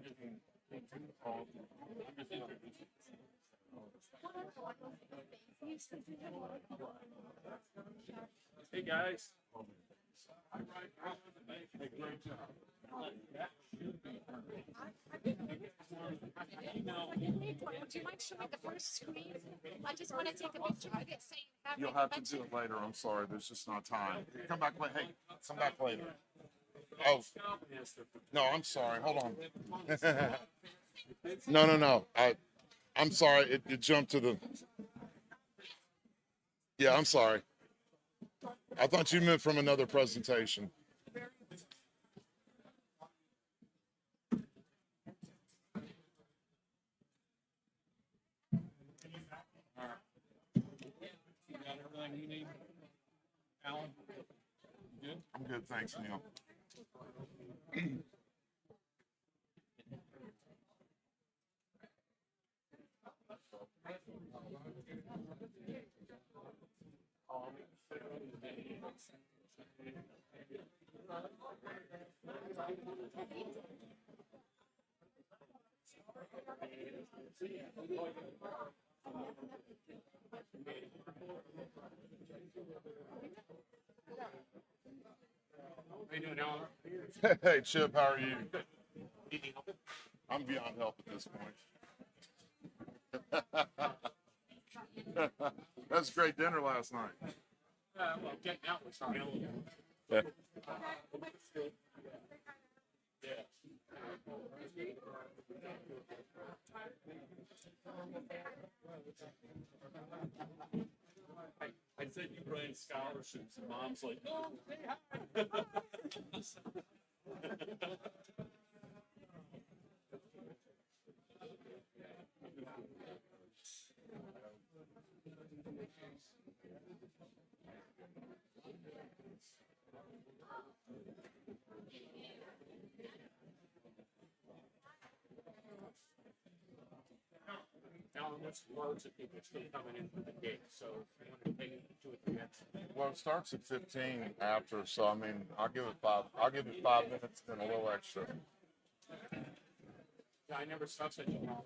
Hey guys. Hey, great job. Do you mind showing the first screen? I just want to take a picture of it saying You'll have to do it later. I'm sorry. There's just not time. Come back later. Hey, come back later. Oh, no, I'm sorry. Hold on. No. I'm sorry. It jumped to the. Yeah, I'm sorry. I thought you meant from another presentation. Everything you need, Alan? You good? I'm good, thanks, Neil. How you doing, Alan? Hey, Chip, how are you? I'm beyond help at this point. That's a great dinner last night. Well, getting out was fine. Yeah. I said you ran scholarships, and Mom's like, "Oh, say hi." Alan, there's loads of people still coming in for the gig, so if you want to take 2 or 3 minutes. Well, it starts at 15 after, so I mean, I'll give it 5 minutes and a little extra. Yeah, I never saw such a long.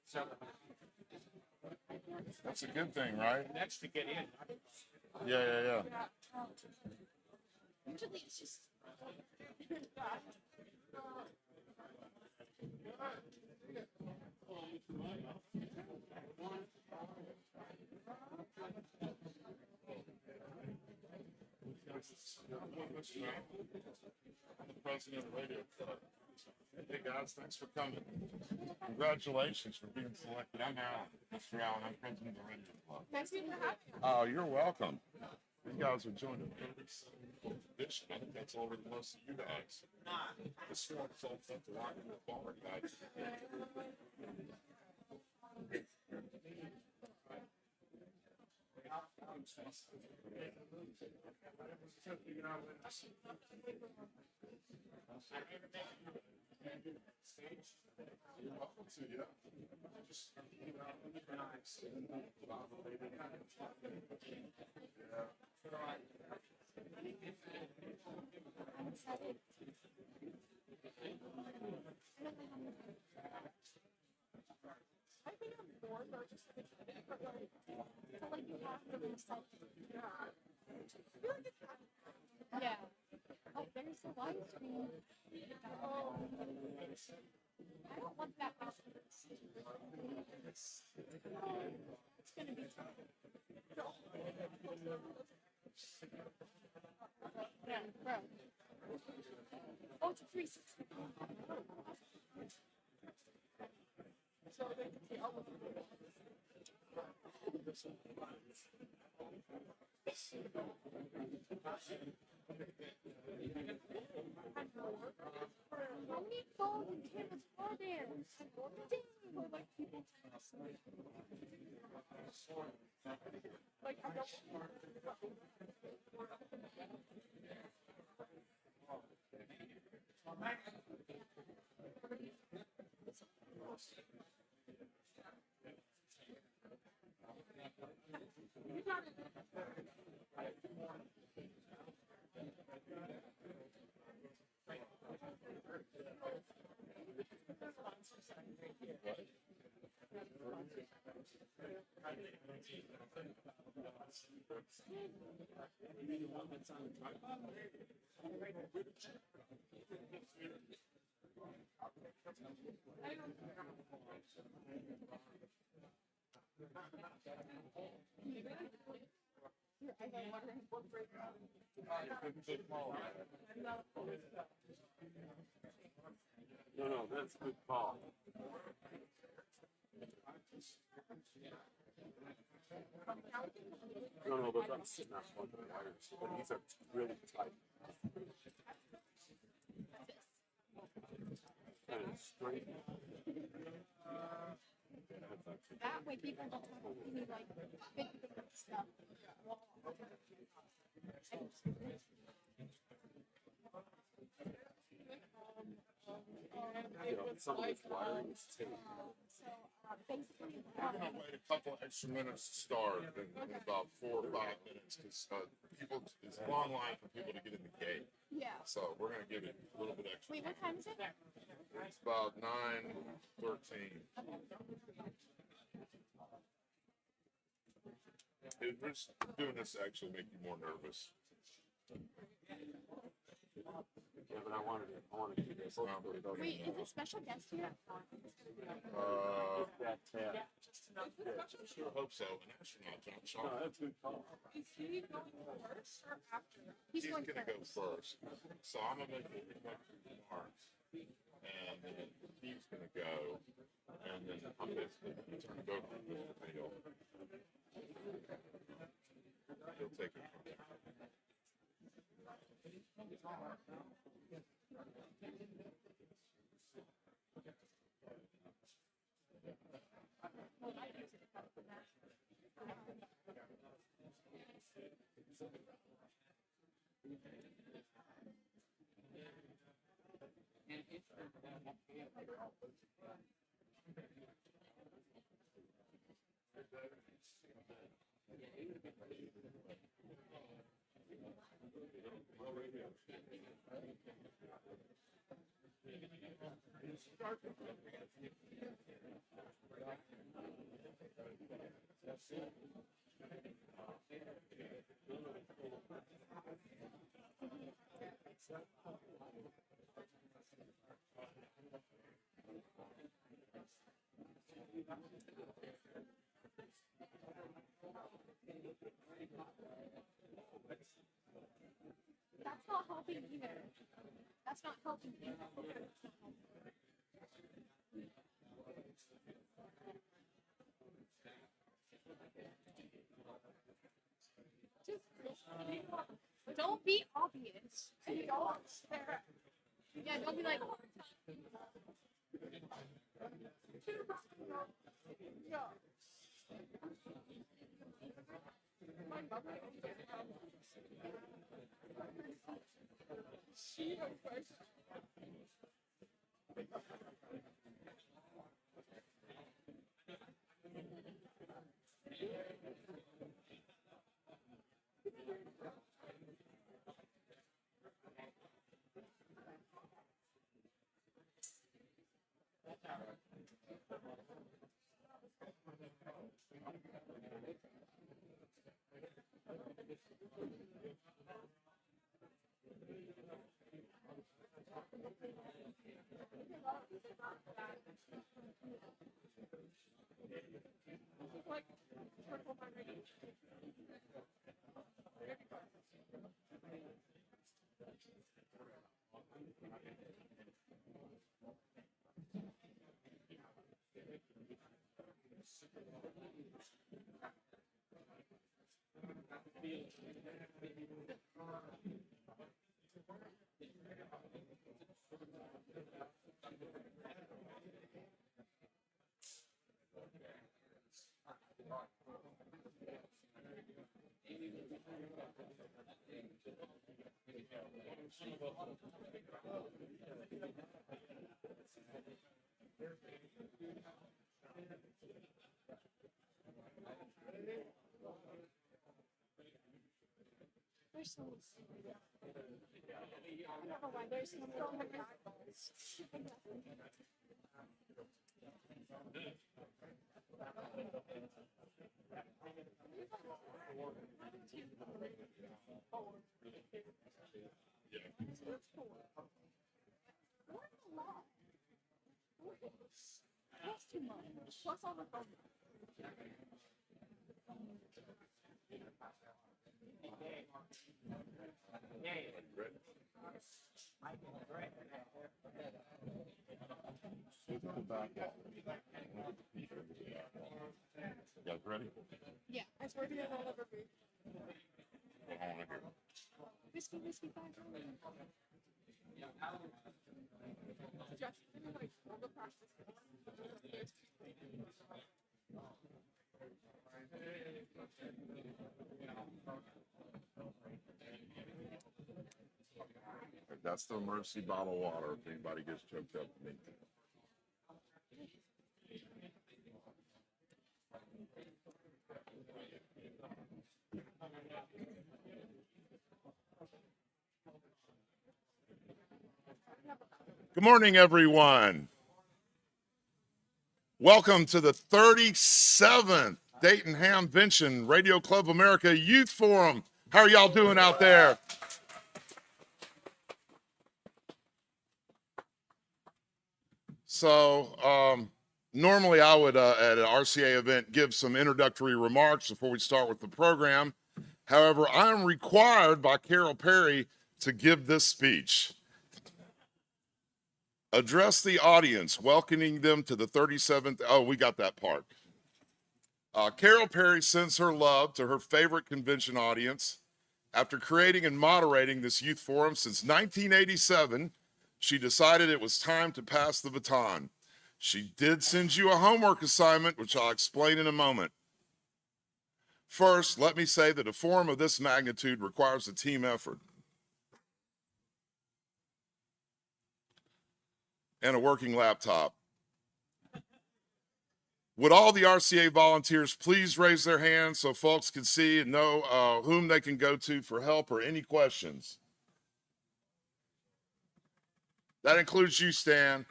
700. That's a good thing, right? Next to get in. Yeah. usually it's just. I'm the president of the radio club. Hey guys, thanks for coming. Congratulations for being selected. I'm Alan. Mr. Allen, I'm president of the radio club. Nice to have you. Oh, you're welcome. You guys are joining the tradition. I think that's older than most of you guys. This one folks up to rock in the bar, guys. You're welcome to, yeah. Just I've been on board or just like so like you have to recycle. Yeah. Oh, there's the widescreen. I don't want that. It's gonna be tough. Yeah, bro. Oh, it's a 360. So they can see all of them. How many phones and cameras are there? Dang, like people like I don't. No, that's a good call. No, but I'm sitting on one of the wires, but these are really tight. And it's straight. That way people don't have to see like big stuff. You know, some of this wiring is tin. Basically, I'm gonna wait a couple extra minutes to start in about 4 or 5 minutes because people, it's a long line for people to get in the gate. yeah. So we're gonna give it a little bit extra. Wait, what time is it? It's about 9:13. It's doing this to actually make you more nervous. Yeah, but I wanted to keep this on. Wait, is it special guest here? That tab. I sure hope so. An astronaut, I'm No, sorry. that's a good call. Is he going first or after? He's gonna go first. So I'm gonna make it remarks. And then he's gonna go. And then I'm basically gonna turn it over to Mr. Dill. He'll take it from there. That's not helping either. That's not helping either. Just don't be obvious. And don't stare. Yeah, don't be like. Yeah. My mother she was first. Like, purple margarita. There's some. I don't know why there's some eyeballs. That's too much. Plus all the phone. You guys ready? Yeah, I swear to God, I'll never be. What I want to hear. Whiskey, 5. Just like all the practice. That's the emergency bottle of water if anybody gets choked up. Good morning, everyone. Welcome to the 37th Dayton Hamvention Radio Club America Youth Forum. How are y'all doing out there? So, normally I would, at an RCA event, give some introductory remarks before we start with the program. However, I am required by Carol Perry to give this speech. Address the audience, welcoming them to the 37th. Oh, we got that part. Carol Perry sends her love to her favorite convention audience. After creating and moderating this youth forum since 1987, she decided it was time to pass the baton. She did send you a homework assignment, which I'll explain in a moment. First, let me say that a forum of this magnitude requires a team effort and a working laptop. Would all the RCA volunteers please raise their hands so folks can see and know whom they can go to for help or any questions? That includes you, Stan.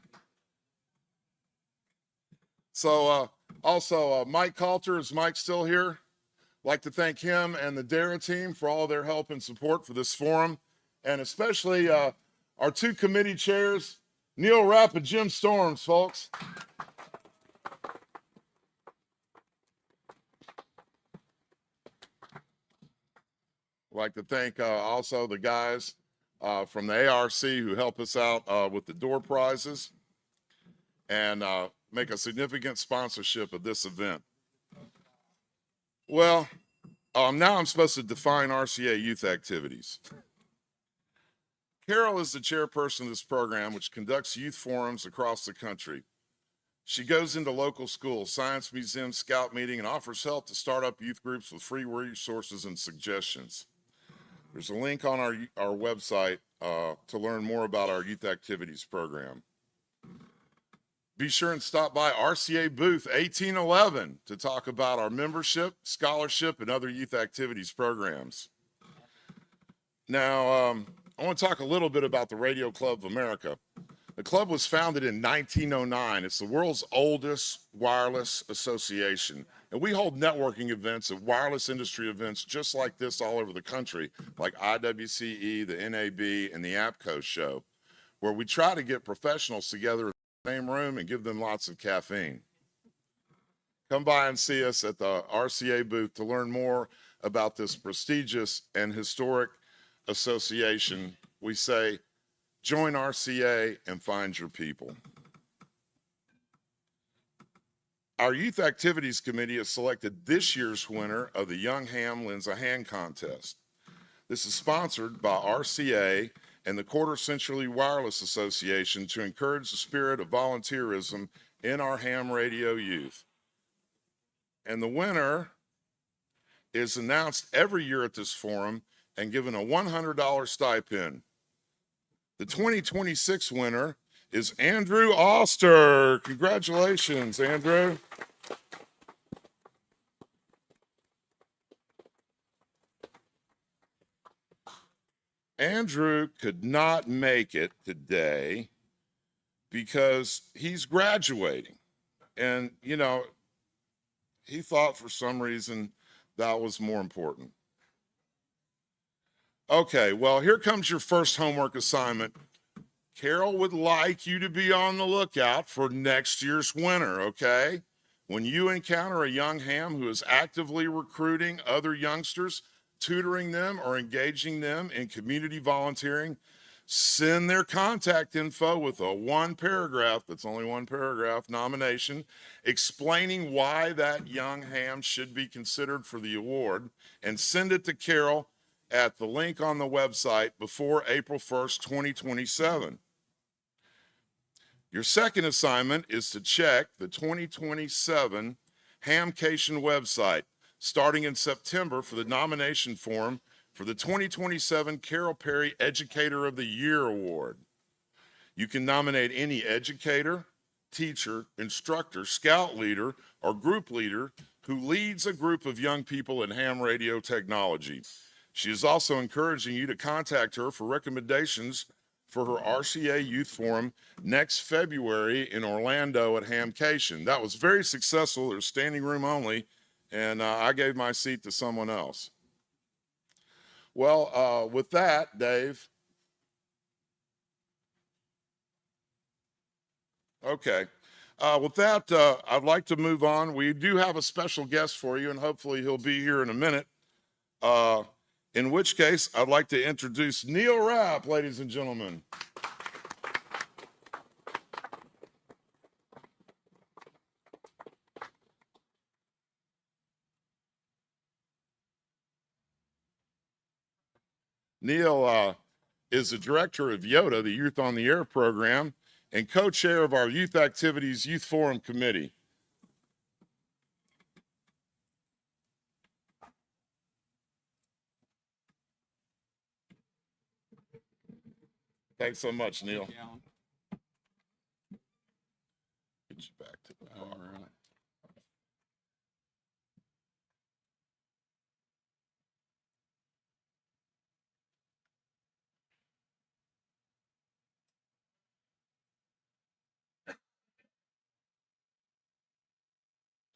So also, Mike Coulter, is Mike still here? I'd like to thank him and the DARA team for all their help and support for this forum, and especially our two committee chairs, Neil Rapp and Jim Storms, folks. I'd like to thank also the guys from the ARC who help us out with the door prizes and make a significant sponsorship of this event. Well, now I'm supposed to define RCA youth activities. Carol is the chairperson of this program, which conducts youth forums across the country. She goes into local schools, science museums, scout meeting, and offers help to start up youth groups with free resources and suggestions. There's a link on our website to learn more about our youth activities program. Be sure and stop by RCA booth 1811 to talk about our membership, scholarship, and other youth activities programs. Now, I want to talk a little bit about the Radio Club of America. The club was founded in 1909. It's the world's oldest wireless association. And we hold networking events at wireless industry events just like this all over the country, like IWCE, the NAB, and the APCO show, where we try to get professionals together in the same room and give them lots of caffeine. Come by and see us at the RCA booth to learn more about this prestigious and historic association. We say, join RCA and find your people. Our Youth Activities Committee has selected this year's winner of the Young Ham Lends a Hand contest. This is sponsored by RCA and the Quarter Century Wireless Association to encourage the spirit of volunteerism in our ham radio youth. And the winner is announced every year at this forum and given a $100 stipend. The 2026 winner is Andrew Oster. Congratulations, Andrew. Andrew could not make it today because he's graduating. And, you know, he thought for some reason that was more important. Okay, well, here comes your first homework assignment. Carol would like you to be on the lookout for next year's winner, okay? When you encounter a young ham who is actively recruiting other youngsters, tutoring them, or engaging them in community volunteering, send their contact info with a that's only one paragraph nomination, explaining why that young ham should be considered for the award, and send it to Carol at the link on the website before April 1st, 2027. Your second assignment is to check the 2027 Hamvention website starting in September for the nomination form for the 2027 Carol Perry Educator of the Year Award. You can nominate any educator, teacher, instructor, scout leader, or group leader who leads a group of young people in ham radio technology. She is also encouraging you to contact her for recommendations for her RCA Youth Forum next February in Orlando at Hamvention. That was very successful. There's standing room only, and I gave my seat to someone else. Well, with that, Dave. Okay. With that, I'd like to move on. We do have a special guest for you, and hopefully he'll be here in a minute. In which case, I'd like to introduce Neil Rapp, ladies and gentlemen. Neil is the director of YOTA, the Youth on the Air program, and co-chair of our Youth Activities Youth Forum Committee. Thanks so much, Neil. Thank you, Alan. Get you back to the All bar. right.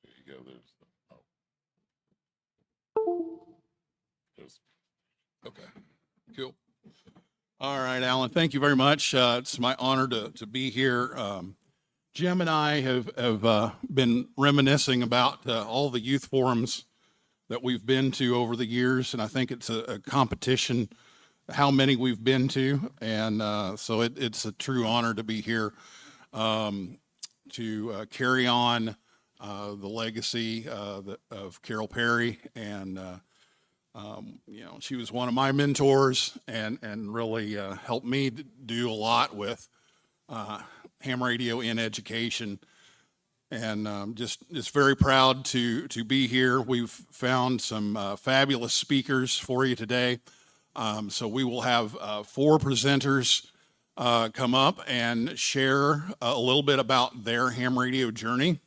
There you go. There's there's Okay, cool. All right, Alan, thank you very much. It's my honor to be here. Jim and I have been reminiscing about all the youth forums that we've been to over the years, and I think it's a competition how many we've been to, and so it's a true honor to be here to carry on the legacy of Carol Perry, and you know, she was one of my mentors and really helped me do a lot with ham radio in education. And just very proud to be here. We've found some fabulous speakers for you today. So we will have 4 presenters come up and share a little bit about their ham radio journey.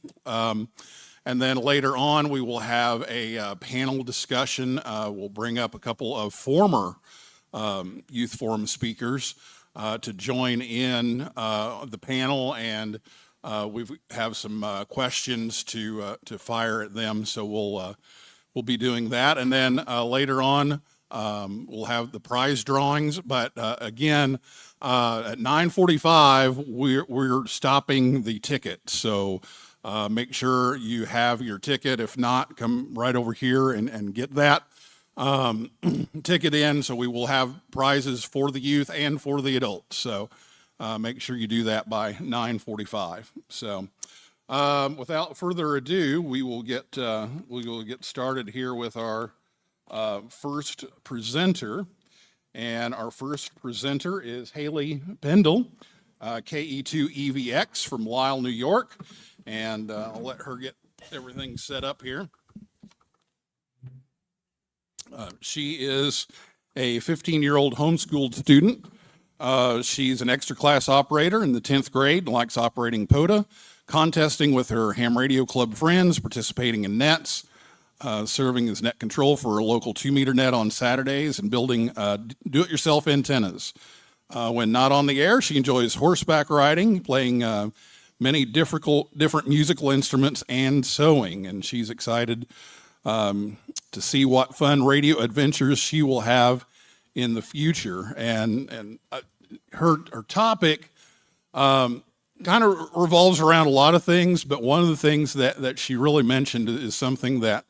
And then later on, we will have a panel discussion. We'll bring up a couple of former youth forum speakers to join in the panel, and we have some questions to fire at them. So we'll be doing that, and then later on we'll have the prize drawings. But again, at 9:45, we're stopping the ticket. So. Make sure you have your ticket. If not, come right over here and get that ticket in. So we will have prizes for the youth and for the adults. So make sure you do that by 9:45. So without further ado, we will get started here with our first presenter. And our first presenter is Haley Pendell, KE2EVX from Lisle, New York. And I'll let her get everything set up here. She is a 15-year-old homeschooled student. She's an extra class operator in the 10th grade and likes operating POTA, contesting with her ham radio club friends, participating in nets, serving as net control for a local 2-meter net on Saturdays, and building do-it-yourself antennas. When not on the air, she enjoys horseback riding, playing many different musical instruments and sewing, and she's excited to see what fun radio adventures she will have in the future. And her topic kind of revolves around a lot of things, but one of the things that she really mentioned is something that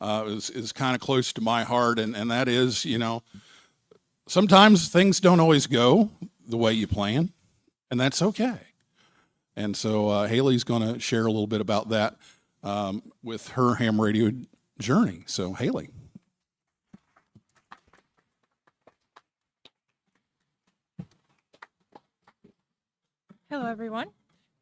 is kind of close to my heart, and that is, sometimes things don't always go the way you plan, and that's okay. And so Haley's going to share a little bit about that with her ham radio journey. So Haley. Hello, everyone.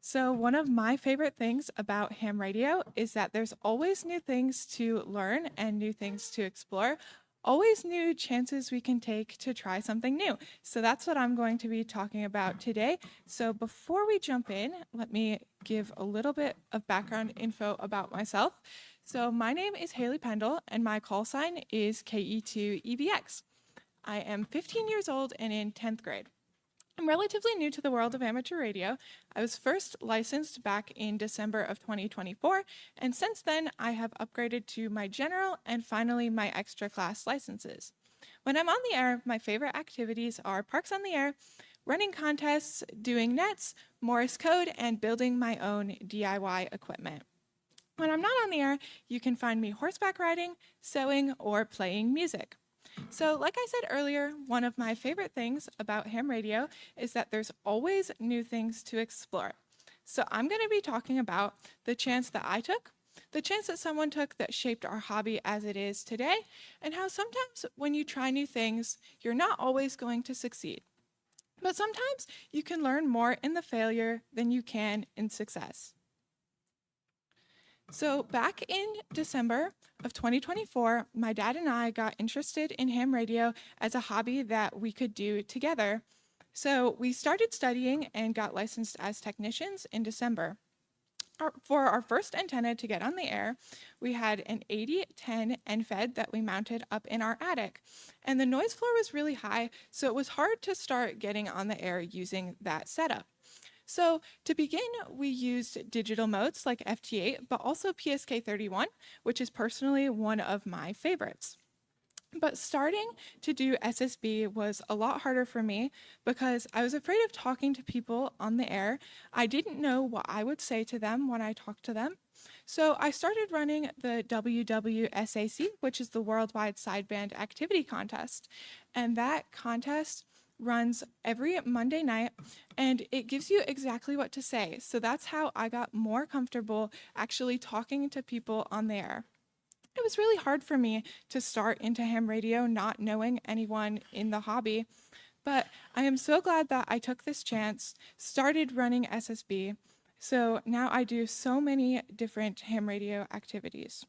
So one of my favorite things about ham radio is that there's always new things to learn and new things to explore, always new chances we can take to try something new. So that's what I'm going to be talking about today. So before we jump in, let me give a little bit of background info about myself. So my name is Haley Pendell, and my call sign is KE2EBX. I am 15 years old and in 10th grade. I'm relatively new to the world of amateur radio. I was first licensed back in December of 2024, and since then I have upgraded to my general and finally my extra class licenses. When I'm on the air, my favorite activities are parks on the air, running contests, doing nets, Morse code, and building my own DIY equipment. When I'm not on the air, you can find me horseback riding, sewing, or playing music. So like I said earlier, one of my favorite things about ham radio is that there's always new things to explore. So I'm going to be talking about the chance that I took, the chance that someone took that shaped our hobby as it is today, and how sometimes when you try new things, you're not always going to succeed. But sometimes you can learn more in the failure than you can in success. So back in December of 2024, my dad and I got interested in ham radio as a hobby that we could do together. So we started studying and got licensed as technicians in December. For our first antenna to get on the air, we had an 8010 NFED that we mounted up in our attic. And the noise floor was really high, so it was hard to start getting on the air using that setup. So to begin, we used digital modes like FT8, but also PSK31, which is personally one of my favorites. But starting to do SSB was a lot harder for me because I was afraid of talking to people on the air. I didn't know what I would say to them when I talked to them. So I started running the WWSAC, which is the Worldwide Sideband Activity Contest. And that contest runs every Monday night, and it gives you exactly what to say. So that's how I got more comfortable actually talking to people on the air. It was really hard for me to start into ham radio not knowing anyone in the hobby, but I am so glad that I took this chance, started running SSB, so now I do so many different ham radio activities.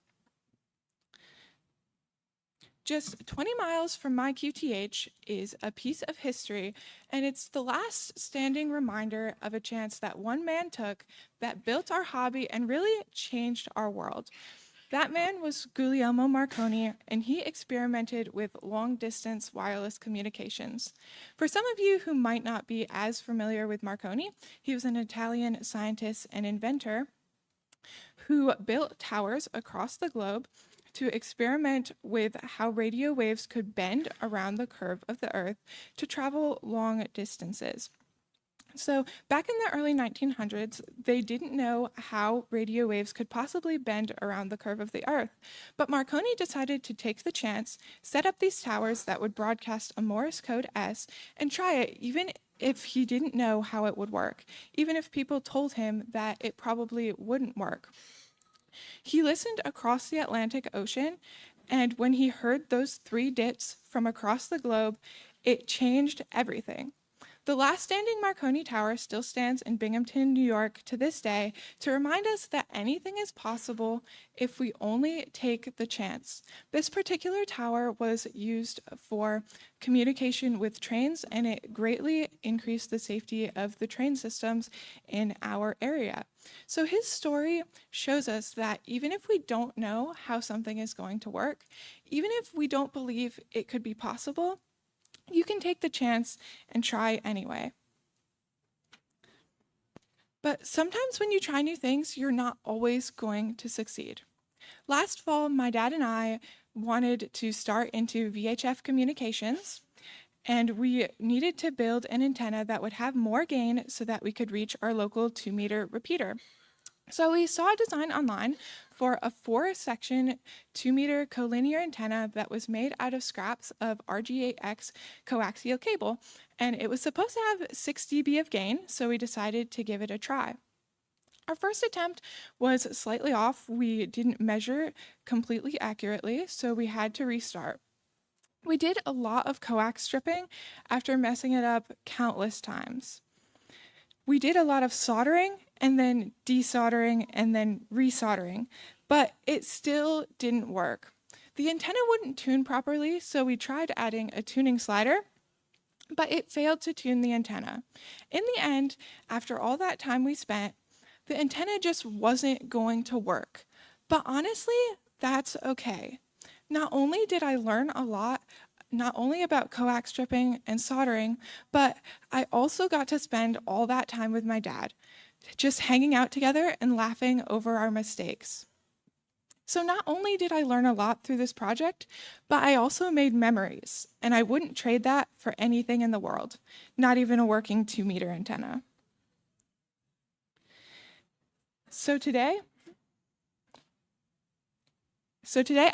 Just 20 miles from my QTH is a piece of history, and it's the last standing reminder of a chance that one man took that built our hobby and really changed our world. That man was Guglielmo Marconi, and he experimented with long-distance wireless communications. For some of you who might not be as familiar with Marconi, he was an Italian scientist and inventor who built towers across the globe to experiment with how radio waves could bend around the curve of the Earth to travel long distances. So back in the early 1900s, they didn't know how radio waves could possibly bend around the curve of the Earth. But Marconi decided to take the chance, set up these towers that would broadcast a Morse code S, and try it even if he didn't know how it would work, even if people told him that it probably wouldn't work. He listened across the Atlantic Ocean, and when he heard those 3 dits from across the globe, it changed everything. The last standing Marconi Tower still stands in Binghamton, New York to this day to remind us that anything is possible if we only take the chance. This particular tower was used for communication with trains, and it greatly increased the safety of the train systems in our area. So his story shows us that even if we don't know how something is going to work, even if we don't believe it could be possible, you can take the chance and try anyway. But sometimes when you try new things, you're not always going to succeed. Last fall, my dad and I wanted to start into VHF communications, and we needed to build an antenna that would have more gain so that we could reach our local 2-meter repeater. So we saw a design online for a 4-section 2-meter collinear antenna that was made out of scraps of RG8X coaxial cable, and it was supposed to have 6 dB of gain, so we decided to give it a try. Our first attempt was slightly off. We didn't measure completely accurately, so we had to restart. We did a lot of coax stripping after messing it up countless times. We did a lot of soldering and then desoldering and then resoldering, but it still didn't work. The antenna wouldn't tune properly, so we tried adding a tuning slider, but it failed to tune the antenna. In the end, after all that time we spent, the antenna just wasn't going to work. But honestly, that's okay. Not only did I learn a lot, not only about coax stripping and soldering, but I also got to spend all that time with my dad, just hanging out together and laughing over our mistakes. So not only did I learn a lot through this project, but I also made memories, and I wouldn't trade that for anything in the world, not even a working 2-meter antenna. So today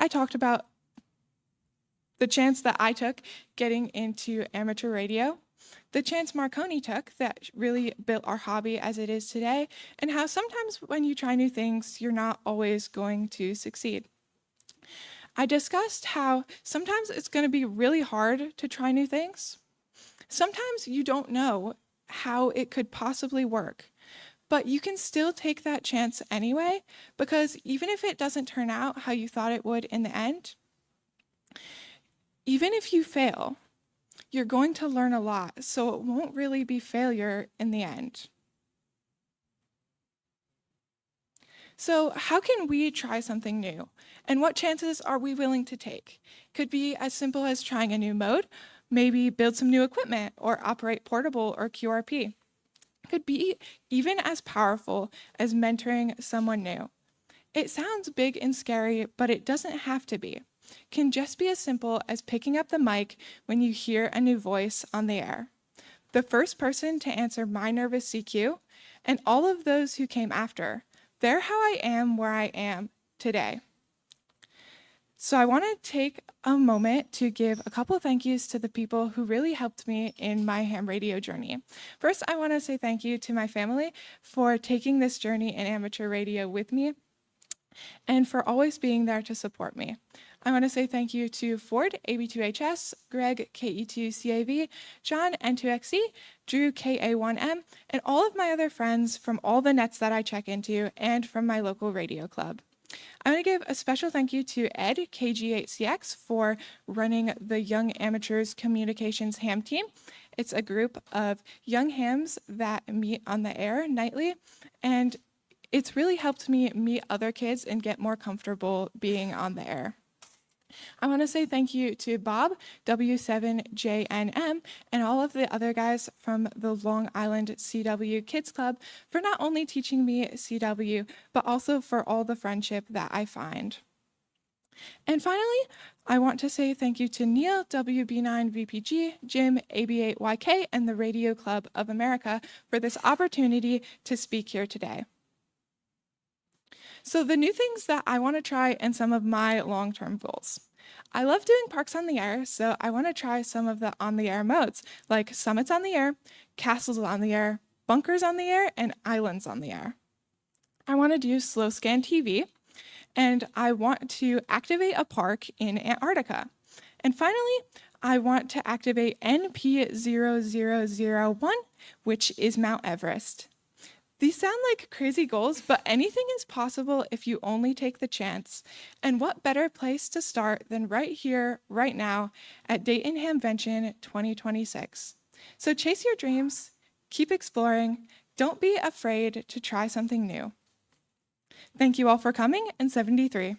I talked about the chance that I took getting into amateur radio, the chance Marconi took that really built our hobby as it is today, and how sometimes when you try new things, you're not always going to succeed. I discussed how sometimes it's going to be really hard to try new things. Sometimes you don't know how it could possibly work, but you can still take that chance anyway, because even if it doesn't turn out how you thought it would in the end, even if you fail, you're going to learn a lot, so it won't really be failure in the end. So how can we try something new? And what chances are we willing to take? Could be as simple as trying a new mode, maybe build some new equipment, or operate portable or QRP. Could be even as powerful as mentoring someone new. It sounds big and scary, but it doesn't have to be. Can just be as simple as picking up the mic when you hear a new voice on the air. The first person to answer my nervous CQ, and all of those who came after, they're how I am where I am today. So I want to take a moment to give a couple of thank yous to the people who really helped me in my ham radio journey. First, I want to say thank you to my family for taking this journey in amateur radio with me and for always being there to support me. I want to say thank you to Ford, AB2HS, Greg, KE2CAV, John, N2XE, Drew, KA1M, and all of my other friends from all the nets that I check into and from my local radio club. I want to give a special thank you to Ed, KG8CX, for running the Young Amateurs Communications Ham Team. It's a group of young hams that meet on the air nightly, and it's really helped me meet other kids and get more comfortable being on the air. I want to say thank you to Bob, W7JNM, and all of the other guys from the Long Island CW Kids Club for not only teaching me CW, but also for all the friendship that I find. And finally, I want to say thank you to Neil, WB9VPG, Jim, AB8YK, and the Radio Club of America for this opportunity to speak here today. So the new things that I want to try and some of my long-term goals. I love doing parks on the air, so I want to try some of the on-the-air modes, like summits on the air, castles on the air, bunkers on the air, and islands on the air. I want to do slow scan TV, and I want to activate a park in Antarctica. And finally, I want to activate NP0001, which is Mount Everest. These sound like crazy goals, but anything is possible if you only take the chance. And what better place to start than right here, right now, at Dayton Hamvention 2026. So chase your dreams, keep exploring, don't be afraid to try something new. Thank you all for coming, and 73.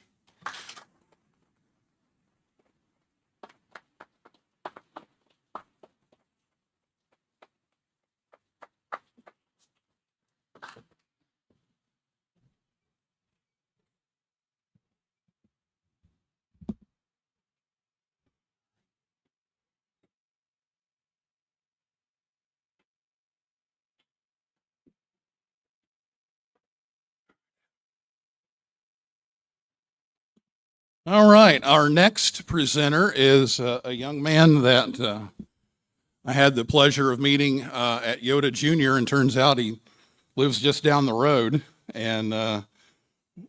All right, our next presenter is a young man that I had the pleasure of meeting at Yoda Junior, and turns out he lives just down the road, and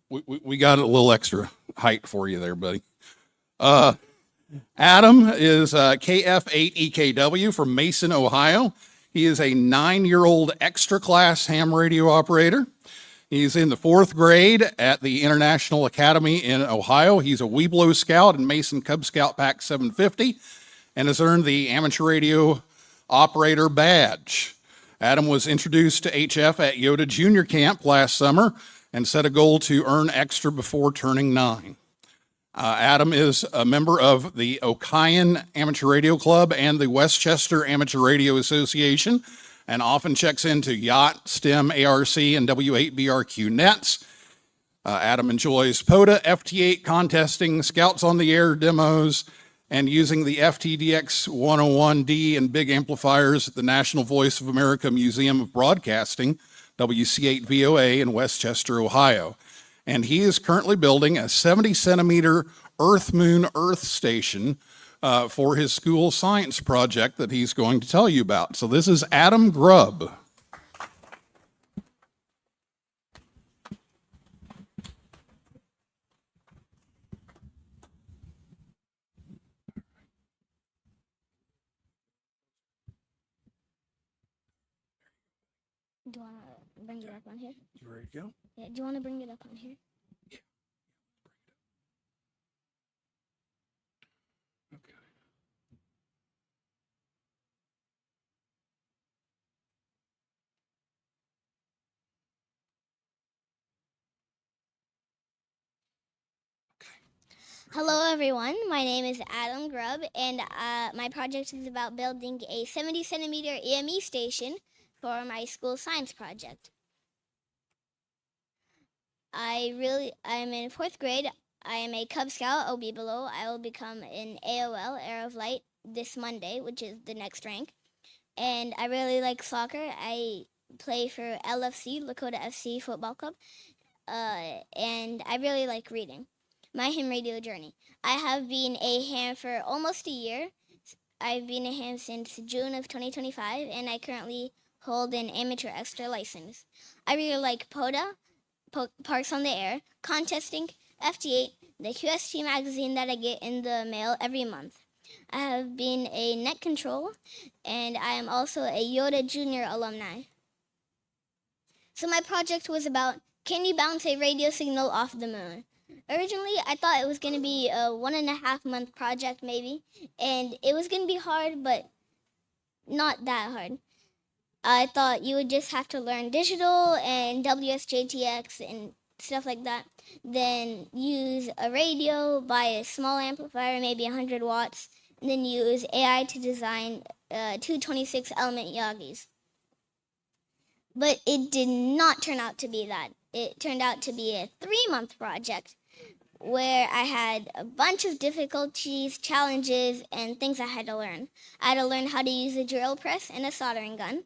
we got a little extra height for you there, buddy. Adam is KF8EKW from Mason, Ohio. He is a 9-year-old extra class ham radio operator. He's in the 4th grade at the International Academy in Ohio. He's a Weeblo Scout and Mason Cub Scout Pack 750 and has earned the Amateur Radio Operator Badge. Adam was introduced to HF at Yoda Junior Camp last summer and set a goal to earn extra before turning 9. Adam is a member of the Okayan Amateur Radio Club and the Westchester Amateur Radio Association, and often checks into Yacht, STEM, ARC, and W8BRQ nets. Adam enjoys POTA, FT8 contesting, Scouts on the Air demos, and using the FTDX 101D and big amplifiers at the National Voice of America Museum of Broadcasting, WC8VOA in Westchester, Ohio. And he is currently building a 70-centimeter Earth-Moon Earth station for his school science project that he's going to tell you about. So this is Adam Grubb. Do you want to bring it up on here? You ready to go? Yeah, do you want to bring it up on here? Okay. Hello, everyone. My name is Adam Grubb, and my project is about building a 70-centimeter EME station for my school science project. I'm in 4th grade. I am a Cub Scout, OB below. I will become an AOL, Air of Light, this Monday, which is the next rank. And I really like soccer. I play for LFC, Lakota FC Football Club. And I really like reading. My ham radio journey. I have been a ham for almost a year. I've been a ham since June of 2025, and I currently hold an amateur extra license. I really like POTA, Parks on the Air, contesting, FT8, the QST magazine that I get in the mail every month. I have been a net control, and I am also a Yoda Junior alumni. So my project was about, can you bounce a radio signal off the moon? Originally, I thought it was going to be a 1.5-month project maybe, and it was going to be hard, but not that hard. I thought you would just have to learn digital and WSJTX and stuff like that, then use a radio, buy a small amplifier, maybe 100 watts, and then use AI to design 226 element Yagis. But it did not turn out to be that. It turned out to be a 3-month project where I had a bunch of difficulties, challenges, and things I had to learn. I had to learn how to use a drill press and a soldering gun.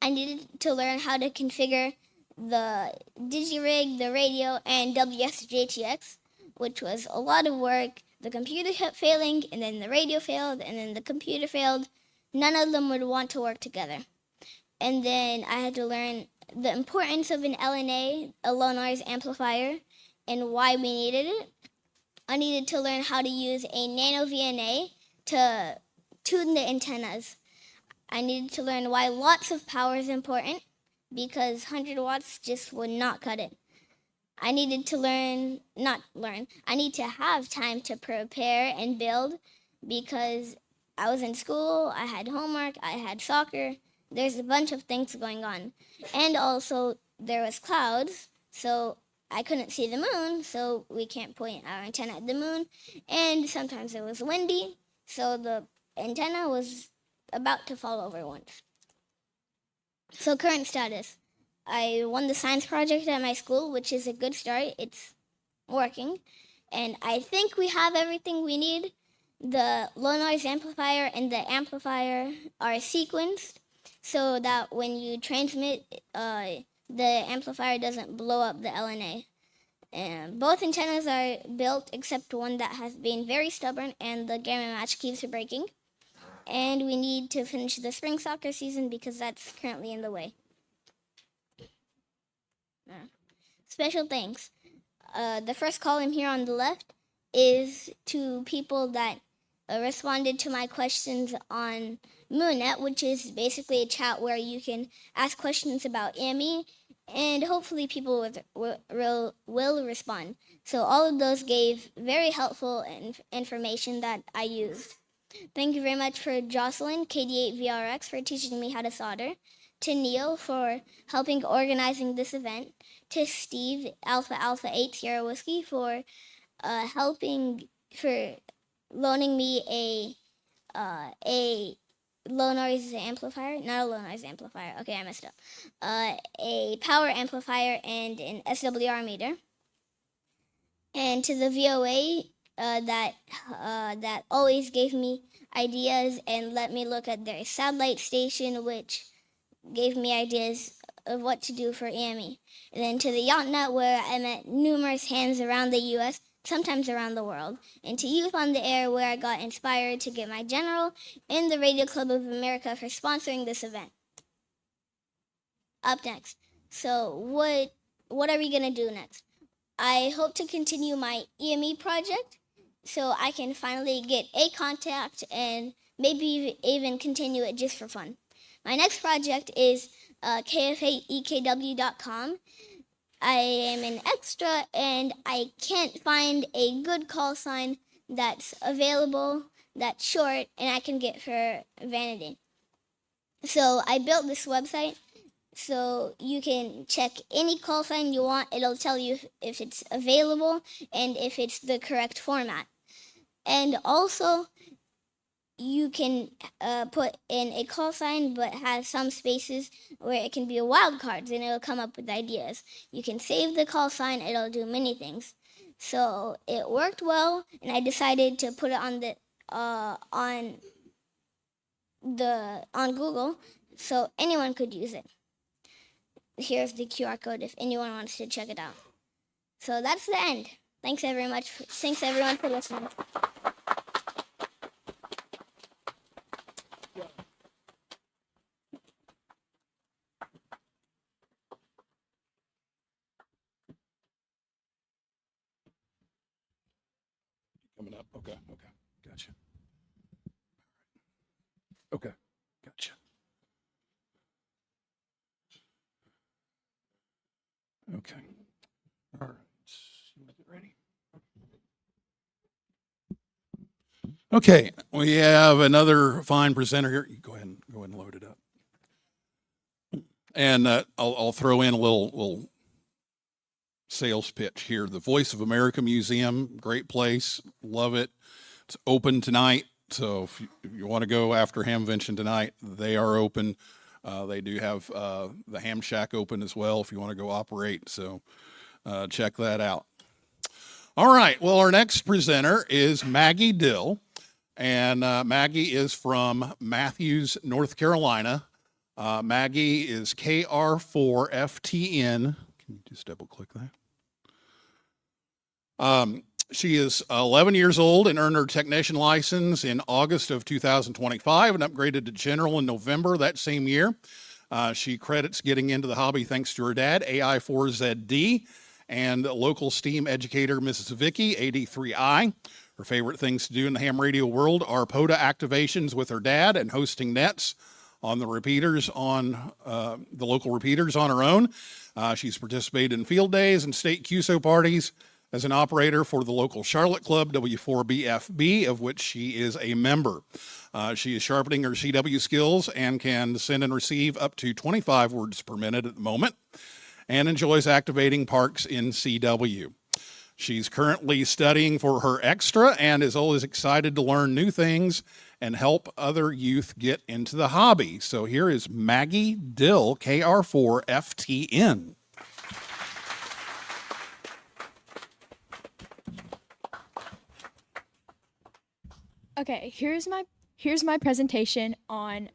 I needed to learn how to configure the DigiRig, the radio, and WSJTX, which was a lot of work. The computer kept failing, and then the radio failed, and then the computer failed. None of them would want to work together. And then I had to learn the importance of an LNA, a low noise amplifier, and why we needed it. I needed to learn how to use a nano VNA to tune the antennas. I needed to learn why lots of power is important, because 100 watts just would not cut it. I needed to I need to have time to prepare and build, because I was in school, I had homework, I had soccer. There's a bunch of things going on. And also, there was clouds, so I couldn't see the moon, so we can't point our antenna at the moon. And sometimes it was windy, so the antenna was about to fall over once. So current status. I won the science project at my school, which is a good start. It's working. And I think we have everything we need. The low noise amplifier and the amplifier are sequenced so that when you transmit, the amplifier doesn't blow up the LNA. And both antennas are built except one that has been very stubborn and the gamma match keeps breaking. And we need to finish the spring soccer season because that's currently in the way. Special thanks. The first column here on the left is to people that responded to my questions on MoonNet, which is basically a chat where you can ask questions about AMI, and hopefully people will respond. So all of those gave very helpful information that I used. Thank you very much for Jocelyn, KD8VRX, for teaching me how to solder, to Neil for helping organizing this event, to Steve, Alpha Alpha 8 Sierra Whiskey, for loaning me a low noise amplifier, not a low noise amplifier, okay, I messed up, a power amplifier and an SWR meter. And to the VOA that always gave me ideas and let me look at their satellite station, which gave me ideas of what to do for AMI. And then to the YachtNet, where I met numerous hands around the U.S., sometimes around the world, and to Youth on the Air, where I got inspired to get my general, and the Radio Club of America for sponsoring this event. Up next. So what are we gonna do next? I hope to continue my EME project so I can finally get a contact and maybe even continue it just for fun. My next project is kf8ekw.com. I am an extra and I can't find a good call sign that's available, that's short, and I can get for vanity. So I built this website so you can check any call sign you want. It'll tell you if it's available and if it's the correct format. And also, you can put in a call sign but have some spaces where it can be a wild card and it'll come up with ideas. You can save the call sign, it'll do many things. So it worked well, and I decided to put it on Google so anyone could use it. Here's the QR code if anyone wants to check it out. So that's the end. Thanks everyone for listening. Coming up. Okay. Gotcha. Okay. Gotcha. Okay. All right. You get ready? Okay. We have another fine presenter here. You go ahead and load it up. And I'll throw in a little sales pitch here. The Voice of America Museum, great place, love it. It's open tonight, so if you want to go after Hamvention tonight, they are open. They do have the Ham Shack open as well if you want to go operate, so check that out. All right, well, our next presenter is Maggie Dill, and Maggie is from Matthews, North Carolina. Maggie is KR4FTN. Can you just double click that? She is 11 years old and earned her technician license in August of 2025 and upgraded to general in November that same year. She credits getting into the hobby thanks to her dad, AI4ZD, and local STEAM educator, Mrs. Vicky, AD3I. Her favorite things to do in the ham radio world are POTA activations with her dad and hosting nets on the repeaters the local repeaters on her own. She's participated in field days and state QSO parties as an operator for the local Charlotte Club, W4BFB, of which she is a member. She is sharpening her CW skills and can send and receive up to 25 words per minute at the moment, and enjoys activating parks in CW. She's currently studying for her extra and is always excited to learn new things and help other youth get into the hobby. So here is Maggie Dill, KR4FTN. Okay, here's my presentation on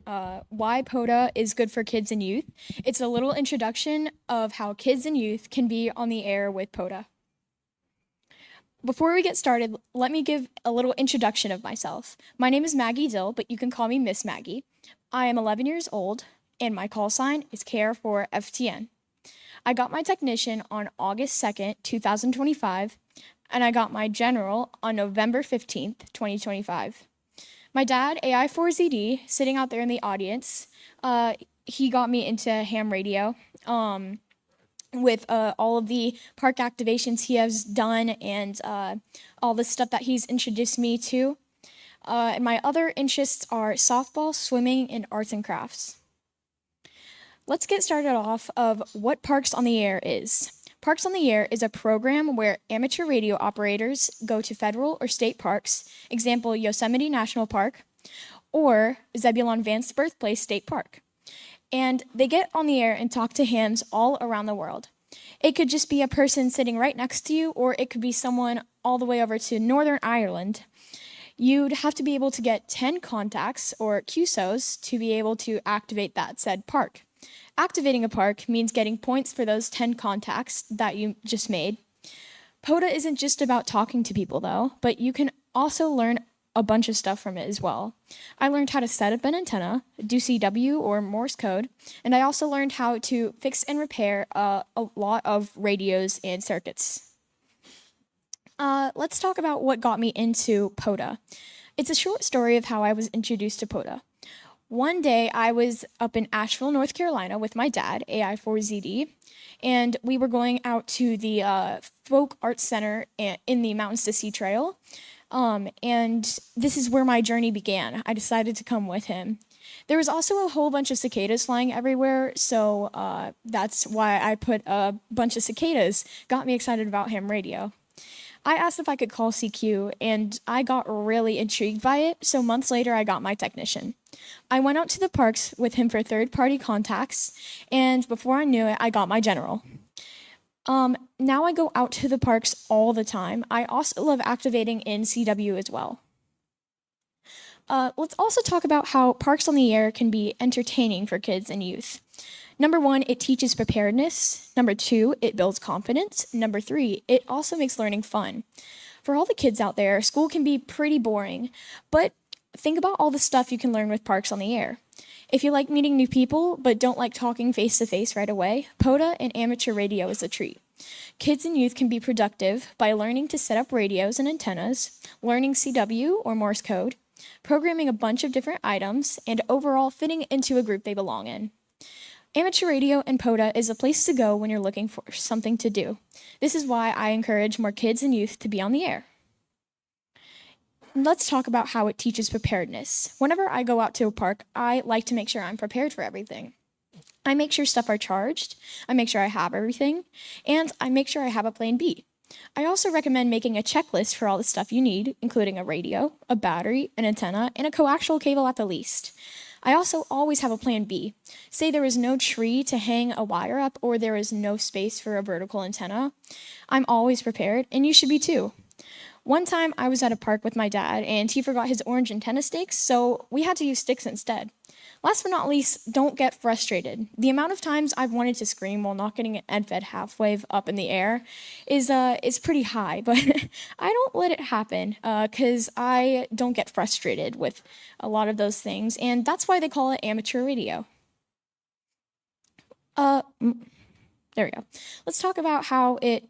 why POTA is good for kids and youth. It's a little introduction of how kids and youth can be on the air with POTA. Before we get started, let me give a little introduction of myself. My name is Maggie Dill, but you can call me Miss Maggie. I am 11 years old, and my call sign is KR4FTN. I got my technician on August 2nd, 2025, and I got my general on November 15th, 2025. My dad, AI4ZD, sitting out there in the audience, he got me into ham radio with all of the park activations he has done and all the stuff that he's introduced me to. And my other interests are softball, swimming, and arts and crafts. Let's get started off of what Parks on the Air is. Parks on the Air is a program where amateur radio operators go to federal or state parks, example Yosemite National Park, or Zebulon Vance Birthplace State Park. And they get on the air and talk to hams all around the world. It could just be a person sitting right next to you, or it could be someone all the way over to Northern Ireland. You'd have to be able to get 10 contacts, or QSOs, to be able to activate that said park. Activating a park means getting points for those 10 contacts that you just made. POTA isn't just about talking to people, though, but you can also learn a bunch of stuff from it as well. I learned how to set up an antenna, do CW or Morse code, and I also learned how to fix and repair a lot of radios and circuits. Let's talk about what got me into POTA. It's a short story of how I was introduced to POTA. One day, I was up in Asheville, North Carolina with my dad, AI4ZD, and we were going out to the Folk Arts Center in the Mountains to Sea Trail, and this is where my journey began. I decided to come with him. There was also a whole bunch of cicadas flying everywhere, so that's why I put a bunch of cicadas. Got me excited about ham radio. I asked if I could call CQ, and I got really intrigued by it, so months later I got my technician. I went out to the parks with him for third-party contacts, and before I knew it, I got my general. Now I go out to the parks all the time. I also love activating in CW as well. Let's also talk about how Parks on the Air can be entertaining for kids and youth. Number 1, it teaches preparedness. Number 2, it builds confidence. Number 3, it also makes learning fun. For all the kids out there, school can be pretty boring, but think about all the stuff you can learn with Parks on the Air. If you like meeting new people, but don't like talking face-to-face right away, POTA and amateur radio is a treat. Kids and youth can be productive by learning to set up radios and antennas, learning CW or Morse code, programming a bunch of different items, and overall fitting into a group they belong in. Amateur radio and POTA is a place to go when you're looking for something to do. This is why I encourage more kids and youth to be on the air. Let's talk about how it teaches preparedness. Whenever I go out to a park, I like to make sure I'm prepared for everything. I make sure stuff are charged, I make sure I have everything, and I make sure I have a plan B. I also recommend making a checklist for all the stuff you need, including a radio, a battery, an antenna, and a coaxial cable at the least. I also always have a plan B. Say there is no tree to hang a wire up or there is no space for a vertical antenna. I'm always prepared, and you should be too. One time I was at a park with my dad and he forgot his orange antenna stakes, so we had to use sticks instead. Last but not least, don't get frustrated. The amount of times I've wanted to scream while not getting an EdFed half-wave up in the air is pretty high, but I don't let it happen because I don't get frustrated with a lot of those things, and that's why they call it amateur radio. There we go. Let's talk about how it,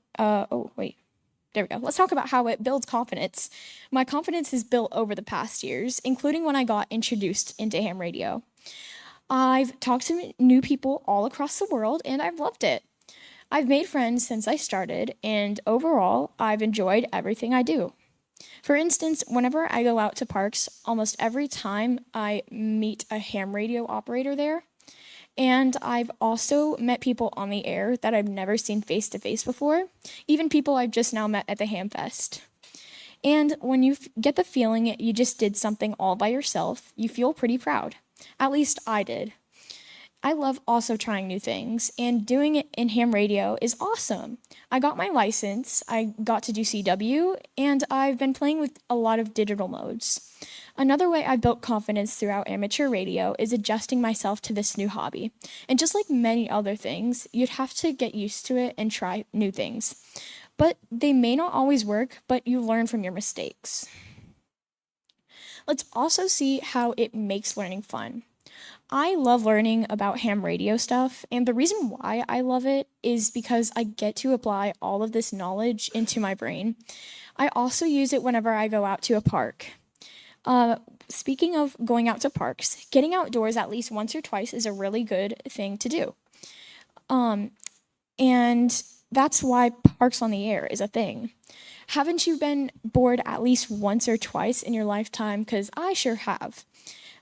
Let's talk about how it builds confidence. My confidence is built over the past years, including when I got introduced into ham radio. I've talked to new people all across the world, and I've loved it. I've made friends since I started, and overall, I've enjoyed everything I do. For instance, whenever I go out to parks, almost every time I meet a ham radio operator there, and I've also met people on the air that I've never seen face-to-face before, even people I've just now met at the Ham Fest. And when you get the feeling you just did something all by yourself, you feel pretty proud. At least I did. I love also trying new things, and doing it in ham radio is awesome. I got my license, I got to do CW, and I've been playing with a lot of digital modes. Another way I've built confidence throughout amateur radio is adjusting myself to this new hobby. And just like many other things, you'd have to get used to it and try new things. but they may not always work, but you learn from your mistakes. Let's also see how it makes learning fun. I love learning about ham radio stuff, and the reason why I love it is because I get to apply all of this knowledge into my brain. I also use it whenever I go out to a park. Speaking of going out to parks, getting outdoors at least once or twice is a really good thing to do. And that's why Parks on the Air is a thing. Haven't you been bored at least once or twice in your lifetime? Because I sure have.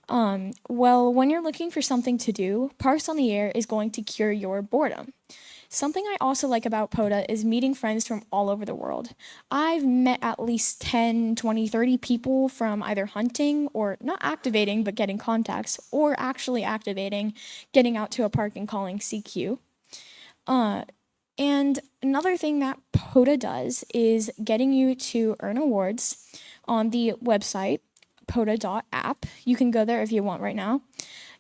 Well, when you're looking for something to do, Parks on the Air is going to cure your boredom. Something I also like about POTA is meeting friends from all over the world. I've met at least 10, 20, 30 people from either hunting or not activating, but getting contacts, or actually activating, getting out to a park and calling CQ. And another thing that POTA does is getting you to earn awards on the website, POTA.app. You can go there if you want right now.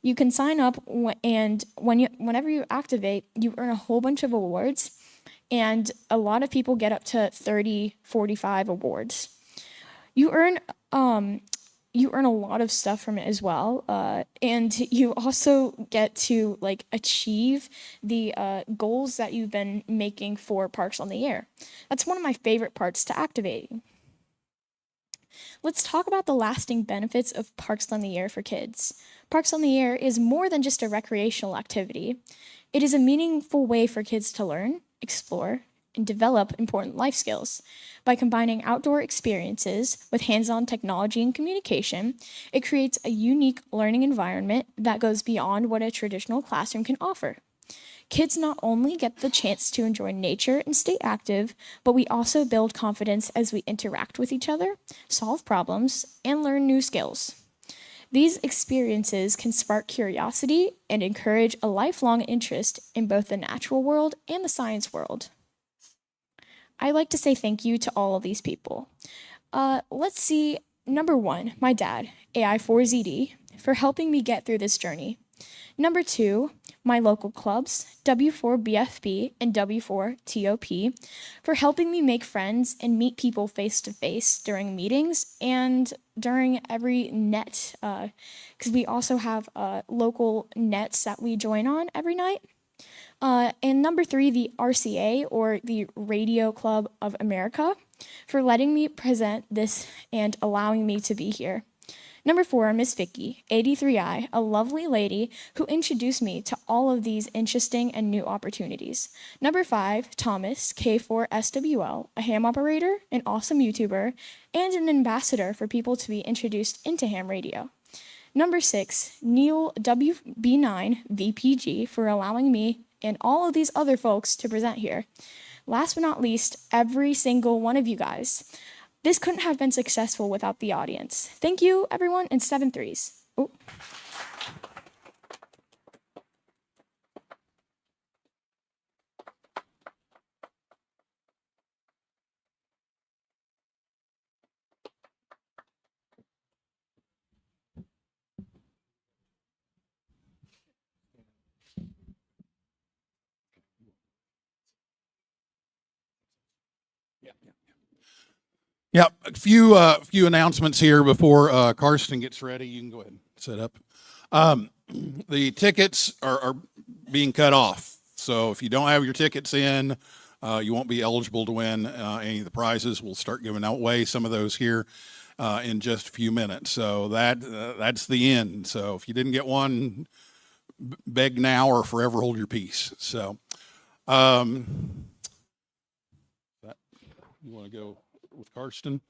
You can sign up, and whenever you activate, you earn a whole bunch of awards, and a lot of people get up to 30, 45 awards. You earn a lot of stuff from it as well, and you also get to achieve the goals that you've been making for Parks on the Air. That's one of my favorite parts to activating. Let's talk about the lasting benefits of Parks on the Air for kids. Parks on the Air is more than just a recreational activity. It is a meaningful way for kids to learn, explore, and develop important life skills. By combining outdoor experiences with hands-on technology and communication, it creates a unique learning environment that goes beyond what a traditional classroom can offer. Kids not only get the chance to enjoy nature and stay active, but we also build confidence as we interact with each other, solve problems, and learn new skills. These experiences can spark curiosity and encourage a lifelong interest in both the natural world and the science world. I'd like to say thank you to all of these people. Let's see, number 1, my dad, AI4ZD, for helping me get through this journey. Number 2, my local clubs, W4BFB and W4TOP, for helping me make friends and meet people face-to-face during meetings and during every net, because we also have local nets that we join on every night. And number 3, the RCA, or the Radio Club of America, for letting me present this and allowing me to be here. Number 4, Miss Vicky, 83I, a lovely lady who introduced me to all of these interesting and new opportunities. Number 5, Thomas, K4SWL, a ham operator, an awesome YouTuber, and an ambassador for people to be introduced into ham radio. Number 6, Neil WB9, VPG, for allowing me and all of these other folks to present here. Last but not least, every single one of you guys. This couldn't have been successful without the audience. Thank you, everyone, and 7 threes. Oh. Yeah, a few announcements here before Carsten gets ready. You can go ahead and set up. The tickets are being cut off, so if you don't have your tickets in, you won't be eligible to win any of the prizes. We'll start giving away some of those here in just a few minutes. So that's the end. So if you didn't get one, beg now or forever hold your peace. So you want to go with Carsten?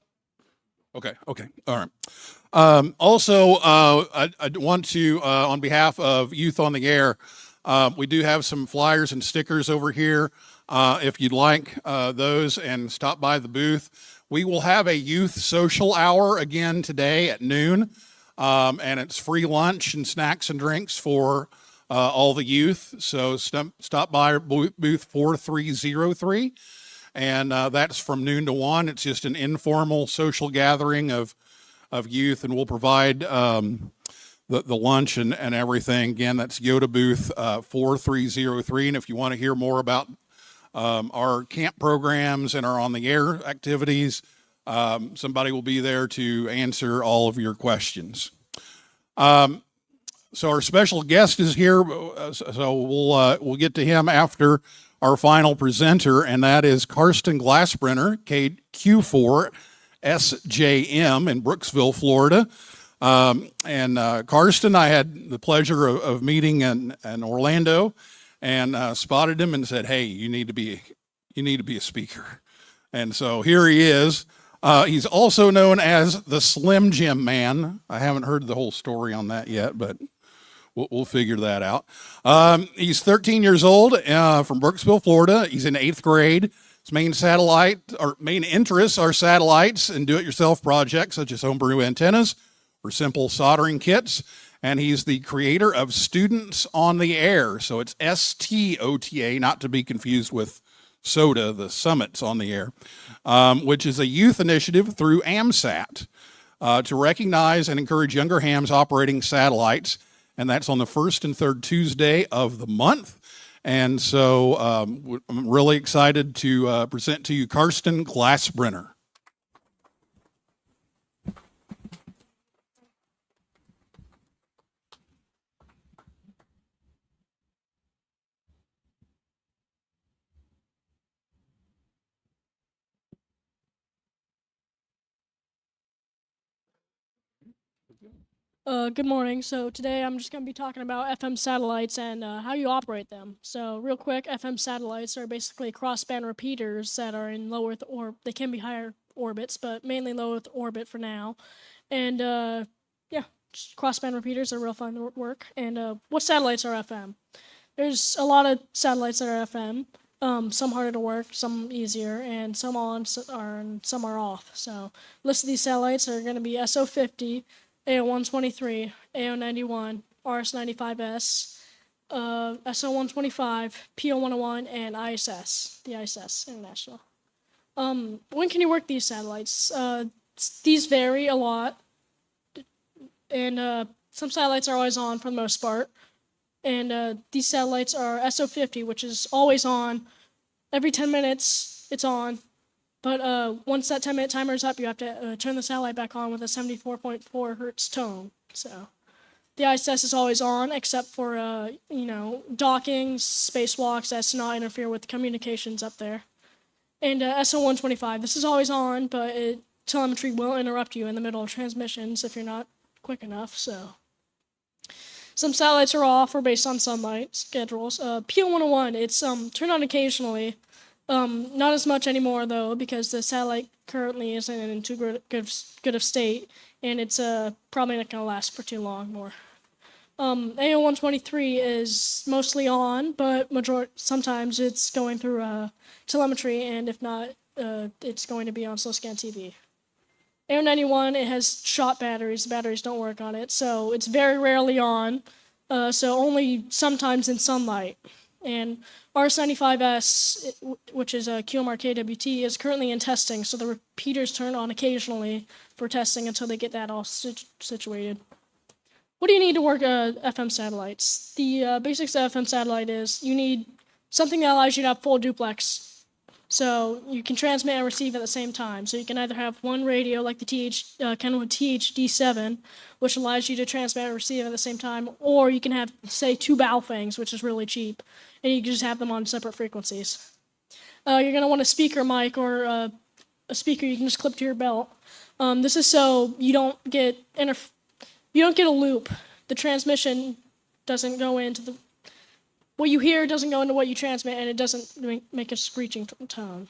Okay, all right. Also, I want to, on behalf of Youth on the Air, we do have some flyers and stickers over here. If you'd like those, and stop by the booth. We will have a youth social hour again today at noon, and it's free lunch and snacks and drinks for all the youth. So stop by booth 4303. And that's from noon to 1. It's just an informal social gathering of youth, and we'll provide the lunch and everything. Again, that's Yoda booth 4303. And if you want to hear more about our camp programs and our on-the-air activities. Somebody will be there to answer all of your questions. So our special guest is here, so we'll get to him after our final presenter, and that is Carsten Glasbrenner, Q4 SJM in Brooksville, Florida. Carsten, I had the pleasure of meeting in Orlando, and spotted him and said, "Hey, you need to be a speaker." And so here he is. He's also known as the Slim Jim Man. I haven't heard the whole story on that yet, but we'll figure that out. He's 13 years old, from Brooksville, Florida. He's in 8th grade. His main interests are satellites and do-it-yourself projects such as homebrew antennas or simple soldering kits. And he's the creator of Students on the Air. So it's STOTA, not to be confused with SOTA, the Summits on the Air, which is a youth initiative through AMSAT to recognize and encourage younger hams operating satellites. And that's on the first and third Tuesday of the month. And so I'm really excited to present to you Carsten Glasbrenner. Good morning. So today I'm just going to be talking about FM satellites and how you operate them. So real quick, FM satellites are basically crossband repeaters that are in low Earth orbit. They can be higher orbits, but mainly low Earth orbit for now. And yeah, just crossband repeaters are real fun to work. And what satellites are FM? There's a lot of satellites that are FM. Some harder to work, some easier, and some on and some are off. So list of these satellites are going to be SO50, AO123, AO91, RS95S, SO125, PO101, and ISS, the ISS International. When can you work these satellites? These vary a lot, and some satellites are always on for the most part. And these satellites are SO50, which is always on. Every 10 minutes, it's on. But once that 10-minute timer is up, you have to turn the satellite back on with a 74.4 hertz tone. So the ISS is always on, except for docking, spacewalks. That's to not interfere with communications up there. And SO125, this is always on, but telemetry will interrupt you in the middle of transmissions if you're not quick enough. So some satellites are off or based on sunlight schedules. PO101, it's turned on occasionally. Not as much anymore, though, because the satellite currently isn't in too good of state, and it's probably not going to last for too long more. AO123 is mostly on, but sometimes it's going through telemetry, and if not, it's going to be on slow scan TV. AO91, it has shot batteries. The batteries don't work on it, so it's very rarely on, so only sometimes in sunlight. And RS95S, which is a QMRKWT, is currently in testing, so the repeaters turn on occasionally for testing until they get that all situated. What do you need to work FM satellites? The basics of FM satellite is you need something that allows you to have full duplex. So you can transmit and receive at the same time. So you can either have one radio like the Kenwood THD7, which allows you to transmit and receive at the same time, or you can have, say, 2 Baofengs, which is really cheap, and you can just have them on separate frequencies. You're going to want a speaker mic or a speaker you can just clip to your belt. This is so you don't get a loop. The transmission doesn't go into what you hear doesn't go into what you transmit, and it doesn't make a screeching tone.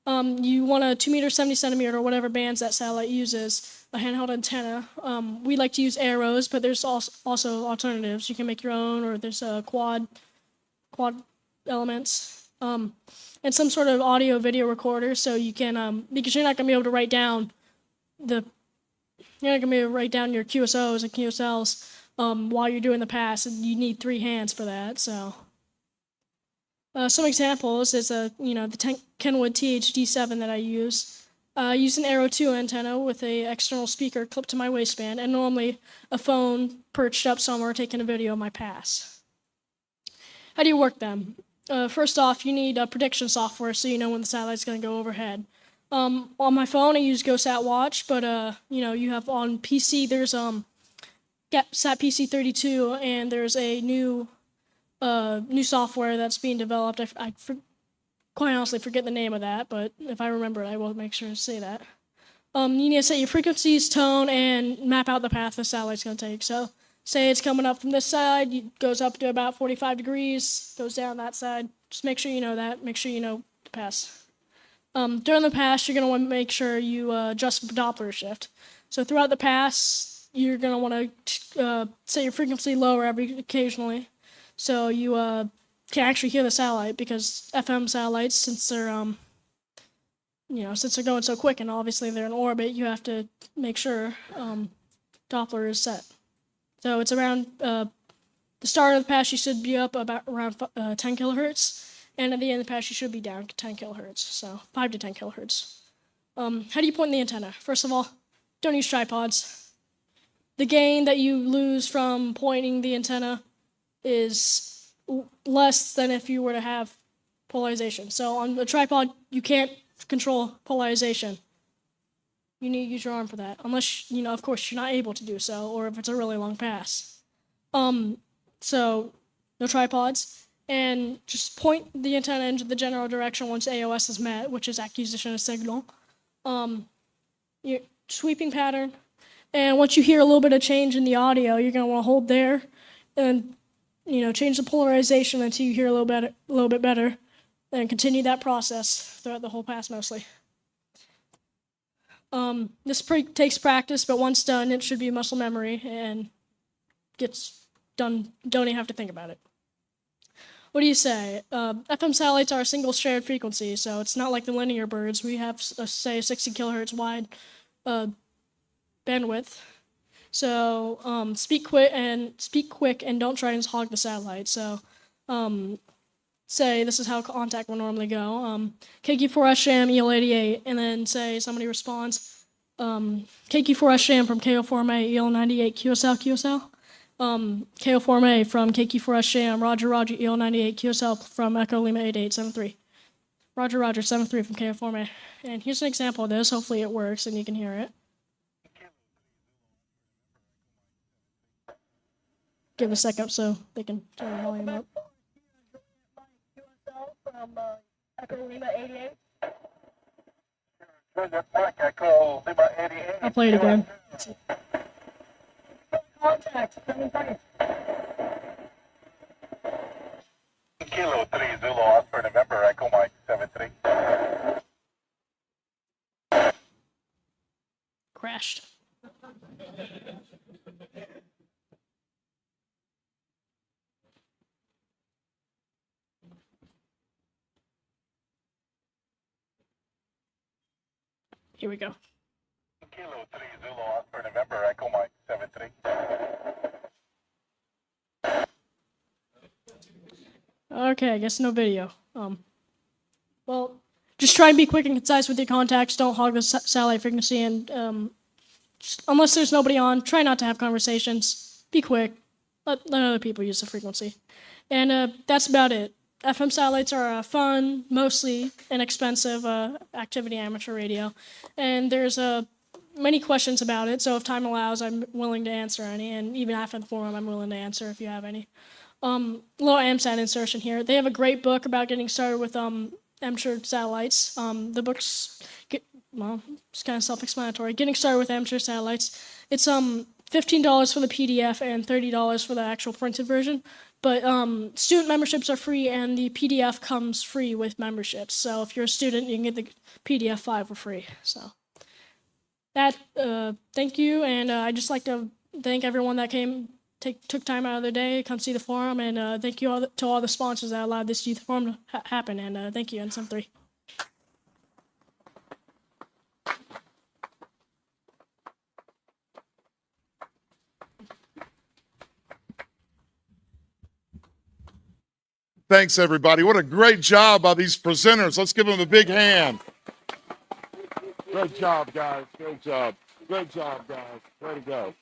You want a 2 meter, 70 centimeter, or whatever bands that satellite uses, a handheld antenna. We like to use arrows, but there's also alternatives. You can make your own, or there's quad elements, and some sort of audio video recorder, so you can because you're not going to be able to write down your QSOs and QSLs while you're doing the pass, and you need 3 hands for that. So some examples is the Kenwood THD7 that I use. I use an Arrow 2 antenna with an external speaker clipped to my waistband, and normally a phone perched up somewhere taking a video of my pass. How do you work them? first off, you need prediction software so you know when the satellite's going to go overhead. On my phone, I use GoSat Watch, but you have on PC. There's Sat PC 32, and there's a new software that's being developed. Quite honestly forget the name of that, but if I remember it, I will make sure to say that. You need to set your frequencies, tone, and map out the path the satellite's going to take. So say it's coming up from this side, it goes up to about 45 degrees, goes down that side. Just make sure you know that. Make sure you know the pass. During the pass, you're going to want to make sure you adjust for Doppler shift. So throughout the pass, you're going to want to set your frequency lower occasionally, so you can actually hear the satellite, because FM satellites, since they're going so quick and obviously they're in orbit, you have to make sure Doppler is set. So it's around the start of the pass, you should be up about around 10 kilohertz, and at the end of the pass, you should be down 10 kilohertz, so 5 to 10 kilohertz. How do you point the antenna? First of all, don't use tripods. The gain that you lose from pointing the antenna is less than if you were to have polarization. So on a tripod, you can't control polarization. You need to use your arm for that, unless, of course, you're not able to do so, or if it's a really long pass. So no tripods, and just point the antenna into the general direction once AOS is met, which is acquisition of signal. Your sweeping pattern, and once you hear a little bit of change in the audio, you're going to want to hold there, and change the polarization until you hear a little bit better, and continue that process throughout the whole pass mostly. This takes practice, but once done, it should be muscle memory and gets done. Don't even have to think about it. What do you say? FM satellites are a single shared frequency, so it's not like the linear birds. We have, say, a 60 kilohertz wide bandwidth. So speak quick and don't try and hog the satellite. So say this is how contact will normally go. KQ4S sham EL88, and then say somebody responds KQ4S sham from KO4MA EL98 QSL. KO4MA from KQ4S sham Roger EL98 QSL from Echo Lima 8873. Roger 73 from KO4MA. And here's an example of this. Hopefully it works and you can hear it. Give a second so they can turn the volume up. I'll play it again. Contact, 7-3. Kilo 3 Zulu Oscar November Echo Mike 73. Crashed. Here we go. Kilo 3 Zulu Oscar November Echo Mike 73. Okay, I guess no video. Well, just try and be quick and concise with your contacts. Don't hog the satellite frequency, and unless there's nobody on, try not to have conversations. Be quick. Let other people use the frequency. And that's about it. FM satellites are fun, mostly inexpensive activity amateur radio. And there's many questions about it, so if time allows, I'm willing to answer any. And even after the forum, I'm willing to answer if you have any. Little AMSAT insertion here. They have a great book about getting started with amateur satellites. The book's, it's kind of self-explanatory. Getting started with amateur satellites. It's $15 for the PDF and $30 for the actual printed version. But student memberships are free, and the PDF comes free with memberships. So if you're a student, you can get the PDF file for free. So thank you, and I'd just like to thank everyone that took time out of their day, come see the forum, and thank you to all the sponsors that allowed this youth forum to happen. And thank you, NSM3. Thanks, everybody. What a great job by these presenters. Let's give them a big hand. Great job, guys. Great job. Great job, guys. Way to go.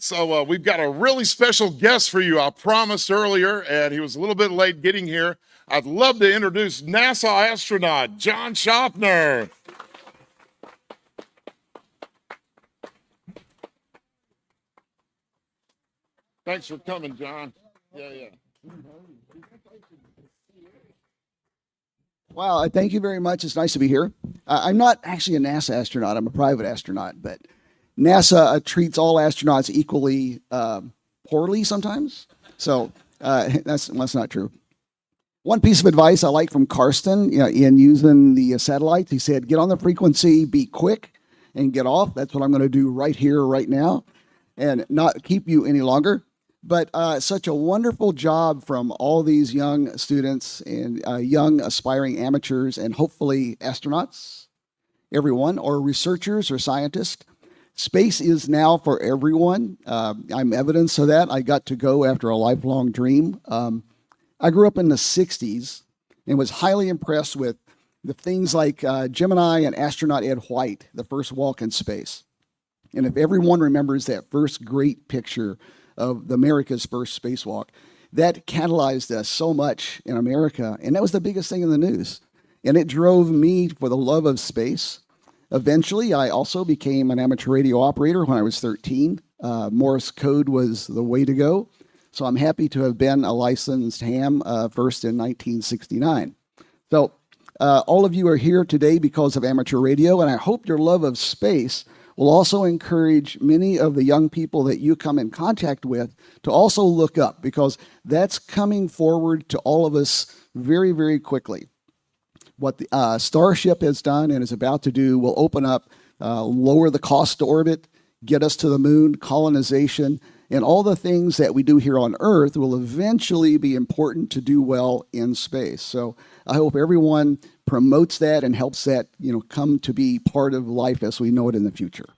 So we've got a really special guest for you. I promised earlier, and he was a little bit late getting here. I'd love to introduce NASA astronaut John Schaffner. Thanks for coming, John. Yeah. Well, thank you very much. It's nice to be here. I'm not actually a NASA astronaut. I'm a private astronaut, but NASA treats all astronauts equally poorly sometimes. So that's not true. One piece of advice I like from Carsten, in using the satellites, he said, get on the frequency, be quick, and get off. That's what I'm going to do right here, right now, and not keep you any longer. But such a wonderful job from all these young students and young aspiring amateurs and hopefully astronauts, everyone, or researchers or scientists. Space is now for everyone. I'm evidence of that. I got to go after a lifelong dream. I grew up in the 60s and was highly impressed with the things like Gemini and astronaut Ed White, the first walk in space. And if everyone remembers that first great picture of America's first spacewalk, that catalyzed us so much in America, and that was the biggest thing in the news. And it drove me for the love of space. Eventually, I also became an amateur radio operator when I was 13. Morse code was the way to go. So I'm happy to have been a licensed ham first in 1969. So all of you are here today because of amateur radio, and I hope your love of space will also encourage many of the young people that you come in contact with to also look up, because that's coming forward to all of us very, very quickly. What the Starship has done and is about to do will open up, lower the cost to orbit, get us to the moon, colonization, and all the things that we do here on Earth will eventually be important to do well in space. So I hope everyone promotes that and helps that, come to be part of life as we know it in the future.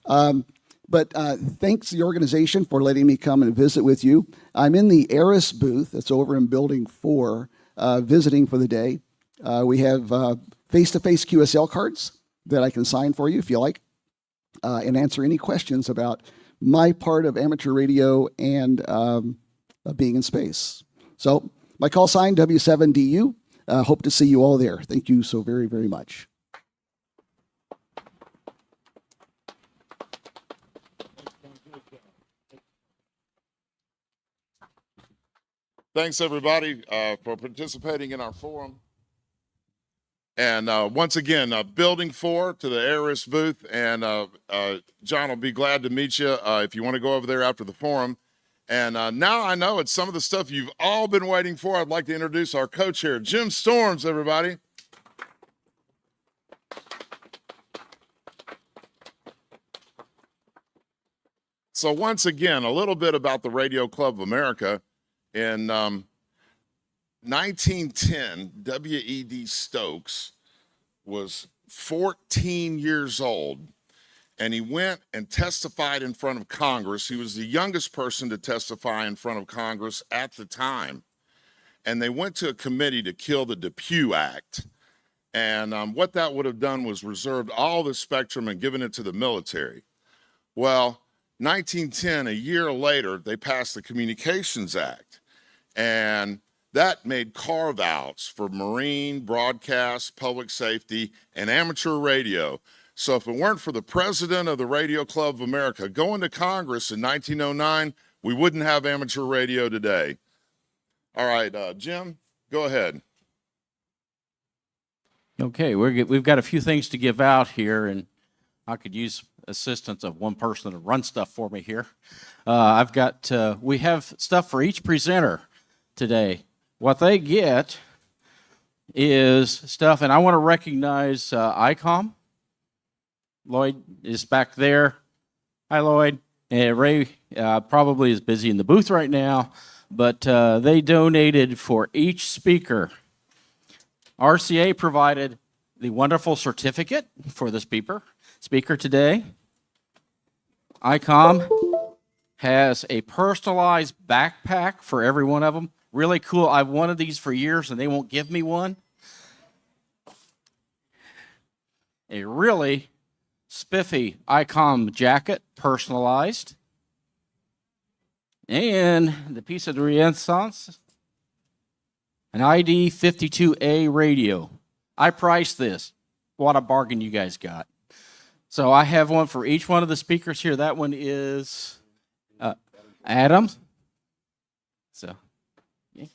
But thanks to the organization for letting me come and visit with you. I'm in the ARRL booth. It's over in Building 4, visiting for the day. We have face-to-face QSL cards that I can sign for you if you like, and answer any questions about my part of amateur radio and being in space. So my call sign, W7DU. Hope to see you all there. Thank you so very, very much. Thanks, everybody, for participating in our forum. And once again, Building 4 to the ARRL booth, and John will be glad to meet you if you want to go over there after the forum. And now I know it's some of the stuff you've all been waiting for. I'd like to introduce our co-chair, Jim Storms, everybody. So once again, a little bit about the Radio Club of America. In 1910, W.E.D. Stokes was 14 years old, and he went and testified in front of Congress. He was the youngest person to testify in front of Congress at the time. And they went to a committee to kill the Depew Act. And what that would have done was reserved all the spectrum and given it to the military. Well, 1910, a year later, they passed the Communications Act. And that made carve-outs for marine, broadcast, public safety, and amateur radio. So if it weren't for the president of the Radio Club of America going to Congress in 1909, we wouldn't have amateur radio today. All right, Jim, go ahead. Okay, we've got a few things to give out here, and I could use assistance of one person to run stuff for me here. We have stuff for each presenter today. What they get is stuff, and I want to recognize ICOM. Lloyd is back there. Hi, Lloyd. And Ray probably is busy in the booth right now, but they donated for each speaker. RCA provided the wonderful certificate for the speaker today. ICOM has a personalized backpack for every one of them. Really cool. I've wanted these for years, and they won't give me one. A really spiffy ICOM jacket, personalized. And the piece of the Renaissance, an ID 52A radio. I priced this. What a bargain you guys got. So I have one for each one of the speakers here. That one is Adam. So, yeah.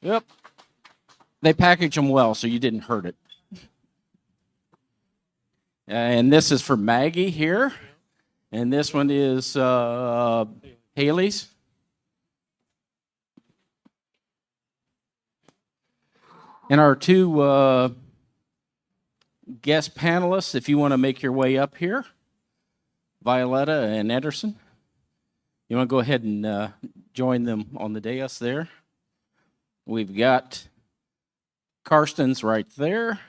Yep. They package them well, so you didn't hurt it. And this is for Maggie here. And this one is Haley's. And our two guest panelists, if you want to make your way up here, Violetta and Ederson. You want to go ahead and join them on the dais there. We've got Carsten's right there.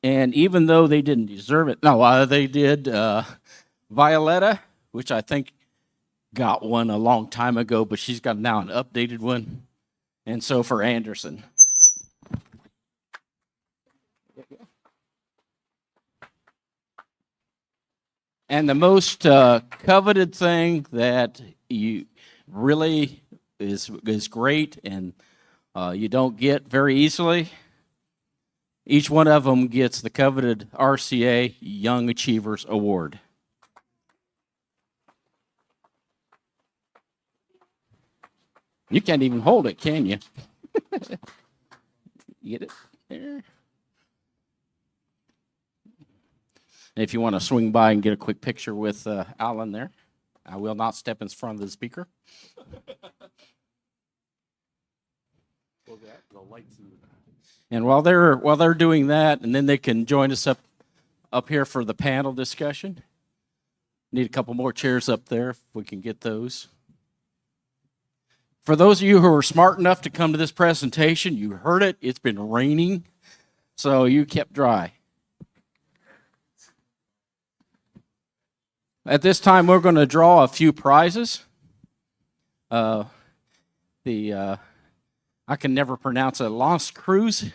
And even though they didn't deserve it, no, they did. Violetta, which I think got one a long time ago, but she's got now an updated one. And so for Anderson. And the most coveted thing that you really is great and you don't get very easily, each one of them gets the coveted RCA Young Achievers Award. You can't even hold it, can you? Get it there. If you want to swing by and get a quick picture with Alan there, I will not step in front of the speaker. And while they're doing that, and then they can join us up here for the panel discussion. Need a couple more chairs up there if we can get those. For those of you who are smart enough to come to this presentation, you heard it. It's been raining, so you kept dry. At this time, we're going to draw a few prizes. I can never pronounce it. Las Cruz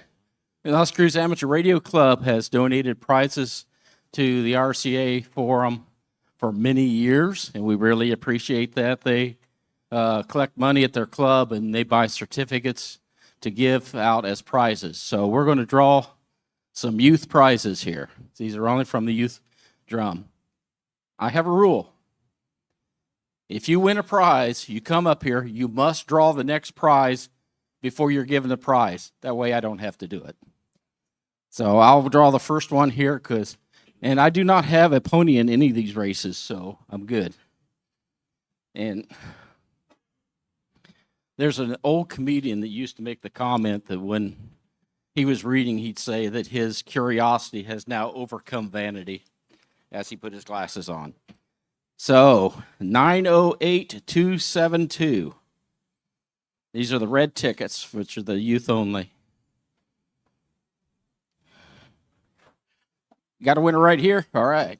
Amateur Radio Club has donated prizes to the RCA Forum for many years, and we really appreciate that. They collect money at their club, and they buy certificates to give out as prizes. So we're going to draw some youth prizes here. These are only from the youth drum. I have a rule. If you win a prize, you come up here, you must draw the next prize before you're given the prize. That way I don't have to do it. So I'll draw the first one here, and I do not have a pony in any of these races, so I'm good. And there's an old comedian that used to make the comment that when he was reading, he'd say that his curiosity has now overcome vanity as he put his glasses on. So 908272. These are the red tickets, which are the youth only. Got a winner right here? All right.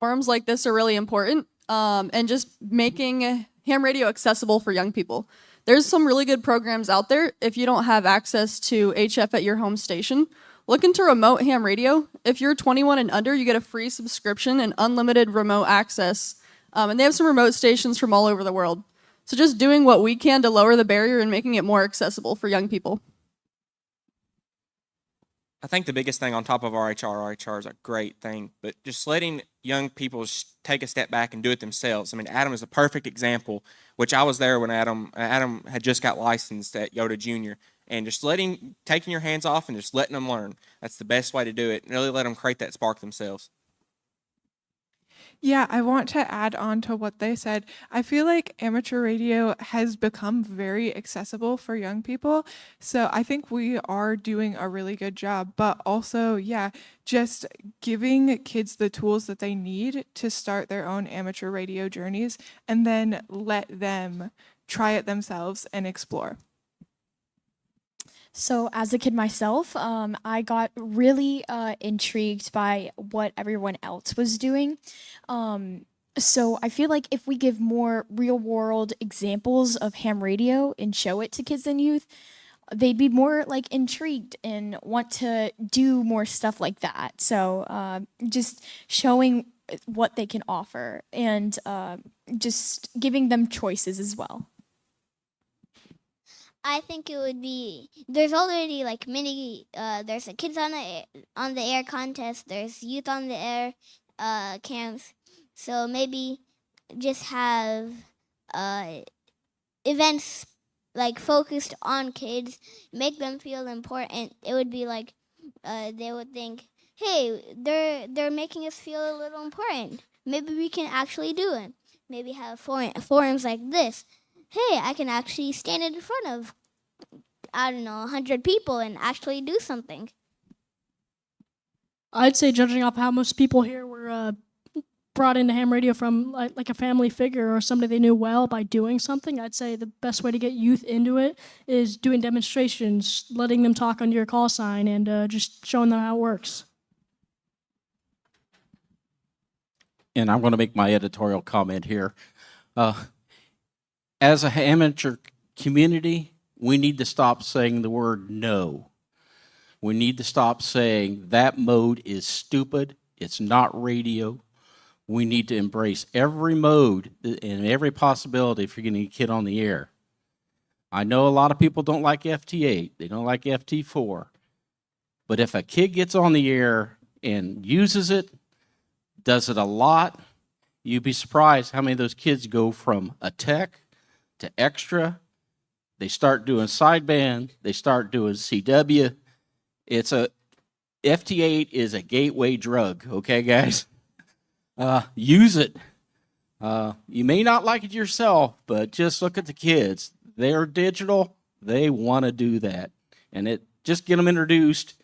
platforms like this are really important, and just making ham radio accessible for young people. There's some really good programs out there. If you don't have access to HF at your home station, look into remote ham radio. If you're 21 and under, you get a free subscription and unlimited remote access. And they have some remote stations from all over the world. So just doing what we can to lower the barrier and making it more accessible for young people. I think the biggest thing on top of RHR is a great thing, but just letting young people take a step back and do it themselves. I mean, Adam is a perfect example, which I was there when Adam had just got licensed at Yoda Junior, and just taking your hands off and just letting them learn. That's the best way to do it, and really let them create that spark themselves. Yeah, I want to add on to what they said. I feel like amateur radio has become very accessible for young people. So I think we are doing a really good job. But also, yeah, just giving kids the tools that they need to start their own amateur radio journeys and then let them try it themselves and explore. So as a kid myself, I got really intrigued by what everyone else was doing. So I feel like if we give more real world examples of ham radio and show it to kids and youth, they'd be more like intrigued and want to do more stuff like that. So just showing what they can offer and just giving them choices as well. I think it would be, there's already like there's a kids on the air contest, there's youth on the air camps, so maybe just have events like focused on kids, make them feel important. It would be like they would think, hey, they're making us feel a little important. Maybe we can actually do it. Maybe have forums like this. Hey, I can actually stand in front of, 100 people and actually do something. I'd say, judging off how most people here were brought into ham radio from like a family figure or somebody they knew well by doing something, I'd say the best way to get youth into it is doing demonstrations, letting them talk under your call sign, and just showing them how it works. And I'm going to make my editorial comment here. As a amateur community, we need to stop saying the word no. We need to stop saying that mode is stupid, it's not radio. We need to embrace every mode and every possibility if you're getting a kid on the air. I know a lot of people don't like FT8, they don't like FT4, but if a kid gets on the air and uses it, does it a lot, you'd be surprised how many of those kids go from a tech to extra. They start doing sideband, they start doing CW. FT8 is a gateway drug, okay, guys? Use it. You may not like it yourself, but just look at the kids. They're digital, they want to do that. And just get them introduced,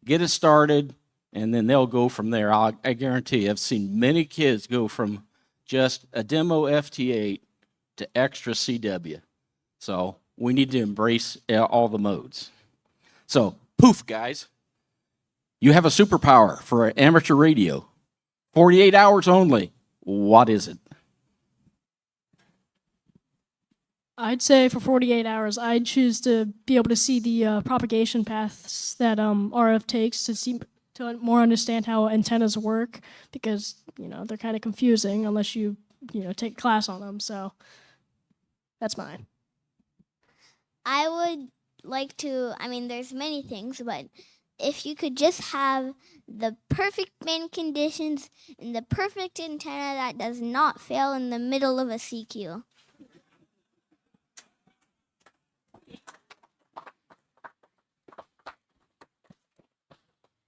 get it started, and then they'll go from there. I guarantee you, I've seen many kids go from just a demo FT8 to extra CW. So we need to embrace all the modes. So, poof, guys. You have a superpower for amateur radio. 48 hours only. What is it? I'd say for 48 hours, I'd choose to be able to see the propagation paths that RF takes to more understand how antennas work, because they're kind of confusing unless you take a class on them. So that's mine. I would like to, there's many things, but if you could just have the perfect band conditions and the perfect antenna that does not fail in the middle of a CQ.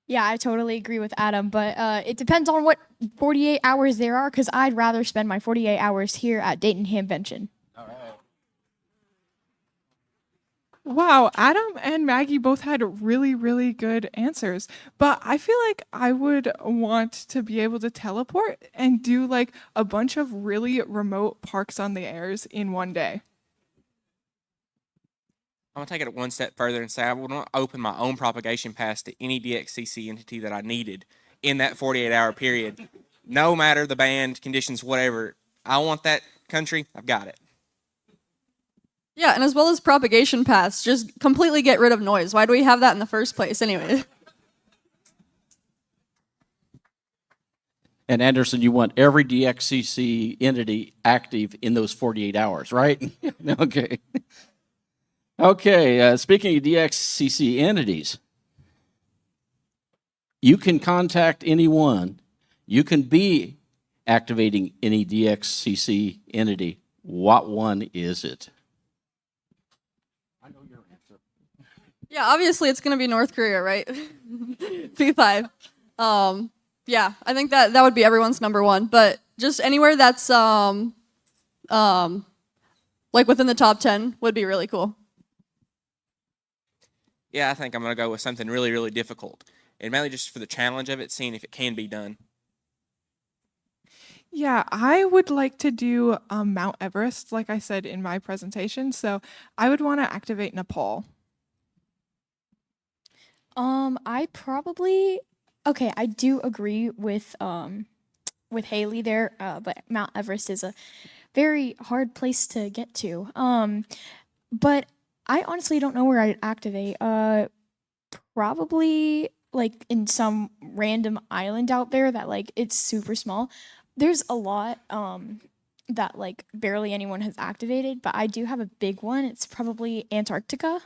Yeah, I totally agree with Adam, but it depends on what 48 hours there are, because I'd rather spend my 48 hours here at Dayton Hamvention. Wow, Adam and Maggie both had really, really good answers. But I feel like I would want to be able to teleport and do like a bunch of really remote parks on the airs in one day. I'm going to take it one step further and say I would want to open my own propagation pass to any DXCC entity that I needed in that 48-hour period. no matter the band, conditions, whatever. I want that country, I've got it. Yeah, and as well as propagation paths, just completely get rid of noise. Why do we have that in the first place anyway? And Anderson, you want every DXCC entity active in those 48 hours, right? Okay. Okay, speaking of DXCC entities, you can contact anyone. You can be activating any DXCC entity. What one is it? I know your answer. Yeah, obviously it's going to be North Korea, right? P5. Yeah, I think that would be everyone's number one. But just anywhere that's like within the top 10 would be really cool. Yeah, I think I'm going to go with something really, really difficult. And mainly just for the challenge of it, seeing if it can be done. Yeah, I would like to do Mount Everest, like I said in my presentation. So I would want to activate Nepal. I probably I do agree with Haley there, but Mount Everest is a very hard place to get to. But I honestly don't know where I'd activate. Probably like in some random island out there that like it's super small. There's a lot that like barely anyone has activated, but I do have a big one. It's probably Antarctica.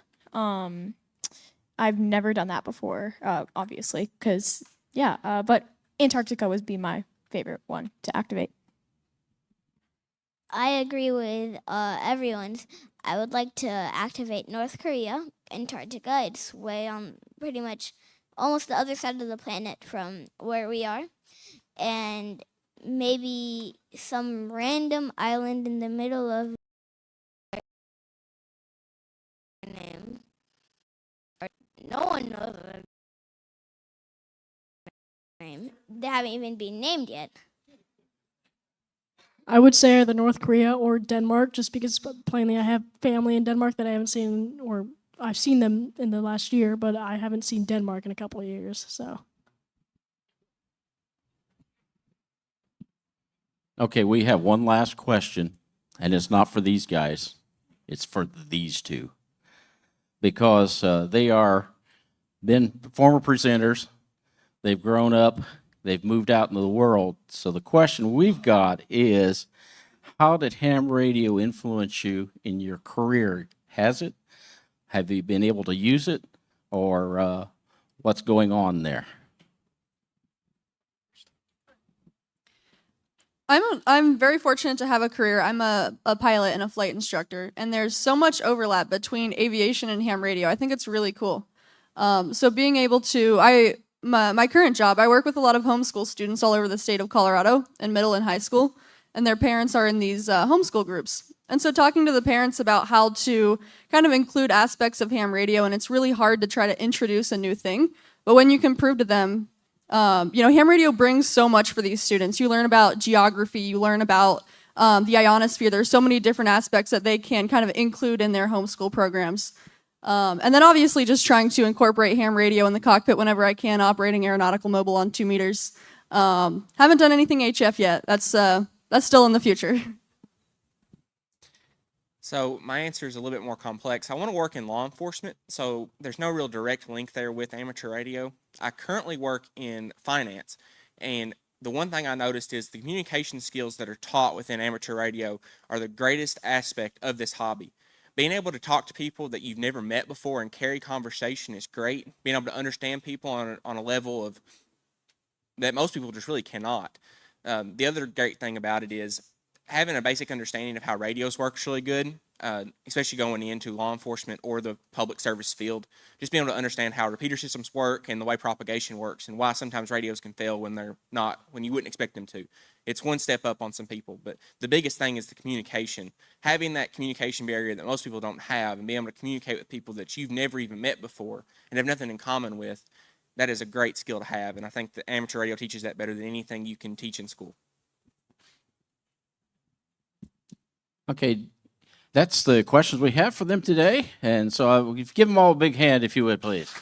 I've never done that before, obviously, because but Antarctica would be my favorite one to activate. I agree with everyone's. I would like to activate North Korea, Antarctica. It's way on pretty much almost the other side of the planet from where we are. And maybe some random island in the middle of name. No one knows their name. They haven't even been named yet. I would say either North Korea or Denmark, just because plainly I have family in Denmark that I haven't seen, or I've seen them in the last year, but I haven't seen Denmark in a couple of years. So. Okay, we have one last question, and it's not for these guys. It's for these two. Because they are been former presenters. They've grown up. They've moved out into the world. So the question we've got is, how did ham radio influence you in your career? Has it? Have you been able to use it? Or what's going on there? I'm very fortunate to have a career. I'm a pilot and a flight instructor, and there's so much overlap between aviation and ham radio. I think it's really cool. So being able to, my current job, I work with a lot of homeschool students all over the state of Colorado in middle and high school, and their parents are in these homeschool groups. And so talking to the parents about how to kind of include aspects of ham radio, and it's really hard to try to introduce a new thing, but when you can prove to them, ham radio brings so much for these students. You learn about geography, you learn about the ionosphere. There's so many different aspects that they can kind of include in their homeschool programs. And then obviously just trying to incorporate ham radio in the cockpit whenever I can, operating aeronautical mobile on 2 meters. Haven't done anything HF yet. That's still in the future. So my answer is a little bit more complex. I want to work in law enforcement, so there's no real direct link there with amateur radio. I currently work in finance, and the one thing I noticed is the communication skills that are taught within amateur radio are the greatest aspect of this hobby. Being able to talk to people that you've never met before and carry conversation is great. Being able to understand people on a level of that most people just really cannot. The other great thing about it is having a basic understanding of how radios work is really good, especially going into law enforcement or the public service field. Just being able to understand how repeater systems work and the way propagation works and why sometimes radios can fail when they're not, when you wouldn't expect them to. It's one step up on some people, but the biggest thing is the communication. Having that communication barrier that most people don't have and being able to communicate with people that you've never even met before and have nothing in common with, that is a great skill to have, and I think that amateur radio teaches that better than anything you can teach in school. Okay, that's the questions we have for them today. And so I will give them all a big hand, if you would, please.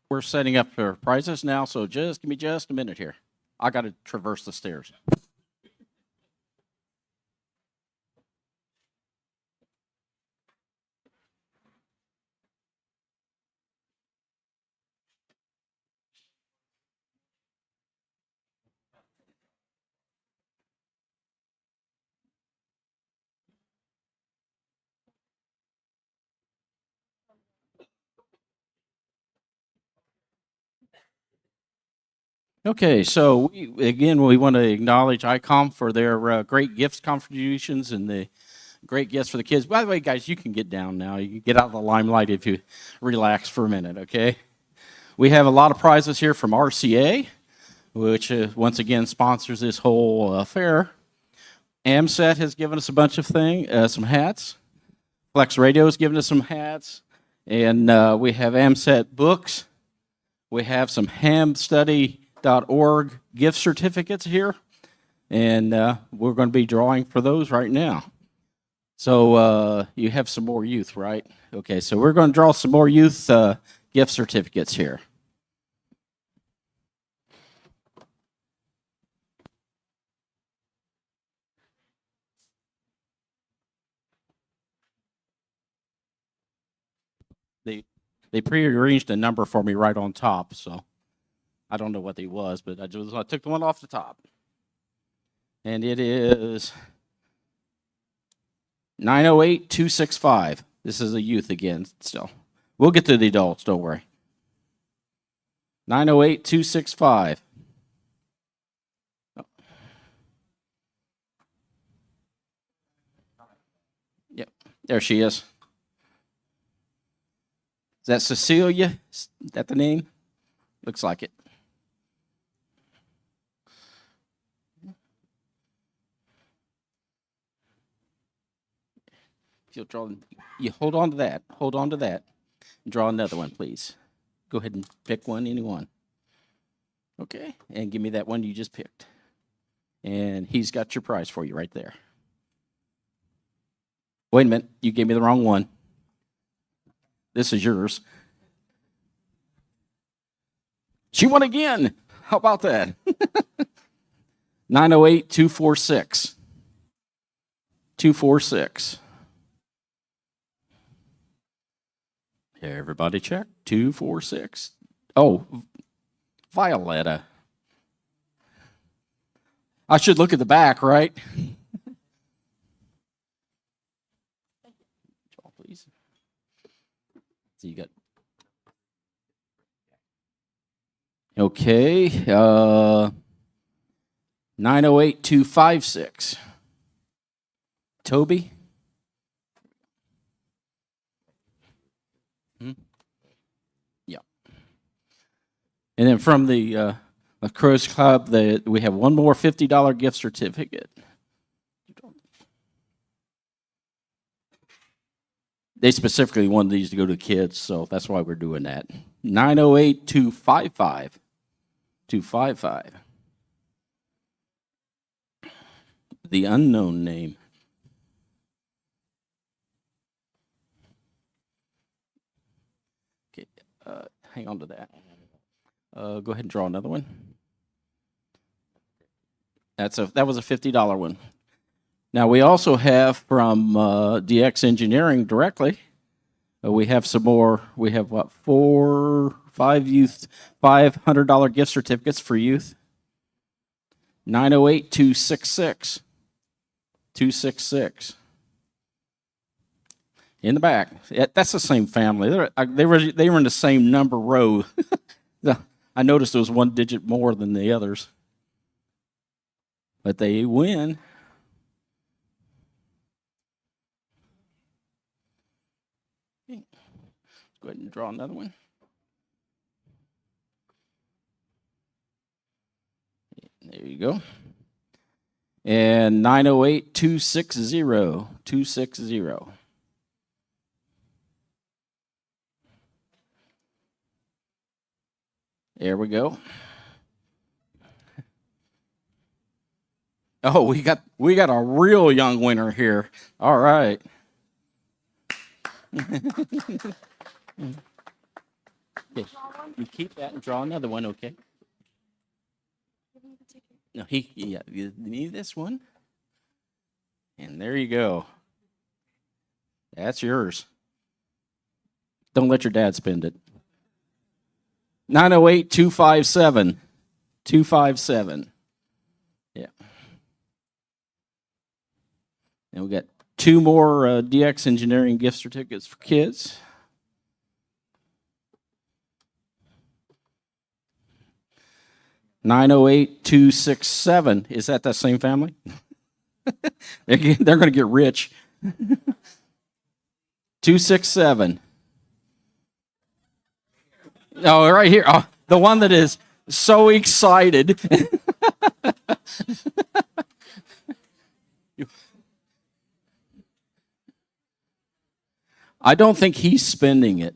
We're setting up for prizes now, so just give me just a minute here. I got to traverse the stairs. Okay, so we want to acknowledge ICOM for their great gifts contributions and the great gifts for the kids. By the way, guys, you can get down now. You can get out of the limelight if you relax for a minute, okay? We have a lot of prizes here from RCA, which once again sponsors this whole fair. AMSET has given us a bunch of some hats. Flex Radio has given us some hats. And we have AMSET books. We have some hamstudy.org gift certificates here. And we're going to be drawing for those right now. So you have some more youth, right? Okay, so we're going to draw some more youth gift certificates here. They prearranged a number for me right on top, so I don't know what he was, but I took the one off the top. And it is 908-265. This is a youth again still. We'll get to the adults, don't worry. 908-265. Yep, there she is. Is that Cecilia? Is that the name? Looks like it. If you'll draw, you hold on to that. Hold on to that. And draw another one, please. Go ahead and pick one, any one. Okay, and give me that one you just picked. And he's got your prize for you right there. Wait a minute, you gave me the wrong one. This is yours. She won again. How about that? 908-246. 246. Everybody check. 246. Oh, Violetta. I should look at the back, right? Please. So you got. Okay. 908-256. Toby. Yeah. And then from the Crows Club, we have one more $50 gift certificate. They specifically wanted these to go to kids, so that's why we're doing that. 908-255. 255. The unknown name. Okay, hang on to that. Go ahead and draw another one. That was a $50 one. Now we also have from DX Engineering directly. We have some more. We have what, 5 youth, $500 gift certificates for youth. 908-266. 266. In the back. That's the same family. They were in the same number row. I noticed there was one digit more than the others. But they win. Okay. Let's go ahead and draw another one. There you go. And 908-260. 260. There we go. Oh, we got a real young winner here. All right. Okay. You keep that and draw another one, okay? No, yeah, you need this one. And there you go. That's yours. Don't let your dad spend it. 908-257. 257. Yeah. And we got 2 more DX Engineering gift certificates for kids. $908-267. Is that same family? They're going to get rich. 267. Oh, right here. Oh, the one that is so excited. I don't think he's spending it.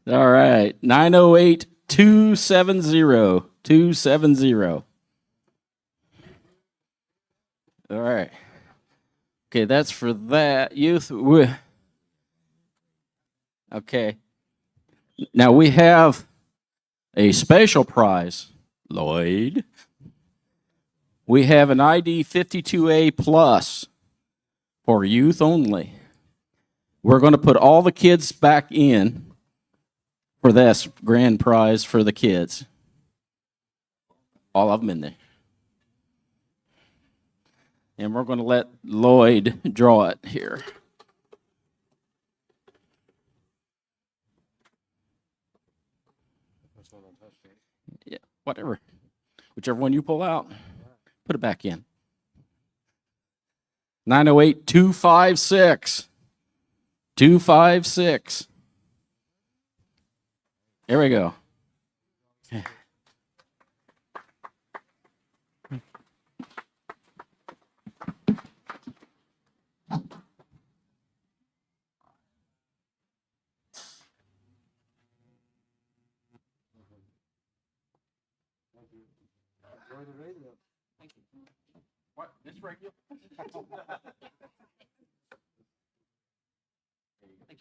All right. 908-270. 270. All right. Okay, that's for that. Youth. Okay. Now we have a special prize, Lloyd. We have an ID 52A plus for youth only. We're going to put all the kids back in for this grand prize for the kids. All of them in there. And we're going to let Lloyd draw it here. Yeah, whatever. Whichever one you pull out, put it back in. 908-256. 256. There we go. Okay. What? This radio?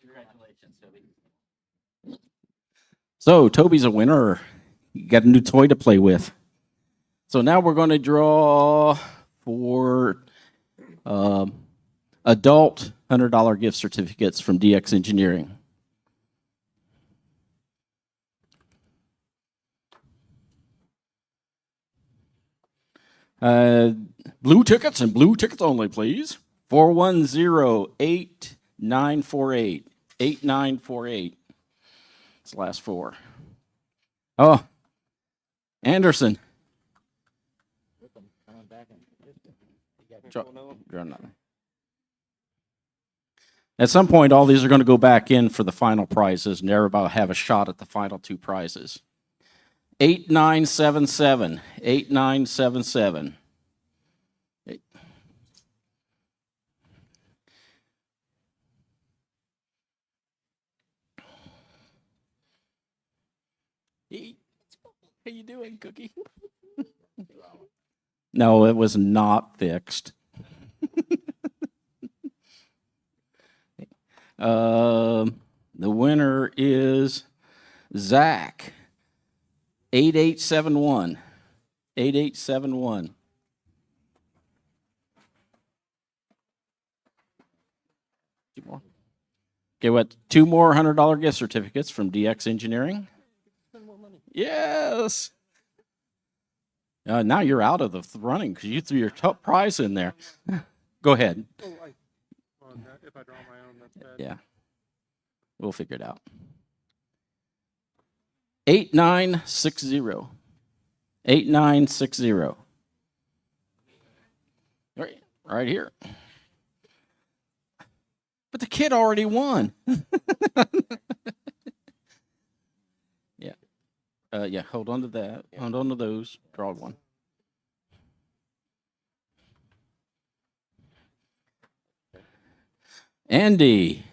Congratulations, Toby. So, Toby's a winner. You got a new toy to play with. So now we're going to draw for adult $100 gift certificates from DX Engineering. Blue tickets and blue tickets only, please. 410-8948. 8948. It's the last 4. Oh, Anderson. At some point, all these are going to go back in for the final prizes, and everybody will have a shot at the final 2 prizes. 8977. 8977. How you doing, Cookie? No, it was not fixed. The winner is Zach. 8871. 8871. Okay, what? 2 more $100 gift certificates from DX Engineering. Yes. Now you're out of the running because you threw your top prize in there. Go ahead. If I draw my own, that's bad. Yeah. We'll figure it out. 8960. 8960. Right here. But the kid already won. Yeah, hold on to that. Yeah. Hold on to those. Draw one. Andy.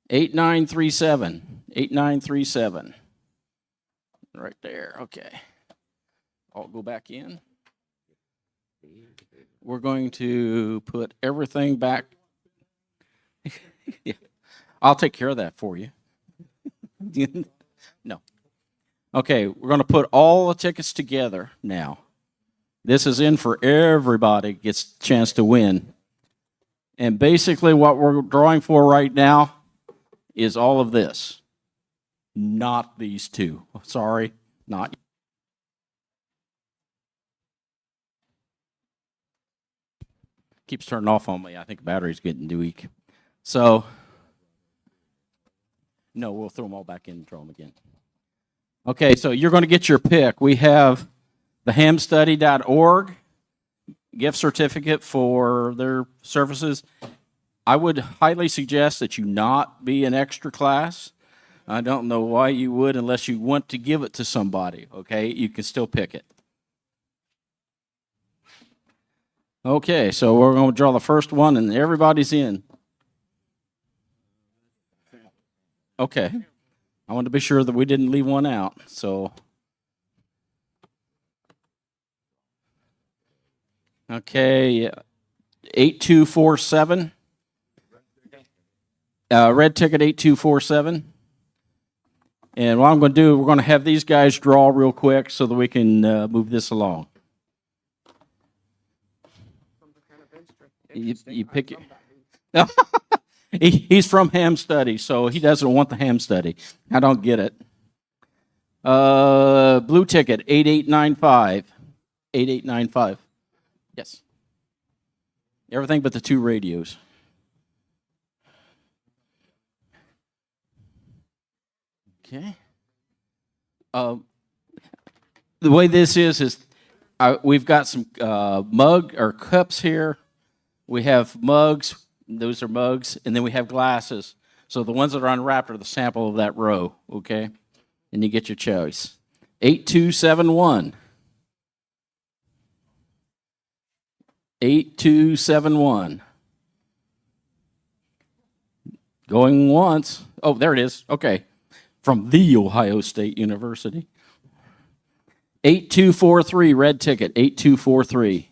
8937. 8937. Right there. Okay. I'll go back in. We're going to put everything back. Yeah. I'll take care of that for you. No. Okay, we're going to put all the tickets together now. This is in for everybody gets a chance to win. And basically what we're drawing for right now is all of this. Not these two. Sorry, not. Keeps turning off on me. I think the battery's getting weak. So, no, we'll throw them all back in and throw them again. Okay, so you're going to get your pick. We have the hamstudy.org gift certificate for their services. I would highly suggest that you not be an extra class. I don't know why you would unless you want to give it to somebody, okay? You can still pick it. Okay, so we're going to draw the first one, and everybody's in. Okay. I want to be sure that we didn't leave one out, so. Okay, 8247. Red ticket 8247. And what I'm going to do, we're going to have these guys draw real quick so that we can move this along. You pick it. He's from Ham Study, so he doesn't want the Ham Study. I don't get it. Blue ticket 8895. 8895. Yes. Everything but the two radios. Okay. The way this is we've got some mug or cups here. We have mugs. Those are mugs, and then we have glasses. So the ones that are unwrapped are the sample of that row, okay? And you get your choice. 8271. 8271. Going once. Oh, there it is. Okay. From the Ohio State University. 8243, red ticket, 8243.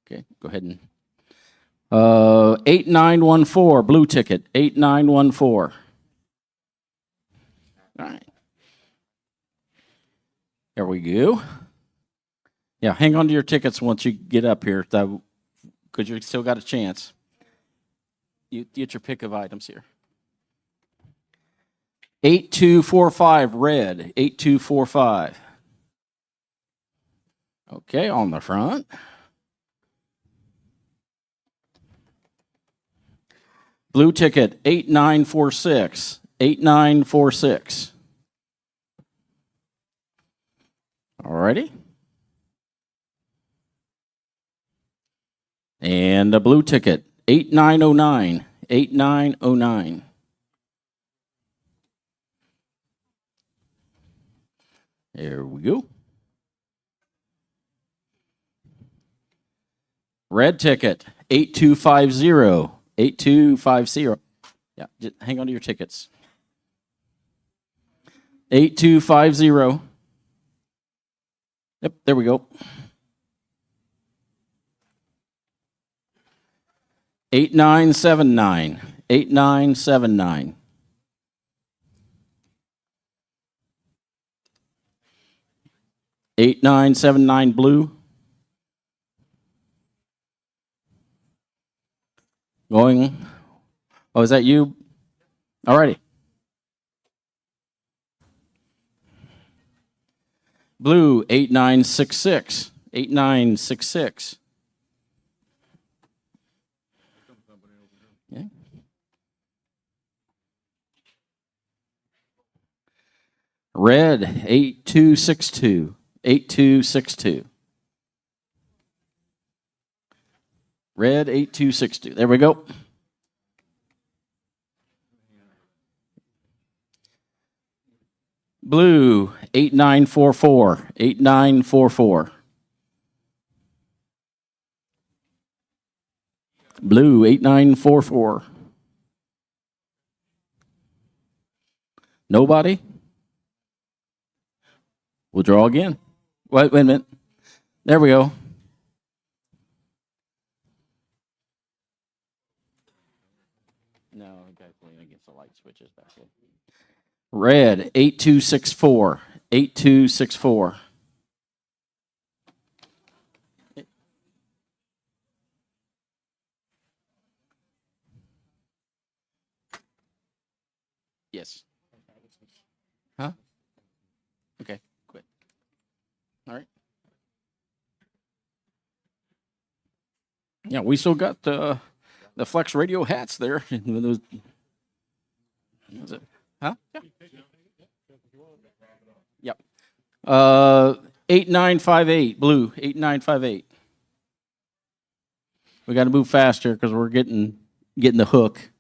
Okay, go ahead and 8914, blue ticket, 8914. All right. There we go. Yeah, hang on to your tickets once you get up here, because you still got a chance. You get your pick of items here. 8245, red, 8245. Okay, on the front. Blue ticket, 8946, 8946. All righty. And a blue ticket, 8909, 8909. There we go. Red ticket, 8250, 8250. Yeah, just hang on to your tickets. 8250. Yep, there we go. 8979, 8979. $8979 blue. Going. Oh, is that you? All righty. Blue 8966. 8966. Okay. Red 8262. 8262. Red 8262. There we go. Blue 8944. 8944. Blue 8944. Nobody? We'll draw again. Wait a minute. There we go. the light switches back in. Red 8264. 8264. Yes. Huh? Okay, quit. All right. Yeah, we still got the Flex Radio hats there. Those, is it? Huh? Yeah. Yep. 8958, blue, 8958. We got to move faster because we're getting the hook.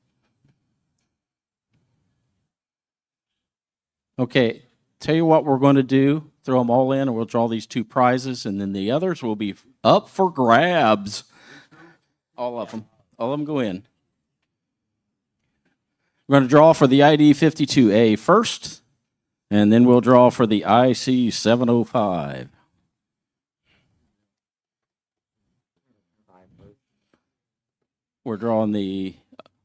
Okay, tell you what we're going to do. Throw them all in, and we'll draw these 2 prizes, and then the others will be up for grabs. All of them. All of them go in. We're going to draw for the ID 52A first, and then we'll draw for the IC 705. We're drawing the,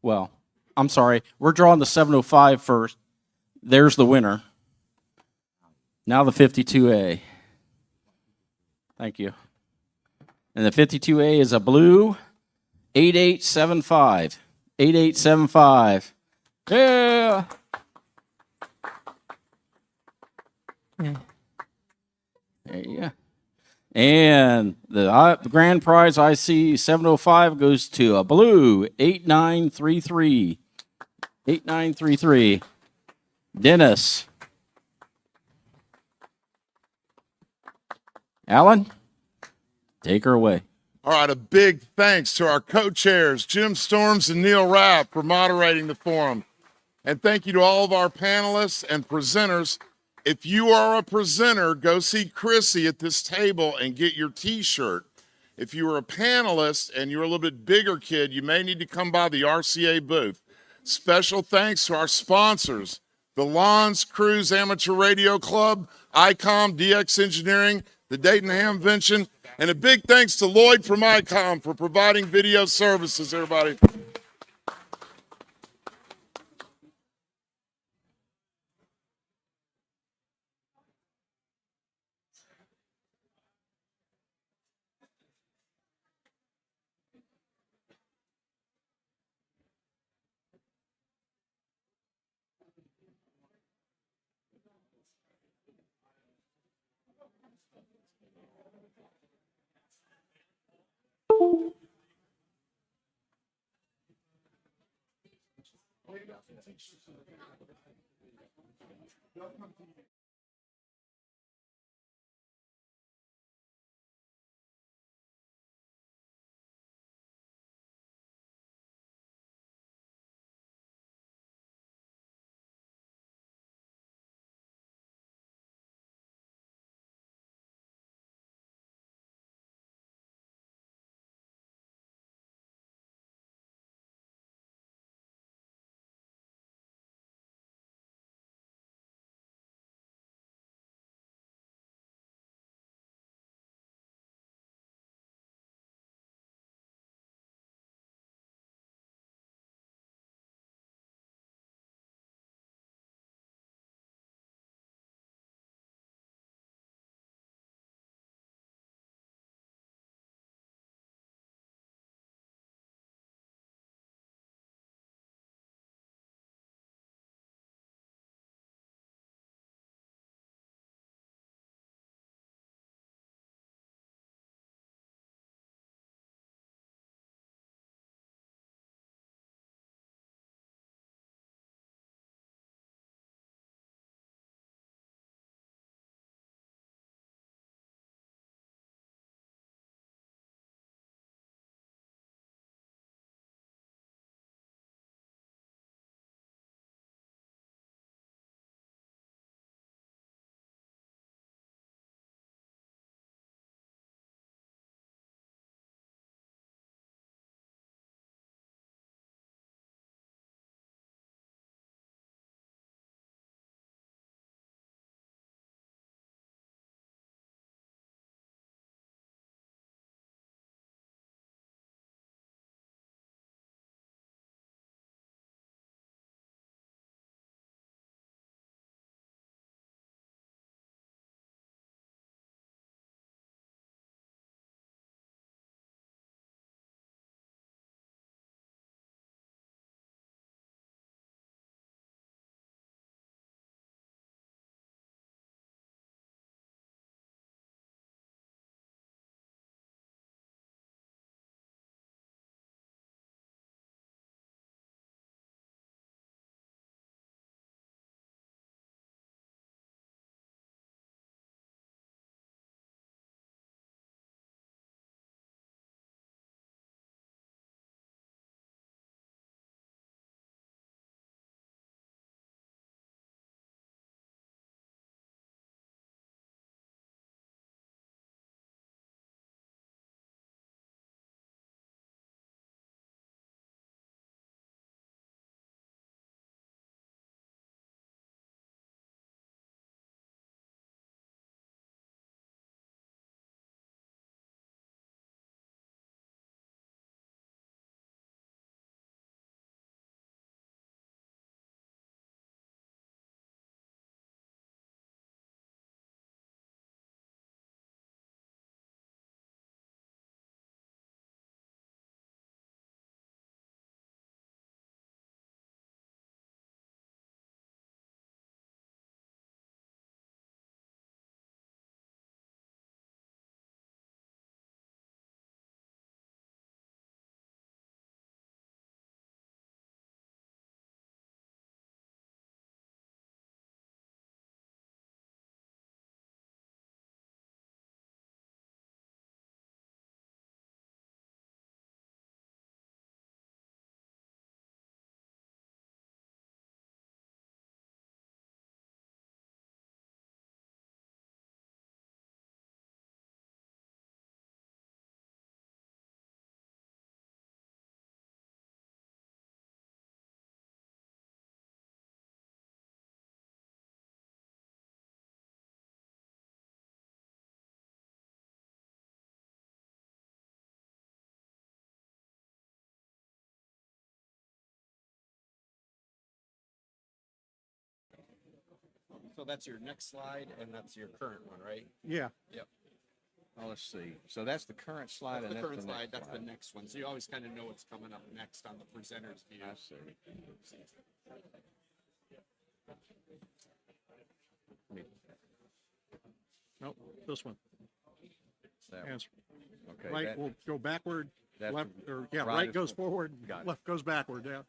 well, I'm sorry. We're drawing the 705 first. There's the winner. Now the 52A. Thank you. And the 52A is a blue 8875. 8875. Yeah. There you go. And the grand prize IC 705 goes to a blue 8933. 8933. Dennis. Alan, take her away. All right, a big thanks to our co-chairs, Jim Storms and Neil Rapp, for moderating the forum. And thank you to all of our panelists and presenters. If you are a presenter, go see Chrissy at this table and get your T-shirt. If you are a panelist and you're a little bit bigger kid, you may need to come by the RCA booth. Special thanks to our sponsors, the Lawns Cruise Amateur Radio Club, ICOM, DX Engineering, the Dayton Hamvention, and a big thanks to Lloyd from ICOM for providing video services, everybody. So that's your next slide, and that's your current one, right? Yeah. Yep. Oh, let's see. So that's the current slide, That's and the current slide. next That's slide. the next one. So you always kind of know what's coming up next on the presenter's view. I see. Nope, this one. That Hands. Okay. Right that- will go backward. that's Left, or yeah, right right is goes for- forward. Got it. Left goes backward. Yeah.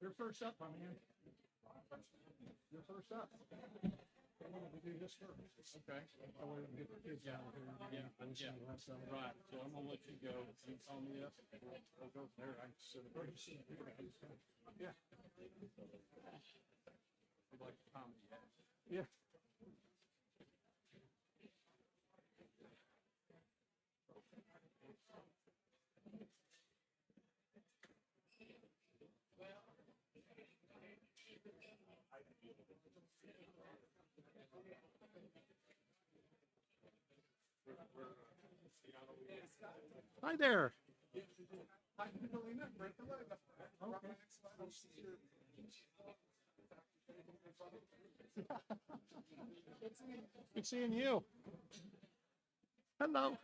You're first up, my man. You're first up. I'm gonna do this first. Okay. I want to get the kids out of here. Yeah. Right. So I'm gonna let you go. You call me up. I'll go there. I sit there. Yeah. Like comedy. Yeah. Hi there. Good seeing you. Hello.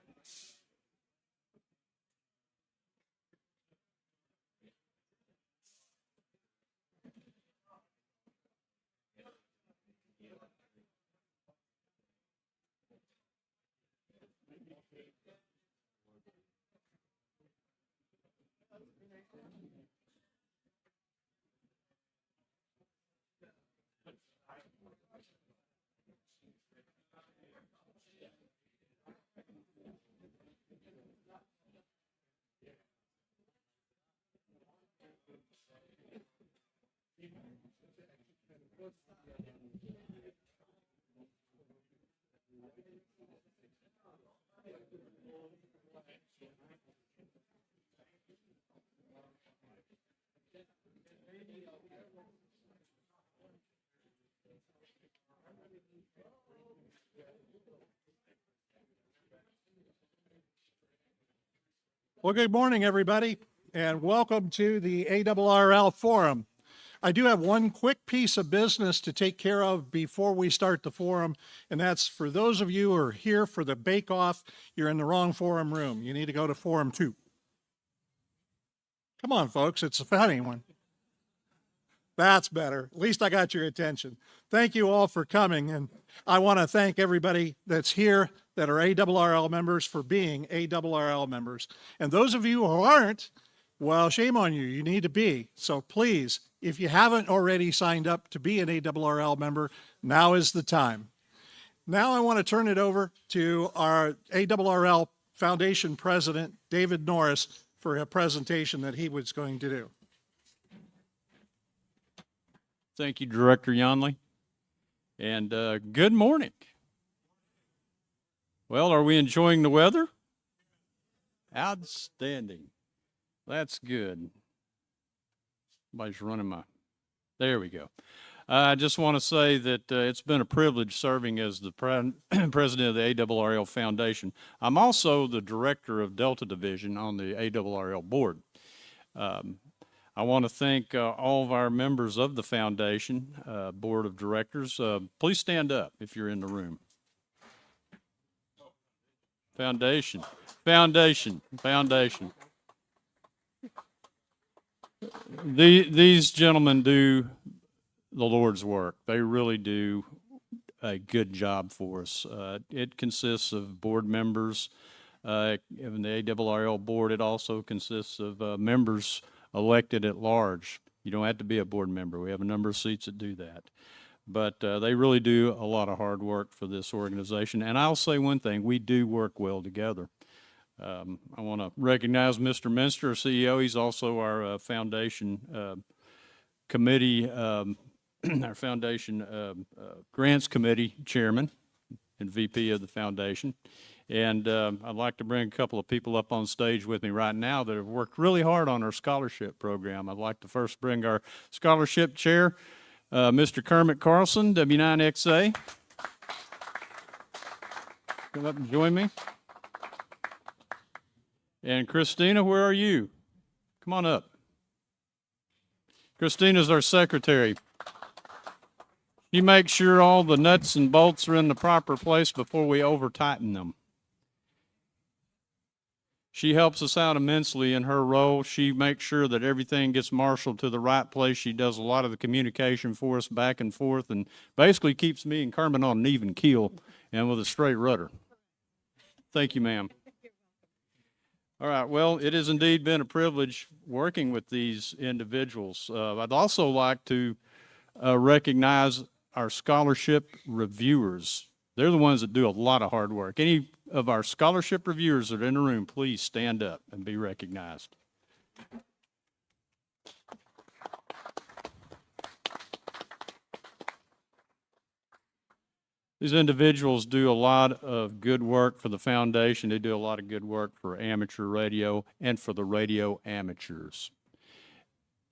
Well, good morning, everybody, and welcome to the ARRL Forum. I do have one quick piece of business to take care of before we start the forum, and that's for those of you who are here for the bake-off, you're in the wrong forum room. You need to go to Forum 2. Come on, folks, it's a funny one. That's better. At least I got your attention. Thank you all for coming, and I want to thank everybody that's here that are ARRL members for being ARRL members. And those of you who aren't, well, shame on you. You need to be. So please, if you haven't already signed up to be an ARRL member, now is the time. Now I want to turn it over to our ARRL Foundation President, David Norris, for a presentation that he was going to do. Thank you, Director Yonley. And good morning. Well, are we enjoying the weather? Outstanding. That's good. Somebody's running my... There we go. I just want to say that it's been a privilege serving as the president of the ARRL Foundation. I'm also the director of Delta Division on the ARRL board. I want to thank all of our members of the foundation, board of directors. Please stand up if you're in the room. Foundation. These gentlemen do the Lord's work. They really do a good job for us. It consists of board members in the ARRL board. It also consists of members elected at large. You don't have to be a board member. We have a number of seats that do that. But they really do a lot of hard work for this organization. And I'll say one thing, we do work well together. I want to recognize Mr. Minster, our CEO. He's also our foundation committee, our foundation grants committee chairman and VP of the foundation. And I'd like to bring a couple of people up on stage with me right now that have worked really hard on our scholarship program. I'd like to first bring our scholarship chair, Mr. Kermit Carlson, W9XA. Come up and join me. And Christina, where are you? Come on up. Christina's our secretary. She makes sure all the nuts and bolts are in the proper place before we over-tighten them. She helps us out immensely in her role. She makes sure that everything gets marshaled to the right place. She does a lot of the communication for us back and forth and basically keeps me and Kermit on an even keel and with a straight rudder. Thank you, ma'am. All right, well, it has indeed been a privilege working with these individuals. I'd also like to recognize our scholarship reviewers. They're the ones that do a lot of hard work. Any of our scholarship reviewers that are in the room, please stand up and be recognized. These individuals do a lot of good work for the foundation. They do a lot of good work for amateur radio and for the radio amateurs,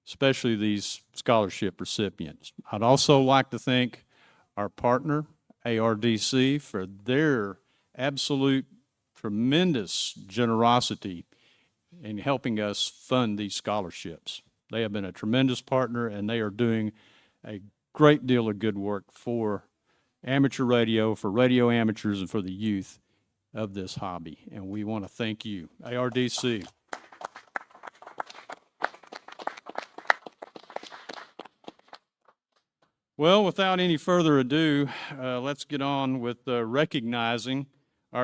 especially these scholarship recipients. I'd also like to thank our partner, ARRDC, for their absolute tremendous generosity in helping us fund these scholarships. They have been a tremendous partner, and they are doing a great deal of good work for amateur radio, for radio amateurs, and for the youth of this hobby. And we want to thank you, ARRDC. Well, without any further ado, let's get on with recognizing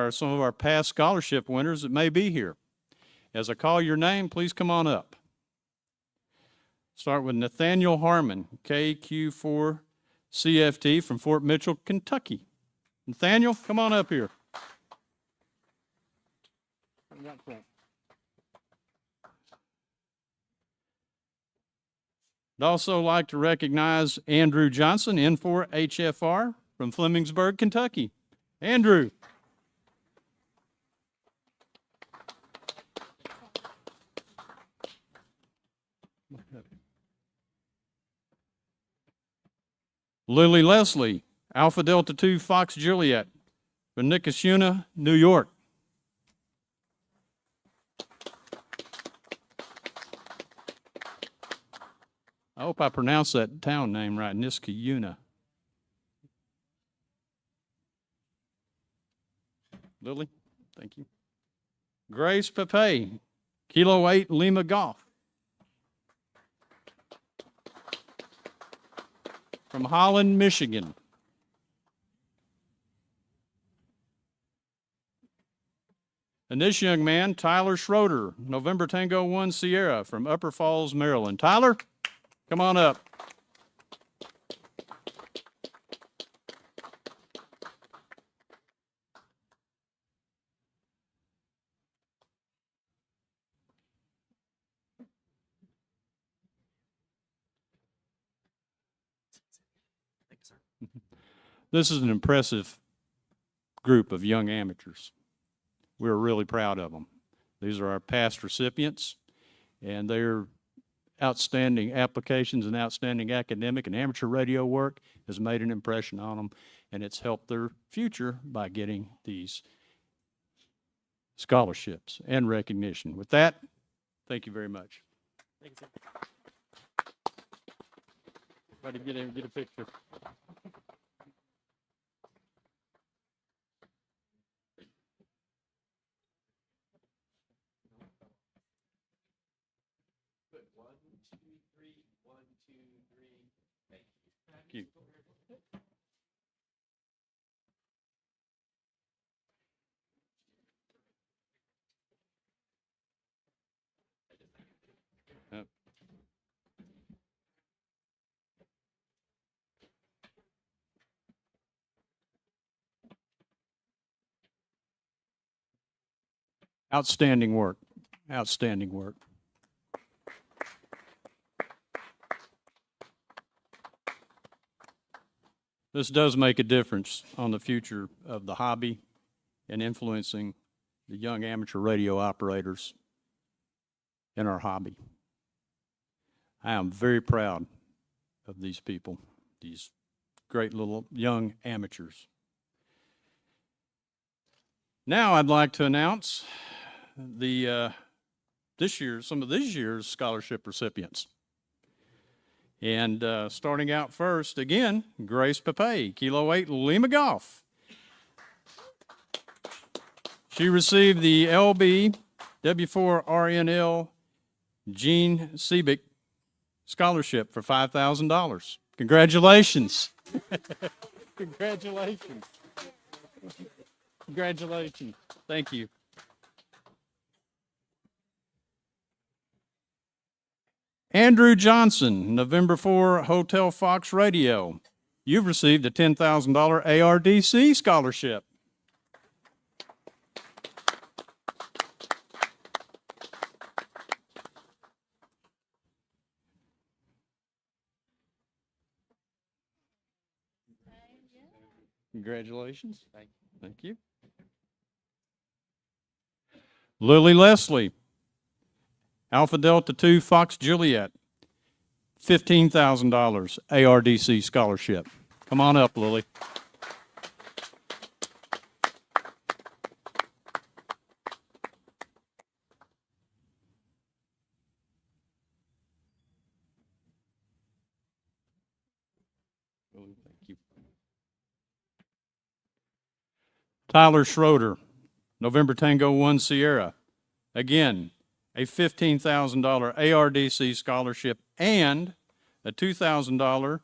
some of our past scholarship winners that may be here. As I call your name, please come on up. Start with Nathaniel Harmon, KQ4 CFT from Fort Mitchell, Kentucky. Nathaniel, come on up here. I'd also like to recognize Andrew Johnson, N4HFR from Flemingsburg, Kentucky. Andrew. Lily Leslie, Alpha Delta 2 Fox Juliet from Nicosia, New York. I hope I pronounced that town name right, Niskayuna. Lily, thank you. Grace Pepe, Kilo 8 Lima Golf. From Holland, Michigan. And this young man, Tyler Schroeder, November Tango 1 Sierra from Upper Falls, Maryland. Tyler, come on up. This is an impressive group of young amateurs. We're really proud of them. These are our past recipients, and their outstanding applications and outstanding academic and amateur radio work has made an impression on them, and it's helped their future by getting these scholarships and recognition. With that, thank you very much. Thank you, sir. Everybody get a picture. Thank you. Outstanding work. Outstanding work. This does make a difference on the future of the hobby and influencing the young amateur radio operators in our hobby. I am very proud of these people, these great little young amateurs. Now I'd like to announce some of this year's scholarship recipients. And starting out first, again, Grace Pape, Kilo 8 Lima Golf. She received the LB W4RNL Gene Seebeck Scholarship for $5,000. Congratulations. Congratulations. Congratulations. Thank you. Andrew Johnson, November 4 Hotel Fox Radio. You've received a $10,000 ARDC scholarship. Congratulations. Thank you. Lily Leslie, Alpha Delta 2 Fox Juliet, $15,000 ARDC scholarship. Come on up, Lily. Thank you. Tyler Schroeder, November Tango 1 Sierra. Again, a $15,000 ARDC scholarship and a $2,000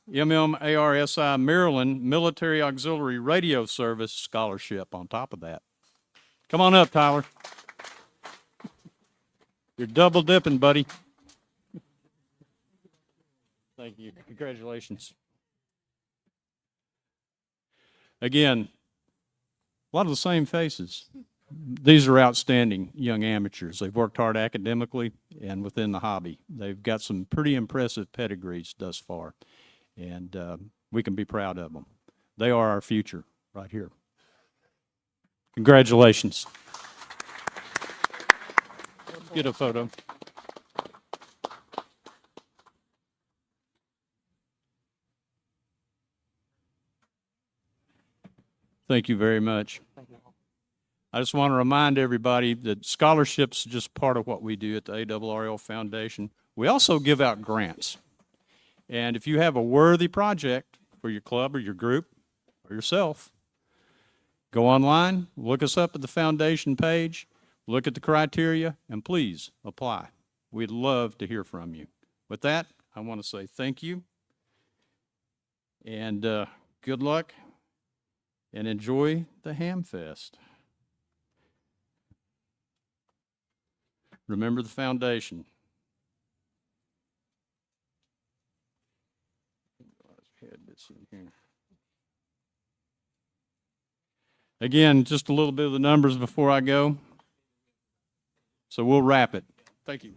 MMARSI Maryland Military Auxiliary Radio Service scholarship on top of that. Come on up, Tyler. You're double dipping, buddy. Thank you. Congratulations. Again, a lot of the same faces. These are outstanding young amateurs. They've worked hard academically and within the hobby. They've got some pretty impressive pedigrees thus far, and we can be proud of them. They are our future right here. Congratulations. Let's get a photo. Thank you very much. I just want to remind everybody that scholarships are just part of what we do at the ARRL Foundation. We also give out grants. And if you have a worthy project for your club or your group or yourself, go online, look us up at the foundation page, look at the criteria, and please apply. We'd love to hear from you. With that, I want to say thank you and good luck and enjoy the Ham Fest. Remember the foundation. Again, just a little bit of the numbers before I go. So we'll wrap it. Thank you.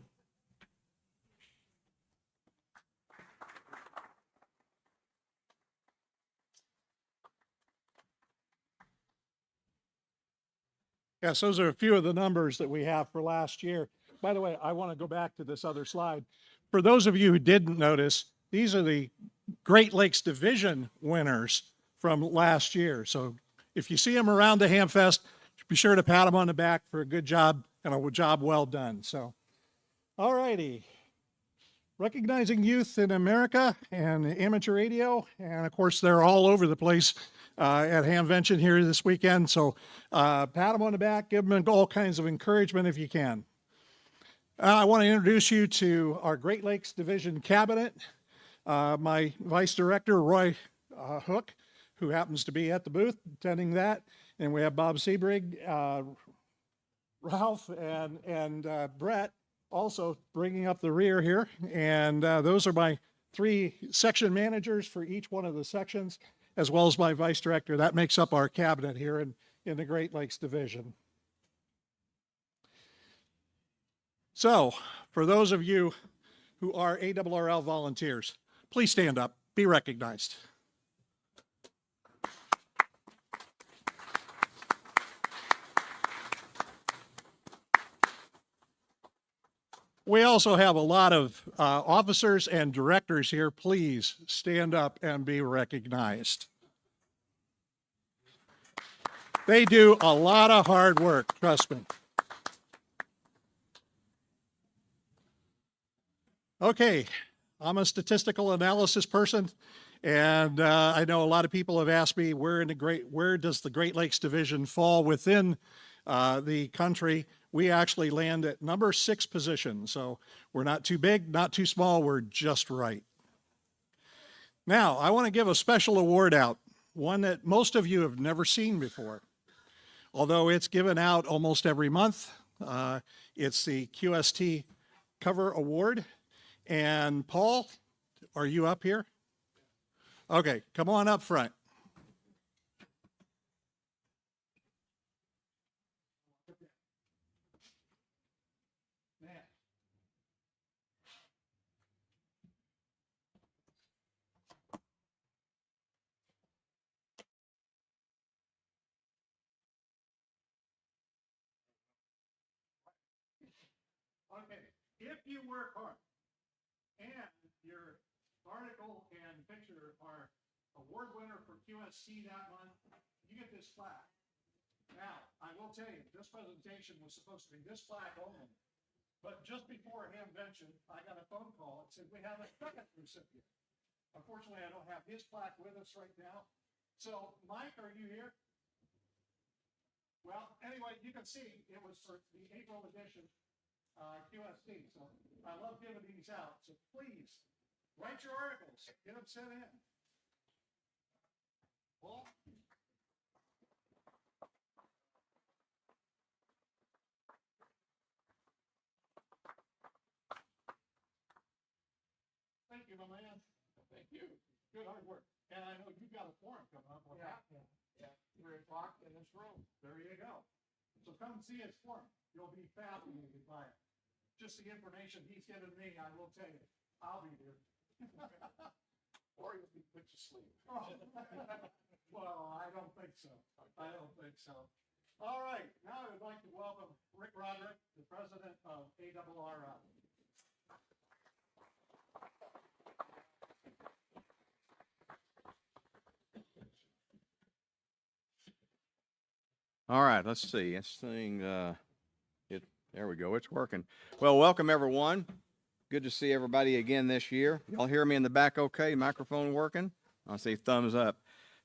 Yes, those are a few of the numbers that we have for last year. By the way, I want to go back to this other slide. For those of you who didn't notice, these are the Great Lakes Division winners from last year. So if you see them around the Hamfest, be sure to pat them on the back for a good job and a job well done. So, all righty. Recognizing youth in America and amateur radio, and of course they're all over the place at Hamvention here this weekend. So pat them on the back, give them all kinds of encouragement if you can. I want to introduce you to our Great Lakes Division Cabinet. My Vice Director, Roy Hook, who happens to be at the booth attending that. And we have Bob Sebrig, Ralph, and Brett also bringing up the rear here. And those are my 3 section managers for each one of the sections, as well as my Vice Director. That makes up our cabinet here in the Great Lakes Division. So, for those of you who are ARRL volunteers, please stand up, be recognized. We also have a lot of officers and directors here. Please stand up and be recognized. They do a lot of hard work, trust me. Okay, I'm a statistical analysis person, and I know a lot of people have asked me where does the Great Lakes Division fall within the country. We actually land at number 6 position, so we're not too big, not too small, we're just right. Now, I want to give a special award out, one that most of you have never seen before. Although it's given out almost every month, it's the QST Cover Award. And Paul, are you up here? Okay, come on up front. Okay, if you work hard and your article and picture are award winner for QSC that month, you get this plaque. Now, I will tell you, this presentation was supposed to be this plaque only, but just before Hamvention, I got a phone call that said we have a second recipient. Unfortunately, I don't have his plaque with us right now. So, Mike, are you here? Well, anyway, you can see it was for the April edition QST. So I love giving these out. So please write your articles, get them sent in. Paul? Thank you, my man. Thank you. Good hard work. And I know you've got a forum coming up. Yeah. 3 o'clock in this room. There you go. So come and see his forum. You'll be fascinated by it. Just the information he's given me, I will tell you, I'll be there. Or you'll be put to sleep. Oh. Well, I don't think so. I don't think so. All right, now I would like to welcome Rick Roderick, the president of ARRL. All right, let's see. This thing, there we go. It's working. Well, welcome everyone. Good to see everybody again this year. Y'all hear me in the back okay? Microphone working? I see thumbs up.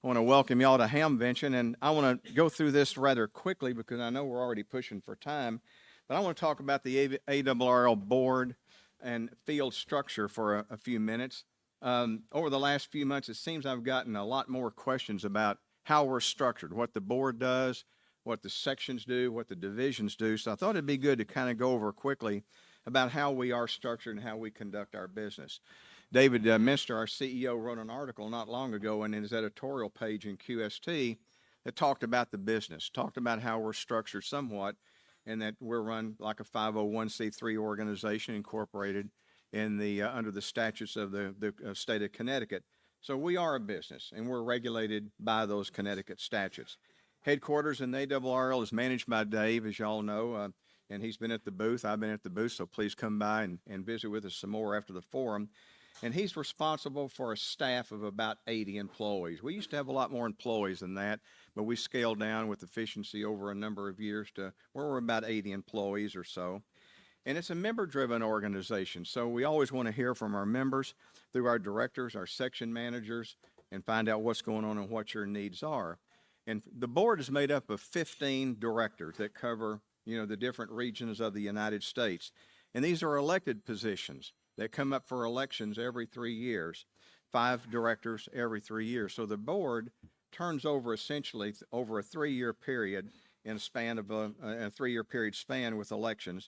I want to welcome y'all to Hamvention, and I want to go through this rather quickly because I know we're already pushing for time, but I want to talk about the ARRL board and field structure for a few minutes. Over the last few months, it seems I've gotten a lot more questions about how we're structured, what the board does, what the sections do, what the divisions do. So I thought it'd be good to kind of go over quickly about how we are structured and how we conduct our business. David Minster, our CEO, wrote an article not long ago in his editorial page in QST that talked about the business, talked about how we're structured somewhat, and that we're run like a 501c3 organization incorporated in the under the statutes of the state of Connecticut. So we are a business, and we're regulated by those Connecticut statutes. Headquarters in the ARRL is managed by Dave, as y'all know, and he's been at the booth. I've been at the booth, so please come by and visit with us some more after the forum. And he's responsible for a staff of about 80 employees. We used to have a lot more employees than that, but we scaled down with efficiency over a number of years to where we're about 80 employees or so. And it's a member-driven organization, so we always want to hear from our members through our directors, our section managers, and find out what's going on and what your needs are. And the board is made up of 15 directors that cover, the different regions of the United States. And these are elected positions that come up for elections every 3 years, 5 directors every 3 years. So the board turns over essentially over a 3-year period in a span of a 3-year period span with elections.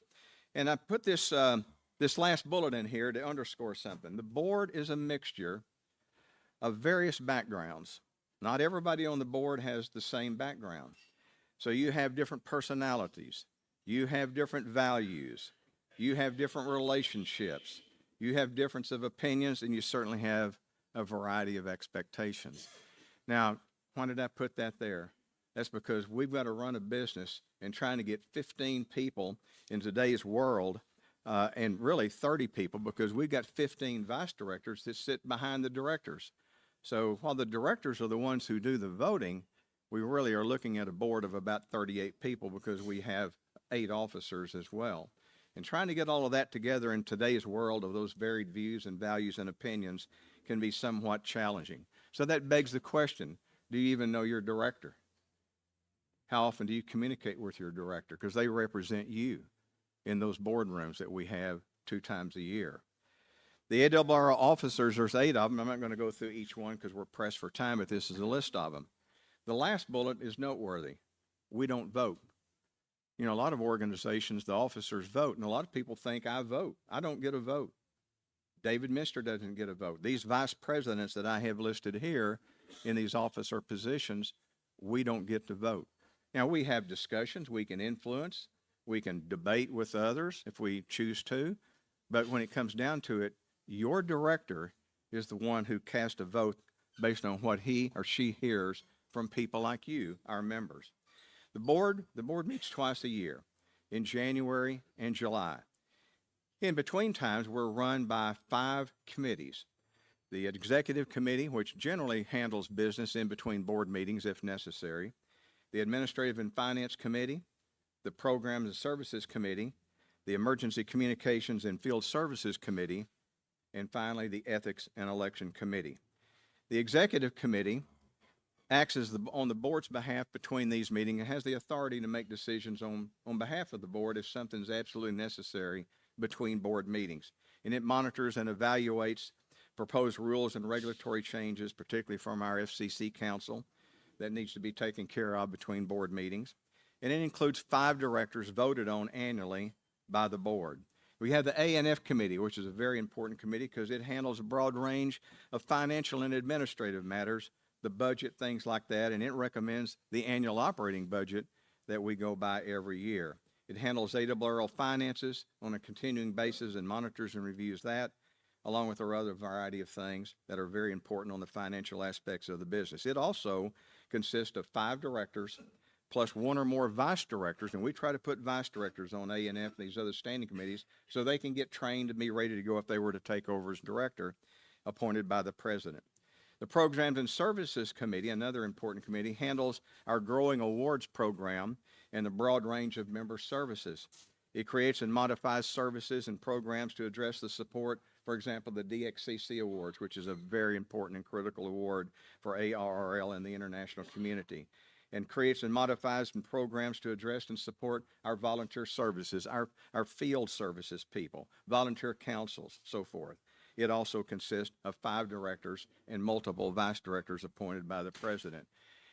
And I put this last bullet in here to underscore something. The board is a mixture of various backgrounds. Not everybody on the board has the same background. So you have different personalities. You have different values. You have different relationships. You have difference of opinions, and you certainly have a variety of expectations. Now, why did I put that there? That's because we've got to run a business, and trying to get 15 people in today's world, and really 30 people, because we've got 15 vice directors that sit behind the directors. So while the directors are the ones who do the voting, we really are looking at a board of about 38 people because we have 8 officers as well. And trying to get all of that together in today's world of those varied views and values and opinions can be somewhat challenging. So that begs the question, do you even know your director? How often do you communicate with your director? Because they represent you in those boardrooms that we have 2 times a year. The ARRL officers, there's 8 of them. I'm not going to go through each one because we're pressed for time, but this is a list of them. The last bullet is noteworthy. We don't vote. You know, a lot of organizations, the officers vote, and a lot of people think I vote. I don't get a vote. David Mister doesn't get a vote. These vice presidents that I have listed here in these officer positions, we don't get to vote. Now, we have discussions. We can influence. We can debate with others if we choose to. But when it comes down to it, your director is the one who casts a vote based on what he or she hears from people like you, our members. The board meets twice a year, in January and July. In between times, we're run by 5 committees. The executive committee, which generally handles business in between board meetings if necessary. The administrative and finance committee, the programs and services committee, the emergency communications and field services committee, and finally the ethics and election committee. The executive committee acts as on the board's behalf between these meetings and has the authority to make decisions on behalf of the board if something's absolutely necessary between board meetings. And it monitors and evaluates proposed rules and regulatory changes, particularly from our FCC council, that needs to be taken care of between board meetings. And it includes 5 directors voted on annually by the board. We have the A&F committee, which is a very important committee because it handles a broad range of financial and administrative matters, the budget, things like that, and it recommends the annual operating budget that we go by every year. It handles ARRL finances on a continuing basis and monitors and reviews that, along with a other variety of things that are very important on the financial aspects of the business. It also consists of 5 directors plus 1 or more vice directors, and we try to put vice directors on A&F and these other standing committees so they can get trained and be ready to go if they were to take over as director, appointed by the president. The Programs and Services Committee, another important committee, handles our growing awards program and the broad range of member services. It creates and modifies services and programs to address the support, for example, the DXCC Awards, which is a very important and critical award for ARRL and the international community, and creates and modifies some programs to address and support our volunteer services, our field services people, volunteer councils, so forth. It also consists of 5 directors and multiple vice directors appointed by the president.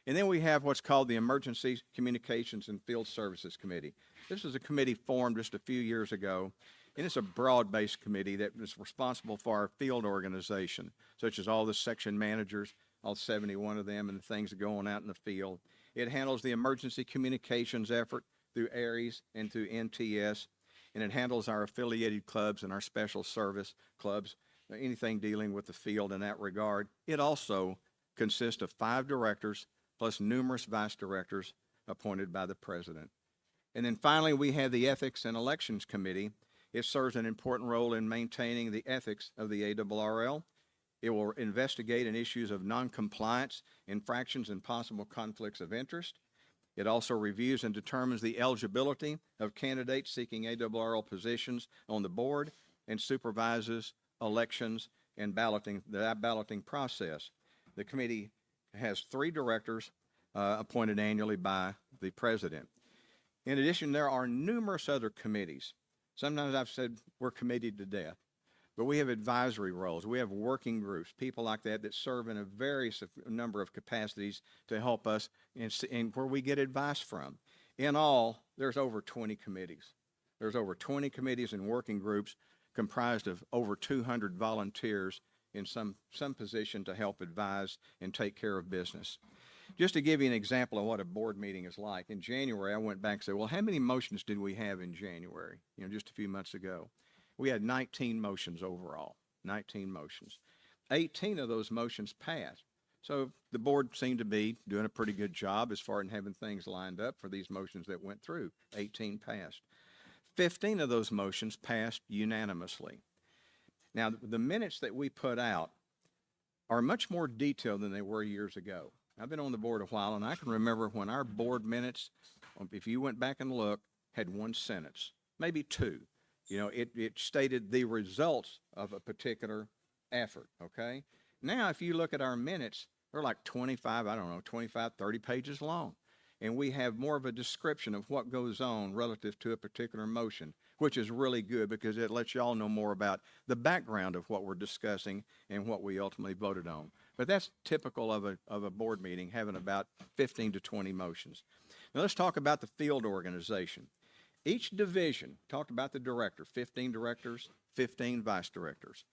And then we have what's called the Emergency Communications and Field Services Committee. This is a committee formed just a few years ago, and it's a broad-based committee that is responsible for our field organization, such as all the section managers, all 71 of them, and the things that go on out in the field. It handles the emergency communications effort through ARRL and through NTS, and it handles our affiliated clubs and our special service clubs, anything dealing with the field in that regard. It also consists of 5 directors plus numerous vice directors appointed by the president. And then finally, we have the Ethics and Elections Committee. It serves an important role in maintaining the ethics of the ARRL. It will investigate in issues of noncompliance, infractions, and possible conflicts of interest. It also reviews and determines the eligibility of candidates seeking ARRL positions on the board and supervises elections and the balloting process. The committee has 3 directors appointed annually by the president. In addition, there are numerous other committees. Sometimes I've said we're committed to death, but we have advisory roles. We have working groups, people like that serve in a various number of capacities to help us and where we get advice from. In all, there's over 20 committees. There's over 20 committees and working groups comprised of over 200 volunteers in some position to help advise and take care of business. Just to give you an example of what a board meeting is like, in January, I went back and said, well, how many motions did we have in January? Just a few months ago. We had 19 motions overall, 19 motions. 18 of those motions passed. So the board seemed to be doing a pretty good job as far as having things lined up for these motions that went through. 18 passed. 15 of those motions passed unanimously. Now, the minutes that we put out are much more detailed than they were years ago. I've been on the board a while, and I can remember when our board minutes, if you went back and looked, had one sentence, maybe two. It stated the results of a particular effort, okay? Now, if you look at our minutes, they're like 25, 30 pages long. And we have more of a description of what goes on relative to a particular motion, which is really good because it lets y'all know more about the background of what we're discussing and what we ultimately voted on. But that's typical of a board meeting, having about 15 to 20 motions. Now let's talk about the field organization. Each division, talked about the director, 15 directors, 15 vice directors.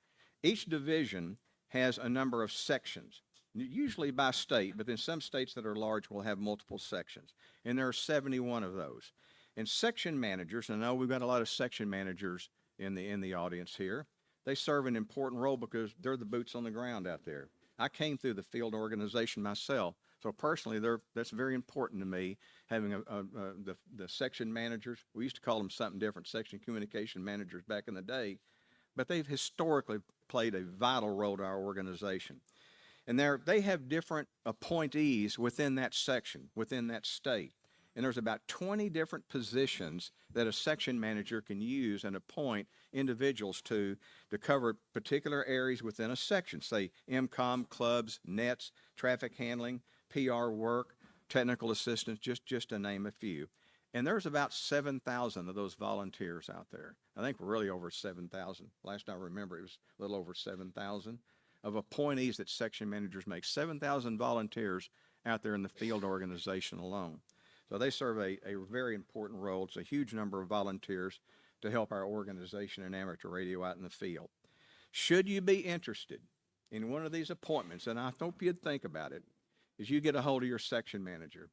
Each division has a number of sections, usually by state, but then some states that are large will have multiple sections. And there are 71 of those. And section managers, and I know we've got a lot of section managers in the audience here, they serve an important role because they're the boots on the ground out there. I came through the field organization myself, so personally that's very important to me, having the section managers. We used to call them something different, section communication managers back in the day, but they've historically played a vital role to our organization. And they have different appointees within that section, within that state. And there's about 20 different positions that a section manager can use and appoint individuals to cover particular areas within a section, say MCOM, clubs, nets, traffic handling, PR work, technical assistance, just to name a few. And there's about 7,000 of those volunteers out there. I think we're really over 7,000. Last I remember, it was a little over 7,000 of appointees that section managers make. 7,000 volunteers out there in the field organization alone. So they serve a very important role. It's a huge number of volunteers to help our organization and amateur radio out in the field. Should you be interested in one of these appointments, and I hope you'd think about it, is you get a hold of your section manager.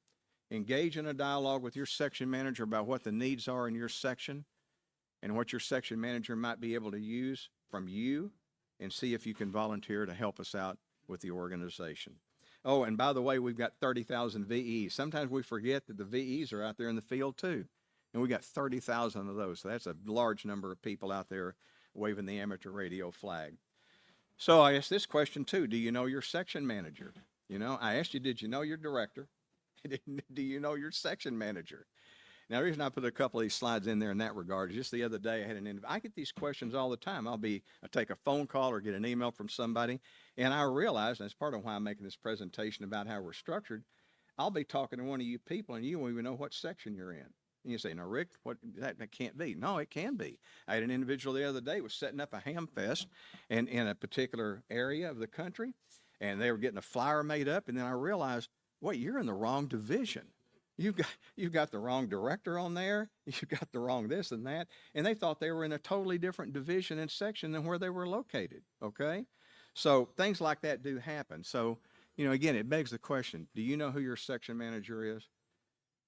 Engage in a dialogue with your section manager about what the needs are in your section and what your section manager might be able to use from you, and see if you can volunteer to help us out with the organization. Oh, and by the way, we've got 30,000 VEs. Sometimes we forget that the VEs are out there in the field too. And we got 30,000 of those. So that's a large number of people out there waving the amateur radio flag. So I asked this question too. Do you know your section manager? I asked you, did you know your director? Do you know your section manager? Now, the reason I put a couple of these slides in there in that regard is just the other day I get these questions all the time. I take a phone call or get an email from somebody, and I realize, and that's part of why I'm making this presentation about how we're structured, I'll be talking to one of you people, and you won't even know what section you're in. And you say, "No, Rick, that can't be." No, it can be. I had an individual the other day who was setting up a ham fest in a particular area of the country, and they were getting a flyer made up, and then I realized, wait, you're in the wrong division. You've got the wrong director on there. You've got the wrong this and that. And they thought they were in a totally different division and section than where they were located, okay? So things like that do happen. So, again, it begs the question, do you know who your section manager is?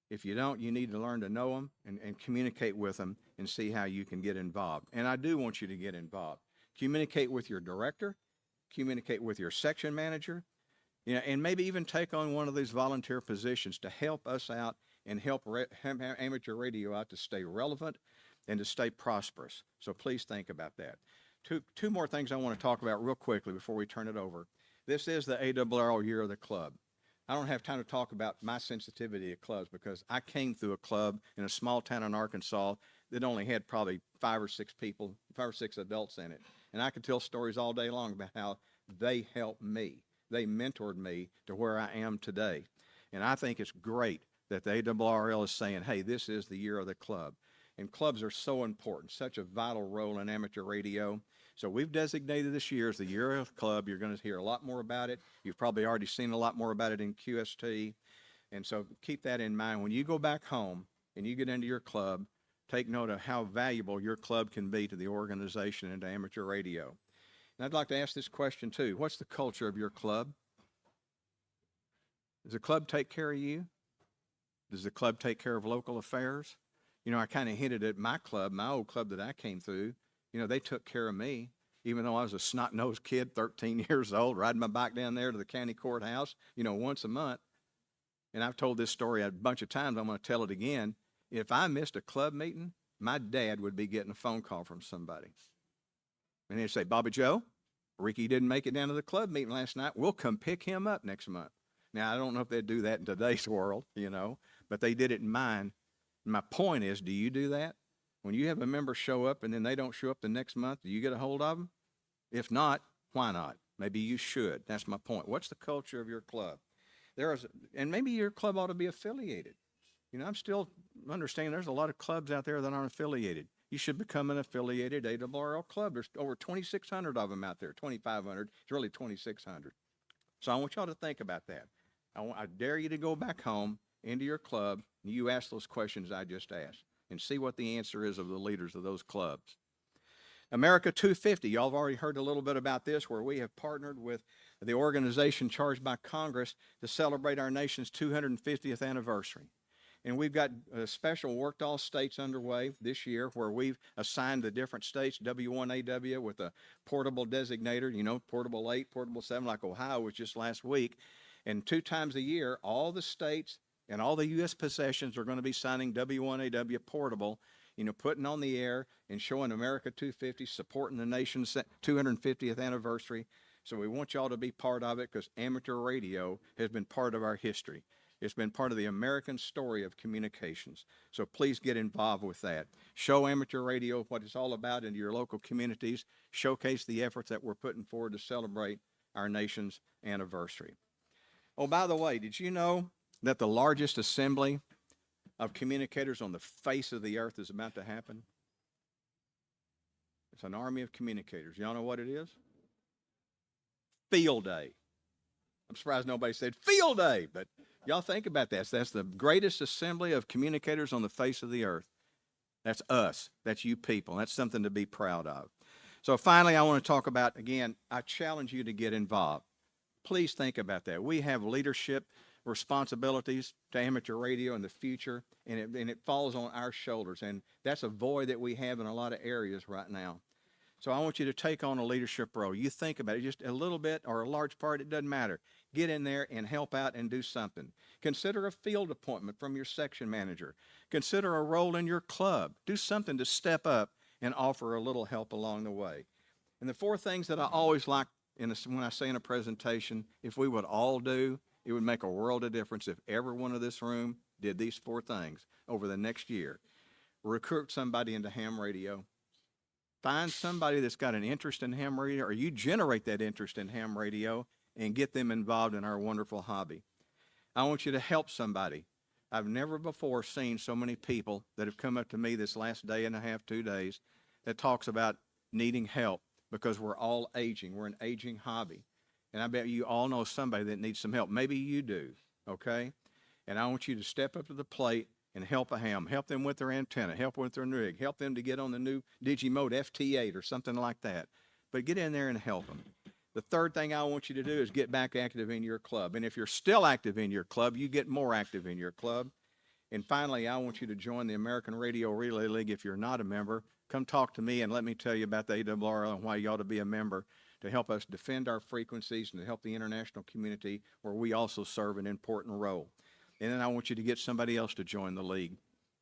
If you don't, you need to learn to know them and communicate with them and see how you can get involved. And I do want you to get involved. Communicate with your director. Communicate with your section manager. And maybe even take on one of these volunteer positions to help us out and help amateur radio out to stay relevant and to stay prosperous. So please think about that. Two more things I want to talk about real quickly before we turn it over. This is the ARRL Year of the Club. I don't have time to talk about my sensitivity to clubs because I came through a club in a small town in Arkansas that only had probably 5 or 6 adults in it. And I could tell stories all day long about how they helped me. They mentored me to where I am today. And I think it's great that the ARRL is saying, hey, this is the year of the club. And clubs are so important, such a vital role in amateur radio. So we've designated this year as the year of the club. You're going to hear a lot more about it. You've probably already seen a lot more about it in QST. And so keep that in mind. When you go back home and you get into your club, take note of how valuable your club can be to the organization and to amateur radio. And I'd like to ask this question too. What's the culture of your club? Does the club take care of you? Does the club take care of local affairs? You know, I kind of hinted at my club, my old club that I came through. You know, they took care of me, even though I was a snot-nosed kid, 13 years old, riding my bike down there to the county courthouse, you know, once a month. And I've told this story a bunch of times. I'm going to tell it again. If I missed a club meeting, my dad would be getting a phone call from somebody. And he'd say, Bobby Joe, Ricky didn't make it down to the club meeting last night. We'll come pick him up next month. Now, I don't know if they'd do that in today's world, you know, but they did it in mine. My point is, do you do that? When you have a member show up and then they don't show up the next month, do you get a hold of them? If not, why not? Maybe you should. That's my point. What's the culture of your club? And maybe your club ought to be affiliated. You know, I'm still understanding there's a lot of clubs out there that aren't affiliated. You should become an affiliated ARRL club. There's over 2,600 of them out there, 2,500. It's really 2,600. So I want y'all to think about that. I dare you to go back home into your club, and you ask those questions I just asked and see what the answer is of the leaders of those clubs. America 250, y'all have already heard a little bit about this, where we have partnered with the organization charged by Congress to celebrate our nation's 250th anniversary. And we've got a special Worked All States underway this year, where we've assigned the different states W1AW with a portable designator, you know, portable 8, portable 7, like Ohio was just last week. And 2 times a year, all the states and all the U.S. possessions are going to be signing W1AW portable, you know, putting on the air and showing America 250, supporting the nation's 250th anniversary. So we want y'all to be part of it, because amateur radio has been part of our history. It's been part of the American story of communications. So please get involved with that. Show amateur radio what it's all about in your local communities. Showcase the efforts that we're putting forward to celebrate our nation's anniversary. Oh, by the way, did you know that the largest assembly of communicators on the face of the earth is about to happen? It's an army of communicators. Y'all know what it is? Field Day. I'm surprised nobody said Field Day, but y'all think about that. That's the greatest assembly of communicators on the face of the earth. That's us. That's you people. That's something to be proud of. So finally, I want to talk about, again, I challenge you to get involved. Please think about that. We have leadership responsibilities to amateur radio in the future, and it falls on our shoulders. And that's a void that we have in a lot of areas right now. So I want you to take on a leadership role. You think about it, just a little bit or a large part, it doesn't matter. Get in there and help out and do something. Consider a field appointment from your section manager. Consider a role in your club. Do something to step up and offer a little help along the way. And the 4 things that I always like when I say in a presentation, if we would all do, it would make a world of difference if everyone in this room did these 4 things over the next year. Recruit somebody into ham radio. Find somebody that's got an interest in ham radio, or you generate that interest in ham radio and get them involved in our wonderful hobby. I want you to help somebody. I've never before seen so many people that have come up to me this last day and a half, 2 days, that talks about needing help, because we're all aging. We're an aging hobby. And I bet you all know somebody that needs some help. Maybe you do, okay? And I want you to step up to the plate and help a ham. Help them with their antenna. Help with their rig. Help them to get on the new Digimode FT8 or something like that. But get in there and help them. The 3rd thing I want you to do is get back active in your club. And if you're still active in your club, you get more active in your club. And finally, I want you to join the American Radio Relay League if you're not a member. Come talk to me and let me tell you about the ARRL and why you ought to be a member, to help us defend our frequencies and to help the international community, where we also serve an important role. And then I want you to get somebody else to join the league,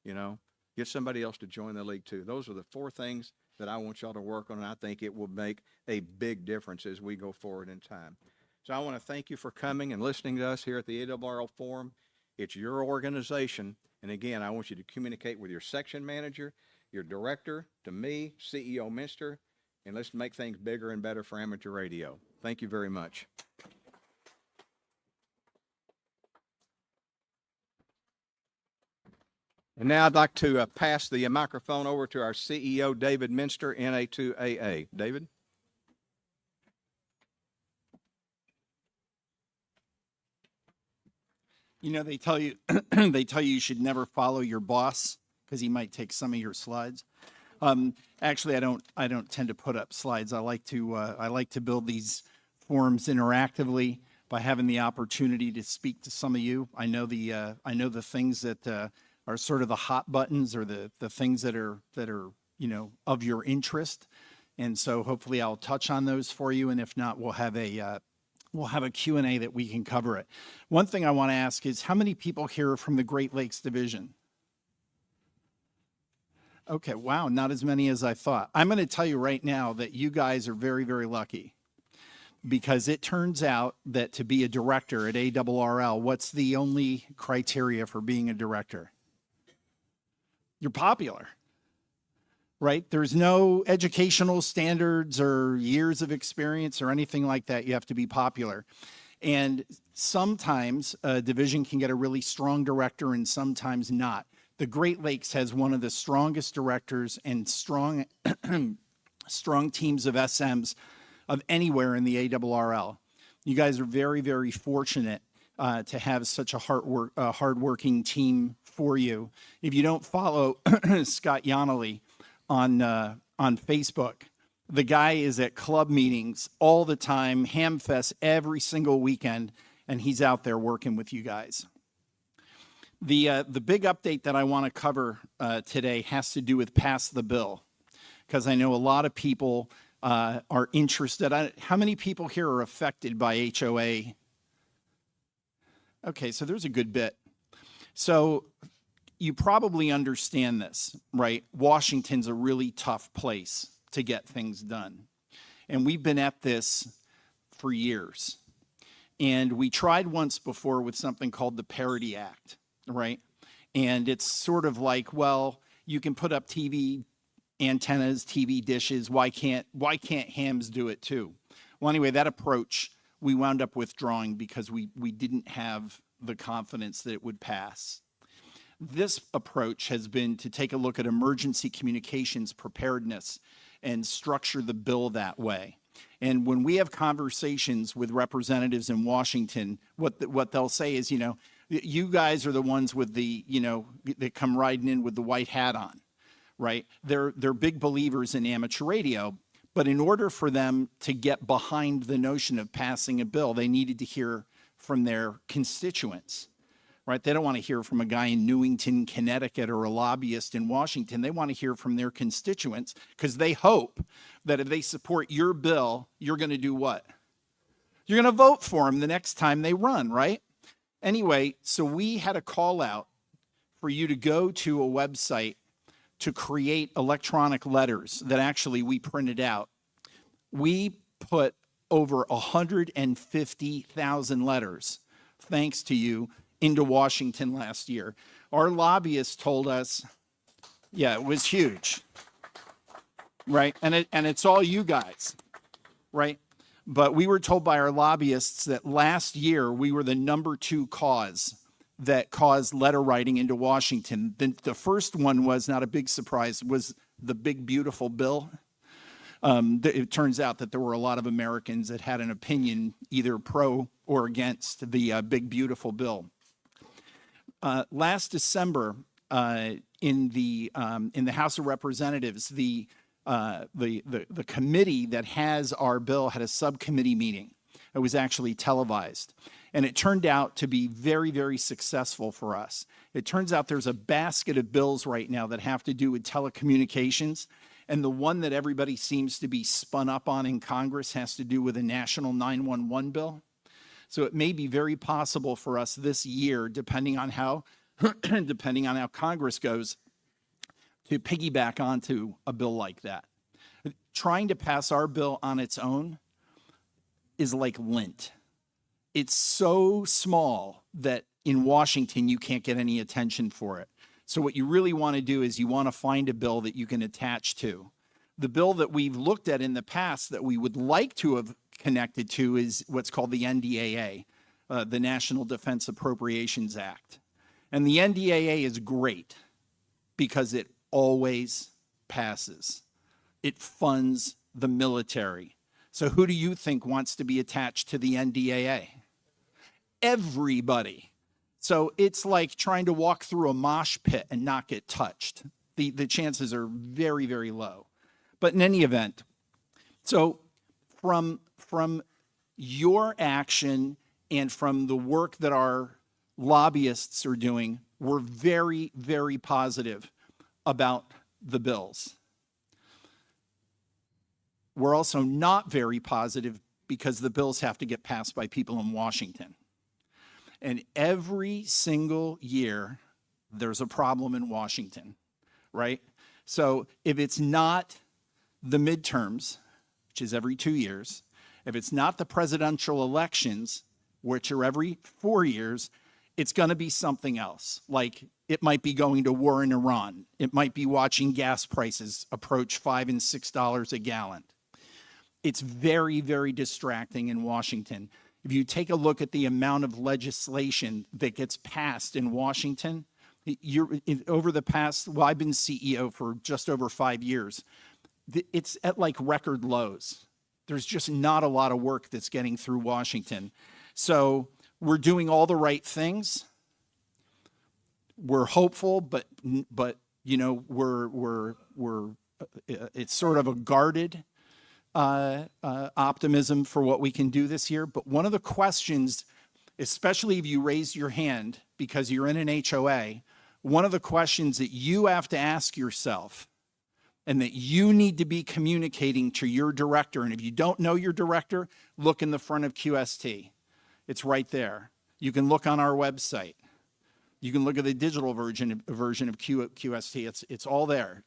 you know. Get somebody else to join the league too. Those are the 4 things that I want y'all to work on, and I think it will make a big difference as we go forward in time. So I want to thank you for coming and listening to us here at the ARRL Forum. It's your organization, and again, I want you to communicate with your section manager, your director, to me, CEO Minster, and let's make things bigger and better for amateur radio. Thank you very much. And now I'd like to pass the microphone over to our CEO, David Minster, NA2AA. David? You know, they tell you you should never follow your boss because he might take some of your slides. Actually, I don't tend to put up slides. I like to build these forums interactively. by having the opportunity to speak to some of you. I know the things that are sort of the hot buttons, or the things that are of your interest, and so hopefully I'll touch on those for you. And if not, we'll have a Q&A that we can cover it. One thing I want to ask is, how many people here are from the Great Lakes Division? Okay, wow, not as many as I thought. I'm going to tell you right now that you guys are very, very lucky, because it turns out that to be a director at ARRL, what's the only criteria for being a director? You're popular, right? There's no educational standards or years of experience or anything like that. You have to be popular. And sometimes a division can get a really strong director and sometimes not. The Great Lakes has one of the strongest directors and strong teams of SMs of anywhere in the ARRL. You guys are very, very fortunate to have such a hardworking team for you. If you don't follow Scott Yonley on Facebook, the guy is at club meetings all the time, Hamfest every single weekend, and he's out there working with you guys. The big update that I want to cover today has to do with Pass the Bill, because I know a lot of people are interested. How many people here are affected by HOA? Okay, so there's a good bit. So you probably understand this, right? Washington's a really tough place to get things done. And we've been at this for years. And we tried once before with something called the Parity Act, right? And it's sort of like, well, you can put up TV antennas, TV dishes. Why can't hams do it too? Well, anyway, that approach we wound up withdrawing because we didn't have the confidence that it would pass. This approach has been to take a look at emergency communications preparedness and structure the bill that way. And when we have conversations with representatives in Washington, what they'll say is, you guys are the ones with the, that come riding in with the white hat on, right? They're big believers in amateur radio, but in order for them to get behind the notion of passing a bill, they needed to hear from their constituents, right? They don't want to hear from a guy in Newington, Connecticut, or a lobbyist in Washington. They want to hear from their constituents, because they hope that if they support your bill, you're going to do what? You're going to vote for them the next time they run, right? Anyway, so we had a call out for you to go to a website to create electronic letters that actually we printed out. We put over 150,000 letters, thanks to you, into Washington last year. Our lobbyists told us, yeah, it was huge, right? And it's all you guys, right? But we were told by our lobbyists that last year we were the #2 cause that caused letter writing into Washington. The first one was, not a big surprise, was the big beautiful bill. It turns out that there were a lot of Americans that had an opinion either pro or against the big beautiful bill. Last December, in the House of Representatives, the committee that has our bill had a subcommittee meeting. It was actually televised. And it turned out to be very, very successful for us. It turns out there's a basket of bills right now that have to do with telecommunications. And the one that everybody seems to be spun up on in Congress has to do with a national 911 bill. So it may be very possible for us this year, depending on how Congress goes, to piggyback onto a bill like that. Trying to pass our bill on its own is like lint. It's so small that in Washington you can't get any attention for it. So what you really want to do is you want to find a bill that you can attach to. The bill that we've looked at in the past that we would like to have connected to is what's called the NDAA, the National Defense Appropriations Act. And the NDAA is great because it always passes. It funds the military. So who do you think wants to be attached to the NDAA? Everybody. So it's like trying to walk through a mosh pit and not get touched. The chances are very, very low. But in any event, so from your action and from the work that our lobbyists are doing, we're very, very positive about the bills. We're also not very positive because the bills have to get passed by people in Washington. And every single year, there's a problem in Washington, right? So if it's not the midterms, which is every 2 years, if it's not the presidential elections, which are every 4 years, it's going to be something else. Like it might be going to war in Iran. It might be watching gas prices approach $5 and $6 a gallon. It's very, very distracting in Washington. If you take a look at the amount of legislation that gets passed in Washington, over the past, well, I've been CEO for just over 5 years. It's at like record lows. There's just not a lot of work that's getting through Washington. So we're doing all the right things. We're hopeful, but you know, it's sort of a guarded optimism for what we can do this year. But one of the questions, especially if you raise your hand because you're in an HOA, one of the questions that you have to ask yourself and that you need to be communicating to your director, and if you don't know your director, look in the front of QST. It's right there. You can look on our website. You can look at the digital version of QST. It's all there.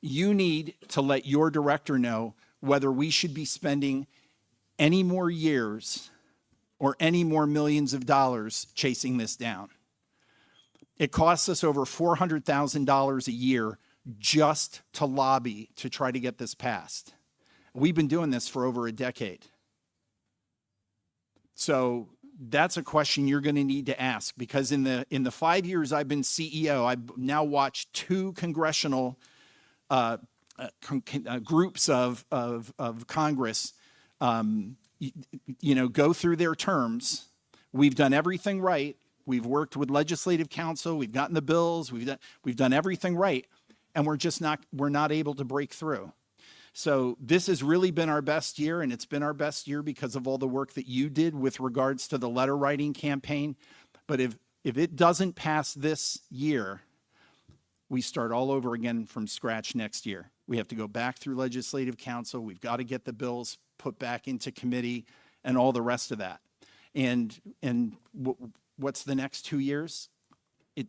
You need to let your director know whether we should be spending any more years or any more millions of dollars chasing this down. It costs us over $400,000 a year just to lobby to try to get this passed. We've been doing this for over a decade. So that's a question you're going to need to ask, because in the 5 years I've been CEO, I've now watched 2 congressional groups of Congress, go through their terms. We've done everything right. We've worked with legislative counsel. We've gotten the bills. We've done everything right, and we're not able to break through. So this has really been our best year, and it's been our best year because of all the work that you did with regards to the letter writing campaign. But if it doesn't pass this year, we start all over again from scratch next year. We have to go back through legislative counsel. We've got to get the bills put back into committee and all the rest of that. And what's the next 2 years?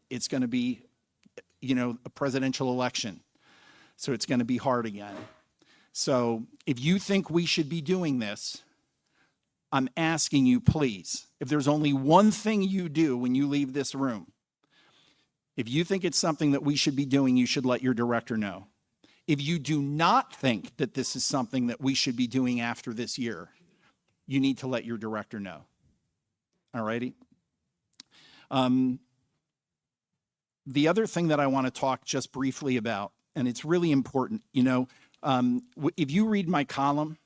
It's going to be, a presidential election. So it's going to be hard again. So if you think we should be doing this, I'm asking you, please, if there's only one thing you do when you leave this room, if you think it's something that we should be doing, you should let your director know. If you do not think that this is something that we should be doing after this year, you need to let your director know. All righty? The other thing that I want to talk just briefly about, and it's really important, if you read my column,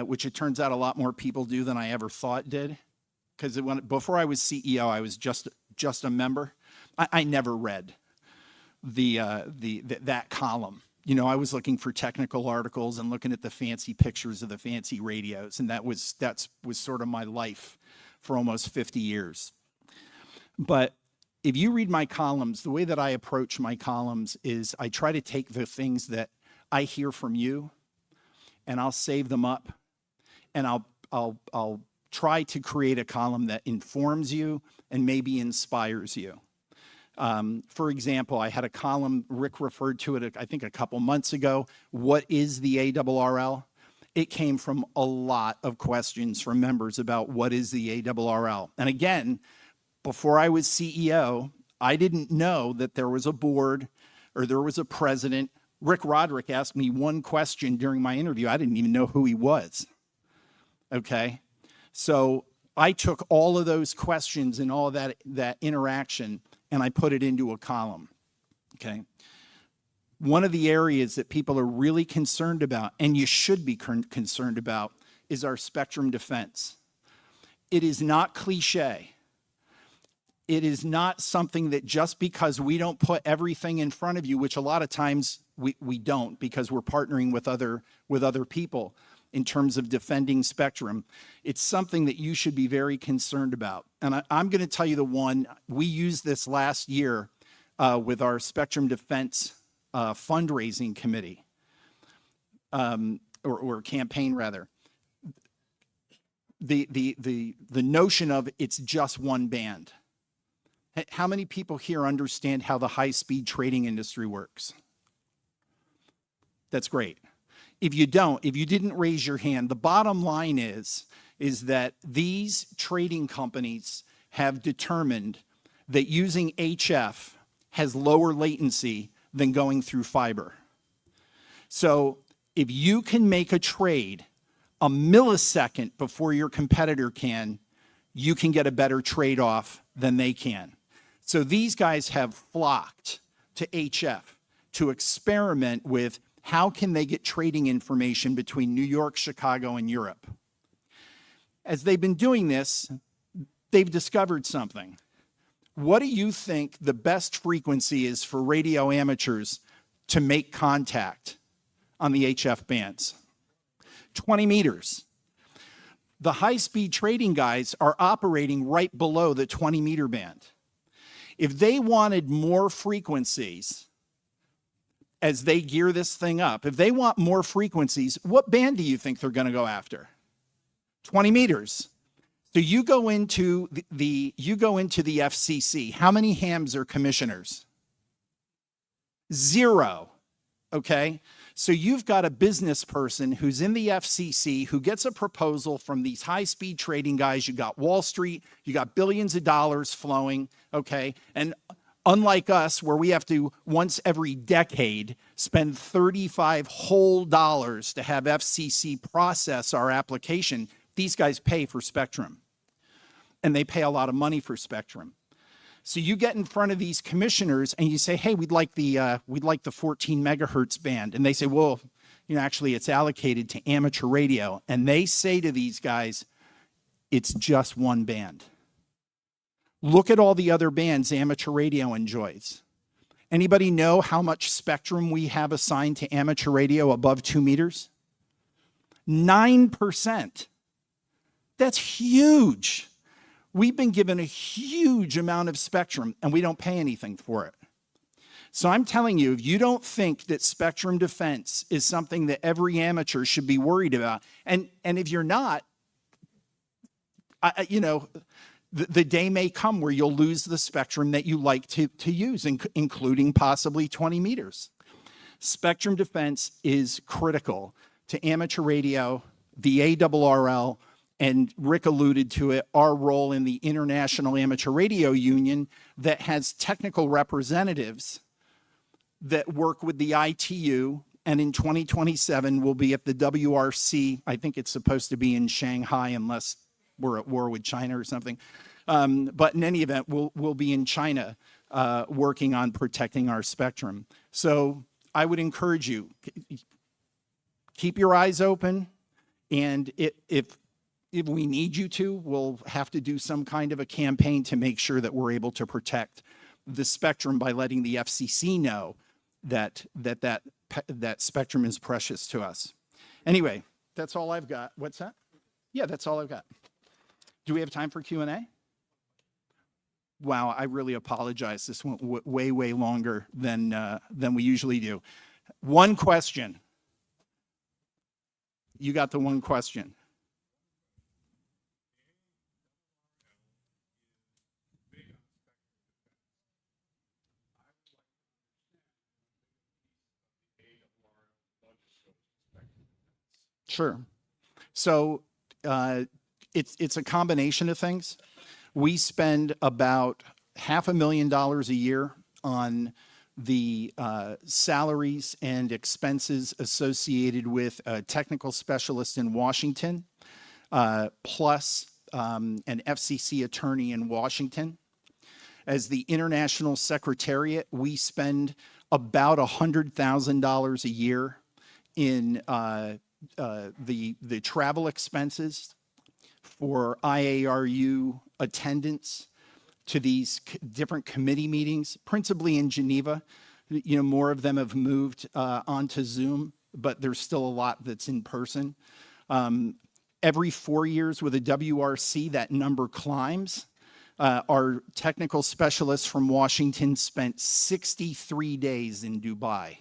which it turns out a lot more people do than I ever thought did, because before I was CEO, I was just a member. I never read that column. I was looking for technical articles and looking at the fancy pictures of the fancy radios, and that was sort of my life for almost 50 years. But if you read my columns, the way that I approach my columns is I try to take the things that I hear from you, and I'll save them up, and I'll try to create a column that informs you and maybe inspires you. For example, I had a column, Rick referred to it, I think a couple months ago. What is the ARRL? It came from a lot of questions from members about what is the ARRL. And again, before I was CEO, I didn't know that there was a board or there was a president. Rick Roderick asked me one question during my interview. I didn't even know who he was. Okay? So I took all of those questions and all of that interaction, and I put it into a column. Okay? One of the areas that people are really concerned about, and you should be concerned about, is our spectrum defense. It is not cliche. It is not something that just because we don't put everything in front of you, which a lot of times we don't because we're partnering with other people. in terms of defending spectrum, it's something that you should be very concerned about. And I'm going to tell you the one, we used this last year with our Spectrum Defense fundraising committee, or campaign rather. The notion of it's just one band. How many people here understand how the high-speed trading industry works? That's great. If you don't, if you didn't raise your hand, the bottom line is that these trading companies have determined that using HF has lower latency than going through fiber. So if you can make a trade a millisecond before your competitor can, you can get a better trade-off than they can. So these guys have flocked to HF to experiment with how can they get trading information between New York, Chicago, and Europe. As they've been doing this, they've discovered something. What do you think the best frequency is for radio amateurs to make contact on the HF bands? 20 meters. The high-speed trading guys are operating right below the 20-meter band. If they wanted more frequencies as they gear this thing up, if they want more frequencies, what band do you think they're going to go after? 20 meters. So you go into the FCC. How many hams are commissioners? 0. Okay? So you've got a business person who's in the FCC who gets a proposal from these high-speed trading guys. You got Wall Street, you got billions of dollars flowing, okay? And unlike us, where we have to, once every decade, spend $35 whole to have FCC process our application, these guys pay for spectrum. And they pay a lot of money for spectrum. So you get in front of these commissioners and you say, hey, we'd like the 14 megahertz band. And they say, well, actually it's allocated to amateur radio. And they say to these guys, it's just one band. Look at all the other bands amateur radio enjoys. Anybody know how much spectrum we have assigned to amateur radio above 2 meters? 9%. That's huge. We've been given a huge amount of spectrum and we don't pay anything for it. So I'm telling you, if you don't think that spectrum defense is something that every amateur should be worried about, and if you're not, the day may come where you'll lose the spectrum that you like to use, including possibly 20 meters. Spectrum defense is critical to amateur radio, the ARRL, and Rick alluded to it, our role in the International Amateur Radio Union that has technical representatives that work with the ITU, and in 2027 will be at the WRC. I think it's supposed to be in Shanghai unless we're at war with China or something. But in any event, we'll be in China working on protecting our spectrum. So I would encourage you, keep your eyes open, and if we need you to, we'll have to do some kind of a campaign to make sure that we're able to protect the spectrum by letting the FCC know that spectrum is precious to us. Anyway, that's all I've got. What's that? Yeah, that's all I've got. Do we have time for Q&A? Wow, I really apologize. This went way, way longer than we usually do. One question. You got the one question. Sure. So it's a combination of things. We spend about $500,000 a year on the salaries and expenses associated with a technical specialist in Washington, plus an FCC attorney in Washington. As the International Secretariat, we spend about $100,000 a year in the travel expenses for IARU attendance to these different committee meetings, principally in Geneva. More of them have moved onto Zoom, but there's still a lot that's in person. Every 4 years with a WRC, that number climbs. Our technical specialists from Washington spent 63 days in Dubai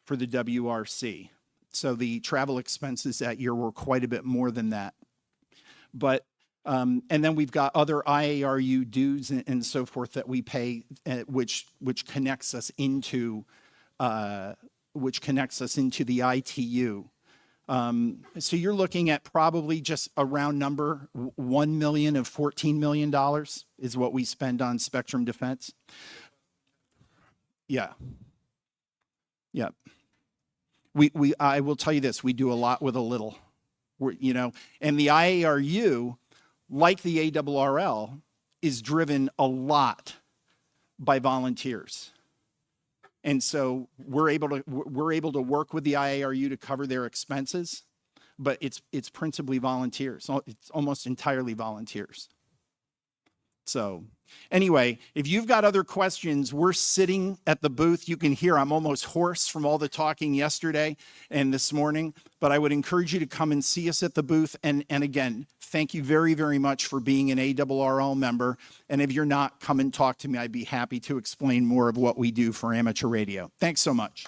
for the WRC. So the travel expenses that year were quite a bit more than that. But and then we've got other IARU dues and so forth that we pay, which connects us into the ITU. So you're looking at probably just a round number, 1 million of $14 million is what we spend on spectrum defense. Yeah. Yeah. I will tell you this, we do a lot with a little, and the IARU, like the ARRL, is driven a lot by volunteers. And so we're able to work with the IARU to cover their expenses, but it's principally volunteers. It's almost entirely volunteers. So anyway, if you've got other questions, we're sitting at the booth. You can hear I'm almost hoarse from all the talking yesterday and this morning, but I would encourage you to come and see us at the booth. And again, thank you very, very much for being an ARRL member. And if you're not, come and talk to me. I'd be happy to explain more of what we do for amateur radio. Thanks so much.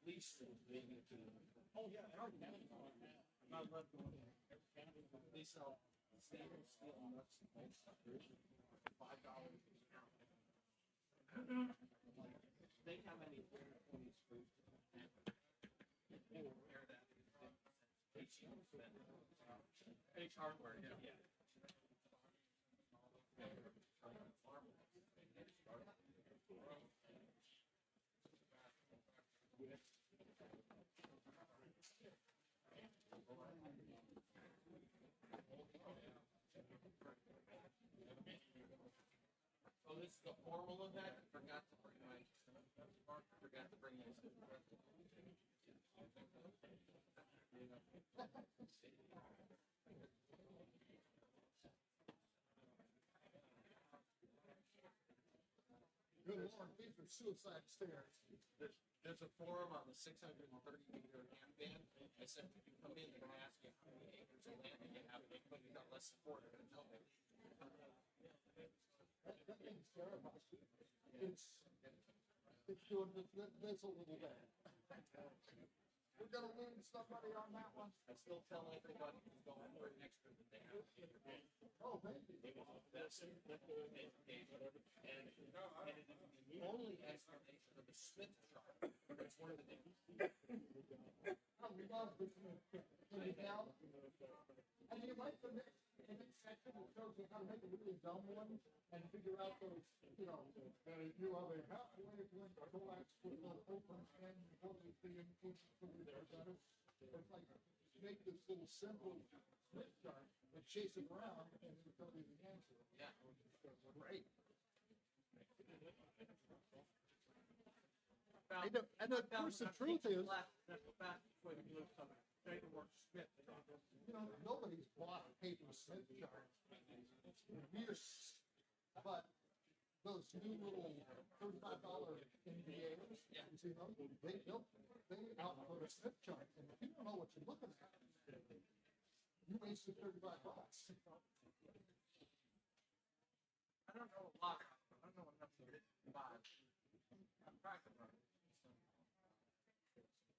least being into. Oh yeah, I already have it on that. I'm not allowed to go in every county. They sell stainless steel nuts and bolts. $5 an ounce. Think how many 20 screws. They will wear that. H hardware, yeah. Oh, this is the formal of that? I forgot to bring my forgot to bring my Good Lord, these are suicide stairs. There's a forum on the 630-meter Hamvention. I said, if you come in, they're gonna ask you how many acres of land you have, and anybody who got less than 4, they're gonna tell me. That thing's terrifying. It's doing this a little bit. We're gonna lose somebody on that one. I still tell everybody who's going for an extra that they have. Oh, thank you. That's it. And the only explanation of the Smith chart, that's one of the names. I love this down. And you like the next section that shows you how to make a really dumb one and figure out those, you have a halfway point coax with an open end before the inclusion there. It's like make this little simple Smith chart and chase it around and it'll tell you the answer. Yeah. Great. And of course, the truth is, that's the fastest way to do something. Say the word Smith. Nobody's bought a paper Smith chart in years, but those new little $35 NBAs, you see those? They output a Smith chart, and if you don't know what you're looking at, you wasted $35. I don't know a lot. I don't know enough to buy. I'm practicing.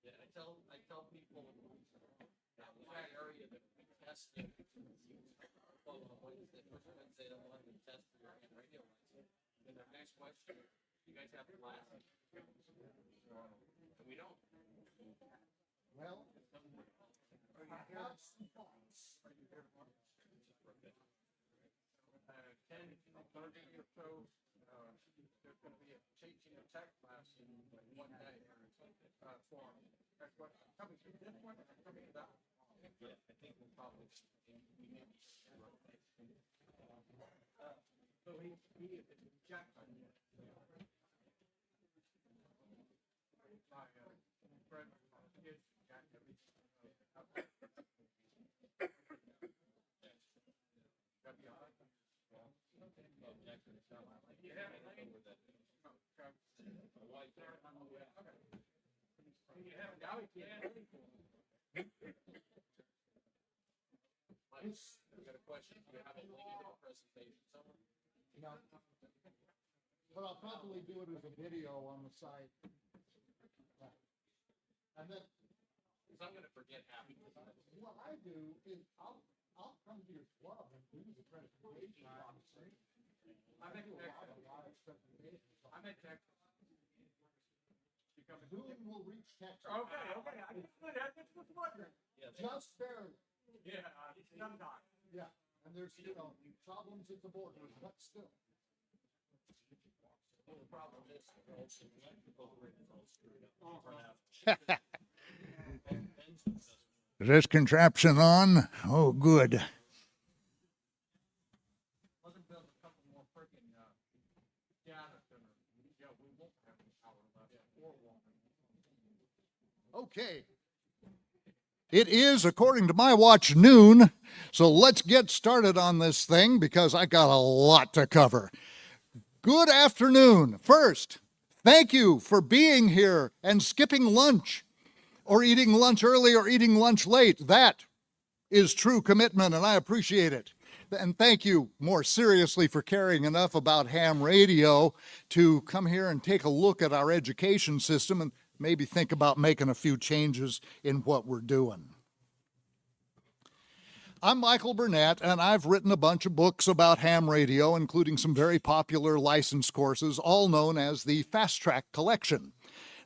Yeah, I tell people that area that we tested. Well, Wednesday, first Wednesday, I wanted to test for your AM radio license. And their next question, you guys have classes? And we don't. Well, I have some thoughts. 10:30 or so, there's going to be a teaching a tech class in one day for coming to this one and coming to that one. Yeah, I think we'll probably so he is Jack on you. My friend is Jack I got a question. Do you have a link to the presentation somewhere? No. But I'll probably do it as a video on the site. And then, because I'm going to forget half of this. What I do is I'll come to your club and do the presentation on the screen. I'm in Texas. I'm in Texas. Zoom will reach Texas. Okay. I just was wondering. Just barely. Yeah, sometimes. Yeah, and there's, problems at the border, but still. Well, the problem is, all Is this contraption on? Oh, good. Okay. It is, according to my watch, noon. So let's get started on this thing because I got a lot to cover. Good afternoon. First, thank you for being here and skipping lunch or eating lunch early or eating lunch late. That is true commitment, and I appreciate it. And thank you more seriously for caring enough about ham radio to come here and take a look at our education system. And maybe think about making a few changes in what we're doing. I'm Michael Burnett, and I've written a bunch of books about ham radio, including some very popular license courses, all known as the Fast Track Collection.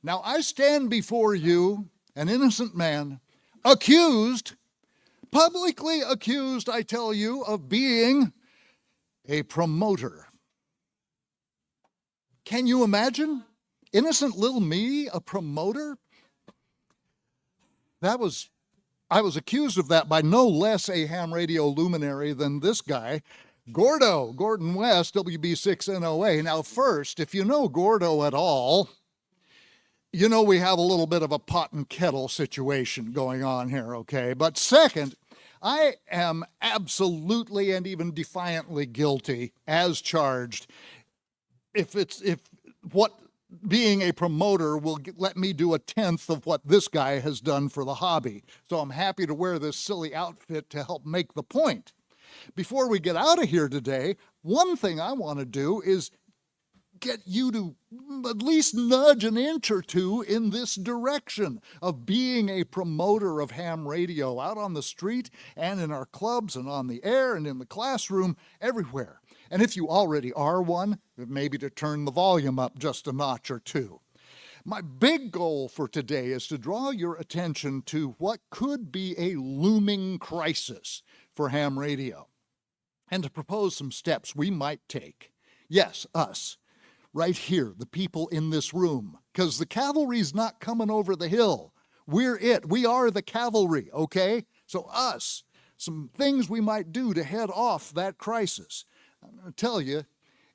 Now, I stand before you, an innocent man, publicly accused, I tell you, of being a promoter. Can you imagine? Innocent little me, a promoter? I was accused of that by no less a ham radio luminary than this guy, Gordon West, WB6NOA. Now, first, if you know Gordo at all, you know we have a little bit of a pot and kettle situation going on here, okay? But second, I am absolutely and even defiantly guilty, as charged, if being a promoter will let me do 1/10 of what this guy has done for the hobby. So I'm happy to wear this silly outfit to help make the point. Before we get out of here today, one thing I want to do is get you to at least nudge an inch or two in this direction of being a promoter of ham radio out on the street and in our clubs and on the air and in the classroom, everywhere. And if you already are one, maybe to turn the volume up just a notch or two. My big goal for today is to draw your attention to what could be a looming crisis for ham radio and to propose some steps we might take. Yes, us. Right here, the people in this room, because the cavalry's not coming over the hill. We're it. We are the cavalry, okay? So us, some things we might do to head off that crisis. I'm going to tell you,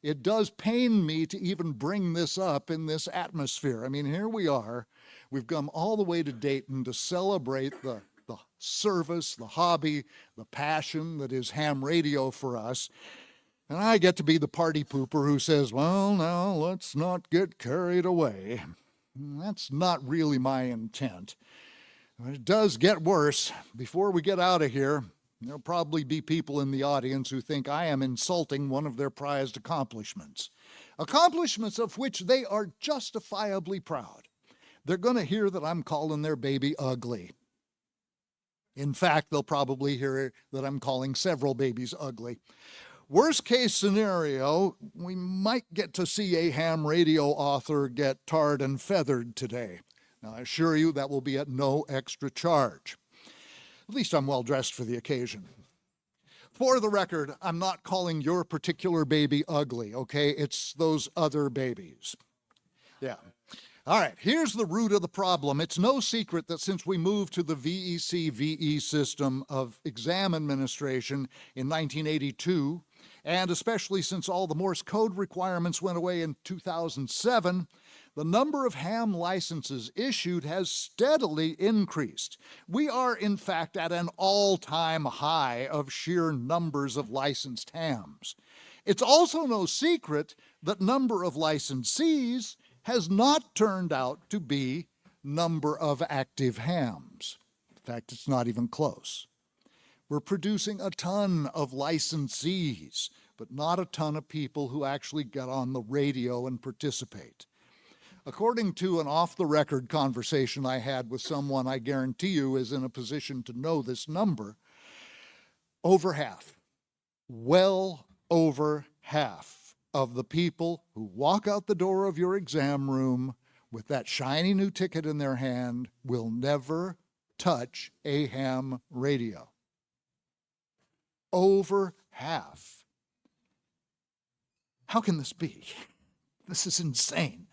it does pain me to even bring this up in this atmosphere. I mean, here we are. We've come all the way to Dayton to celebrate the service, the hobby, the passion that is ham radio for us. And I get to be the party pooper who says, well, now let's not get carried away. That's not really my intent. But it does get worse. Before we get out of here, there'll probably be people in the audience who think I am insulting one of their prized accomplishments. Accomplishments of which they are justifiably proud. They're going to hear that I'm calling their baby ugly. In fact, they'll probably hear that I'm calling several babies ugly. Worst case scenario, we might get to see a ham radio author get tarred and feathered today. Now, I assure you that will be at no extra charge. At least I'm well dressed for the occasion. For the record, I'm not calling your particular baby ugly, okay? It's those other babies. Yeah. All right, here's the root of the problem. It's no secret that since we moved to the VEC-VE system of exam administration in 1982, and especially since all the Morse code requirements went away in 2007, the number of ham licenses issued has steadily increased. We are, in fact, at an all-time high of sheer numbers of licensed hams. It's also no secret that number of licensees has not turned out to be number of active hams. In fact, it's not even close. We're producing a ton of licensees, but not a ton of people who actually get on the radio and participate. According to an off-the-record conversation I had with someone I guarantee you is in a position to know this number, over half, well over half of the people who walk out the door of your exam room with that shiny new ticket in their hand will never touch a ham radio. Over half. How can this be? This is insane.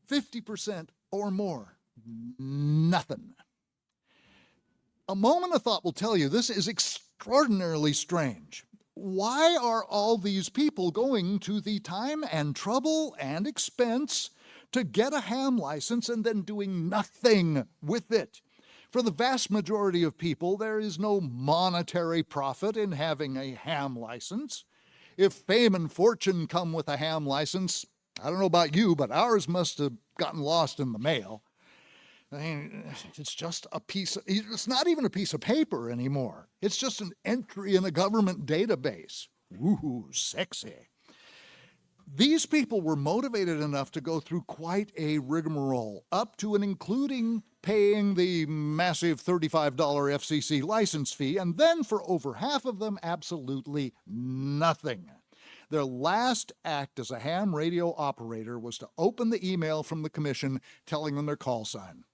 50% or more. Nothing. A moment of thought will tell you this is extraordinarily strange. Why are all these people going to the time and trouble and expense to get a ham license and then doing nothing with it? For the vast majority of people, there is no monetary profit in having a ham license. If fame and fortune come with a ham license, I don't know about you, but ours must have gotten lost in the mail. I mean, it's just it's not even a piece of paper anymore. It's just an entry in a government database. Ooh, sexy. These people were motivated enough to go through quite a rigmarole, up to and including paying the massive $35 FCC license fee, and then for over half of them, absolutely nothing. Their last act as a ham radio operator was to open the email from the commission telling them their call sign.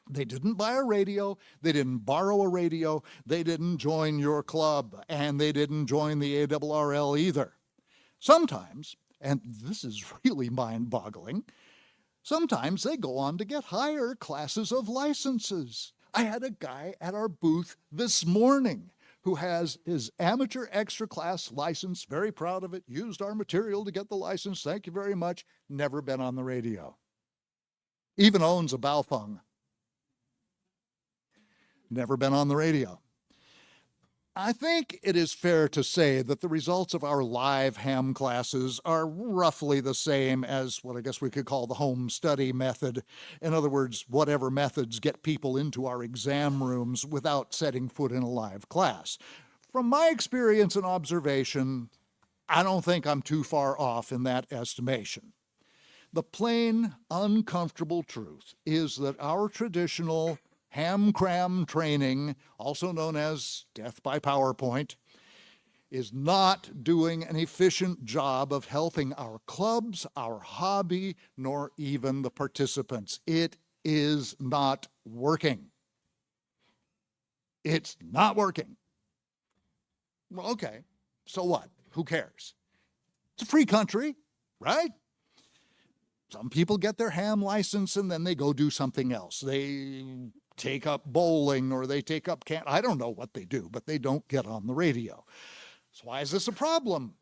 They didn't buy a radio, they didn't borrow a radio, they didn't join your club, and they didn't join the ARRL either. Sometimes, and this is really mind-boggling, sometimes they go on to get higher classes of licenses. I had a guy at our booth this morning who has his amateur extra class license, very proud of it, used our material to get the license, thank you very much, never been on the radio. Even owns a Baofeng. Never been on the radio. I think it is fair to say that the results of our live ham classes are roughly the same as what I guess we could call the home study method. In other words, whatever methods get people into our exam rooms without setting foot in a live class. From my experience and observation, I don't think I'm too far off in that estimation. The plain, uncomfortable truth is that our traditional ham cram training, also known as death by PowerPoint, is not doing an efficient job of helping our clubs, our hobby, nor even the participants. It is not working. It's not working. Well, okay, so what? Who cares? It's a free country, right? Some people get their ham license and then they go do something else. They take up bowling or they take up I don't know what they do, but they don't get on the radio. So why is this a problem?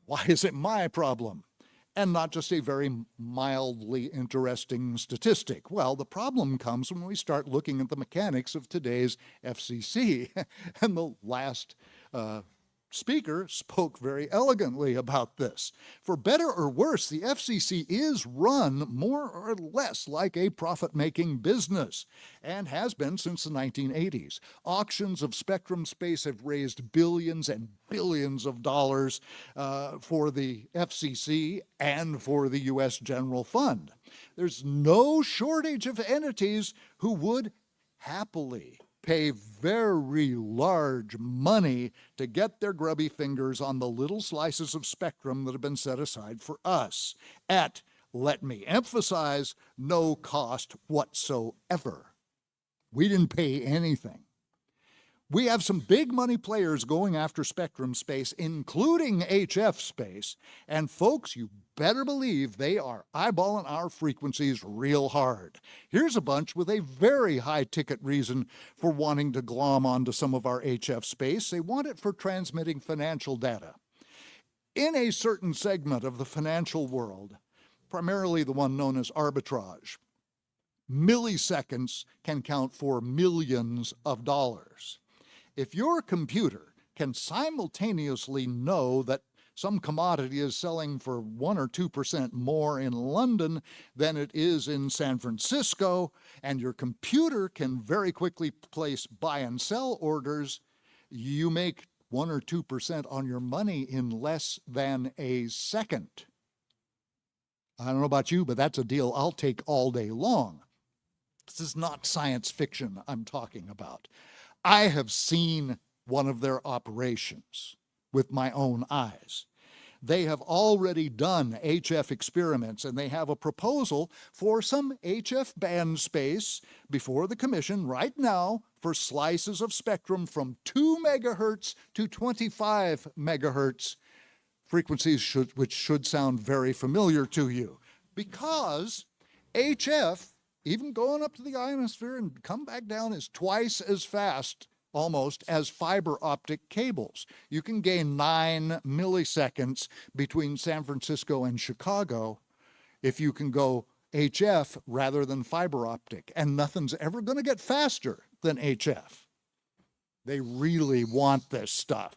Why is it my problem? And not just a very mildly interesting statistic. Well, the problem comes when we start looking at the mechanics of today's FCC. And the last speaker spoke very elegantly about this. For better or worse, the FCC is run more or less like a profit-making business and has been since the 1980s. Auctions of spectrum space have raised billions and billions of dollars for the FCC and for the U.S. General Fund. There's no shortage of entities who would happily pay very large money to get their grubby fingers on the little slices of spectrum that have been set aside for us at, let me emphasize, no cost whatsoever. We didn't pay anything. We have some big money players going after spectrum space, including HF space, and folks, you better believe they are eyeballing our frequencies real hard. Here's a bunch with a very high ticket reason for wanting to glom onto some of our HF space. They want it for transmitting financial data. In a certain segment of the financial world, primarily the one known as arbitrage, milliseconds can count for millions of dollars. If your computer can simultaneously know that some commodity is selling for 1 or 2% more in London than it is in San Francisco, and your computer can very quickly place buy and sell orders, you make 1 or 2% on your money in less than a second. I don't know about you, but that's a deal I'll take all day long. This is not science fiction I'm talking about. I have seen one of their operations with my own eyes. They have already done HF experiments, and they have a proposal for some HF band space before the commission right now for slices of spectrum from 2 megahertz to 25 megahertz frequencies, which should sound very familiar to you, because HF, even going up to the ionosphere and come back down, is twice as fast almost as fiber optic cables. You can gain 9 milliseconds between San Francisco and Chicago if you can go HF rather than fiber optic, and nothing's ever going to get faster than HF. They really want this stuff.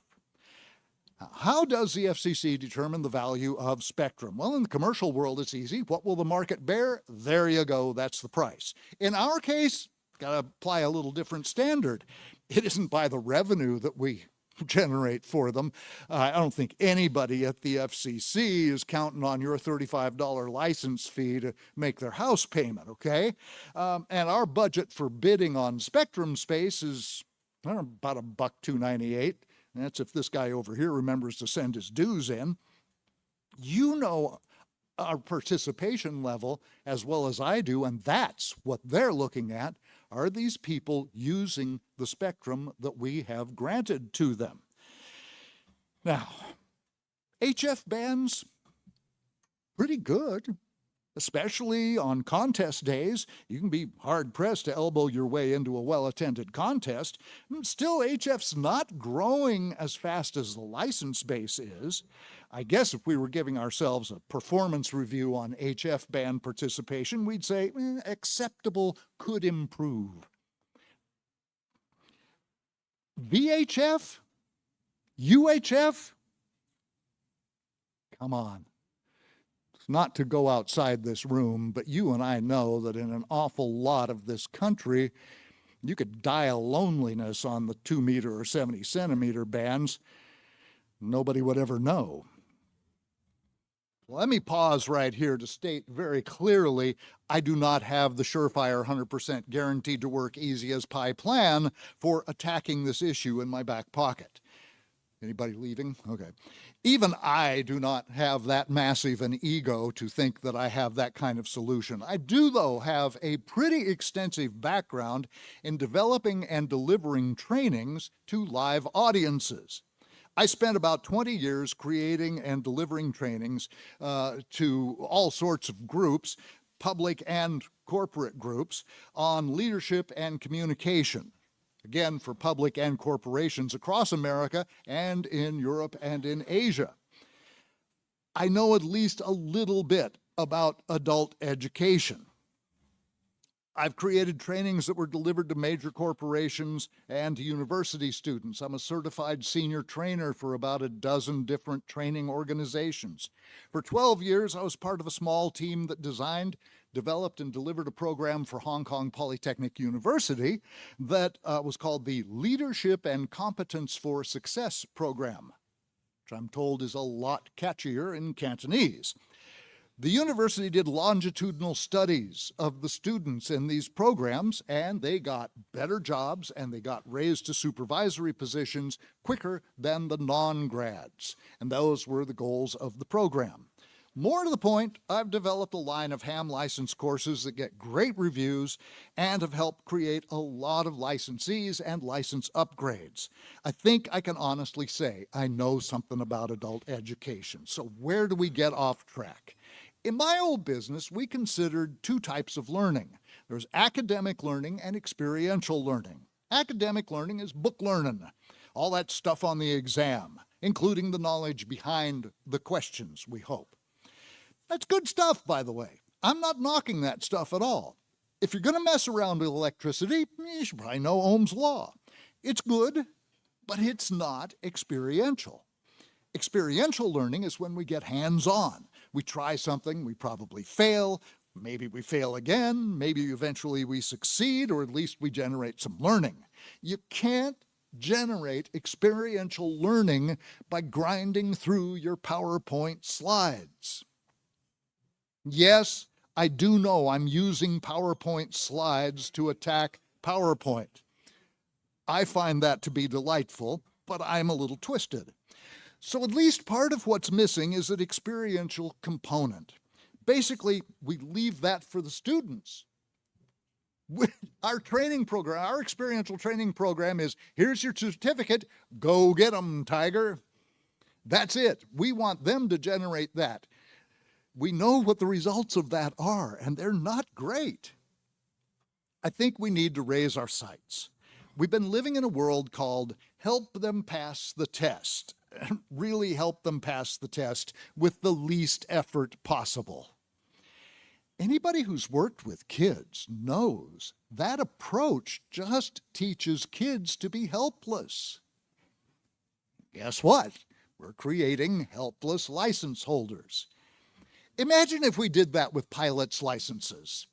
How does the FCC determine the value of spectrum? Well, in the commercial world, it's easy. What will the market bear? There you go. That's the price. In our case, got to apply a little different standard. It isn't by the revenue that we generate for them. I don't think anybody at the FCC is counting on your $35 license fee to make their house payment, okay? And our budget for bidding on spectrum space is about $1.298. That's if this guy over here remembers to send his dues in. You know our participation level as well as I do, and that's what they're looking at. Are these people using the spectrum that we have granted to them? Now, HF bands, pretty good, especially on contest days. You can be hard-pressed to elbow your way into a well-attended contest. Still, HF's not growing as fast as the license base is. I guess if we were giving ourselves a performance review on HF band participation, we'd say acceptable, could improve. VHF? UHF? Come on. It's not to go outside this room, but you and I know that in an awful lot of this country, you could die of loneliness on the 2-meter or 70-centimeter bands. Nobody would ever know. Let me pause right here to state very clearly, I do not have the surefire 100% guaranteed to work easy as pie plan for attacking this issue in my back pocket. Anybody leaving? Okay. Even I do not have that massive an ego to think that I have that kind of solution. I do, though, have a pretty extensive background in developing and delivering trainings to live audiences. I spent about 20 years creating and delivering trainings to all sorts of groups, public and corporate groups, on leadership and communication. Again, for public and corporations across America and in Europe and in Asia. I know at least a little bit about adult education. I've created trainings that were delivered to major corporations and to university students. I'm a certified senior trainer for about a dozen different training organizations. For 12 years, I was part of a small team that designed, developed, and delivered a program for Hong Kong Polytechnic University that was called the Leadership and Competence for Success program, which I'm told is a lot catchier in Cantonese. The university did longitudinal studies of the students in these programs, and they got better jobs and they got raised to supervisory positions quicker than the non-grads. And those were the goals of the program. More to the point, I've developed a line of ham license courses that get great reviews and have helped create a lot of licensees and license upgrades. I think I can honestly say I know something about adult education. So where do we get off track? In my old business, we considered two types of learning. There's academic learning and experiential learning. Academic learning is book learning, all that stuff on the exam, including the knowledge behind the questions, we hope. That's good stuff, by the way. I'm not knocking that stuff at all. If you're going to mess around with electricity, you should probably know Ohm's law. It's good, but it's not experiential. Experiential learning is when we get hands-on. We try something, we probably fail, maybe we fail again, maybe eventually we succeed, or at least we generate some learning. You can't generate experiential learning by grinding through your PowerPoint slides. Yes, I do know I'm using PowerPoint slides to attack PowerPoint. I find that to be delightful, but I'm a little twisted. So at least part of what's missing is an experiential component. Basically, we leave that for the students. Our training program, our experiential training program is, here's your certificate, go get them, Tiger. That's it. We want them to generate that. We know what the results of that are, and they're not great. I think we need to raise our sights. We've been living in a world called help them pass the test. Really help them pass the test with the least effort possible. Anybody who's worked with kids knows that approach just teaches kids to be helpless. Guess what? We're creating helpless license holders. Imagine if we did that with pilots' licenses.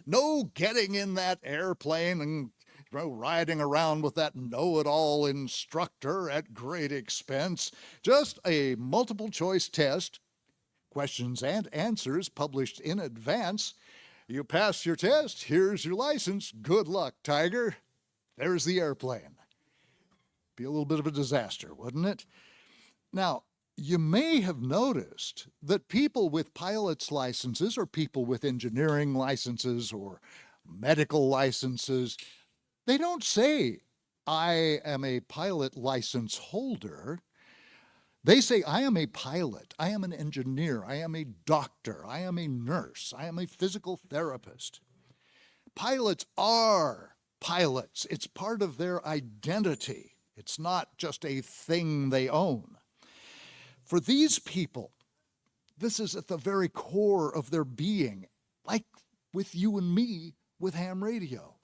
No getting in that airplane and riding around with that know-it-all instructor at great expense. Just a multiple choice test, questions and answers published in advance. You pass your test, here's your license. Good luck, Tiger. There's the airplane. Be a little bit of a disaster, wouldn't it? Now, you may have noticed that people with pilot's licenses or people with engineering licenses or medical licenses, they don't say, I am a pilot license holder. They say, I am a pilot, I am an engineer, I am a doctor, I am a nurse, I am a physical therapist. Pilots are pilots. It's part of their identity. It's not just a thing they own. For these people, this is at the very core of their being, like with you and me with ham radio.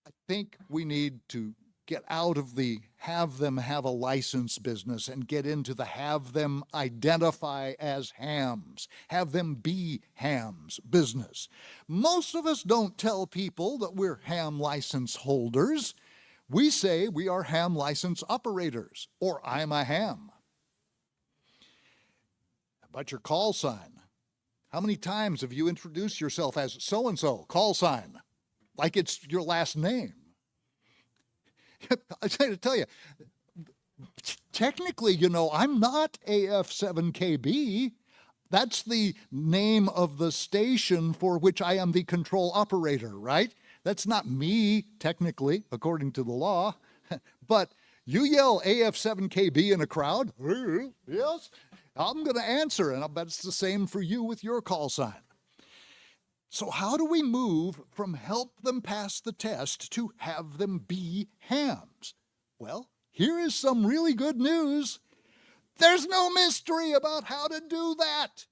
I think we need to get out of the have them have a license business and get into the have them identify as hams, have them be hams business. Most of us don't tell people that we're ham license holders. We say we are ham license operators, or I'm a ham. About your call sign. How many times have you introduced yourself as so-and-so, call sign, like it's your last name? I got to tell you, technically, you know, I'm not AF7KB. That's the name of the station for which I am the control operator, right? That's not me, technically, according to the law. But you yell AF7KB in a crowd, yes, I'm going to answer, and I'll bet it's the same for you with your call sign. So how do we move from help them pass the test to have them be hams? Well, here is some really good news. There's no mystery about how to do that.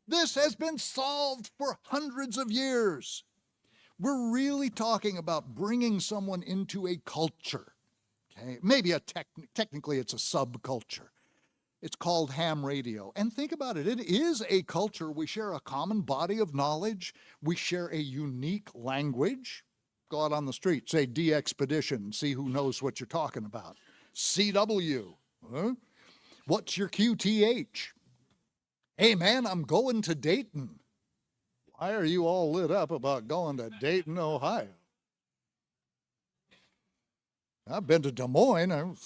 This has been solved for hundreds of years. We're really talking about bringing someone into a culture. Okay? Maybe technically it's a subculture. It's called ham radio. And think about it. It is a culture. We share a common body of knowledge. We share a unique language. Go out on the street, say D-Expedition, see who knows what you're talking about. CW. Huh? What's your QTH? Hey, man, I'm going to Dayton. Why are you all lit up about going to Dayton, Ohio? I've been to Des Moines.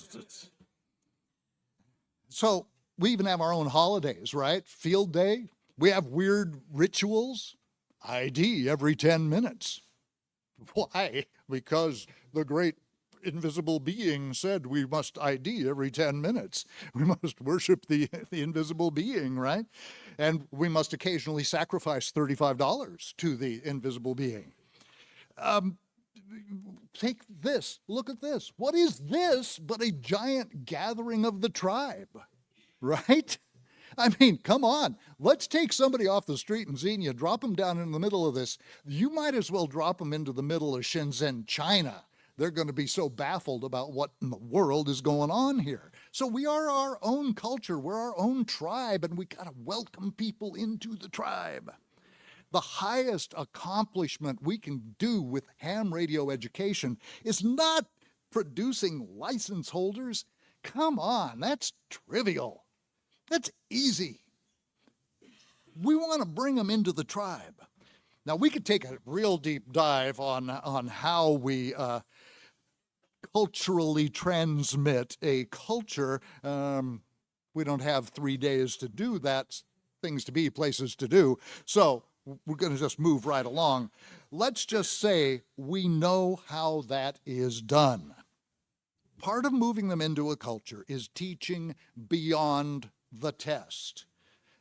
So we even have our own holidays, right? Field day. We have weird rituals. ID every 10 minutes. Why? Because the great invisible being said we must ID every 10 minutes. We must worship the invisible being, right? And we must occasionally sacrifice $35 to the invisible being. Take this, look at this. What is this but a giant gathering of the tribe, right? I mean, come on. Let's take somebody off the street in Xenia, drop them down in the middle of this. You might as well drop them into the middle of Shenzhen, China. They're going to be so baffled about what in the world is going on here. So we are our own culture. We're our own tribe, and we got to welcome people into the tribe. The highest accomplishment we can do with ham radio education is not producing license holders. Come on, that's trivial. That's easy. We want to bring them into the tribe. Now, we could take a real deep dive on how we culturally transmit a culture. We don't have 3 days to do that, things to be, places to do. So we're going to just move right along. Let's just say we know how that is done. Part of moving them into a culture is teaching beyond the test.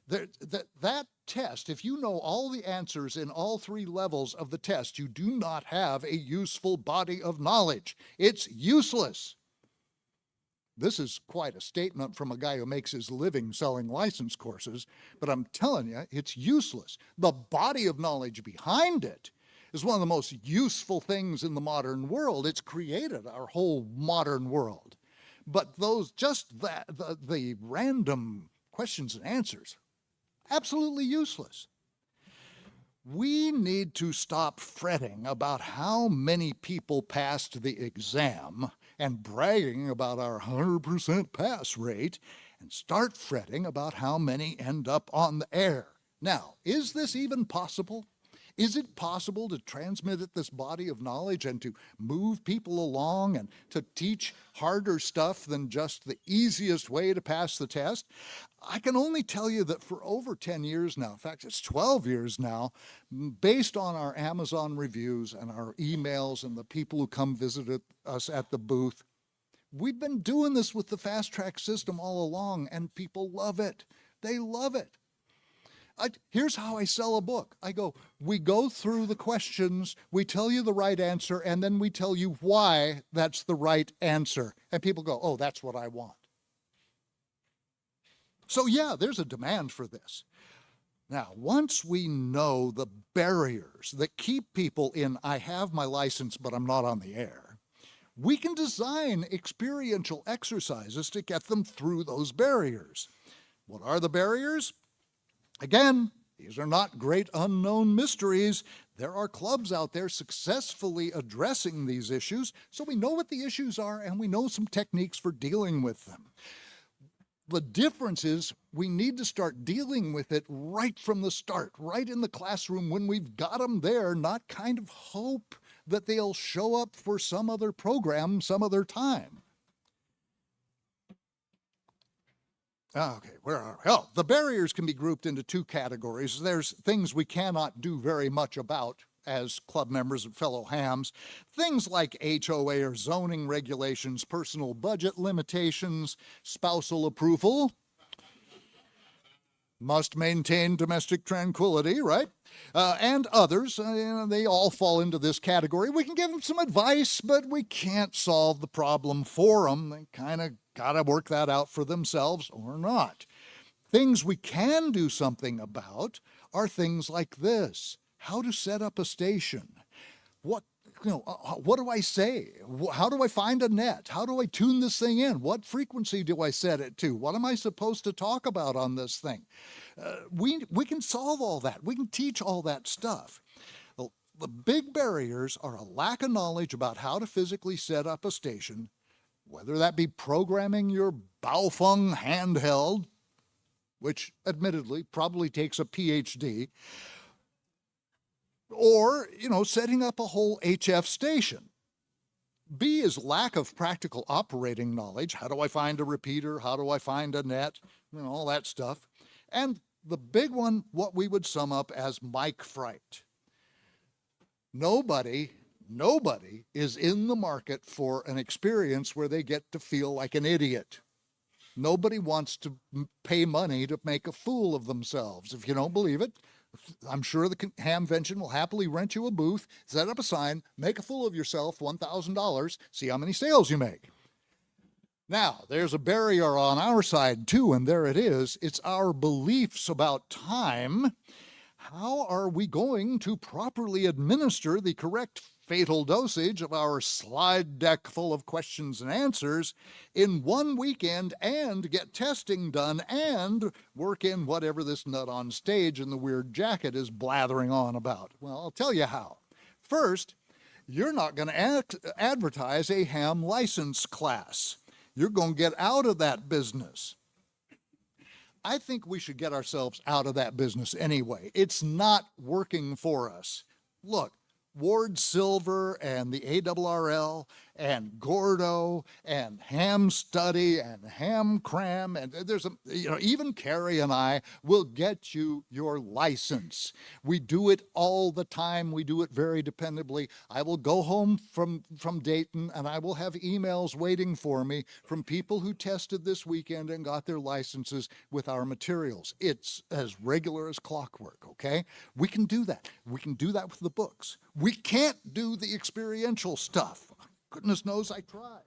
That test, if you know all the answers in all 3 levels of the test, you do not have a useful body of knowledge. It's useless. This is quite a statement from a guy who makes his living selling license courses, but I'm telling you, it's useless. The body of knowledge behind it is one of the most useful things in the modern world. It's created our whole modern world. But the random questions and answers, absolutely useless. We need to stop fretting about how many people passed the exam and bragging about our 100% pass rate and start fretting about how many end up on the air. Now, is this even possible? Is it possible to transmit this body of knowledge and to move people along and to teach harder stuff than just the easiest way to pass the test? I can only tell you that for over 10 years now, in fact, it's 12 years now, based on our Amazon reviews and our emails and the people who come visit us at the booth, we've been doing this with the fast track system all along, and people love it. They love it. Here's how I sell a book. I go, we go through the questions, we tell you the right answer, and then we tell you why that's the right answer. And people go, oh, that's what I want. So yeah, there's a demand for this. Now, once we know the barriers that keep people in, I have my license, but I'm not on the air, we can design experiential exercises to get them through those barriers. What are the barriers? Again, these are not great unknown mysteries. There are clubs out there successfully addressing these issues, so we know what the issues are and we know some techniques for dealing with them. The difference is we need to start dealing with it right from the start, right in the classroom when we've got them there, not kind of hope that they'll show up for some other program some other time. Okay, where are we? Oh, the barriers can be grouped into two categories. There's things we cannot do very much about as club members and fellow hams. Things like HOA or zoning regulations, personal budget limitations, spousal approval. Must maintain domestic tranquility, right? And others, they all fall into this category. We can give them some advice, but we can't solve the problem for them. They kind of got to work that out for themselves or not. Things we can do something about are things like this. How to set up a station. What do I say? How do I find a net? How do I tune this thing in? What frequency do I set it to? What am I supposed to talk about on this thing? We can solve all that. We can teach all that stuff. The big barriers are a lack of knowledge about how to physically set up a station, whether that be programming your Baofeng handheld, which admittedly probably takes a PhD, or, setting up a whole HF station. B is lack of practical operating knowledge. How do I find a repeater? How do I find a net? All that stuff. And the big one, what we would sum up as mic fright. Nobody is in the market for an experience where they get to feel like an idiot. Nobody wants to pay money to make a fool of themselves. If you don't believe it, I'm sure the Hamvention will happily rent you a booth, set up a sign, make a fool of yourself, $1,000, see how many sales you make. Now, there's a barrier on our side too, and there it is. It's our beliefs about time. How are we going to properly administer the correct fatal dosage of our slide deck full of questions and answers in one weekend and get testing done and work in whatever this nut on stage in the weird jacket is blathering on about? Well, I'll tell you how. First, you're not going to advertise a ham license class. You're going to get out of that business. I think we should get ourselves out of that business anyway. It's not working for us. Look, Ward Silver and the ARRL and Gordo and Ham Study and Ham Cram, and there's even Carrie and I will get you your license. We do it all the time. We do it very dependably. I will go home from Dayton and I will have emails waiting for me from people who tested this weekend and got their licenses with our materials. It's as regular as clockwork, okay? We can do that. We can do that with the books. We can't do the experiential stuff. Goodness knows I try.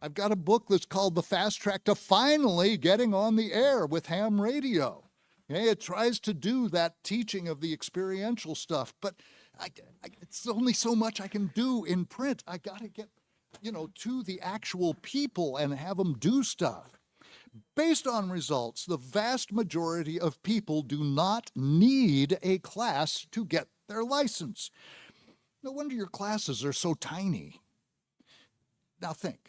I've got a book that's called The Fast Track to Finally Getting on the Air with Ham Radio. Okay, it tries to do that teaching of the experiential stuff, but it's only so much I can do in print. I got to get, to the actual people and have them do stuff. Based on results, the vast majority of people do not need a class to get their license. No wonder your classes are so tiny. Now think,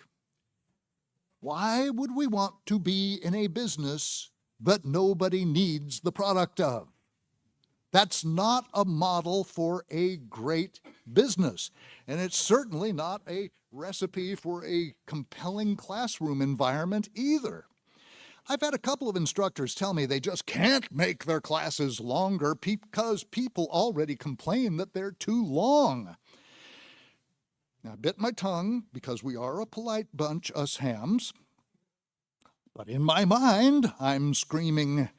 why would we want to be in a business that nobody needs the product of? That's not a model for a great business. And it's certainly not a recipe for a compelling classroom environment either. I've had a couple of instructors tell me they just can't make their classes longer because people already complain that they're too long. Now, I bit my tongue because we are a polite bunch, us hams. But in my mind, I'm screaming,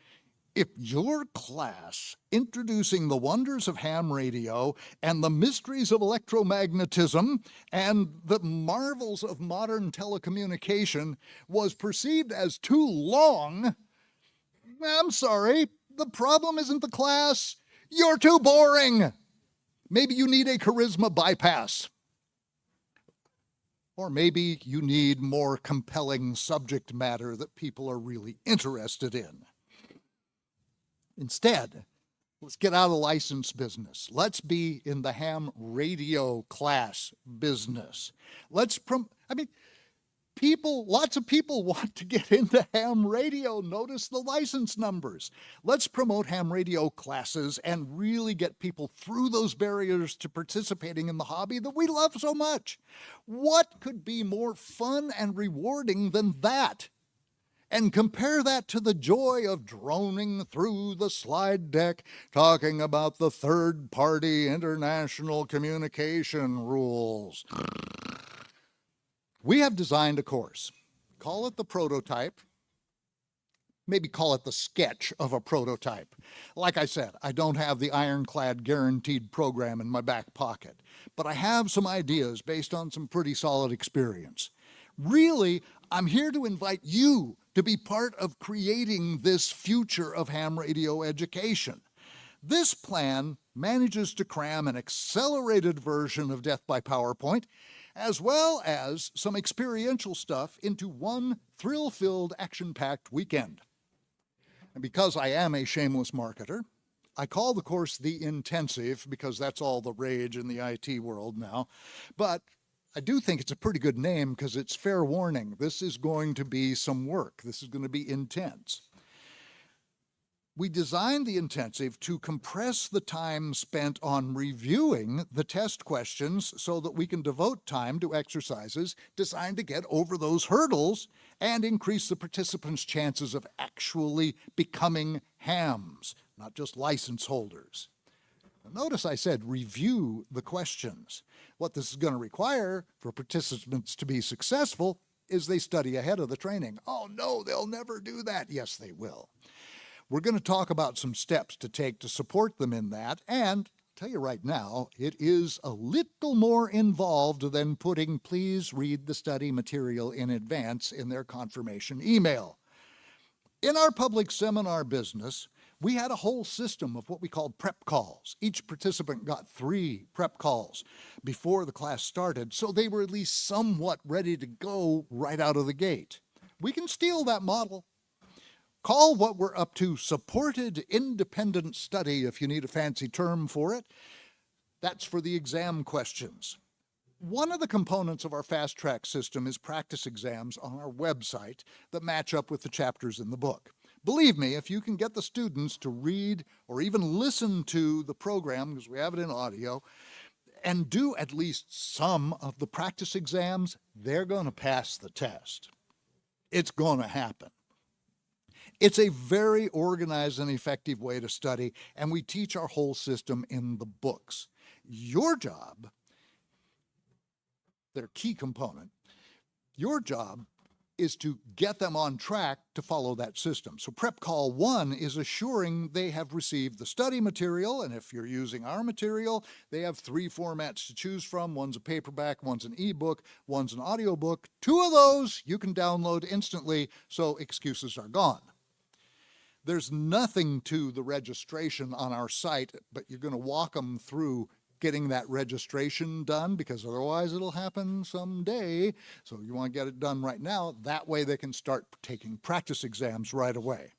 if your class introducing the wonders of ham radio and the mysteries of electromagnetism and the marvels of modern telecommunication was perceived as too long, I'm sorry, the problem isn't the class. You're too boring. Maybe you need a charisma bypass. Or maybe you need more compelling subject matter that people are really interested in. Instead, let's get out of the license business. Let's be in the ham radio class business. Lots of people want to get into ham radio. Notice the license numbers. Let's promote ham radio classes and really get people through those barriers to participating in the hobby that we love so much. What could be more fun and rewarding than that? And compare that to the joy of droning through the slide deck talking about the third-party international communication rules. We have designed a course. Call it the prototype. Maybe call it the sketch of a prototype. Like I said, I don't have the ironclad guaranteed program in my back pocket, but I have some ideas based on some pretty solid experience. Really, I'm here to invite you to be part of creating this future of ham radio education. This plan manages to cram an accelerated version of Death by PowerPoint, as well as some experiential stuff into one thrill-filled, action-packed weekend. And because I am a shameless marketer, I call the course the Intensive because that's all the rage in the IT world now. But I do think it's a pretty good name because it's fair warning. This is going to be some work. This is going to be intense. We designed the Intensive to compress the time spent on reviewing the test questions so that we can devote time to exercises designed to get over those hurdles and increase the participants' chances of actually becoming hams, not just license holders. Notice I said review the questions. What this is going to require for participants to be successful is they study ahead of the training. Oh no, they'll never do that. Yes, they will. We're going to talk about some steps to take to support them in that, and I'll tell you right now, it is a little more involved than putting "please read the study material in advance" in their confirmation email. In our public seminar business, we had a whole system of what we called prep calls. Each participant got 3 prep calls before the class started, so they were at least somewhat ready to go right out of the gate. We can steal that model. Call what we're up to supported independent study if you need a fancy term for it. That's for the exam questions. One of the components of our fast track system is practice exams on our website that match up with the chapters in the book. Believe me, if you can get the students to read or even listen to the program, because we have it in audio, and do at least some of the practice exams, they're going to pass the test. It's going to happen. It's a very organized and effective way to study, and we teach our whole system in the books. Your job, their key component, your job is to get them on track to follow that system. So prep call 1 is assuring they have received the study material, and if you're using our material, they have 3 formats to choose from. One's a paperback, one's an ebook, one's an audiobook. 2 of those you can download instantly, so excuses are gone. There's nothing to the registration on our site, but you're going to walk them through getting that registration done because otherwise it'll happen someday. So you want to get it done right now. That way they can start taking practice exams right away.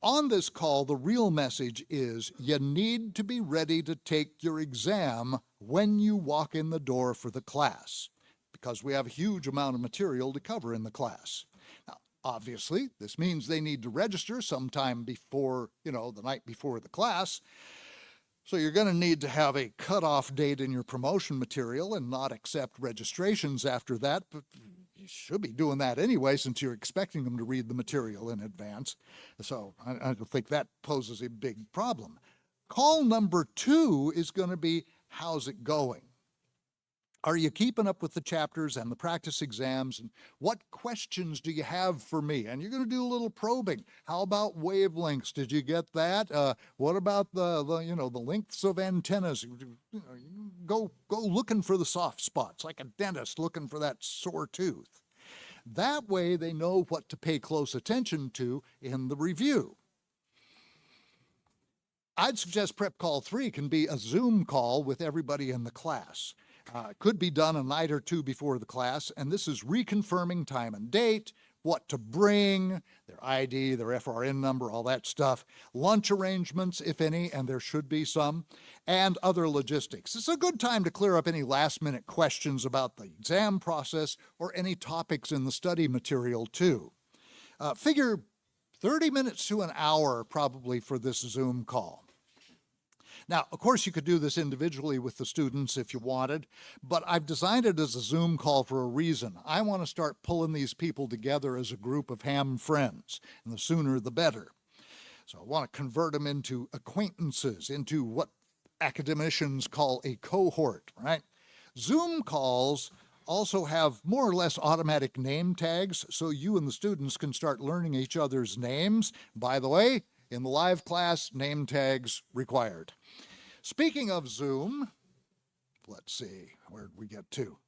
On this call, the real message is you need to be ready to take your exam when you walk in the door for the class, because we have a huge amount of material to cover in the class. Now, obviously, this means they need to register sometime before, the night before the class. So you're going to need to have a cutoff date in your promotion material and not accept registrations after that. But you should be doing that anyway, since you're expecting them to read the material in advance. So I don't think that poses a big problem. Call number 2 is going to be, how's it going? Are you keeping up with the chapters and the practice exams? And what questions do you have for me? And you're going to do a little probing. How about wavelengths? Did you get that? What about the lengths of antennas? Go looking for the soft spots, like a dentist looking for that sore tooth. That way they know what to pay close attention to in the review. I'd suggest prep call 3 can be a Zoom call with everybody in the class. It could be done a night or two before the class, and this is reconfirming time and date, what to bring, their ID, their FRN number, all that stuff, lunch arrangements, if any, and there should be some, and other logistics. It's a good time to clear up any last-minute questions about the exam process or any topics in the study material, too. Figure 30 minutes to an hour probably for this Zoom call. Now, of course, you could do this individually with the students if you wanted, but I've designed it as a Zoom call for a reason. I want to start pulling these people together as a group of ham friends, and the sooner the better. So I want to convert them into acquaintances, into what academicians call a cohort, right? Zoom calls also have more or less automatic name tags, so you and the students can start learning each other's names. By the way, in the live class, name tags required. Speaking of Zoom, let's see, where did we get to?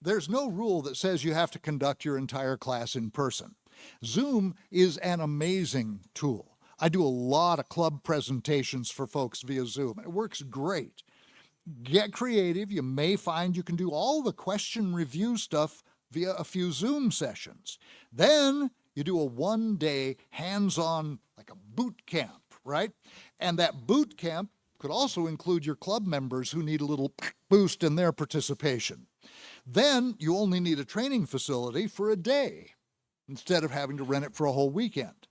There's no rule that says you have to conduct your entire class in person. Zoom is an amazing tool. I do a lot of club presentations for folks via Zoom. It works great. Get creative. You may find you can do all the question review stuff via a few Zoom sessions. Then you do a one-day hands-on, like a boot camp, right? And that boot camp could also include your club members who need a little boost in their participation. Then you only need a training facility for a day instead of having to rent it for a whole weekend.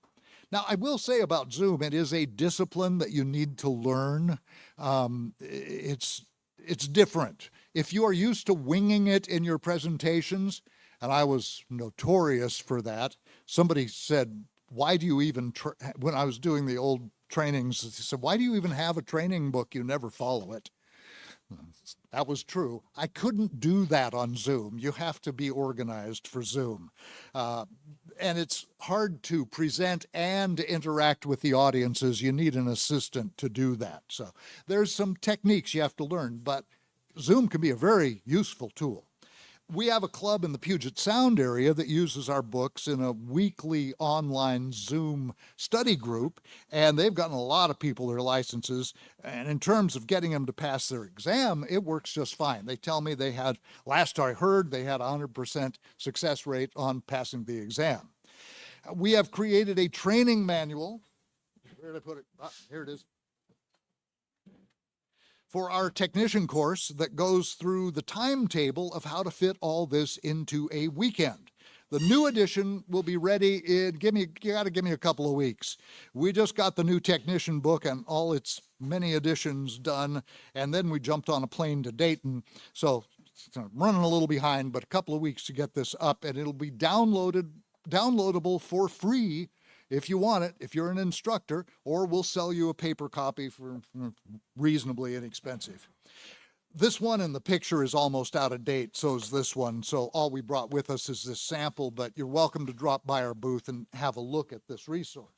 Now, I will say about Zoom, it is a discipline that you need to learn. It's different. If you are used to winging it in your presentations, and I was notorious for that, somebody said, why do you even, when I was doing the old trainings, he said, why do you even have a training book? You never follow it. That was true. I couldn't do that on Zoom. You have to be organized for Zoom. And it's hard to present and interact with the audiences. You need an assistant to do that. So there's some techniques you have to learn, but Zoom can be a very useful tool. We have a club in the Puget Sound area that uses our books in a weekly online Zoom study group, and they've gotten a lot of people their licenses. And in terms of getting them to pass their exam, it works just fine. They tell me they had, last I heard, they had a 100% success rate on passing the exam. We have created a training manual. Where did I put it? Here it is. For our technician course that goes through the timetable of how to fit all this into a weekend. The new edition will be ready in, you gotta give me a couple of weeks. We just got the new technician book and all its many editions done, and then we jumped on a plane to Dayton. So running a little behind, but a couple of weeks to get this up, and it'll be downloadable for free if you want it, if you're an instructor, or we'll sell you a paper copy for reasonably inexpensive. This one in the picture is almost out of date, so is this one. So all we brought with us is this sample, but you're welcome to drop by our booth and have a look at this resource.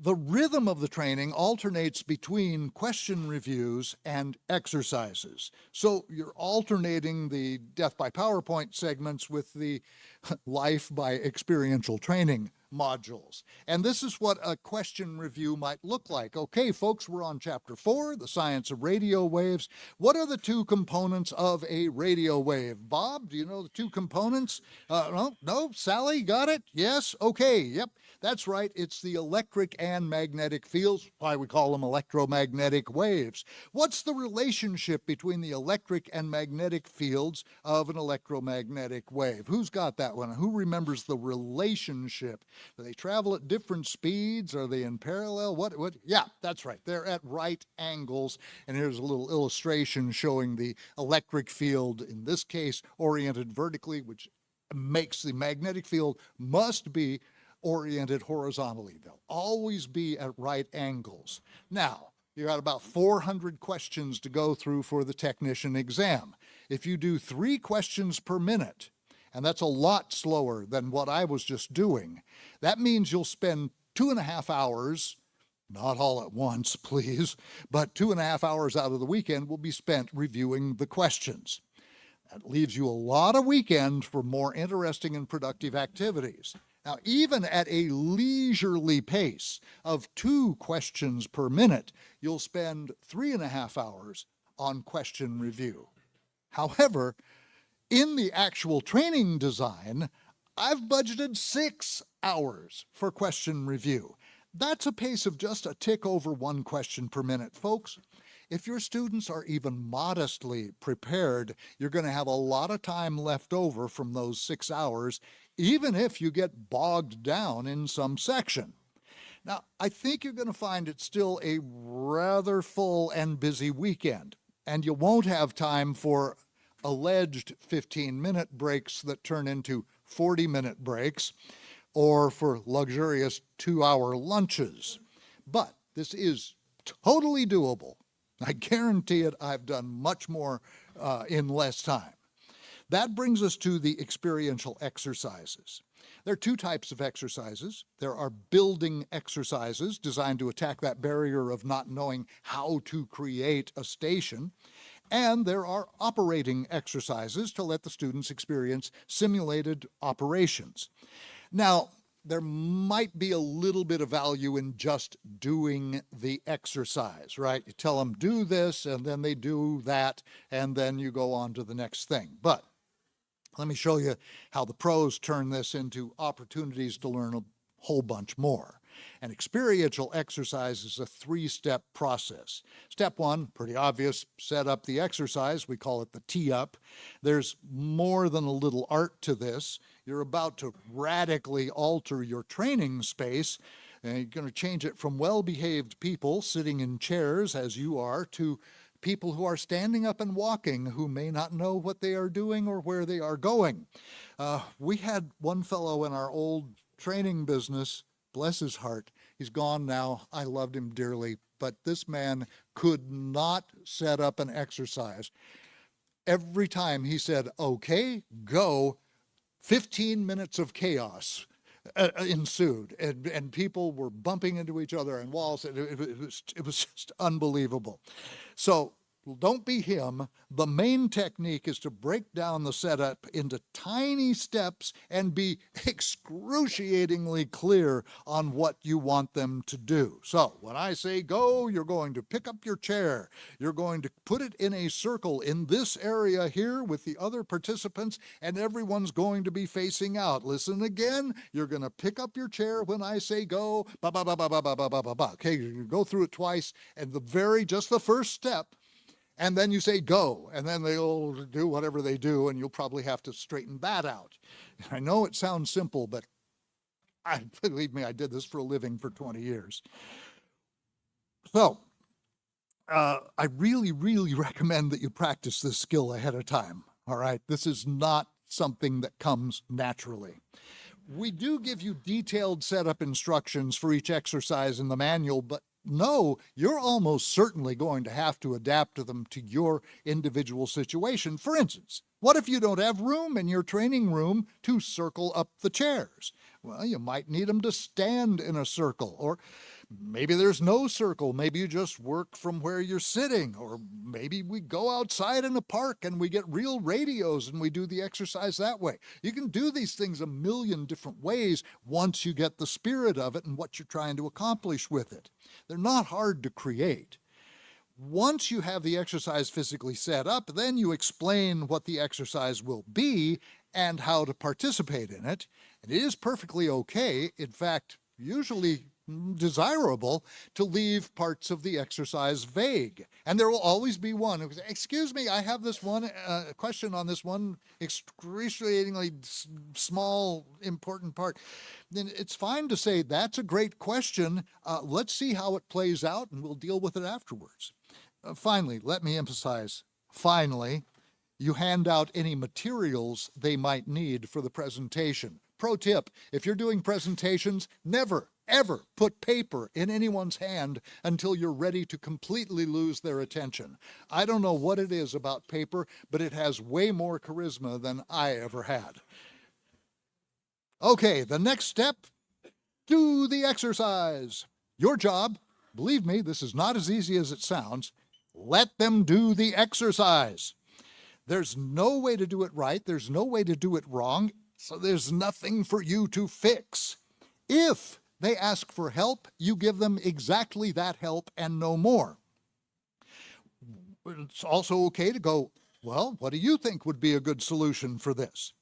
The rhythm of the training alternates between question reviews and exercises. So you're alternating the Death by PowerPoint segments with the life by experiential training modules. And this is what a question review might look like. Okay, folks, we're on chapter 4, the science of radio waves. What are the two components of a radio wave? Bob, do you know the two components? No? Sally, got it? Yes? Okay, yep. That's right, it's the electric and magnetic fields, why we call them electromagnetic waves. What's the relationship between the electric and magnetic fields of an electromagnetic wave? Who's got that one? Who remembers the relationship? Do they travel at different speeds? Are they in parallel? What? Yeah, that's right, they're at right angles. And here's a little illustration showing the electric field, in this case, oriented vertically, which makes the magnetic field must be oriented horizontally. They'll always be at right angles. Now, you got about 400 questions to go through for the technician exam. If you do 3 questions per minute, and that's a lot slower than what I was just doing, that means you'll spend 2.5 hours, not all at once, please, but 2.5 hours out of the weekend will be spent reviewing the questions. That leaves you a lot of weekend for more interesting and productive activities. Now, even at a leisurely pace of 2 questions per minute, you'll spend 3.5 hours on question review. However, in the actual training design, I've budgeted 6 hours for question review. That's a pace of just a tick over 1 question per minute, folks. If your students are even modestly prepared, you're going to have a lot of time left over from those 6 hours, even if you get bogged down in some section. Now, I think you're going to find it still a rather full and busy weekend, and you won't have time for alleged 15-minute breaks that turn into 40-minute breaks, or for luxurious 2-hour lunches. But this is totally doable. I guarantee it, I've done much more in less time. That brings us to the experiential exercises. There are 2 types of exercises. There are building exercises designed to attack that barrier of not knowing how to create a station. And there are operating exercises to let the students experience simulated operations. Now, there might be a little bit of value in just doing the exercise, right? You tell them do this, and then they do that, and then you go on to the next thing. But let me show you how the pros turn this into opportunities to learn a whole bunch more. An experiential exercise is a 3-step process. Step 1, pretty obvious, set up the exercise. We call it the tee-up. There's more than a little art to this. You're about to radically alter your training space, and you're going to change it from well-behaved people sitting in chairs, as you are, to people who are standing up and walking, who may not know what they are doing or where they are going. We had one fellow in our old training business, bless his heart, he's gone now, I loved him dearly, but this man could not set up an exercise. Every time he said, okay, go, 15 minutes of chaos ensued, and people were bumping into each other and walls. It was just unbelievable. So don't be him. The main technique is to break down the setup into tiny steps and be excruciatingly clear on what you want them to do. So when I say go, you're going to pick up your chair. You're going to put it in a circle in this area here with the other participants, and everyone's going to be facing out. Listen again. You're going to pick up your chair when I say go. Ba ba ba ba ba ba ba ba ba ba. Okay, you go through it twice, and just the first step. And then you say go, and then they'll do whatever they do, and you'll probably have to straighten that out. I know it sounds simple, but believe me, I did this for a living for 20 years. So I really, really recommend that you practice this skill ahead of time, all right? This is not something that comes naturally. We do give you detailed setup instructions for each exercise in the manual, but no, you're almost certainly going to have to adapt to them to your individual situation. For instance, what if you don't have room in your training room to circle up the chairs? Well, you might need them to stand in a circle, or Maybe there's no circle. Maybe you just work from where you're sitting. Or maybe we go outside in a park and we get real radios and we do the exercise that way. You can do these things a million different ways once you get the spirit of it and what you're trying to accomplish with it. They're not hard to create. Once you have the exercise physically set up, then you explain what the exercise will be and how to participate in it. And it is perfectly okay, in fact, usually desirable, to leave parts of the exercise vague. And there will always be one who says, excuse me, I have this one question on this one excruciatingly small, important part. Then it's fine to say, that's a great question. Let's see how it plays out and we'll deal with it afterwards. Finally, let me emphasize, finally, you hand out any materials they might need for the presentation. Pro tip, if you're doing presentations, never, ever put paper in anyone's hand until you're ready to completely lose their attention. I don't know what it is about paper, but it has way more charisma than I ever had. Okay, the next step, do the exercise. Your job, believe me, this is not as easy as it sounds. Let them do the exercise. There's no way to do it right. There's no way to do it wrong. So there's nothing for you to fix. If they ask for help, you give them exactly that help and no more. It's also okay to go, well, what do you think would be a good solution for this?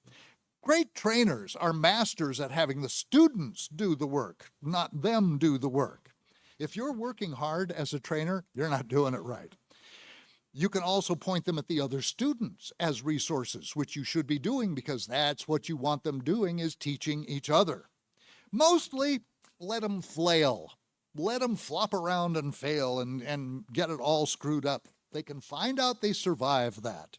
Great trainers are masters at having the students do the work, not them do the work. If you're working hard as a trainer, you're not doing it right. You can also point them at the other students as resources, which you should be doing because that's what you want them doing, is teaching each other. Mostly, let them flail. Let them flop around and fail and get it all screwed up. They can find out they survive that.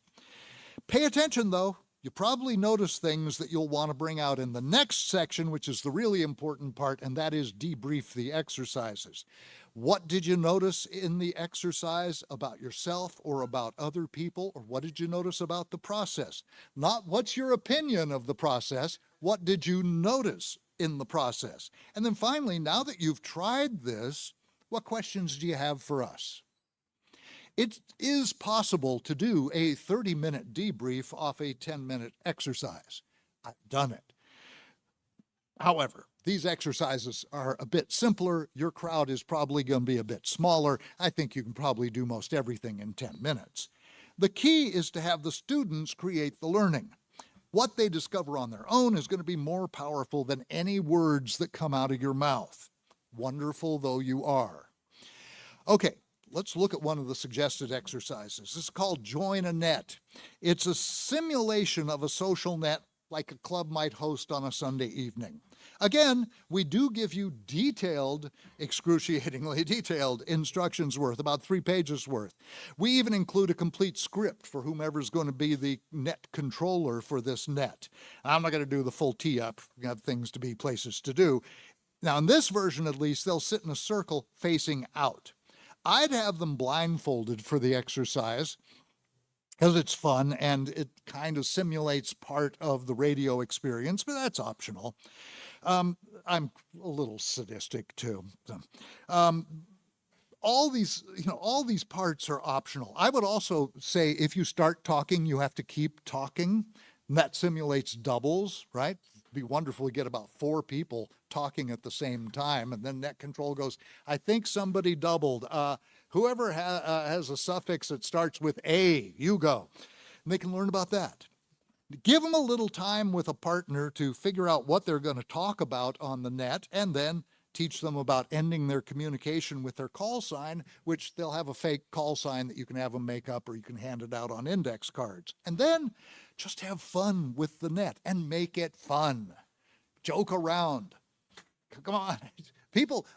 Pay attention, though. You probably notice things that you'll want to bring out in the next section, which is the really important part, and that is debrief the exercises. What did you notice in the exercise about yourself or about other people, or what did you notice about the process? Not what's your opinion of the process, what did you notice in the process? And then finally, now that you've tried this, what questions do you have for us? It is possible to do a 30-minute debrief off a 10-minute exercise. I've done it. However, these exercises are a bit simpler. Your crowd is probably going to be a bit smaller. I think you can probably do most everything in 10 minutes. The key is to have the students create the learning. What they discover on their own is going to be more powerful than any words that come out of your mouth, wonderful though you are. Okay, let's look at one of the suggested exercises. This is called Join a Net. It's a simulation of a social net like a club might host on a Sunday evening. Again, we do give you detailed, excruciatingly detailed instructions worth, about 3 pages worth. We even include a complete script for whomever's going to be the net controller for this net. I'm not going to do the full tee-up. We have things to be, places to do. Now, in this version, at least, they'll sit in a circle facing out. I'd have them blindfolded for the exercise because it's fun and it kind of simulates part of the radio experience, but that's optional. I'm a little sadistic too. All these parts are optional. I would also say if you start talking, you have to keep talking. And that simulates doubles, right? It'd be wonderful to get about 4 people talking at the same time, and then net control goes, I think somebody doubled. Whoever has a suffix that starts with A, you go. And they can learn about that. Give them a little time with a partner to figure out what they're going to talk about on the net, and then teach them about ending their communication with their call sign, which they'll have a fake call sign that you can have them make up, or you can hand it out on index cards. And then just have fun with the net and make it fun. Joke around. Come on. People,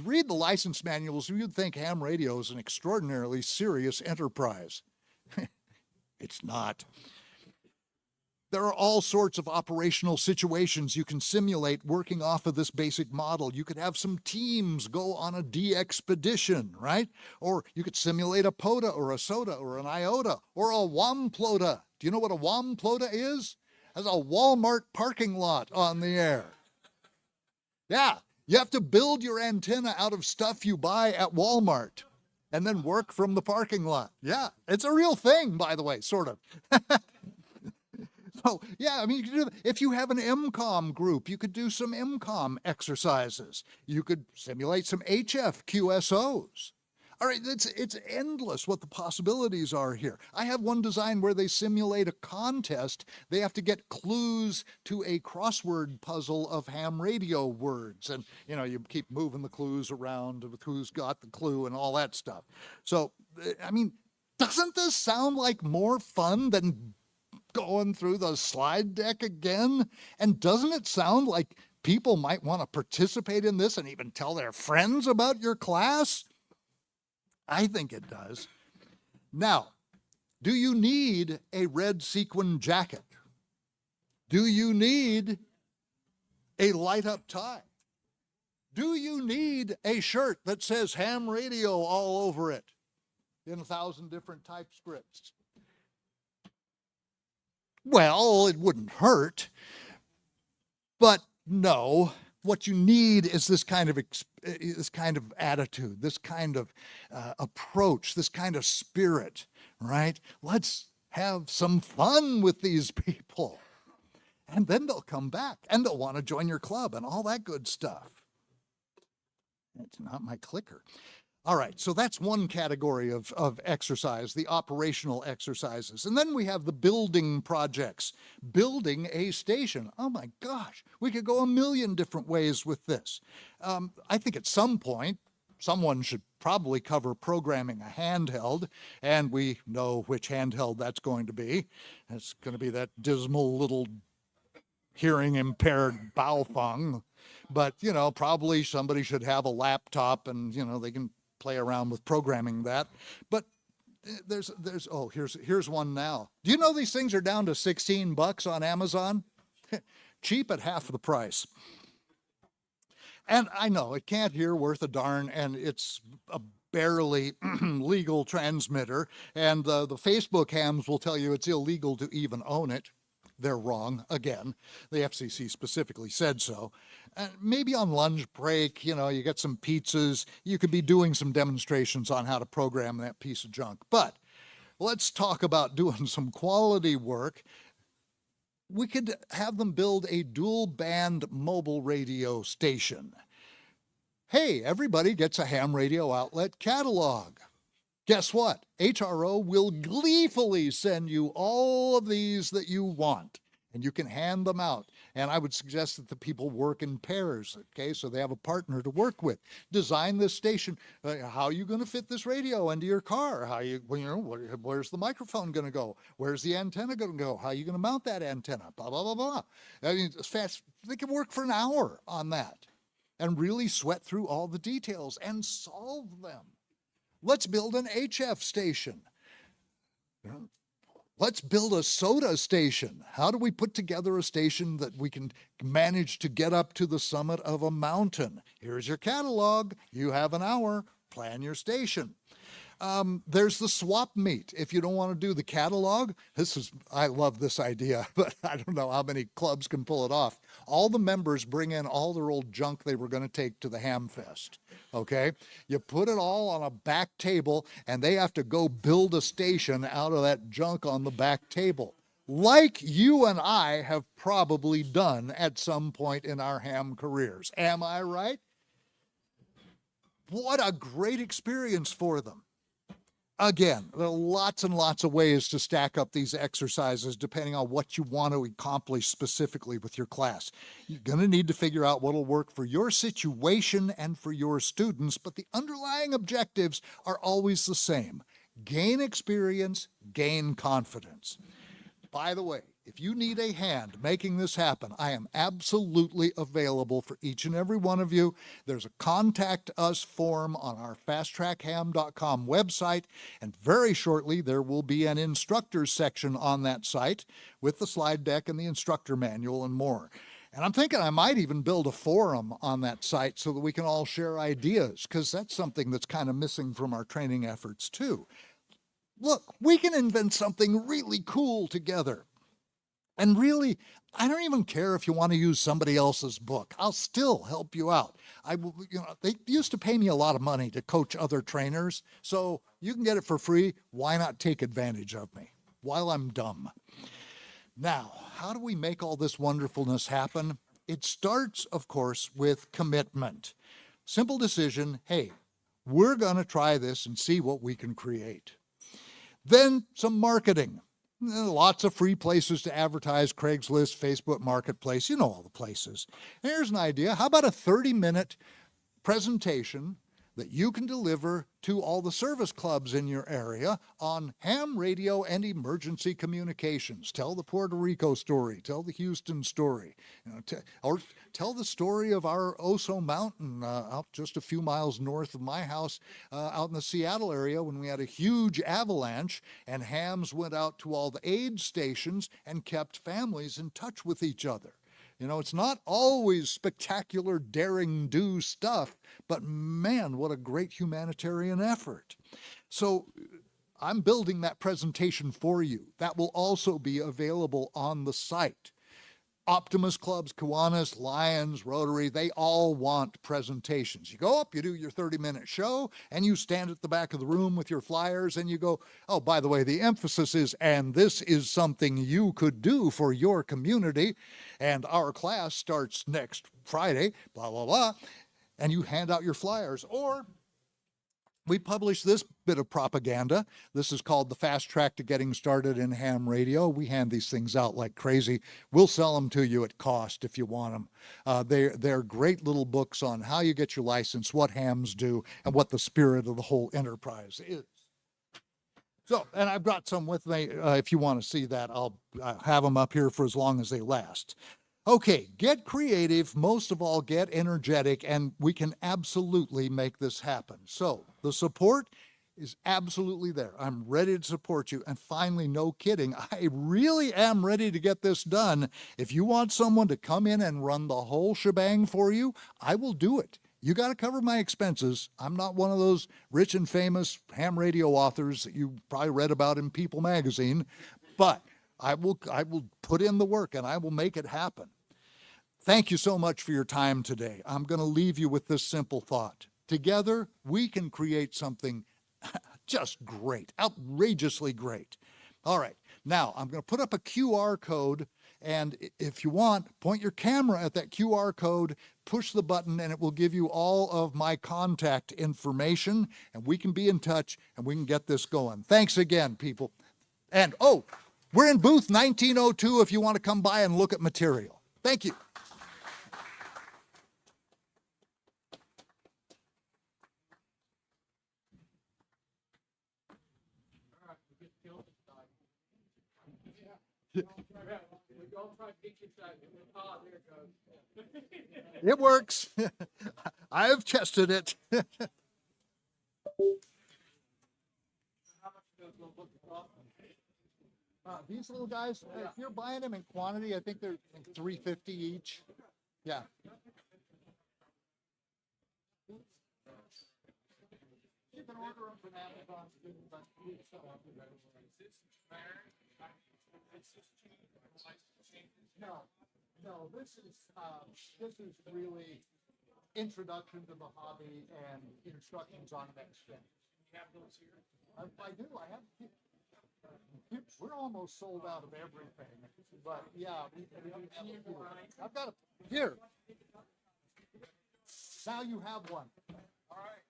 read the license manuals, you'd think ham radio is an extraordinarily serious enterprise. It's not. There are all sorts of operational situations you can simulate working off of this basic model. You could have some teams go on a de-expedition, right? Or you could simulate a POTA or a SOTA or an IOTA or a WAMPLOTA. Do you know what a WAMPLOTA is? That's a Walmart parking lot on the air. Yeah, You have to build your antenna out of stuff you buy at Walmart and then work from the parking lot. Yeah, it's a real thing, by the way, sort of. So, yeah, I mean, you could do that. If you have an MCOM group, you could do some MCOM exercises. You could simulate some HF QSOs. All right, it's endless what the possibilities are here. I have one design where they simulate a contest. They have to get clues to a crossword puzzle of ham radio words. And, you know, you keep moving the clues around with who's got the clue and all that stuff. So, I mean, doesn't this sound like more fun than going through the slide deck again? And doesn't it sound like people might want to participate in this and even tell their friends about your class? I think it does. Now, do you need a red sequin jacket? Do you need a light-up tie? Do you need a shirt that says ham radio all over it in 1,000 different typescripts? Well, it wouldn't hurt, but no. What you need is this kind of attitude, this kind of approach, this kind of spirit, right? Let's have some fun with these people. And then they'll come back and they'll want to join your club and all that good stuff. It's not my clicker. All right, so that's one category of exercise, the operational exercises. And then we have the building projects, building a station. Oh my gosh, we could go a million different ways with this. I think at some point, someone should probably cover programming a handheld, and we know which handheld that's going to be. It's going to be that dismal little hearing impaired Baofeng. But, you know, probably somebody should have a laptop and, you know, they can play around with programming that. But here's one now. Do you know these things are down to $16 on Amazon? Cheap at half the price. And I know it can't hear worth a darn, and it's a barely legal transmitter, and the Facebook hams will tell you it's illegal to even own it. They're wrong, again. The FCC specifically said so. Maybe on lunch break, you know, you get some pizzas, you could be doing some demonstrations on how to program that piece of junk. But let's talk about doing some quality work. We could have them build a dual band mobile radio station. Hey, everybody gets a ham radio outlet catalog. Guess what? HRO will gleefully send you all of these that you want, and you can hand them out. And I would suggest that the people work in pairs, okay, so they have a partner to work with. Design this station. How are you going to fit this radio into your car? Where's the microphone going to go? Where's the antenna going to go? How are you going to mount that antenna? Blah, blah, blah, blah. I mean, it's fast. They can work for an hour on that and really sweat through all the details and solve them. Let's build an HF station. Let's build a SOTA station. How do we put together a station that we can manage to get up to the summit of a mountain? Here's your catalog. You have an hour. Plan your station. There's the swap meet. If you don't want to do the catalog, I love this idea, but I don't know how many clubs can pull it off. All the members bring in all their old junk they were going to take to the Ham Fest. Okay? You put it all on a back table, and they have to go build a station out of that junk on the back table, like you and I have probably done at some point in our ham careers. Am I right? What a great experience for them. Again, there are lots and lots of ways to stack up these exercises depending on what you want to accomplish specifically with your class. You're going to need to figure out what will work for your situation and for your students, but the underlying objectives are always the same. Gain experience, gain confidence. By the way, if you need a hand making this happen, I am absolutely available for each and every one of you. There's a contact us form on our fasttrackham.com website, and very shortly there will be an instructors section on that site with the slide deck and the instructor manual and more. And I'm thinking I might even build a forum on that site so that we can all share ideas, because that's something that's kind of missing from our training efforts too. Look, we can invent something really cool together. And really, I don't even care if you want to use somebody else's book. I'll still help you out. They used to pay me a lot of money to coach other trainers, so you can get it for free. Why not take advantage of me while I'm dumb? Now, how do we make all this wonderfulness happen? It starts, of course, with commitment. Simple decision, hey, we're going to try this and see what we can create. Then some marketing. Lots of free places to advertise, Craigslist, Facebook Marketplace, you know all the places. Here's an idea. How about a 30-minute presentation that you can deliver to all the service clubs in your area on ham radio and emergency communications? Tell the Puerto Rico story, tell the Houston story, or tell the story of our Oso Mountain out just a few miles north of my house out in the Seattle area when we had a huge avalanche and hams went out to all the aid stations and kept families in touch with each other. It's not always spectacular, daring do stuff, but man, what a great humanitarian effort. So I'm building that presentation for you. That will also be available on the site. Optimus clubs, Kiwanis, Lions, Rotary, they all want presentations. You go up, you do your 30-minute show, and you stand at the back of the room with your flyers, and you go, oh, by the way, the emphasis is, and this is something you could do for your community, and our class starts next Friday, blah, blah, blah, and you hand out your flyers. Or we publish this bit of propaganda. This is called the Fast Track to Getting Started in Ham Radio. We hand these things out like crazy. We'll sell them to you at cost if you want them. They're great little books on how you get your license, what hams do, and what the spirit of the whole enterprise is. So, and I've got some with me. If you want to see that, I'll have them up here for as long as they last. Okay, get creative, most of all, get energetic, and we can absolutely make this happen. So the support is absolutely there. I'm ready to support you. And finally, no kidding, I really am ready to get this done. If you want someone to come in and run the whole shebang for you, I will do it. You got to cover my expenses. I'm not one of those rich and famous ham radio authors that you probably read about in People magazine, but I will put in the work and I will make it happen. Thank you so much for your time today. I'm going to leave you with this simple thought. Together, we can create something just great, outrageously great. All right, now I'm going to put up a QR code, and if you want, point your camera at that QR code, push the button, and it will give you all of my contact information, and we can be in touch, and we can get this going. Thanks again, people. And, oh, we're in booth 1902 if you want to come by and look at material. Thank you. It works. I've tested it. These little guys, if you're buying them in quantity, I think they're $3.50 each. Yeah. You can order them from Amazon. No, this is really introduction to the hobby and instructions on next step. You have those here? I do. I have. We're almost sold out of everything, but yeah, I've got a here. Now you have one. All right.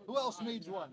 Who else needs one?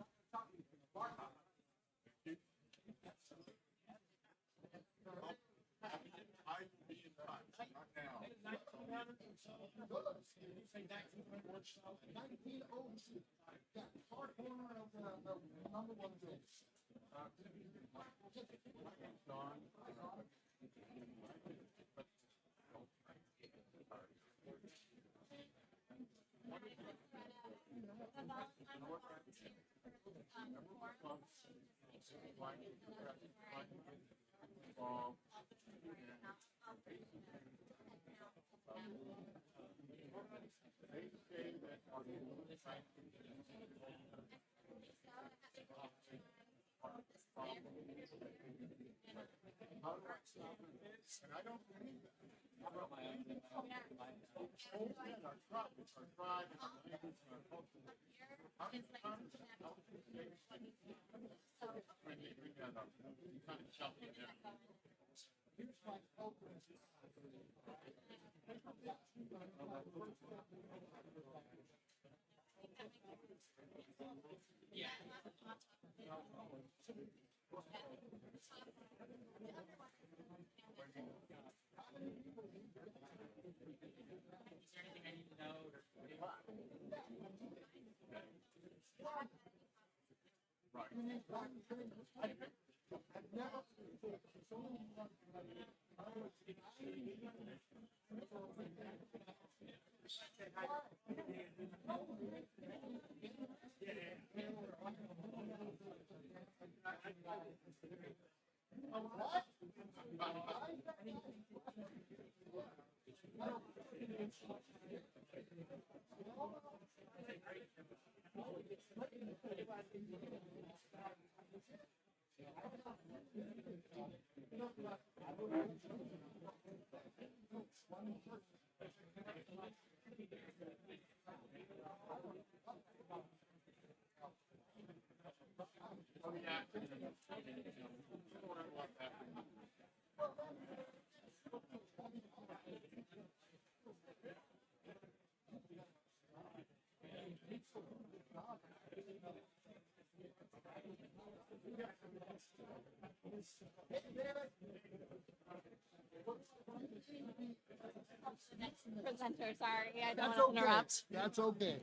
Presenter, sorry, I don't That's want to okay. interrupt. That's okay.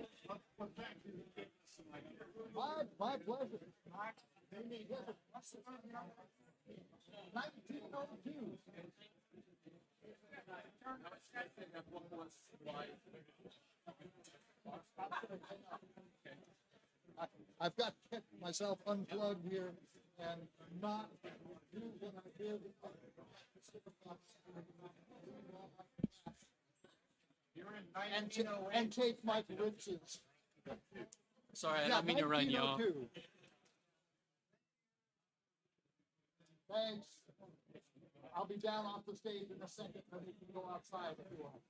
My pleasure. 1902. I've got to get myself unplugged here and not do what I did. And take my glimpses. Sorry, I don't mean to run you off. 1902. Thanks. I'll be down off the stage in a second, and we can go outside if you want.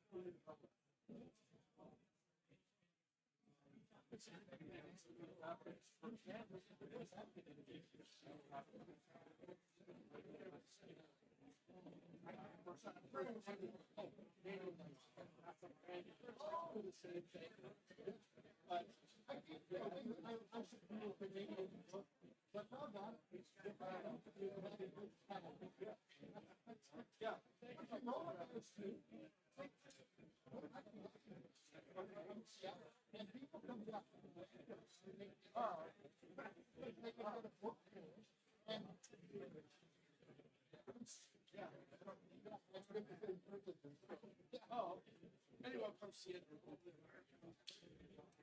Anyone come see it?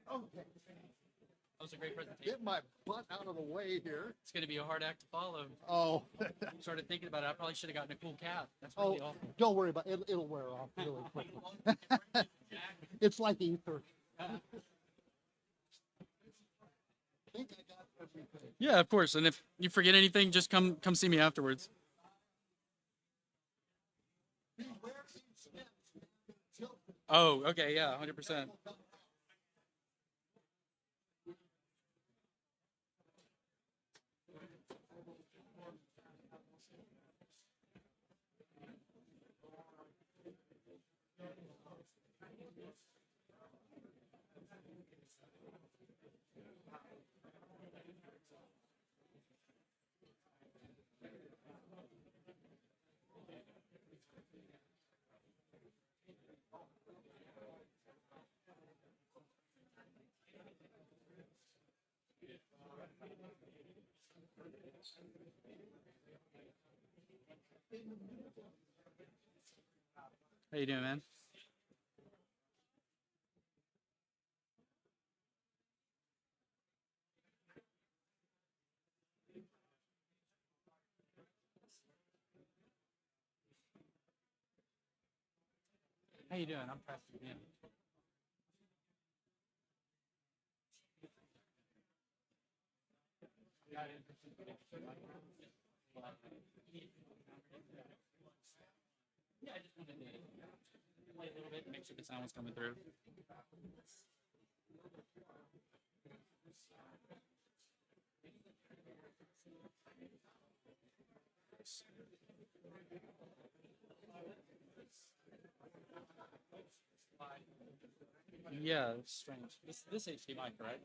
Okay. That was a great presentation. Get my butt out of the way here. It's going to be a hard act to follow. Oh. Started thinking about it. I probably should have gotten a cool cap. That's Oh, really awful. don't worry about it. It'll wear off really quickly. It's like ether. I think I got everything. Yeah, of course. And if you forget anything, just come see me afterwards. Oh, okay, yeah, 100%. How you doing, man? How you doing? I'm Preston. Yeah. Yeah, I just wanted to play a little bit and make sure the sound was coming through. Yeah, it's strange. This HDMI, correct?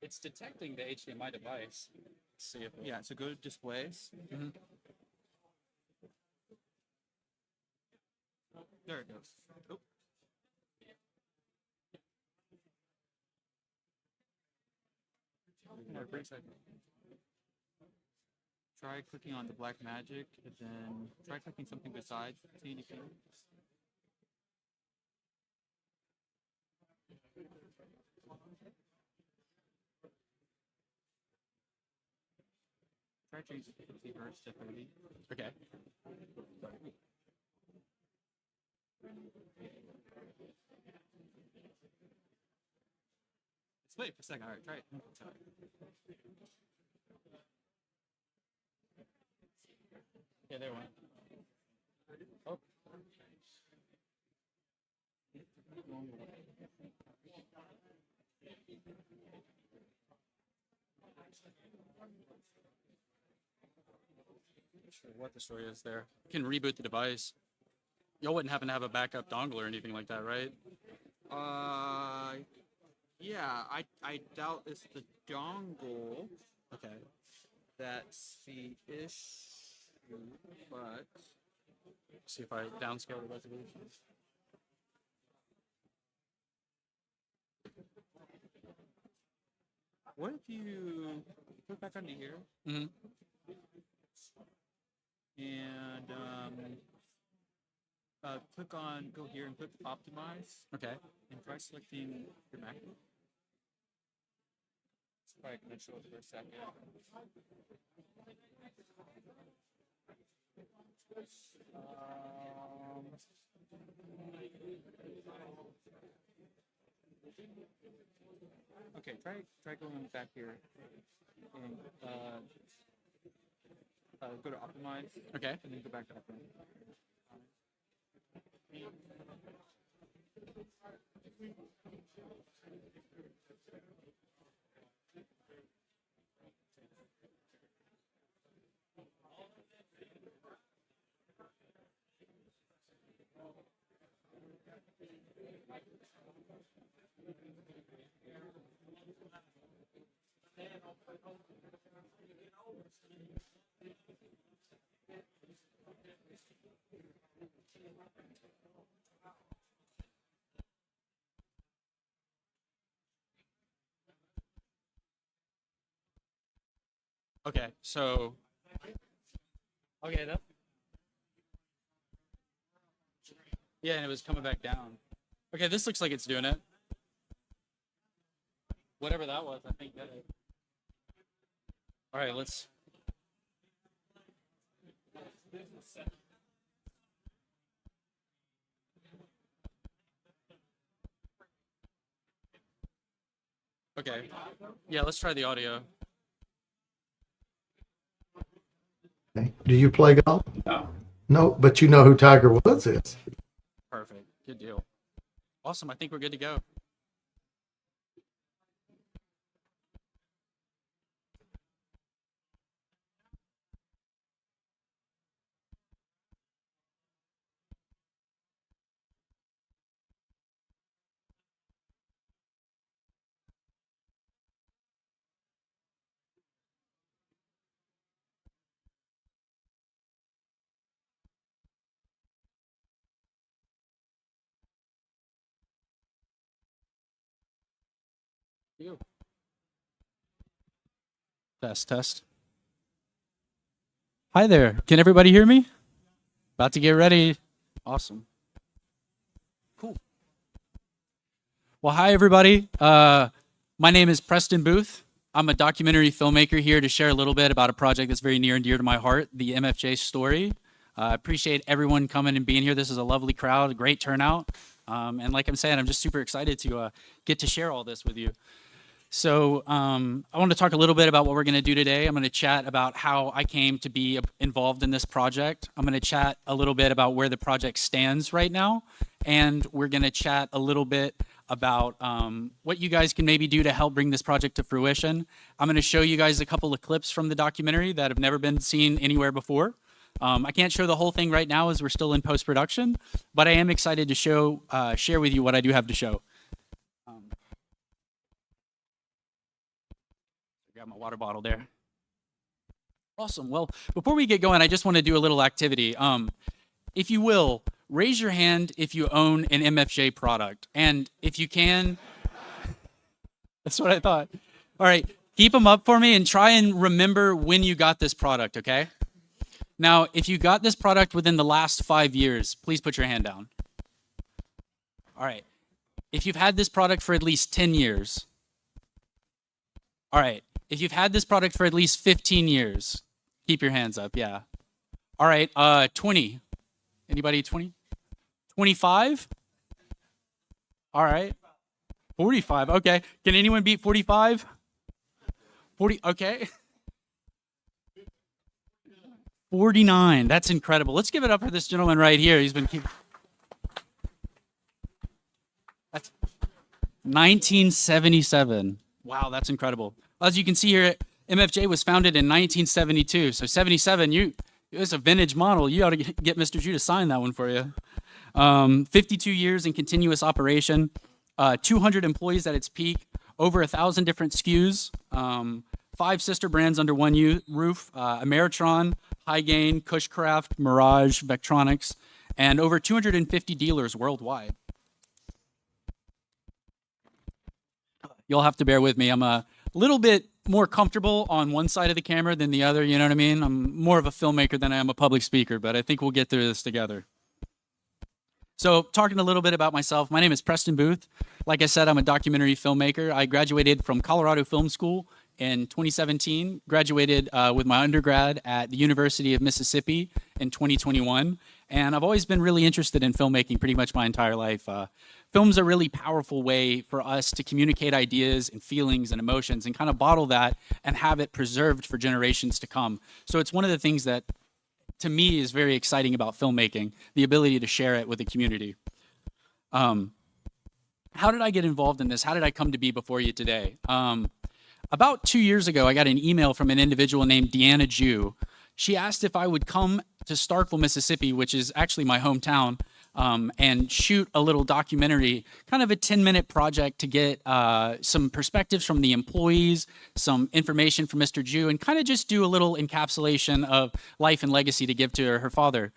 It's detecting the HDMI device. Let's see if Yeah, so go to displays. Mhm. There it goes. Oh. Yeah, great second. Try clicking on the black magic, and then try clicking something besides. See anything? Try changing the frequency hertz to 30. Okay. Let's wait for a second. All right, try it. Sorry. Yeah, there went. Oh. Not sure what the story is there. You can reboot the device. Y'all wouldn't happen to have a backup dongle or anything like that, right? Yeah, I doubt it's the dongle. Okay. That's the issue, but See if I downscale the resolution. what if you put it back under here Mm-hmm. and click on, go here and click optimize. Okay. And try selecting your Mac. It's probably going to show it for a second. Okay, try going back here and go to optimize. Okay. And then go back to optimize. Okay, so. Okay, that. Yeah, and it was coming back down. Okay, this looks like it's doing it. Whatever that was, I think that. All right, let's. Okay. Yeah, let's try the audio. Do you play golf? No. No, but you know who Tiger Woods is. Perfect. Good deal. Awesome. I think we're good to go. You. Test, test. Hi there. Can everybody hear me? About to get ready. Awesome. Cool. Well, hi, everybody. My name is Preston Booth. I'm a documentary filmmaker here to share a little bit about a project that's very near and dear to my heart, the MFJ story. I appreciate everyone coming and being here. This is a lovely crowd, a great turnout. And like I'm saying, I'm just super excited to get to share all this with you. So I want to talk a little bit about what we're going to do today. I'm going to chat about how I came to be involved in this project. I'm going to chat a little bit about where the project stands right now. And we're going to chat a little bit about what you guys can maybe do to help bring this project to fruition. I'm going to show you guys a couple of clips from the documentary that have never been seen anywhere before. I can't show the whole thing right now as we're still in post-production, but I am excited to share with you what I do have to show. Grab my water bottle there. Awesome. Well, before we get going, I just want to do a little activity. If you will, raise your hand if you own an MFJ product. And if you can, that's what I thought. All right, keep them up for me and try and remember when you got this product, okay? Now, if you got this product within the last 5 years, please put your hand down. All right. If you've had this product for at least 10 years. All right. If you've had this product for at least 15 years, keep your hands up, yeah. All right, 20. Anybody 20? 25? All right. 45, okay. Can anyone beat 45? 40, okay. 49, that's incredible. Let's give it up for this gentleman right here. He's been keeping. That's 1977. Wow, that's incredible. As you can see here, MFJ was founded in 1972. So 77, it was a vintage model. You ought to get Mr. Ju to sign that one for you. 52 years in continuous operation, 200 employees at its peak, over 1,000 different SKUs, 5 sister brands under one roof, Ameritron, High Gain, Cushcraft, Mirage, Vectronics, and over 250 dealers worldwide. You'll have to bear with me. I'm a little bit more comfortable on one side of the camera than the other, you know what I mean? I'm more of a filmmaker than I am a public speaker, but I think we'll get through this together. So talking a little bit about myself, my name is Preston Booth. Like I said, I'm a documentary filmmaker. I graduated from Colorado Film School in 2017, graduated with my undergrad at the University of Mississippi in 2021, and I've always been really interested in filmmaking pretty much my entire life. Film's a really powerful way for us to communicate ideas and feelings and emotions and kind of bottle that and have it preserved for generations to come. So it's one of the things that, to me, is very exciting about filmmaking, the ability to share it with the community. How did I get involved in this? How did I come to be before you today? About 2 years ago, I got an email from an individual named Deanna Jew. She asked if I would come to Starkville, Mississippi, which is actually my hometown, and shoot a little documentary, kind of a 10-minute project to get some perspectives from the employees, some information from Mr. Jew, and kind of just do a little encapsulation of life and legacy to give to her father.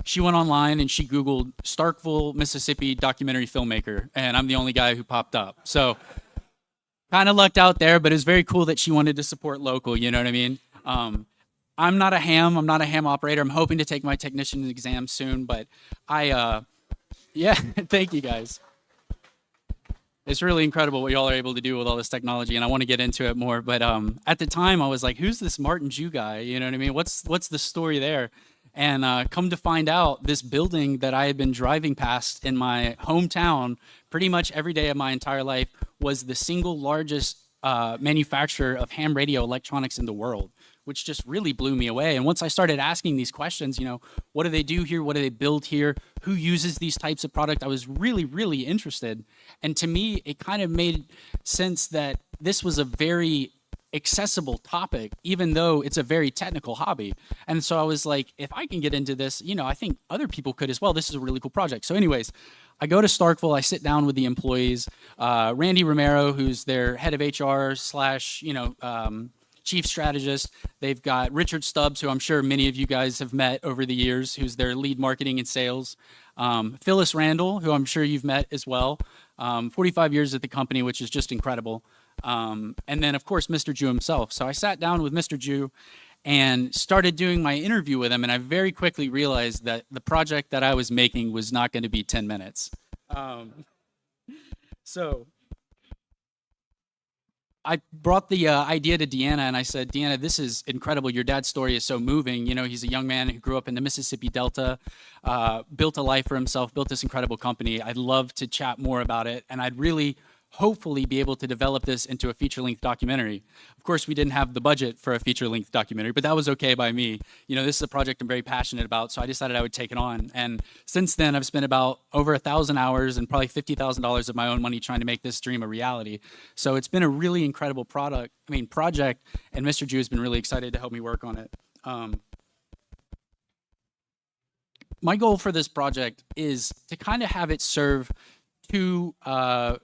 She went online and she Googled Starkville, Mississippi documentary filmmaker, and I'm the only guy who popped up. So kind of lucked out there, but it was very cool that she wanted to support local, you know what I mean? I'm not a ham operator. I'm hoping to take my technician exam soon, but yeah, thank you guys. It's really incredible what y'all are able to do with all this technology, and I want to get into it more, but at the time I was like, who's this Martin Jew guy? You know what I mean? What's the story there? And come to find out, this building that I had been driving past in my hometown pretty much every day of my entire life was the single largest manufacturer of ham radio electronics in the world, which just really blew me away. And once I started asking these questions, you know, what do they do here? What do they build here? Who uses these types of product? I was really, really interested. And to me, it kind of made sense that this was a very accessible topic, even though it's a very technical hobby. And so I was like, if I can get into this, you know, I think other people could as well. This is a really cool project. So anyways, I go to Starkville, I sit down with the employees, Randy Romero, who's their head of HR / chief strategist. They've got Richard Stubbs, who I'm sure many of you guys have met over the years, who's their lead marketing and sales. Phyllis Randall, who I'm sure you've met as well. 45 years at the company, which is just incredible. And then, of course, Mr. Jew himself. So I sat down with Mr. Jew and started doing my interview with him, and I very quickly realized that the project that I was making was not going to be 10 minutes. So I brought the idea to Deanna and I said, Deanna, this is incredible. Your dad's story is so moving. You know, he's a young man who grew up in the Mississippi Delta, built a life for himself, built this incredible company. I'd love to chat more about it. And I'd really hopefully be able to develop this into a feature-length documentary. Of course, we didn't have the budget for a feature-length documentary, but that was okay by me. You know, this is a project I'm very passionate about, so I decided I would take it on. And since then, I've spent about over 1,000 hours and probably $50,000 of my own money trying to make this dream a reality. So it's been a really incredible project, and Mr. Jew has been really excited to help me work on it. My goal for this project is to kind of have it serve two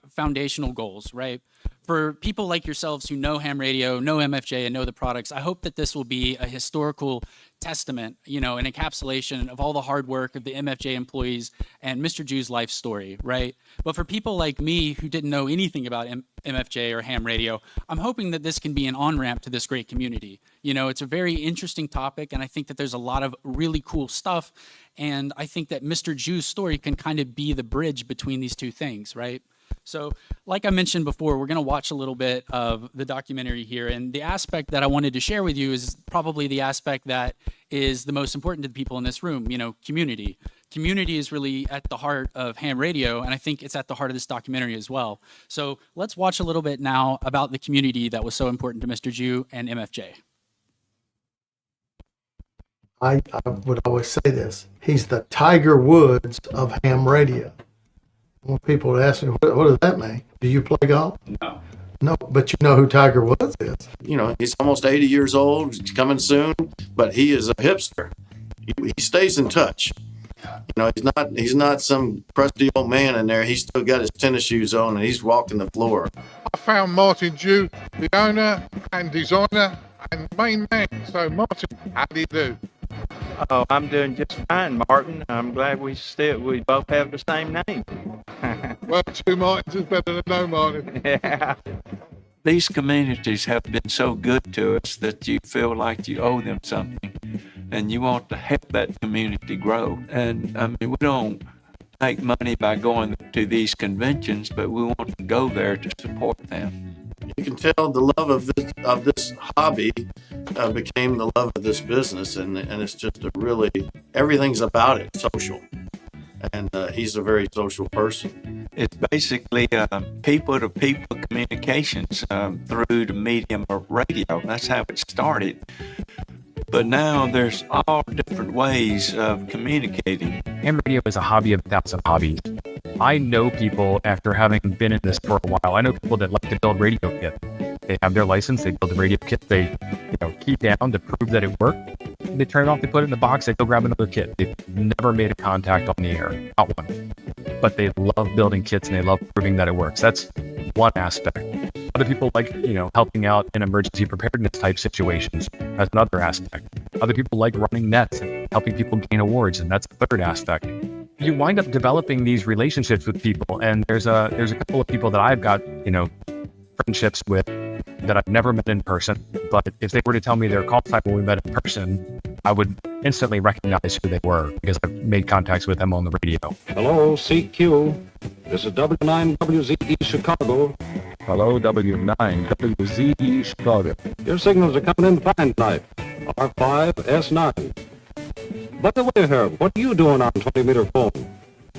foundational goals, right? For people like yourselves who know ham radio, know MFJ, and know the products, I hope that this will be a historical testament, you know, an encapsulation of all the hard work of the MFJ employees and Mr. Jew's life story, right? But for people like me who didn't know anything about MFJ or ham radio, I'm hoping that this can be an on-ramp to this great community. You know, it's a very interesting topic, and I think that there's a lot of really cool stuff, and I think that Mr. Jew's story can kind of be the bridge between these two things, right? So, like I mentioned before, we're going to watch a little bit of the documentary here, and the aspect that I wanted to share with you is probably the aspect that is the most important to the people in this room, you know, community. Community is really at the heart of ham radio, and I think it's at the heart of this documentary as well. So let's watch a little bit now about the community that was so important to Mr. Jew and MFJ. I would always say this. He's the Tiger Woods of ham radio. When people would ask me, what does that mean? Do you play golf? No. No, but you know who Tiger Woods is. You know, he's almost 80 years old, he's coming soon, but he is a hipster. He stays in touch. You know, he's not some crusty old man in there. He's still got his tennis shoes on and he's walking the floor. I found Martin Jew, the owner and designer and main man. So Martin, how do you do? Oh, I'm doing just fine, Martin. I'm glad we both have the same name. Well, two Martins is better than no Martin. Yeah. These communities have been so good to us that you feel like you owe them something and you want to help that community grow. And I mean, we don't make money by going to these conventions, but we want to go there to support them. You can tell the love of this hobby became the love of this business, and it's just everything's about it social, and he's a very social person. It's basically people-to-people communications through the medium of radio. That's how it started. But now there's all different ways of communicating. Ham radio is a hobby of 1,000 hobbies. I know people after having been in this for a while. I know people that like to build radio kits. They have their license, they build the radio kit, they key down to prove that it worked. They turn it off, they put it in the box, they go grab another kit. They've never made a contact on the air, not one. But they love building kits and they love proving that it works. That's one aspect. Other people like, helping out in emergency preparedness type situations. That's another aspect. Other people like running nets and helping people gain awards, and that's the third aspect. You wind up developing these relationships with people, and there's a couple of people that I've got, friendships with that I've never met in person, but if they were to tell me their call sign when we met in person, I would instantly recognize who they were because I've made contacts with them on the radio. Hello, CQ. This is W9WZE Chicago. Hello, W9WZE Chicago. Your signals are coming in fine tonight. R5S9. By the way, Herb, what are you doing on 20-meter phone?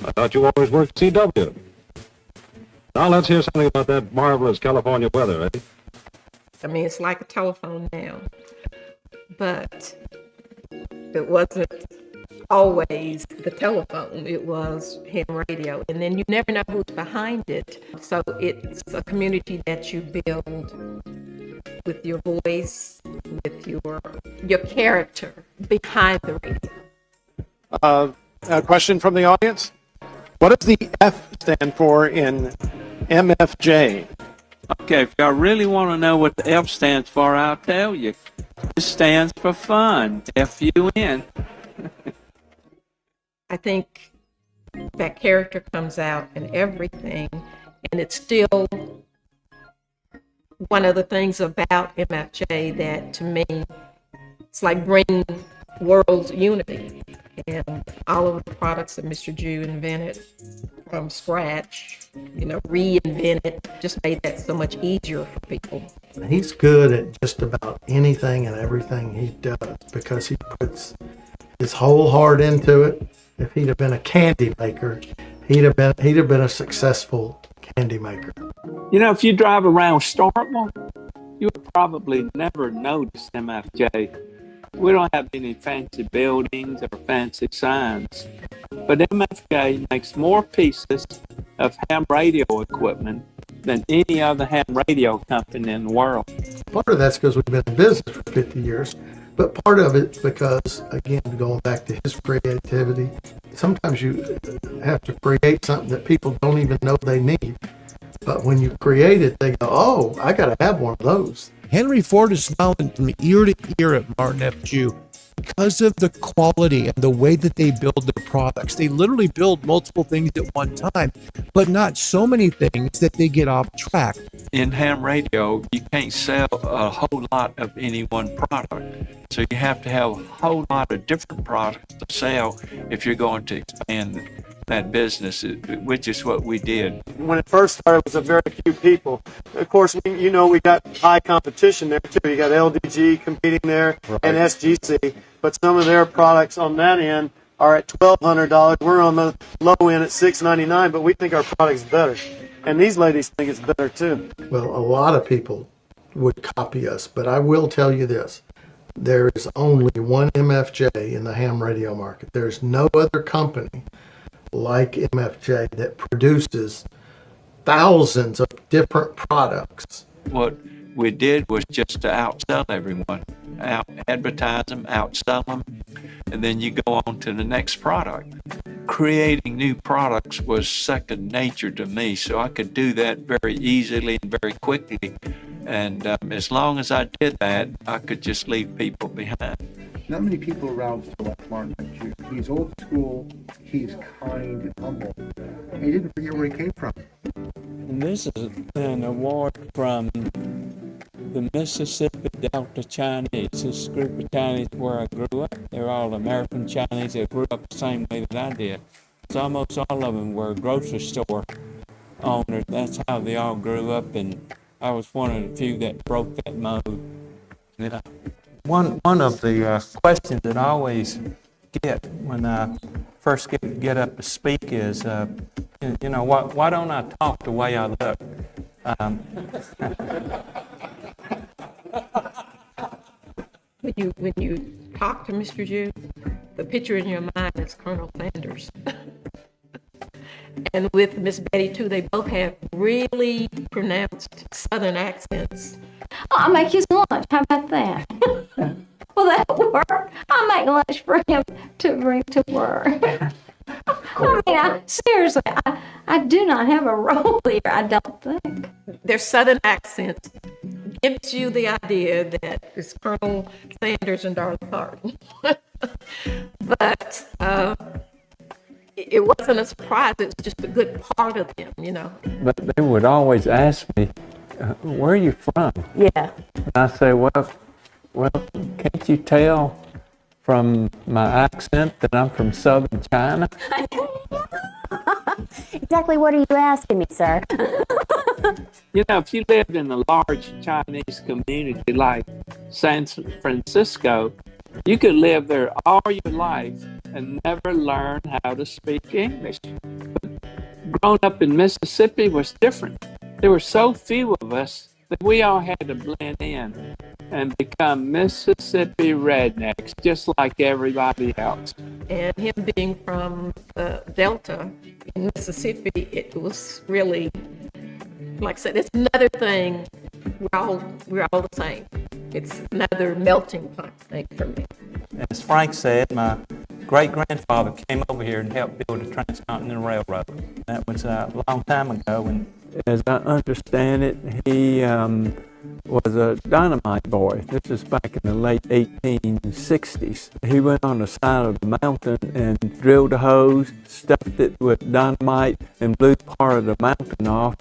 I thought you always worked CW. Now let's hear something about that marvelous California weather, eh? I mean, it's like a telephone now, but it wasn't always the telephone. It was ham radio, and then you never know who's behind it. So it's a community that you build with your voice, with your character behind the radio. A question from the audience. What does the F stand for in MFJ? Okay, if y'all really want to know what the F stands for, I'll tell you. It stands for fun. F-U-N. I think that character comes out in everything, and it's still one of the things about MFJ that, to me, it's like bringing world's unity. And all of the products that Mr. Jew invented from scratch, reinvented, just made that so much easier for people. He's good at just about anything and everything he does because he puts his whole heart into it. If he'd have been a candy maker, he'd have been a successful candy maker. If you drive around Starkville, you would probably never notice MFJ. We don't have any fancy buildings or fancy signs, but MFJ makes more pieces of ham radio equipment than any other ham radio company in the world. Part of that's because we've been in business for 50 years, but part of it's because, again, going back to his creativity, sometimes you have to create something that people don't even know they need. But when you create it, they go, oh, I got to have one of those. Henry Ford is smiling from ear to ear at Martin F. Jew because of the quality and the way that they build their products. They literally build multiple things at one time, but not so many things that they get off track. In ham radio, you can't sell a whole lot of any one product. So you have to have a whole lot of different products to sell if you're going to expand that business, which is what we did. When it first started, it was a very few people. Of course, we got high competition there too. You got LDG competing there and SGC, but some of their products on that end are at $1,200. We're on the low end at $699, but we think our product's better. And these ladies think it's better too. Well, a lot of people would copy us, but I will tell you this. There is only one MFJ in the ham radio market. There's no other company like MFJ that produces thousands of different products. What we did was just to outsell everyone, advertise them, outsell them, and then you go on to the next product. Creating new products was second nature to me, so I could do that very easily and very quickly. And as long as I did that, I could just leave people behind. Not many people around feel like Martin F. Jew. He's old school, he's kind and humble, and he didn't forget where he came from. And this is an award from the Mississippi Delta Chinese. This group of Chinese where I grew up, they're all American Chinese that grew up the same way that I did. So almost all of them were grocery store owners. That's how they all grew up, and I was one of the few that broke that mold. Yeah. One of the questions that I always get when I first get up to speak is, why don't I talk the way I look? When you talk to Mr. Jew, the picture in your mind is Colonel Sanders. And with Miss Betty too, they both have really pronounced Southern accents. I'll make his lunch. How about that? Will that work? I'll make lunch for him to bring to work. Seriously, I do not have a role here, I don't think. Their Southern accents gives you the idea that it's Colonel Sanders and Darla Thornton. But it wasn't a surprise. It was just a good part of them, But they would always ask me, where are you from? Yeah. And I say, well, can't you tell from my accent that I'm from southern China? Exactly what are you asking me, sir? If you lived in a large Chinese community like San Francisco, you could live there all your life and never learn how to speak English. But growing up in Mississippi was different. There were so few of us that we all had to blend in and become Mississippi rednecks, just like everybody else. And him being from Delta in Mississippi, it was really, like I said, it's another thing. We're all the same. It's another melting pot thing for me. As Frank said, my great-grandfather came over here and helped build the Transcontinental Railroad. That was a long time ago, and as I understand it, he was a dynamite boy. This is back in the late 1860s. He went on the side of the mountain and drilled a hose, stuffed it with dynamite, and blew part of the mountain off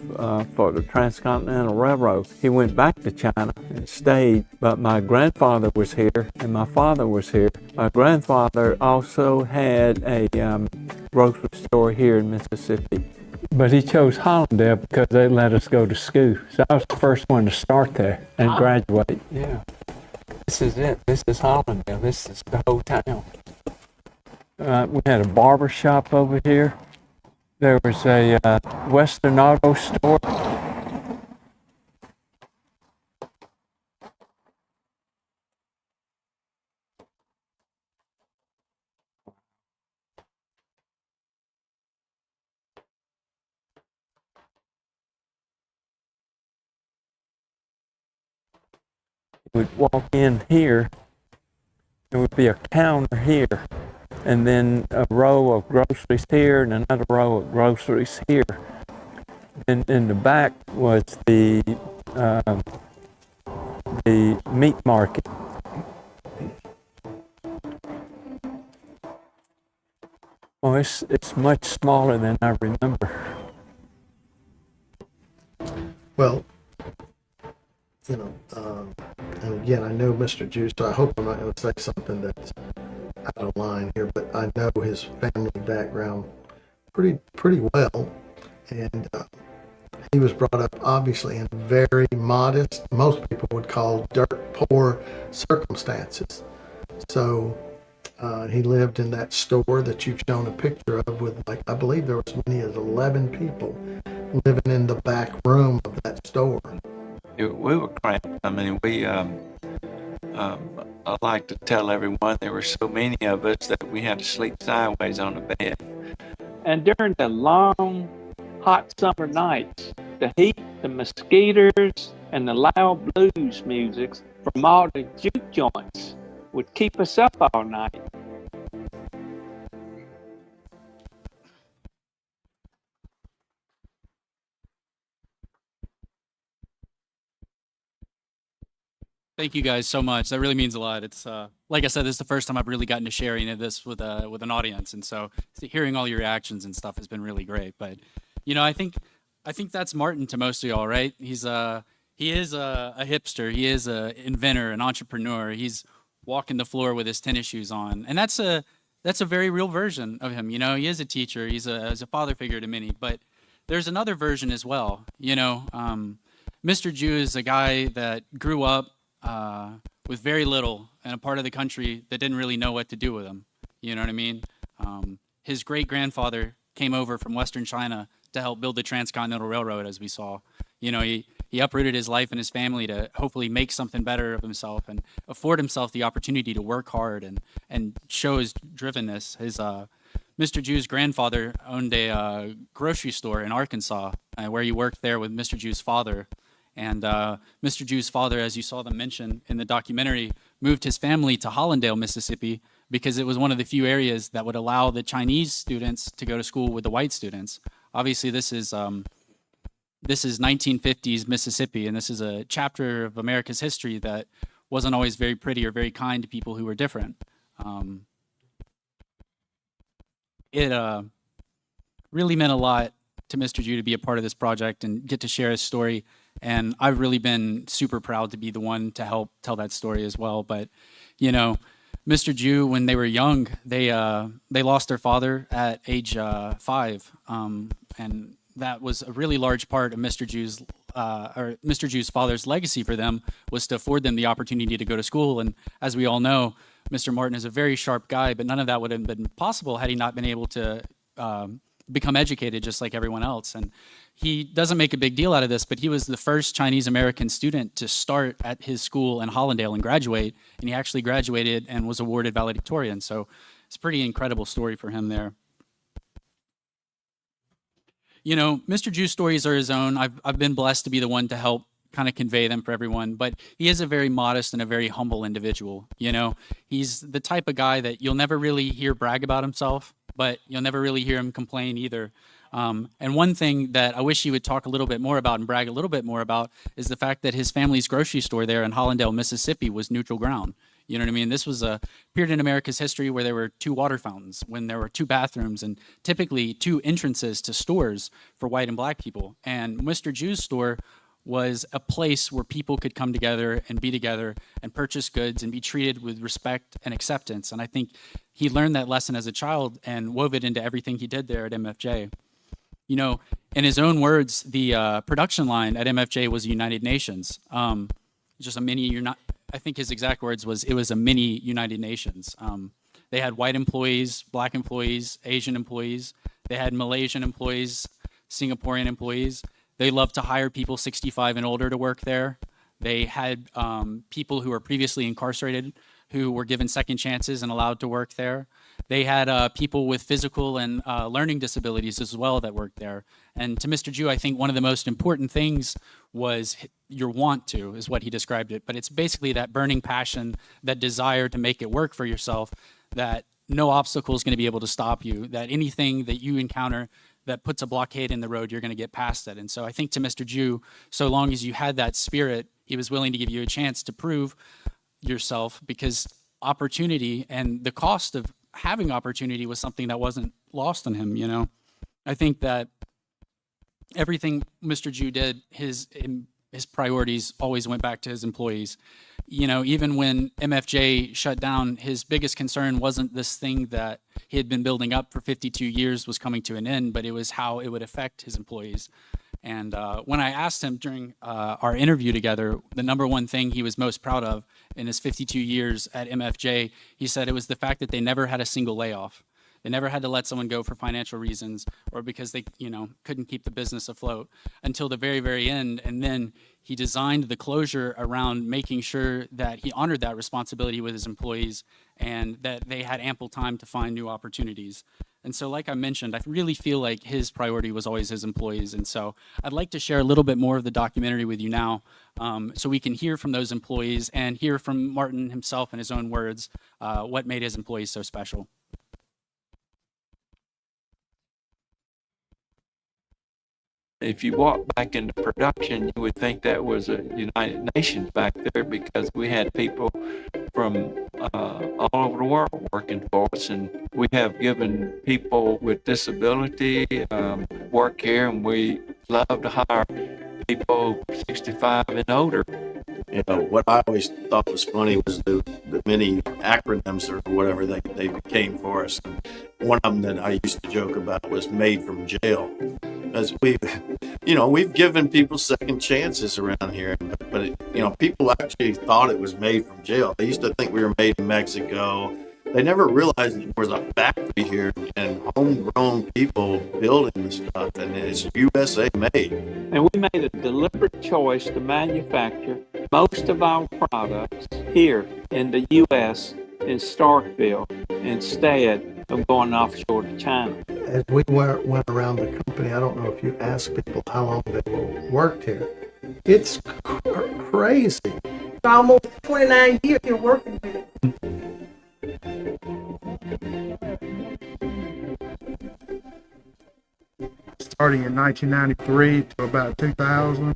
for the Transcontinental Railroad. He went back to China and stayed, but my grandfather was here and my father was here. My grandfather also had a grocery store here in Mississippi. But he chose Hollandale because they let us go to school. So I was the first one to start there and graduate. Yeah. This is it. This is Hollandale. This is the whole town. We had a barber shop over here. There was a Western auto store. We'd walk in here, there would be a counter here, and then a row of groceries here, and another row of groceries here. And in the back was the meat market. Well, it's much smaller than I remember. Well, you know, and again, I know Mr. Juice, so I hope I'm not going to say something that's out of line here, but I know his family background pretty well, and he was brought up obviously in very modest, most people would call dirt poor circumstances. So he lived in that store that you've shown a picture of with, like, I believe there was as many as 11 people living in the back room of that store. We were cramped. I mean, I like to tell everyone there were so many of us that we had to sleep sideways on the bed. And during the long, hot summer nights, the heat, the mosquitoes, and the loud blues music from all the juke joints would keep us up all night. Thank you guys so much. That really means a lot. It's like I said, this is the first time I've really gotten to share any of this with an audience, and so hearing all your reactions and stuff has been really great. But you know, I think that's Martin to most of y'all, right? He is a hipster. He is a inventor, an entrepreneur. He's walking the floor with his tennis shoes on, and that's a very real version of him. You know, he is a teacher. He's a father figure to many, but there's another version as well. You know, Mr. Jew is a guy that grew up with very little in a part of the country that didn't really know what to do with him. You know what I mean? His great-grandfather came over from Western China to help build the Transcontinental Railroad, as we saw. You know, he uprooted his life and his family to hopefully make something better of himself and afford himself the opportunity to work hard and show his drivenness. His Mr. Jew's grandfather owned a grocery store in Arkansas, where he worked there with Mr. Jew's father. And Mr. Jew's father, as you saw them mention in the documentary, moved his family to Hollandale, Mississippi, because it was one of the few areas that would allow the Chinese students to go to school with the white students. Obviously, this is 1950s Mississippi, and this is a chapter of America's history that wasn't always very pretty or very kind to people who were different. It really meant a lot to Mr. Jew to be a part of this project and get to share his story. And I've really been super proud to be the one to help tell that story as well. But, you know, Mr. Jew, when they were young, they lost their father at age 5. And that was a really large part of Mr. Jew's father's legacy for them, was to afford them the opportunity to go to school. And as we all know, Mr. Martin is a very sharp guy, but none of that would have been possible had he not been able to become educated just like everyone else. And he doesn't make a big deal out of this, but he was the first Chinese American student to start at his school in Hollandale and graduate, and he actually graduated and was awarded valedictorian. So it's a pretty incredible story for him there. You know, Mr. Jew's stories are his own. I've been blessed to be the one to help kind of convey them for everyone, but he is a very modest and a very humble individual. You know, he's the type of guy that you'll never really hear brag about himself, but you'll never really hear him complain either. And one thing that I wish he would talk a little bit more about and brag a little bit more about is the fact that his family's grocery store there in Hollandale, Mississippi was neutral ground. You know what I mean? This was a period in America's history where there were 2 water fountains, when there were 2 bathrooms, and typically 2 entrances to stores for white and black people. And Mr. Jew's store was a place where people could come together and be together and purchase goods and be treated with respect and acceptance. And I think he learned that lesson as a child and wove it into everything he did there at MFJ. You know, in his own words, the production line at MFJ was United Nations. Just a mini, I think his exact words was, it was a mini United Nations. They had white employees, black employees, Asian employees. They had Malaysian employees, Singaporean employees. They loved to hire people 65 and older to work there. They had people who were previously incarcerated who were given second chances and allowed to work there. They had people with physical and learning disabilities as well that worked there. And to Mr. Jew, I think one of the most important things was your want to, is what he described it. But it's basically that burning passion, that desire to make it work for yourself, that no obstacle is going to be able to stop you, that anything that you encounter that puts a blockade in the road, you're going to get past it. And so I think to Mr. Jew, so long as you had that spirit, he was willing to give you a chance to prove yourself, because opportunity and the cost of having opportunity was something that wasn't lost on him, you know. I think that everything Mr. Jew did, his priorities always went back to his employees. You know, even when MFJ shut down, his biggest concern wasn't this thing that he had been building up for 52 years was coming to an end, but it was how it would affect his employees. And when I asked him during our interview together, the number one thing he was most proud of in his 52 years at MFJ, he said it was the fact that they never had a single layoff. They never had to let someone go for financial reasons or because they, you know, couldn't keep the business afloat until the very, very end. And then he designed the closure around making sure that he honored that responsibility with his employees and that they had ample time to find new opportunities. And so, like I mentioned, I really feel like his priority was always his employees. And so I'd like to share a little bit more of the documentary with you now so we can hear from those employees and hear from Martin himself in his own words what made his employees so special. If you walk back into production, you would think that was a United Nations back there, because we had people from all over the world working for us, and we have given people with disability work here, and we love to hire people 65 and older. You know, what I always thought was funny was the many acronyms or whatever they became for us. And one of them that I used to joke about was made from jail. As we've given people second chances around here, but people actually thought it was made from jail. They used to think we were made in Mexico. They never realized there was a factory here and homegrown people building this stuff, and it's USA made. And we made a deliberate choice to manufacture most of our products here in the U.S. in Starkville instead of going offshore to China. As we went around the company, I don't know if you asked people how long they worked here. It's crazy. Almost 29 years you're working with it. Starting in 1993 to about 2000.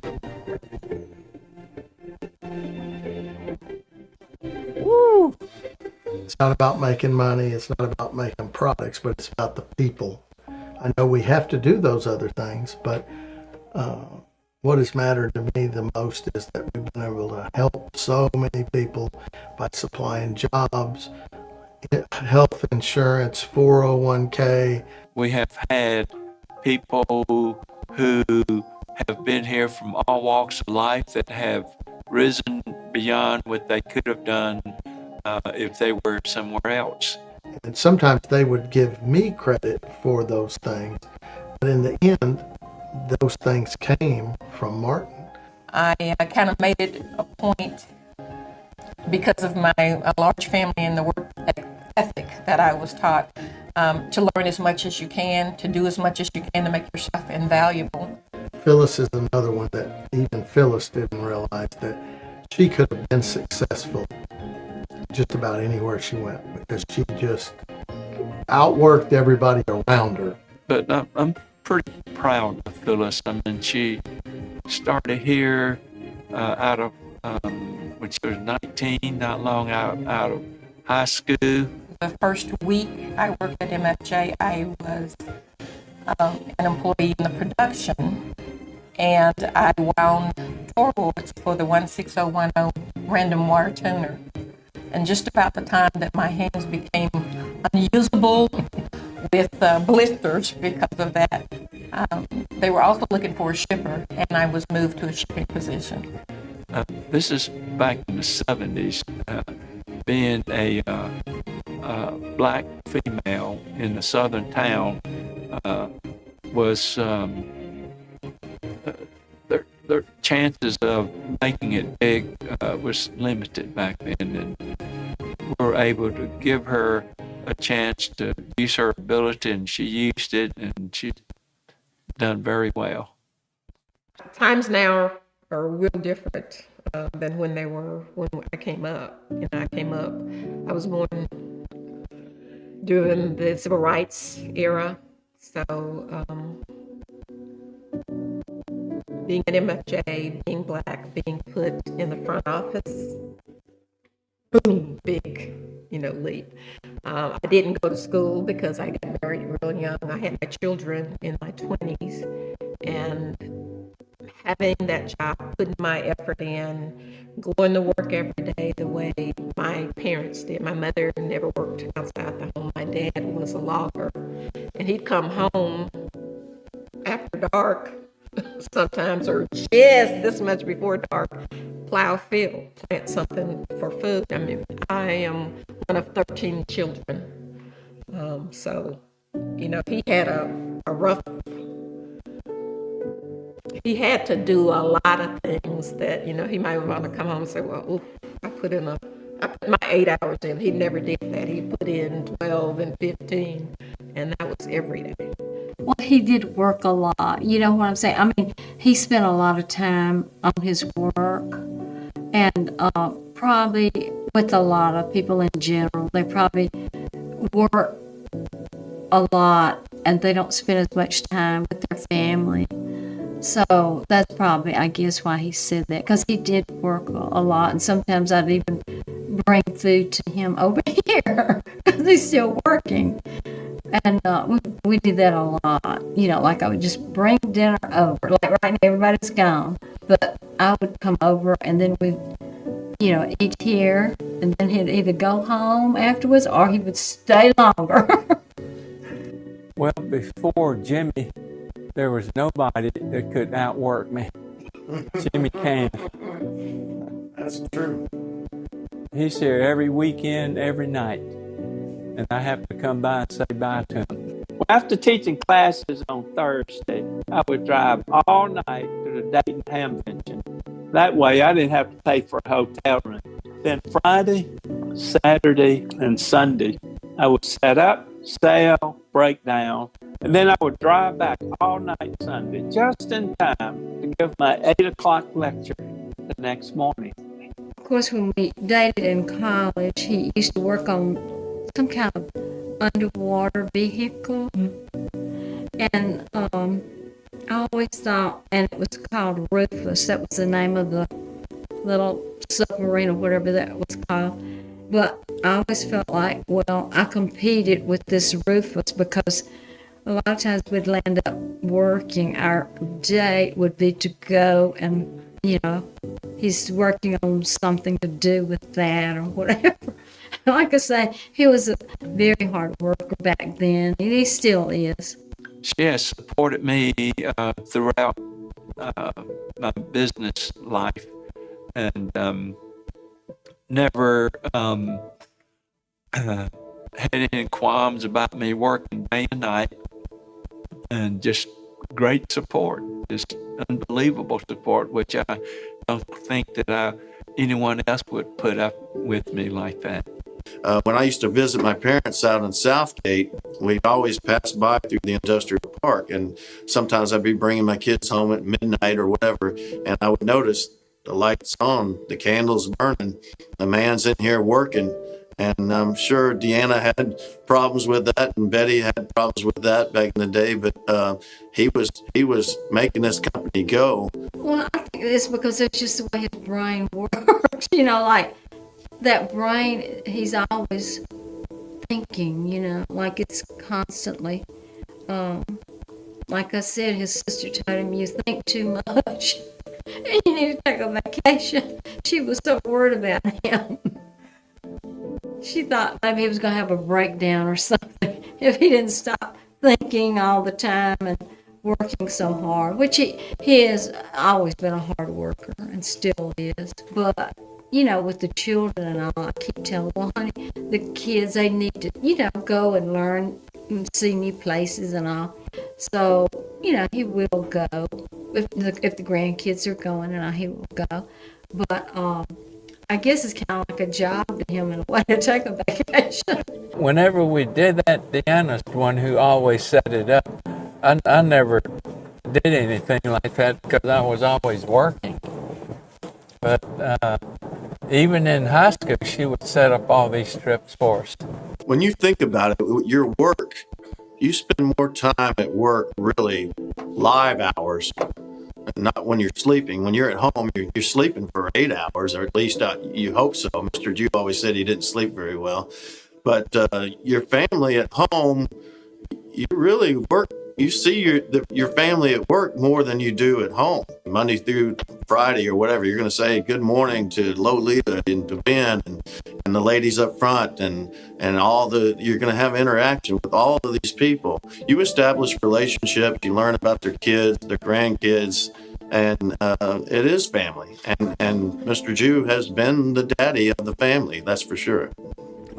Woo! It's not about making money. It's not about making products, but it's about the people. I know we have to do those other things, but what has mattered to me the most is that we've been able to help so many people by supplying jobs, health insurance, 401k. We have had people who have been here from all walks of life that have risen beyond what they could have done if they were somewhere else. And sometimes they would give me credit for those things, but in the end, those things came from Martin. I kind of made it a point, because of my large family and the work ethic that I was taught, to learn as much as you can, to do as much as you can to make yourself invaluable. Phyllis is another one that even Phyllis didn't realize that she could have been successful just about anywhere she went, because she just outworked everybody around her. But I'm pretty proud of Phyllis. I mean, she started here out of when she was 19, not long out of high school. The first week I worked at MFJ, I was an employee in the production, and I wound tour boards for the 16010 random wire tuner. And just about the time that my hands became unusable with blisters because of that, they were also looking for a shipper, and I was moved to a shipping position. This is back in the 70s. Being a black female in the southern town was their chances of making it big was limited back then, and we were able to give her a chance to use her ability, and she used it, and she's done very well. Times now are real different than when they were when I came up. You know, I was born during the civil rights era, so being an MFJ, being black, being put in the front office, boom, big, leap. I didn't go to school because I got married real young. I had my children in my 20s, and having that job, putting my effort in, going to work every day the way my parents did. My mother never worked outside the home. My dad was a logger, and he'd come home after dark sometimes, or just this much before dark, plow a field, plant something for food. I mean, I am one of 13 children. So, he had a rough, he had to do a lot of things that, he might want to come home and say, well, oof, I put my 8 hours in. He never did that. He put in 12 and 15, and that was every day. Well, he did work a lot. You know what I'm saying? I mean, he spent a lot of time on his work, and probably with a lot of people in general, they probably work a lot and they don't spend as much time with their family. So that's probably, I guess, why he said that, because he did work a lot, and sometimes I'd even bring food to him over here because he's still working. And we did that a lot. Like I would just bring dinner over. Like right now, everybody's gone. But I would come over, and then we'd, eat here. And then he'd either go home afterwards, or he would stay longer. Well, before Jimmy, there was nobody that could outwork me. Jimmy can. That's true. He's here every weekend, every night. And I have to come by and say bye to him. Well, after teaching classes on Thursday, I would drive all night to the Dayton Hamvention. That way, I didn't have to pay for a hotel room. Then Friday, Saturday, and Sunday, I would set up, sail, break down, and then I would drive back all night Sunday, just in time to give my 8 o'clock lecture the next morning. Of course, when we dated in college, he used to work on some kind of underwater vehicle. And I always thought, and it was called Rufus, that was the name of the little submarine or whatever that was called. But I always felt like, well, I competed with this Rufus because a lot of times we'd land up working. Our date would be to go and, he's working on something to do with that or whatever. Like I say, he was a very hard worker back then, and he still is. She has supported me throughout my business life, and never had any qualms about me working day and night, and just great support, just unbelievable support, which I don't think that anyone else would put up with me like that. When I used to visit my parents out in Southgate, we'd always pass by through the industrial park, and sometimes I'd be bringing my kids home at midnight or whatever, and I would notice the lights on, the candles burning, the man's in here working, And I'm sure Deanna had problems with that, and Betty had problems with that back in the day. But he was making this company go. Well, I think it's because it's just the way his brain works. You know, like that brain, he's always thinking, you know, like it's constantly, like I said, his sister told him, you think too much and you need to take a vacation. She was so worried about him. She thought maybe he was going to have a breakdown or something if he didn't stop thinking all the time and working so hard, which he has always been a hard worker and still is. But you know, with the children and all, I keep telling, well, honey, the kids, they need to, you know, go and learn and see new places and all. So, you know, he will go. If the grandkids are going, and he will go. But I guess it's kind of like a job to him in a way to take a vacation. Whenever we did that, Deanna's the one who always set it up. I never did anything like that because I was always working. But even in high school, she would set up all these trips for us. When you think about it, your work, you spend more time at work, really, live hours, not when you're sleeping. When you're at home, you're sleeping for 8 hours, or at least you hope so. Mr. Jew always said he didn't sleep very well. But your family at home, you really work. You see your family at work more than you do at home. Monday through Friday or whatever, you're going to say good morning to Lolita and to Ben and the ladies up front and you're going to have interaction with all of these people. You establish relationships, you learn about their kids, their grandkids, and it is family. And Mr. Jew has been the daddy of the family, that's for sure.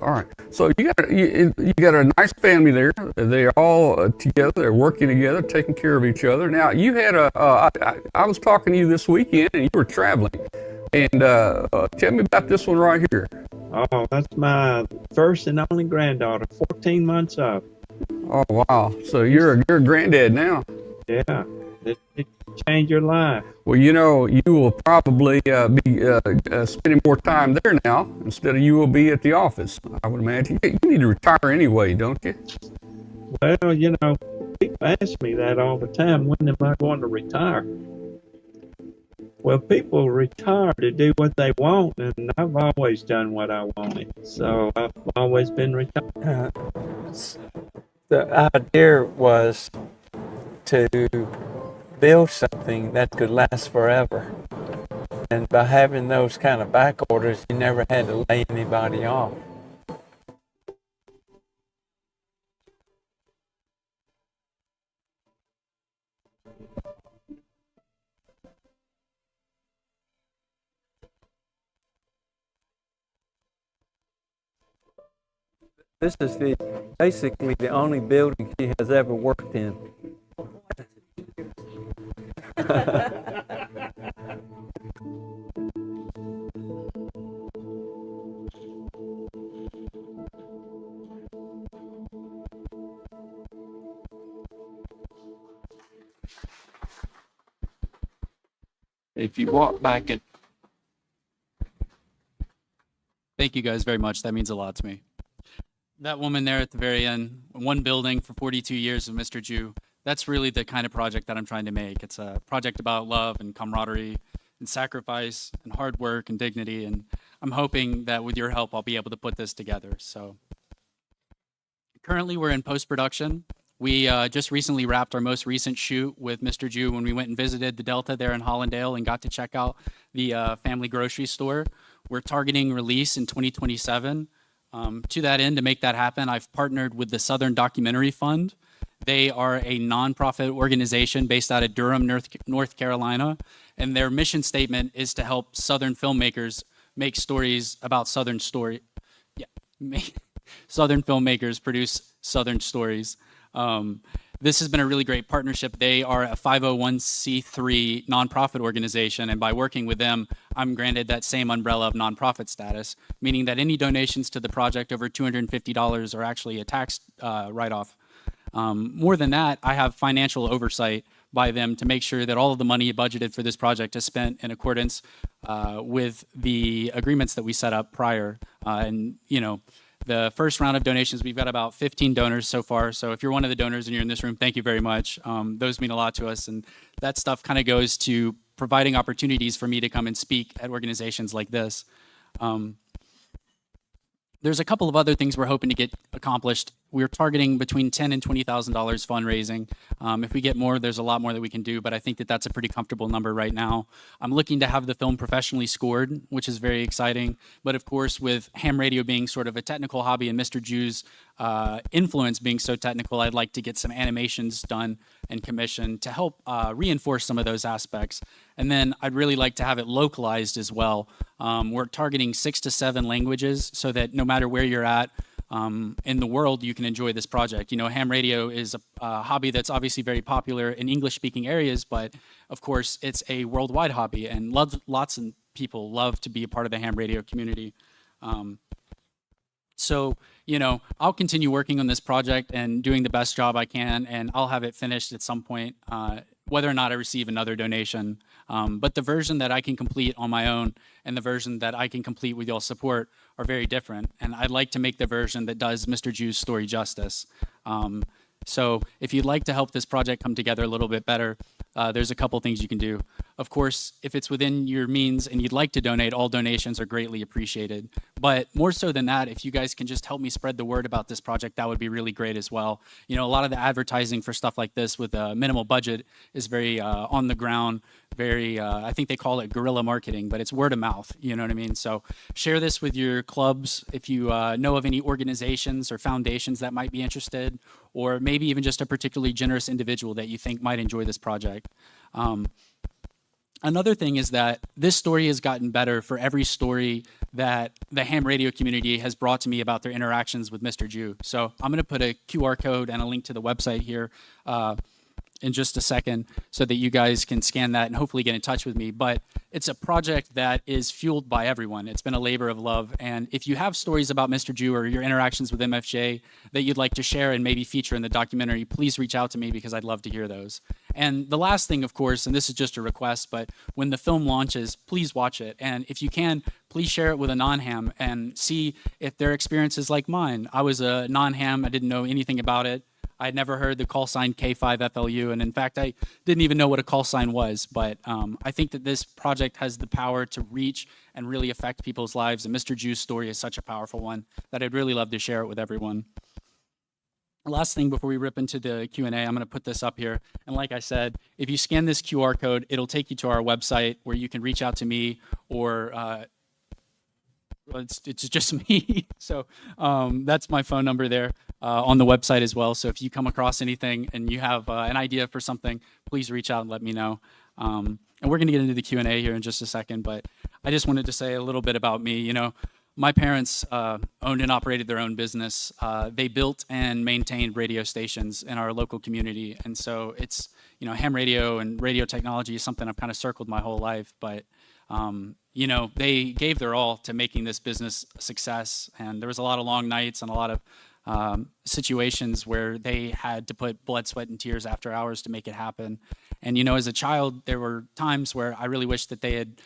All right. So you got a nice family there. They're all together. They're working together, taking care of each other. Now you had I was talking to you this weekend, and you were traveling. And tell me about this one right here. Oh, that's my first and only granddaughter, 14 months old. Oh wow! So you're a granddad now. Yeah. It change your life. Well, you know, you will probably be spending more time there now instead of you will be at the office, I would imagine. You need to retire anyway, don't you? Well, you know, people ask me that all the time. When am I going to retire? Well, people retire to do what they want, and I've always done what I wanted. So I've always been retired. The idea was to build something that could last forever. And by having those kind of back orders, you never had to lay anybody off. This is basically the only building she has ever worked in. If you walk back and Thank you guys very much. That means a lot to me. That woman there at the very end, one building for 42 years of Mr. Jew, that's really the kind of project that I'm trying to make. It's a project about love and camaraderie and sacrifice and hard work and dignity. And I'm hoping that with your help, I'll be able to put this together. So currently we're in post-production. We just recently wrapped our most recent shoot with Mr. Jew when we went and visited the Delta there in Hollandale and got to check out the family grocery store. We're targeting release in 2027. To that end, to make that happen, I've partnered with the Southern Documentary Fund. They are a nonprofit organization based out of Durham, North Carolina, and their mission statement is to help Southern filmmakers make stories about Southern story. Yeah, Southern filmmakers produce Southern stories. This has been a really great partnership. They are a 501c3 nonprofit organization, and by working with them, I'm granted that same umbrella of nonprofit status, meaning that any donations to the project over $250 are actually a tax write-off. More than that, I have financial oversight by them to make sure that all of the money budgeted for this project is spent in accordance with the agreements that we set up prior. And, you know, the first round of donations, we've got about 15 donors so far. So if you're one of the donors and you're in this room, thank you very much. Those mean a lot to us. And that stuff kind of goes to providing opportunities for me to come and speak at organizations like this. There's a couple of other things we're hoping to get accomplished. We're targeting between $10,000 and $20,000 fundraising. If we get more, there's a lot more that we can do, but I think that that's a pretty comfortable number right now. I'm looking to have the film professionally scored, which is very exciting. But of course, with ham radio being sort of a technical hobby and Mr. Jew's influence being so technical, I'd like to get some animations done and commissioned to help reinforce some of those aspects. And then I'd really like to have it localized as well. We're targeting 6 to 7 languages so that no matter where you're at in the world, you can enjoy this project. You know, ham radio is a hobby that's obviously very popular in English-speaking areas, but of course, it's a worldwide hobby, and lots of people love to be a part of the ham radio community. So, you know, I'll continue working on this project and doing the best job I can, and I'll have it finished at some point, whether or not I receive another donation. But the version that I can complete on my own and the version that I can complete with y'all's support are very different. And I'd like to make the version that does Mr. Jew's story justice. So if you'd like to help this project come together a little bit better, there's a couple things you can do. Of course, if it's within your means and you'd like to donate, all donations are greatly appreciated. But more so than that, if you guys can just help me spread the word about this project, that would be really great as well. You know, a lot of the advertising for stuff like this with a minimal budget is very on the ground, very, I think they call it guerrilla marketing, but it's word of mouth, you know what I mean? So share this with your clubs if you know of any organizations or foundations that might be interested, or maybe even just a particularly generous individual that you think might enjoy this project. Another thing is that this story has gotten better for every story that the ham radio community has brought to me about their interactions with Mr. Jew. So I'm going to put a QR code and a link to the website here in just a second so that you guys can scan that and hopefully get in touch with me. But it's a project that is fueled by everyone. It's been a labor of love. And if you have stories about Mr. Jew or your interactions with MFJ that you'd like to share and maybe feature in the documentary, please reach out to me because I'd love to hear those. And the last thing, of course, and this is just a request, but when the film launches, please watch it. And if you can, please share it with a non-ham and see if their experience is like mine. I was a non-ham. I didn't know anything about it. I had never heard the call sign K5FLU, and in fact, I didn't even know what a call sign was, but I think that this project has the power to reach and really affect people's lives, and Mr. Jew's story is such a powerful one that I'd really love to share it with everyone. Last thing before we rip into the Q&A, I'm going to put this up here, and like I said, if you scan this QR code, it'll take you to our website where you can reach out to me or it's just me. So that's my phone number there on the website as well. So if you come across anything and you have an idea for something, please reach out and let me know. And we're going to get into the Q&A here in just a second, but I just wanted to say a little bit about me. You know, my parents owned and operated their own business. They built and maintained radio stations in our local community. And so it's, you know, ham radio and radio technology is something I've kind of circled my whole life, but you know, they gave their all to making this business a success. And there was a lot of long nights and a lot of situations where they had to put blood, sweat, and tears after hours to make it happen. And, you know, as a child, there were times where I really wished that they had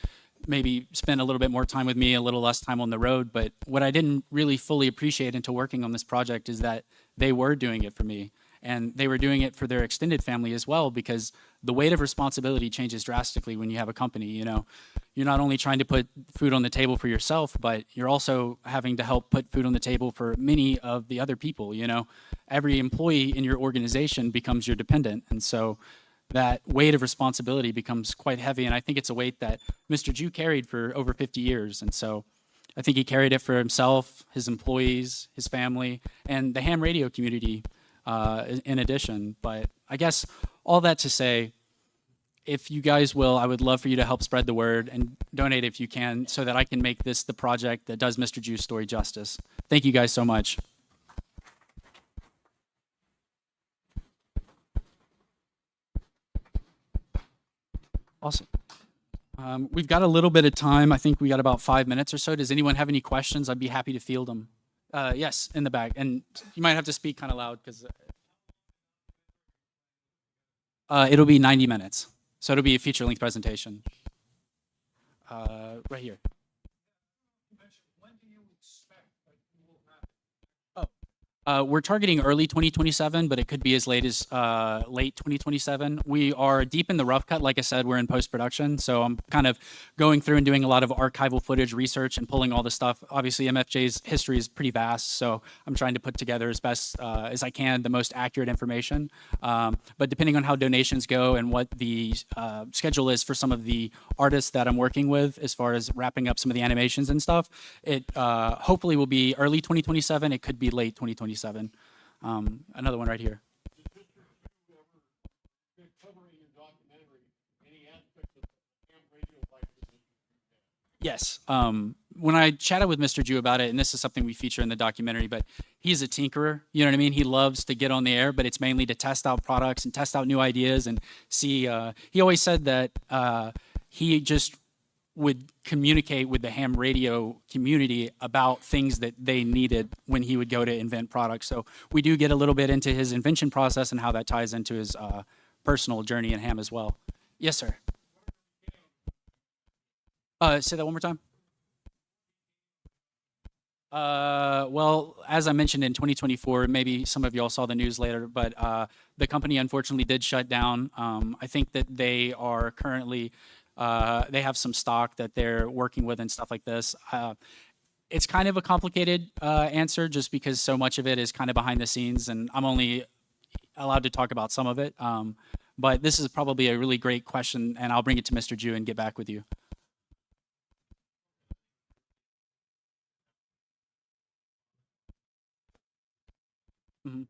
maybe spent a little bit more time with me, a little less time on the road. But what I didn't really fully appreciate until working on this project is that they were doing it for me. And they were doing it for their extended family as well, because the weight of responsibility changes drastically when you have a company. You know, you're not only trying to put food on the table for yourself, but you're also having to help put food on the table for many of the other people. You know, every employee in your organization becomes your dependent. And so that weight of responsibility becomes quite heavy. And I think it's a weight that Mr. Jew carried for over 50 years. And so I think he carried it for himself, his employees, his family, and the ham radio community in addition. But I guess all that to say, if you guys will, I would love for you to help spread the word and donate if you can so that I can make this the project that does Mr. Jew's story justice. Thank you guys so much. Awesome. We've got a little bit of time. I think we got about 5 minutes or so. Does anyone have any questions? I'd be happy to field them. Yes, in the back. And you might have to speak kind of loud because It'll be 90 minutes. So it'll be a feature-length presentation. Right here. We're targeting early 2027, but it could be as late as late 2027. We are deep in the rough cut. Like I said, we're in post-production. So I'm kind of going through and doing a lot of archival footage research and pulling all the stuff. Obviously, MFJ's history is pretty vast. So I'm trying to put together as best as I can the most accurate information. But depending on how donations go and what the schedule is for some of the artists that I'm working with, as far as wrapping up some of the animations and stuff, it hopefully will be early 2027. It could be late 2027. Another one right here. Yes. When I chatted with Mr. Jew about it, and this is something we feature in the documentary, but he's a tinkerer. You know what I mean? He loves to get on the air, but it's mainly to test out products and test out new ideas and see. He always said that he just would communicate with the ham radio community about things that they needed when he would go to invent products. So we do get a little bit into his invention process and how that ties into his personal journey in ham as well. Yes, sir. Say that one more time. Well, as I mentioned in 2024, maybe some of y'all saw the news later, but the company unfortunately did shut down. I think that they are currently they have some stock that they're working with and stuff like this. It's kind of a complicated answer just because so much of it is kind of behind the scenes and I'm only allowed to talk about some of it. But this is probably a really great question and I'll bring it to Mr. Jew and get back with you. Mm-hmm.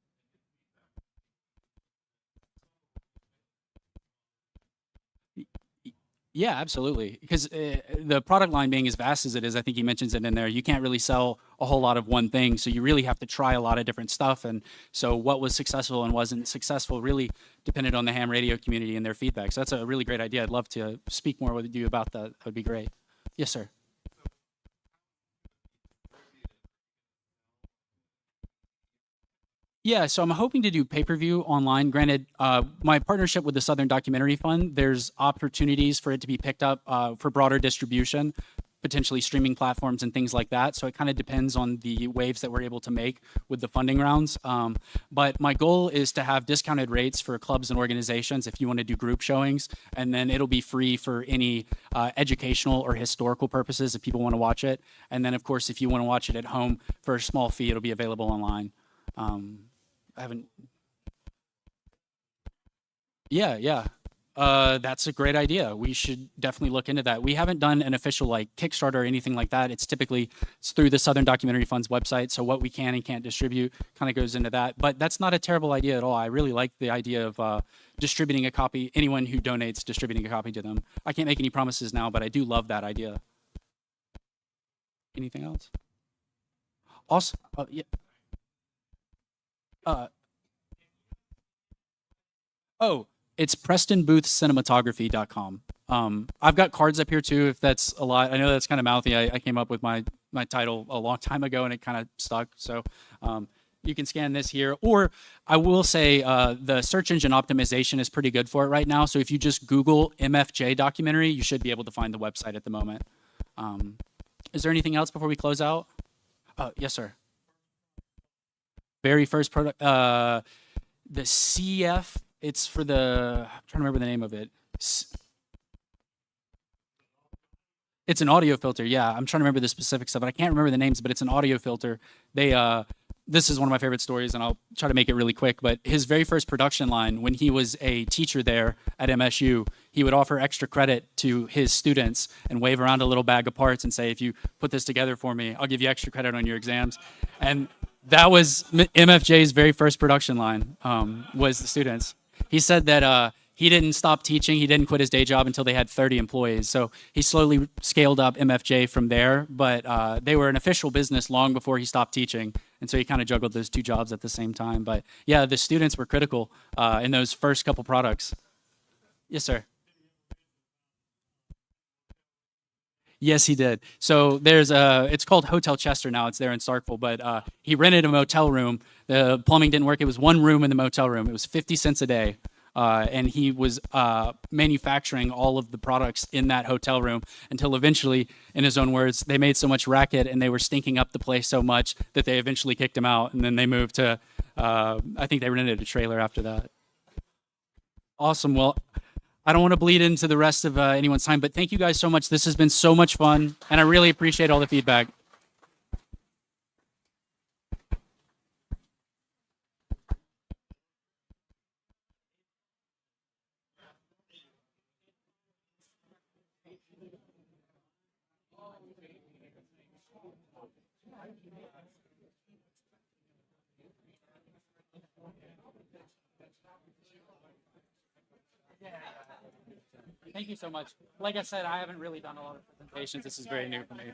Yeah, absolutely. Because the product line being as vast as it is, I think he mentions it in there, you can't really sell a whole lot of one thing. So you really have to try a lot of different stuff. And so what was successful and wasn't successful really depended on the ham radio community and their feedback. So that's a really great idea. I'd love to speak more with you about that. That would be great. Yes, sir. Yeah, so I'm hoping to do pay-per-view online. Granted, my partnership with the Southern Documentary Fund, there's opportunities for it to be picked up for broader distribution, potentially streaming platforms and things like that. So it kind of depends on the waves that we're able to make with the funding rounds. But my goal is to have discounted rates for clubs and organizations if you want to do group showings, and then it'll be free for any educational or historical purposes if people want to watch it. And then, of course, if you want to watch it at home for a small fee, it'll be available online. I haven't. Yeah. That's a great idea. We should definitely look into that. We haven't done an official like Kickstarter or anything like that. It's through the Southern Documentary Fund's website. So what we can and can't distribute kind of goes into that. But that's not a terrible idea at all. I really like the idea of distributing a copy. Anyone who donates, distributing a copy to them. I can't make any promises now, but I do love that idea. Anything else? Also, yeah. It's PrestonBoothCinematography.com. I've got cards up here too, if that's a lot. I know that's kind of mouthy. I came up with my title a long time ago and it kind of stuck. So you can scan this here. Or I will say the search engine optimization is pretty good for it right now. So if you just Google MFJ documentary, you should be able to find the website at the moment. Is there anything else before we close out? Yes, sir. Very first product, the CF, it's for the, I'm trying to remember the name of it. It's an audio filter, yeah. I'm trying to remember the specifics of it. I can't remember the names, but it's an audio filter. This is one of my favorite stories, and I'll try to make it really quick, but his very first production line, when he was a teacher there at MSU, he would offer extra credit to his students and wave around a little bag of parts and say, if you put this together for me, I'll give you extra credit on your exams. And that was MFJ's very first production line, was the students. He said that he didn't stop teaching. He didn't quit his day job until they had 30 employees. So he slowly scaled up MFJ from there, but they were an official business long before he stopped teaching. And so he kind of juggled those two jobs at the same time. But yeah, the students were critical in those first couple products. Yes, sir. Yes, he did. So there's it's called Hotel Chester now. It's there in Starkville, but he rented a motel room. The plumbing didn't work. It was one room in the motel room. It was 50 cents a day. and he was manufacturing all of the products in that hotel room until eventually, in his own words, they made so much racket and they were stinking up the place so much that they eventually kicked him out, and then they moved to, I think they rented a trailer after that. Awesome. Well, I don't want to bleed into the rest of anyone's time, but thank you guys so much. This has been so much fun, and I really appreciate all the feedback. Thank you so much. Like I said, I haven't really done a lot of presentations. This is very new for me.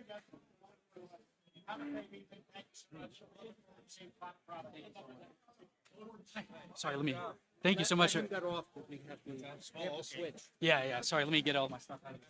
Sorry, let me. Thank you so much. Yeah. Sorry, let me get all my stuff out of it.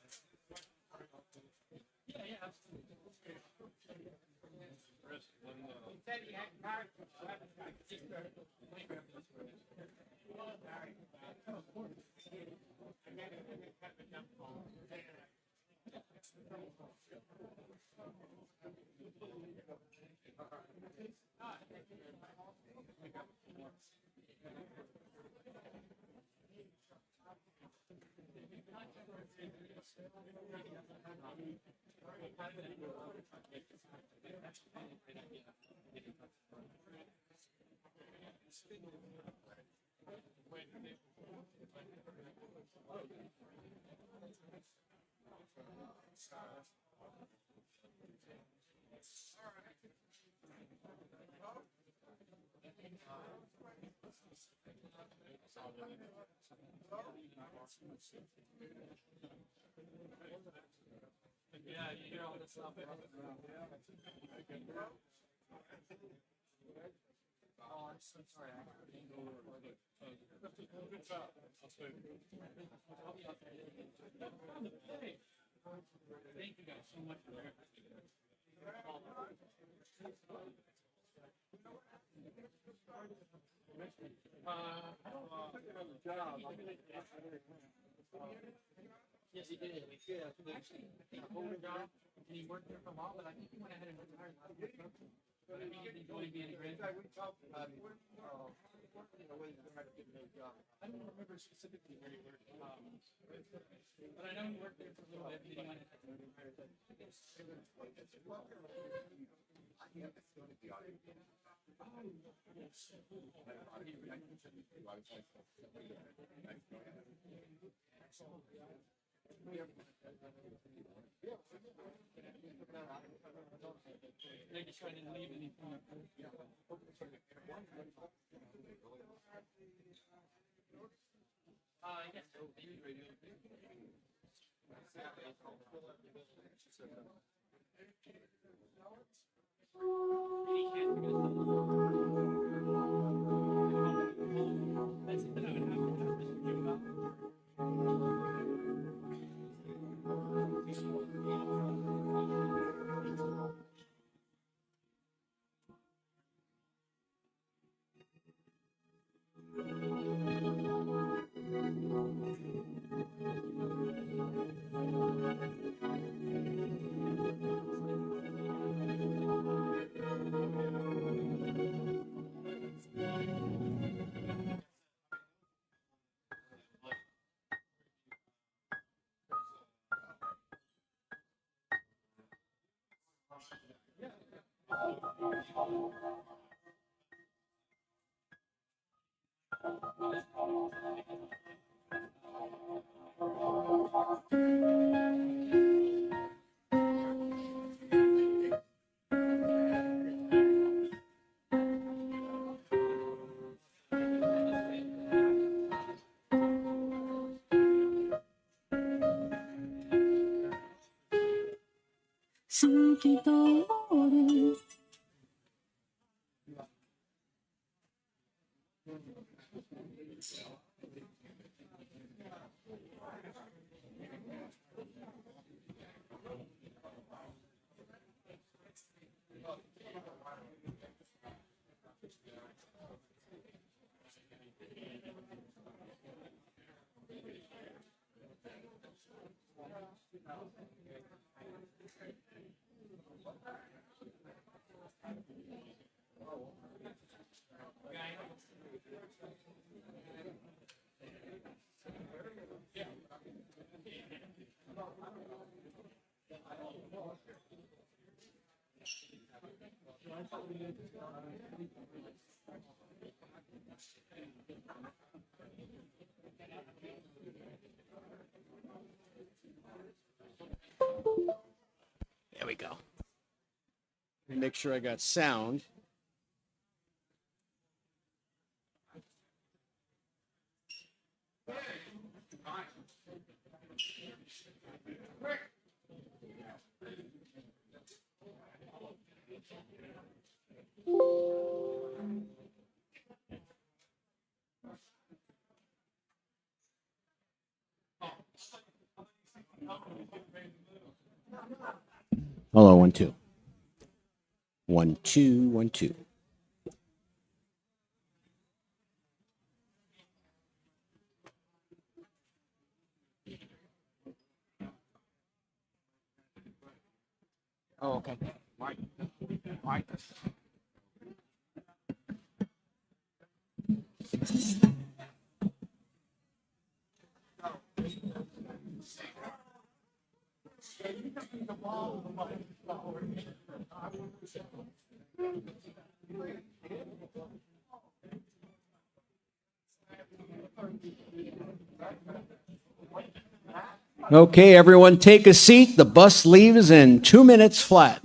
Yeah, you hear all this stuff. Oh, I'm so sorry. I can't go over it. Good job. Thank you guys so much for that. Yes, he did. Yeah, actually, I think older guy, and he worked there for a while, but I think he went ahead and retired last year. But I think he's enjoying being a grandfather. I don't remember specifically where he worked, but I know he worked there for a little bit, and then he went ahead and retired. They just trying to leave anything. Yes. There we go. Let me make sure I got sound. Hello, 1, 2. 1, 2, 1, 2. Oh, okay. Mike. Mike. Okay, everyone take a seat. The bus leaves in 2 minutes flat.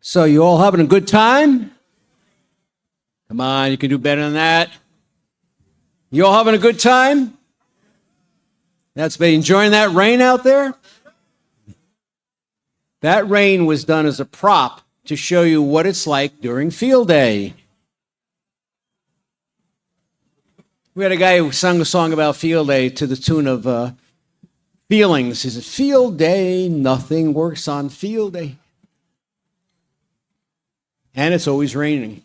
So you all having a good time? Come on, you can do better than that. You all having a good time? That's been enjoying that rain out there? That rain was done as a prop to show you what it's like during field day. We had a guy who sung a song about field day to the tune of Feelings. He said, field day, nothing works on field day. And it's always raining.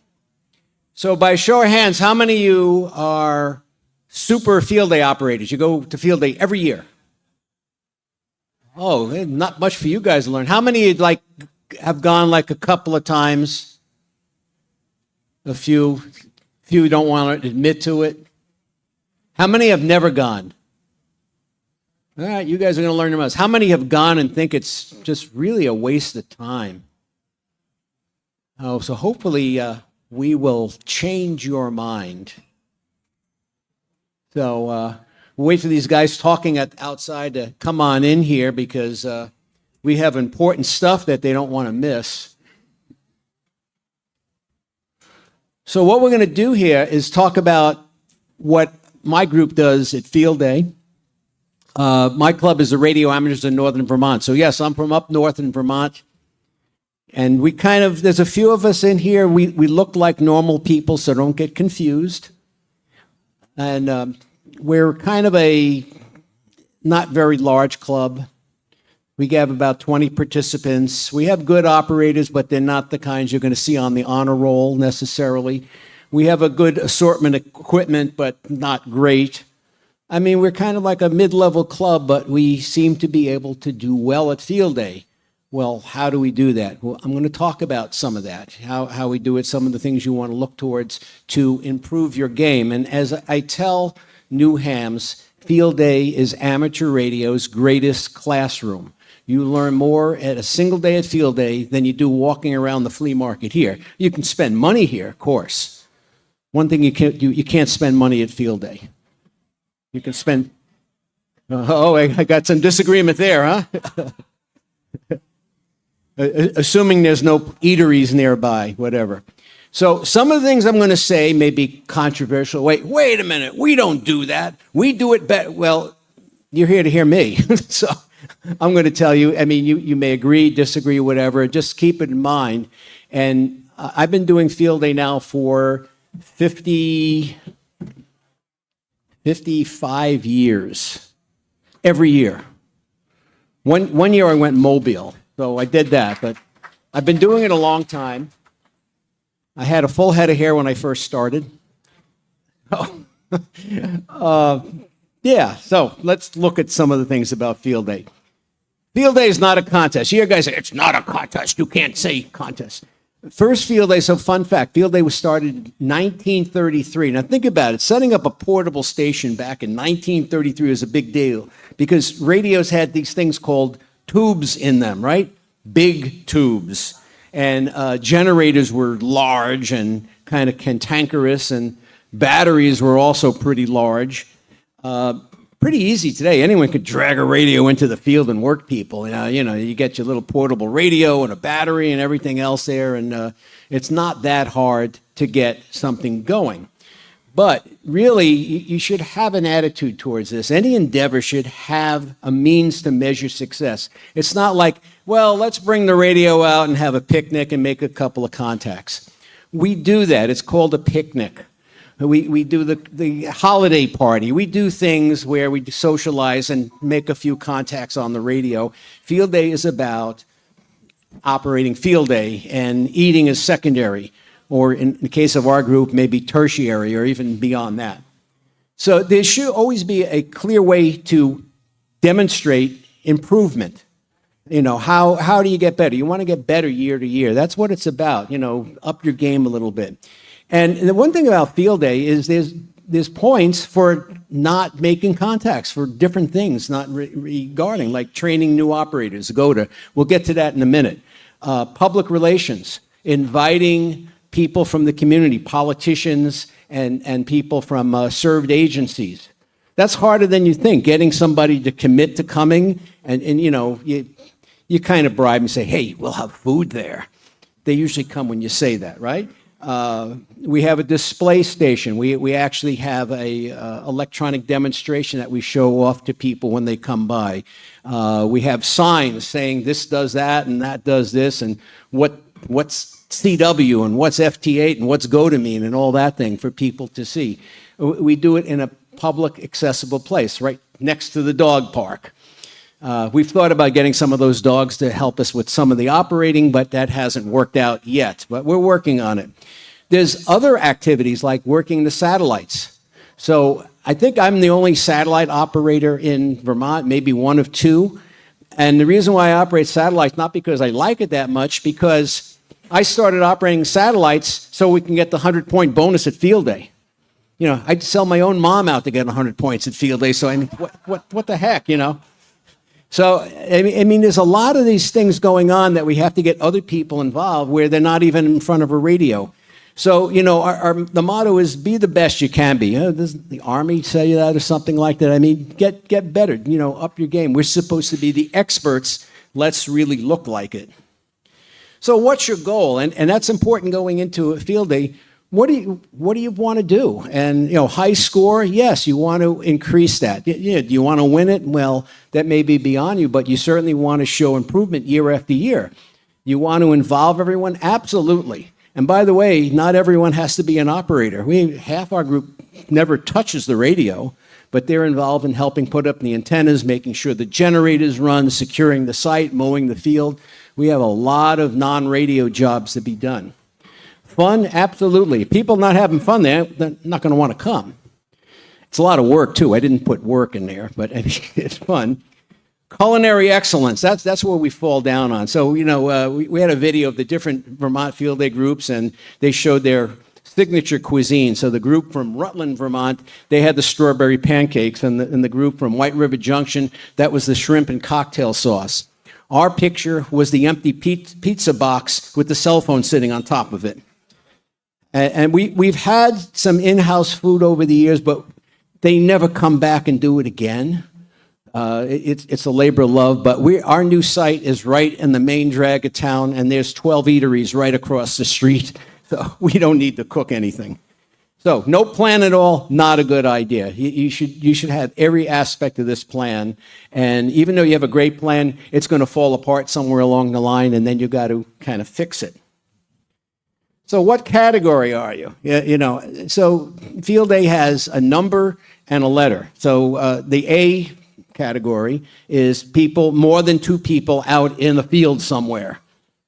So by show of hands, how many of you are super field day operators? You go to field day every year. Oh, not much for you guys to learn. How many have gone like a couple of times? A few don't want to admit to it. How many have never gone? All right, you guys are going to learn the most. How many have gone and think it's just really a waste of time? Oh, so hopefully we will change your mind. So we'll wait for these guys talking outside to come on in here because we have important stuff that they don't want to miss. So what we're going to do here is talk about what my group does at Field Day. My club is the Radio Amateurs in Northern Vermont. So yes, I'm from up north in Vermont. And we kind of, there's a few of us in here, we look like normal people, so don't get confused. And we're kind of a not very large club. We have about 20 participants. We have good operators, but they're not the kinds you're going to see on the honor roll necessarily. We have a good assortment of equipment, but not great. I mean, we're kind of like a mid-level club, but we seem to be able to do well at field day. Well, how do we do that? Well, I'm going to talk about some of that, how we do it, some of the things you want to look towards to improve your game. And as I tell new hams, field day is amateur radio's greatest classroom. You learn more at a single day at field day than you do walking around the flea market here. You can spend money here, of course. One thing you can't do, you can't spend money at field day. You can spend, I got some disagreement there, huh? Assuming there's no eateries nearby, whatever. So some of the things I'm going to say may be controversial. Wait a minute, we don't do that. We do it better. Well, you're here to hear me. So I'm going to tell you, I mean, you may agree, disagree, whatever. Just keep it in mind. And I've been doing field day now for 55 years, every year. One year I went mobile, so I did that, but I've been doing it a long time. I had a full head of hair when I first started. Yeah, so let's look at some of the things about field day. Field day is not a contest. You hear guys say, it's not a contest. You can't say contest. First field day, so fun fact, field day was started in 1933. Now think about it. Setting up a portable station back in 1933 was a big deal because radios had these things called tubes in them, right? Big tubes. And generators were large and kind of cantankerous, and batteries were also pretty large. Pretty easy today. Anyone could drag a radio into the field and work people. You get your little portable radio and a battery and everything else there, and it's not that hard to get something going. But really, you should have an attitude towards this. Any endeavor should have a means to measure success. It's not like, well, let's bring the radio out and have a picnic and make a couple of contacts. We do that. It's called a picnic. We do the holiday party. We do things where we socialize and make a few contacts on the radio. Field day is about operating field day, and eating is secondary, or in the case of our group, maybe tertiary or even beyond that. So there should always be a clear way to demonstrate improvement. How do you get better? You want to get better year to year. That's what it's about, up your game a little bit. And the one thing about field day is there's points for not making contacts for different things, not regarding, like training new operators. We'll get to that in a minute. Public relations, inviting people from the community, politicians and people from served agencies. That's harder than you think, getting somebody to commit to coming and you kind of bribe and say, hey, we'll have food there. They usually come when you say that, right? We have a display station. We actually have a electronic demonstration that we show off to people when they come by. We have signs saying this does that and that does this, and what's CW and what's FT8 and what's GO mean and all that thing for people to see. We do it in a public accessible place right next to the dog park. We've thought about getting some of those dogs to help us with some of the operating, but that hasn't worked out yet, but we're working on it. There's other activities like working the satellites. So I think I'm the only satellite operator in Vermont, maybe one of two. And the reason why I operate satellites, not because I like it that much, because I started operating satellites so we can get the 100-point bonus at field day. I'd sell my own mom out to get 100 points at field day, so I mean, what the heck, So, I mean, there's a lot of these things going on that we have to get other people involved where they're not even in front of a radio. So, the motto is be the best you can be. Does the Army say that or something like that? I mean, get better, up your game. We're supposed to be the experts. Let's really look like it. So what's your goal? And that's important going into a field day. What do you want to do? And high score, yes, you want to increase that. Do you want to win it? Well, that may be beyond you, but you certainly want to show improvement year after year. You want to involve everyone? Absolutely. And by the way, not everyone has to be an operator. Half our group never touches the radio, but they're involved in helping put up the antennas, making sure the generators run, securing the site, mowing the field. We have a lot of non-radio jobs to be done. Fun? Absolutely. People not having fun there, they're not going to want to come. It's a lot of work, too. I didn't put work in there, but it's fun. Culinary excellence, that's where we fall down on. So, we had a video of the different Vermont field day groups, and they showed their signature cuisine. So the group from Rutland, Vermont, they had the strawberry pancakes, and the group from White River Junction, that was the shrimp and cocktail sauce. Our picture was the empty pizza box with the cell phone sitting on top of it. And we've had some in-house food over the years, but they never come back and do it again. It's a labor of love, but our new site is right in the main drag of town, and there's 12 eateries right across the street, so we don't need to cook anything. So no plan at all, not a good idea. You should have every aspect of this plan, and even though you have a great plan, it's going to fall apart somewhere along the line, and then you got to kind of fix it. So what category are you? So Field Day has a number and a letter. So the A category is people, more than 2 people out in the field somewhere,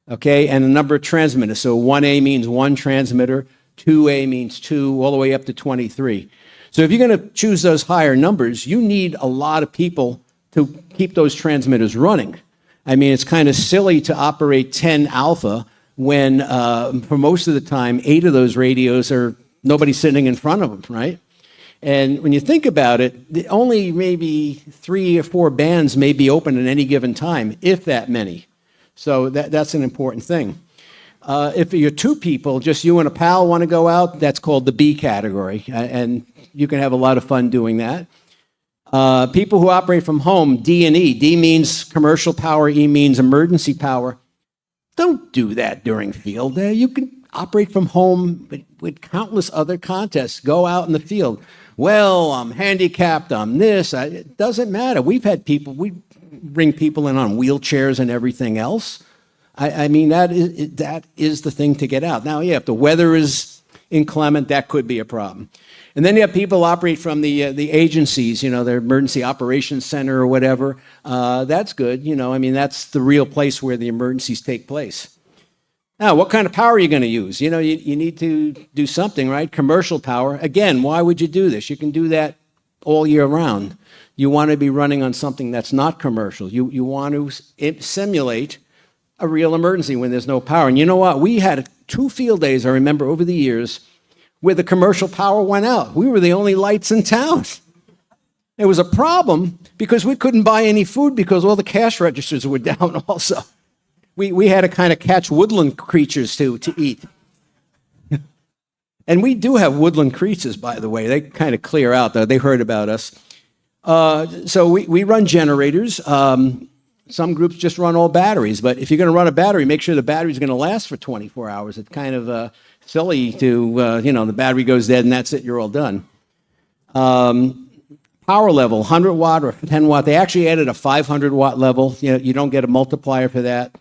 okay? And a number of transmitters. So 1A means 1 transmitter, 2A means 2, all the way up to 23. So if you're going to choose those higher numbers, you need a lot of people to keep those transmitters running. I mean, it's kind of silly to operate 10 alpha when for most of the time, 8 of those radios are nobody sitting in front of them, right? And when you think about it, only maybe 3 or 4 bands may be open at any given time, if that many. So that's an important thing. If you're 2 people, just you and a pal want to go out, that's called the B category, and you can have a lot of fun doing that. People who operate from home, D and E. D means commercial power, E means emergency power. Don't do that during field day. You can operate from home with countless other contests. Go out in the field. Well, I'm handicapped, I'm this. It doesn't matter. We've had people, we bring people in on wheelchairs and everything else. I mean, that is the thing to get out. Now, yeah, if the weather is inclement, that could be a problem. And then you have people operate from the agencies, their emergency operations center or whatever. That's good. I mean, that's the real place where the emergencies take place. Now, what kind of power are you going to use? You need to do something, right? Commercial power. Again, why would you do this? You can do that all year round. You want to be running on something that's not commercial. You want to simulate a real emergency when there's no power. And you know what? We had 2 field days, I remember, over the years, where the commercial power went out. We were the only lights in town. It was a problem because we couldn't buy any food because all the cash registers were down also. We had to kind of catch woodland creatures to eat. And we do have woodland creatures, by the way. They kind of clear out, though. They heard about us. So we run generators. Some groups just run all batteries. But if you're going to run a battery, make sure the battery's going to last for 24 hours. It's kind of silly to, the battery goes dead and that's it, you're all done. Power level, 100 watt or 10 watt. They actually added a 500 watt level. You don't get a multiplier for that.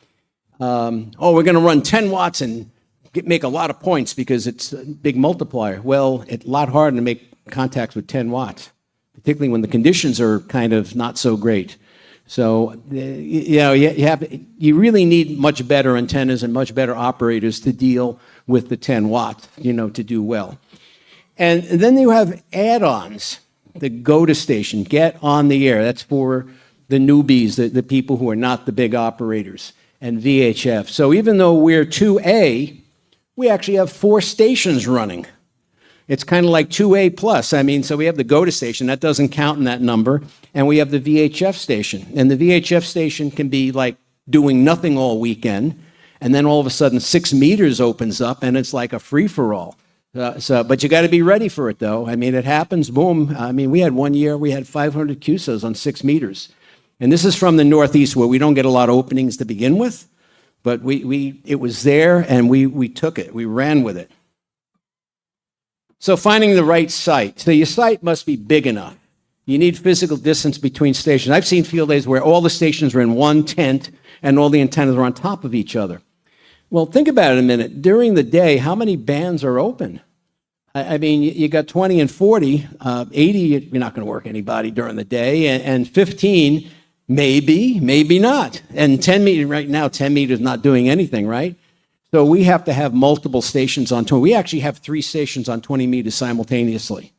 We're going to run 10 watts and make a lot of points because it's a big multiplier. Well, it's a lot harder to make contacts with 10 watts, particularly when the conditions are kind of not so great. So, you really need much better antennas and much better operators to deal with the 10 watts, to do well. And then you have add-ons, the go-to station, get on the air. That's for the newbies, the people who are not the big operators, and VHF. So even though we're 2A, we actually have 4 stations running. It's kind of like 2A plus. I mean, so we have the go-to station. That doesn't count in that number. And we have the VHF station. And the VHF station can be like doing nothing all weekend. And then all of a sudden 6 meters opens up and it's like a free-for-all. But you got to be ready for it, though. I mean, it happens, boom. I mean, we had one year, we had 500 QSOs on 6 meters. And this is from the Northeast where we don't get a lot of openings to begin with. But it was there and we took it. We ran with it. So finding the right site. So your site must be big enough. You need physical distance between stations. I've seen field days where all the stations are in one tent and all the antennas are on top of each other. Well, think about it a minute. During the day, how many bands are open? I mean, you got 20 and 40, 80, you're not going to work anybody during the day, and 15, maybe not. And 10 meter, right now, 10 meter is not doing anything, right? So we have to have multiple stations on 20. We actually have 3 stations on 20 meters simultaneously.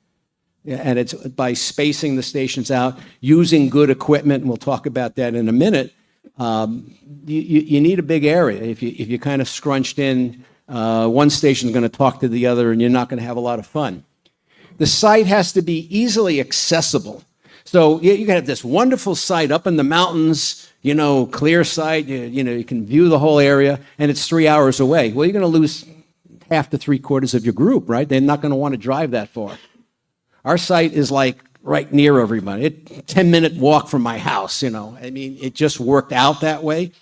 Yeah, and it's by spacing the stations out, using good equipment, and we'll talk about that in a minute. You need a big area. If you kind of scrunched in, one station is going to talk to the other, and you're not going to have a lot of fun. The site has to be easily accessible. So you can have this wonderful site up in the mountains, clear site, you can view the whole area, and it's 3 hours away. Well, you're going to lose half to 3/4 of your group, right? They're not going to want to drive that far. Our site is like right near everybody. 10-minute walk from my house, I mean, it just worked out that way.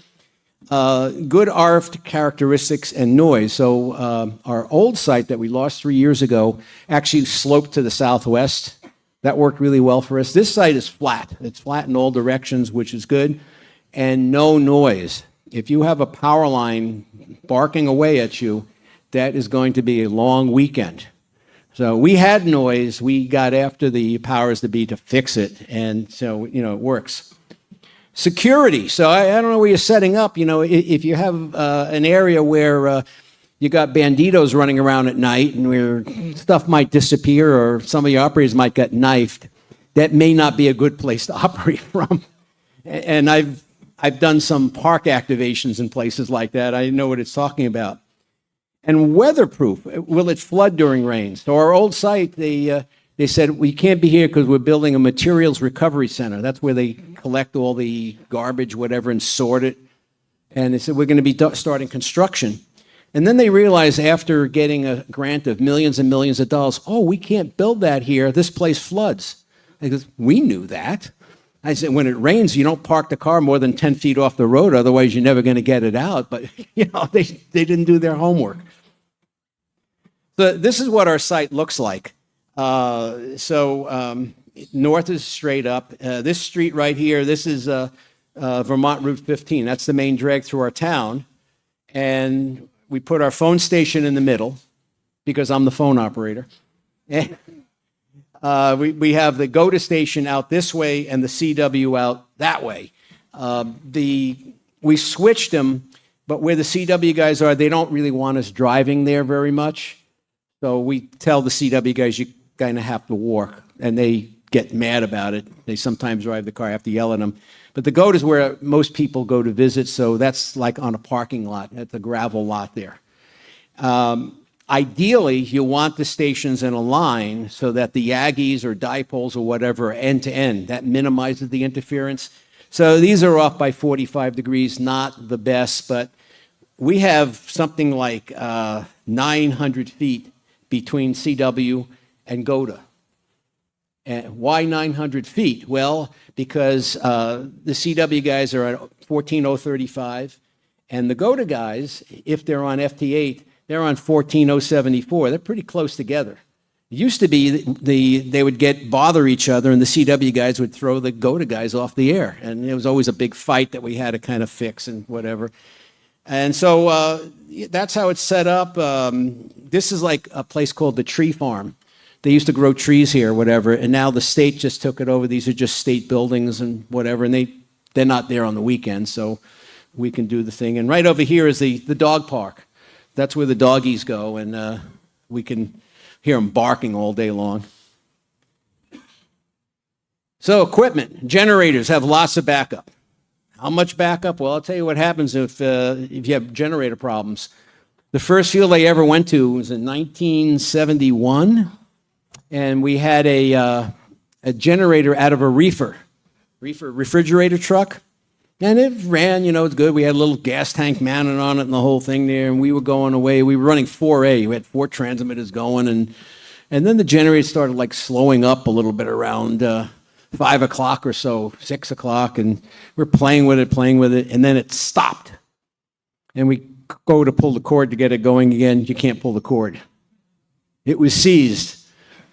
Good RF characteristics and noise. So our old site that we lost 3 years ago actually sloped to the southwest. That worked really well for us. This site is flat. It's flat in all directions, which is good. And no noise. If you have a power line barking away at you, that is going to be a long weekend. So we had noise. We got after the powers that be to fix it. And so, it works. Security. So I don't know where you're setting up. If you have an area where you got banditos running around at night and where stuff might disappear or some of your operators might get knifed, that may not be a good place to operate from. And I've done some park activations in places like that. I know what it's talking about. And weatherproof. Will it flood during rain? So our old site, they said, we can't be here because we're building a materials recovery center. That's where they collect all the garbage, whatever, and sort it. And they said, we're going to be starting construction. And then they realized after getting a grant of millions and millions of dollars, we can't build that here. This place floods. Because we knew that. I said, when it rains, you don't park the car more than 10 feet off the road. Otherwise, you're never going to get it out. But, they didn't do their homework. So this is what our site looks like. North is straight up. This street right here, this is Vermont Route 15. That's the main drag through our town. And we put our phone station in the middle because I'm the phone operator. And we have the GOTA station out this way and the CW out that way. We switched them, but where the CW guys are, they don't really want us driving there very much. So we tell the CW guys, you kind of have to walk, and they get mad about it. They sometimes drive the car, I have to yell at them. But the GOTA is where most people go to visit, so that's like on a parking lot, at the gravel lot there. Ideally, you want the stations in a line so that the Aggies or dipoles or whatever are end-to-end. That minimizes the interference. So these are off by 45 degrees, not the best, but we have something like 900 feet between CW and GOTA. And why 900 feet? Well, because the CW guys are at 14035, and the GOTA guys, if they're on FT8, they're on 14074. They're pretty close together. It used to be they would bother each other, and the CW guys would throw the GOTA guys off the air, and it was always a big fight that we had to kind of fix and whatever. And so that's how it's set up. This is like a place called the Tree Farm. They used to grow trees here, whatever, and now the state just took it over. These are just state buildings and whatever, and they're not there on the weekends, so we can do the thing. And right over here is the dog park. That's where the doggies go, and we can hear them barking all day long. So equipment, generators have lots of backup. How much backup? Well, I'll tell you what happens if you have generator problems. The first field I ever went to was in 1971, and we had a generator out of a refrigerator truck, and it ran, it's good. We had a little gas tank mounted on it and the whole thing there, and we were going away. We were running 4A. We had 4 transmitters going, and then the generator started like slowing up a little bit around 5 o'clock or so, 6 o'clock, and we're playing with it, and then it stopped. And we go to pull the cord to get it going again. You can't pull the cord. It was seized.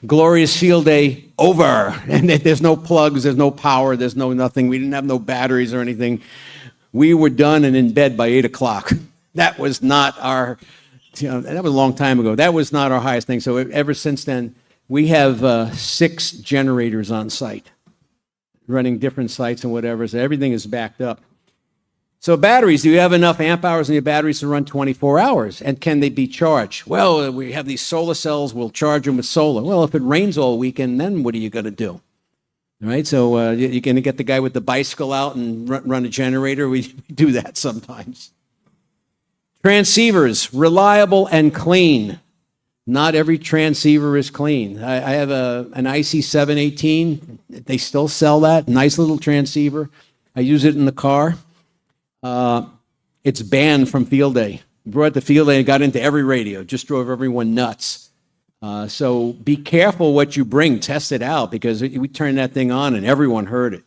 Glorious field day over. And there's no plugs, there's no power, there's no nothing. We didn't have no batteries or anything. We were done and in bed by 8 o'clock. That was not our, that was a long time ago. That was not our highest thing. So ever since then, we have 6 generators on site, running different sites and whatever. So everything is backed up. So batteries, do you have enough amp hours in your batteries to run 24 hours? And can they be charged? Well, we have these solar cells. We'll charge them with solar. Well, if it rains all weekend, then what are you going to do? All right, so you're going to get the guy with the bicycle out and run a generator. We do that sometimes. Transceivers, reliable and clean. Not every transceiver is clean. I have an IC718. They still sell that. Nice little transceiver. I use it in the car. It's banned from field day. Brought the field day and got into every radio. Just drove everyone nuts. So be careful what you bring. Test it out, because we turned that thing on and everyone heard it.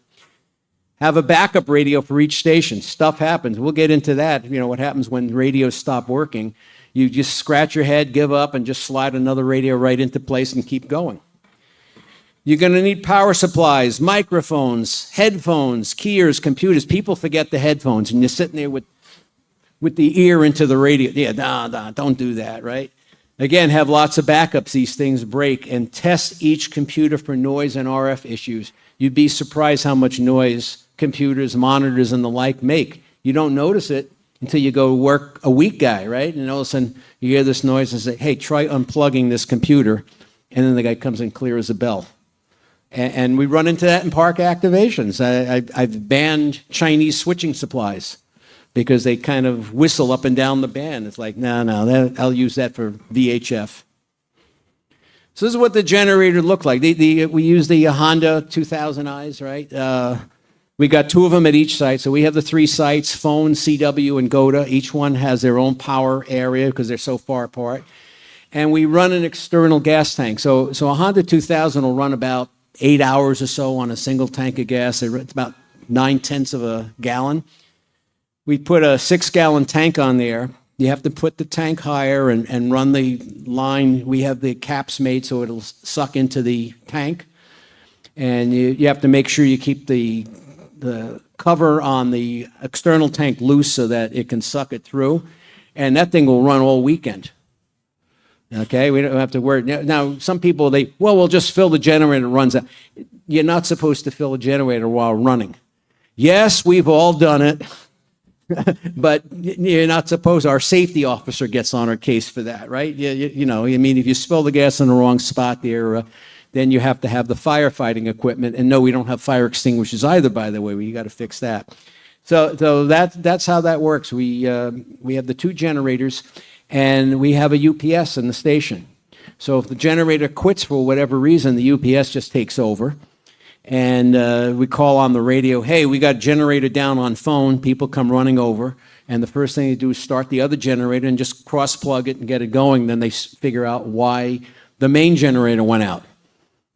Have a backup radio for each station. Stuff happens. We'll get into that. What happens when radios stop working. You just scratch your head, give up, and just slide another radio right into place and keep going. You're going to need power supplies, microphones, headphones, keyers, computers. People forget the headphones, and you're sitting there with the ear into the radio. Yeah, don't do that, right? Again, have lots of backups. These things break, and test each computer for noise and RF issues. You'd be surprised how much noise computers, monitors, and the like make. You don't notice it until you go work a week guy, right? And all of a sudden, you hear this noise and say, hey, try unplugging this computer. And then the guy comes in clear as a bell. And we run into that in park activations. I've banned Chinese switching supplies because they kind of whistle up and down the band. It's like, no, I'll use that for VHF. So this is what the generator looked like. We use the Honda 2000Is, right? We got 2 of them at each site. So we have the 3 sites, phone, CW, and GOTA. Each one has their own power area because they're so far apart. And we run an external gas tank. So a Honda 2000 will run about 8 hours or so on a single tank of gas. It's about 9/10 of a gallon. We put a 6-gallon tank on there. You have to put the tank higher and run the line. We have the caps made so it'll suck into the tank. And you have to make sure you keep the cover on the external tank loose so that it can suck it through. And that thing will run all weekend. Okay, we don't have to worry. Now, some people, we'll just fill the generator and runs out. You're not supposed to fill a generator while running. Yes, we've all done it, but you're not supposed. Our safety officer gets on our case for that, right? If you spill the gas in the wrong spot there, then you have to have the firefighting equipment. And no, we don't have fire extinguishers either, by the way. We got to fix that. So that's how that works. We have the 2 generators. And we have a UPS in the station. So if the generator quits for whatever reason, the UPS just takes over. And we call on the radio, hey, we got generator down on phone. People come running over. And the first thing they do is start the other generator and just cross-plug it and get it going. Then they figure out why the main generator went out.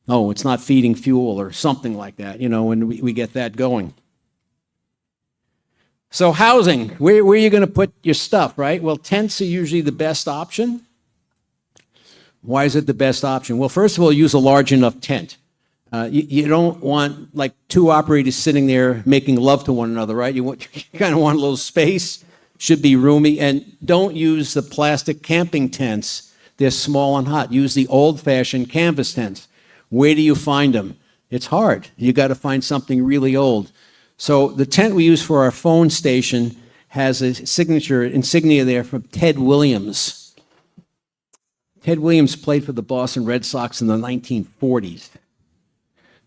Oh, it's not feeding fuel or something like that, and we get that going. So housing, where are you going to put your stuff, right? Well, tents are usually the best option. Why is it the best option? Well, first of all, use a large enough tent. You don't want like 2 operators sitting there making love to one another, right? You kind of want a little space, should be roomy, and don't use the plastic camping tents. They're small and hot. Use the old-fashioned canvas tents. Where do you find them? It's hard. You got to find something really old. So the tent we use for our phone station has a insignia there from Ted Williams. Ted Williams played for the Boston Red Sox in the 1940s.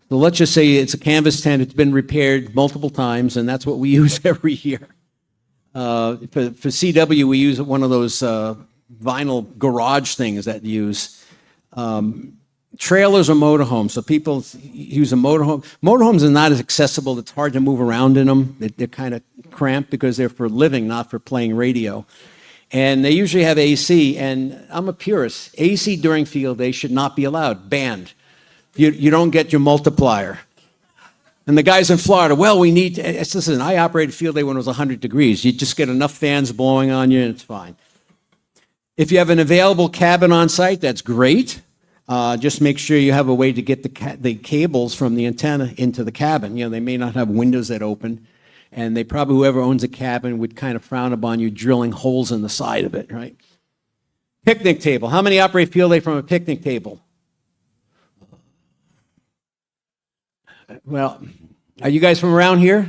So let's just say it's a canvas tent. It's been repaired multiple times, and that's what we use every year. For CW, we use one of those vinyl garage things that you use. Trailers or motorhomes. So people use a motorhome. Motorhomes are not as accessible. It's hard to move around in them. They're kind of cramped because they're for living, not for playing radio. And they usually have AC. And I'm a purist. AC during field day should not be allowed. Banned. You don't get your multiplier. And the guys in Florida, well, we need to, listen, I operated field day when it was 100 degrees. You just get enough fans blowing on you and it's fine. If you have an available cabin on site, that's great. Just make sure you have a way to get the cables from the antenna into the cabin. They may not have windows that open. And they probably, whoever owns a cabin would kind of frown upon you drilling holes in the side of it, right? Picnic table. How many operate field day from a picnic table? Well, are you guys from around here?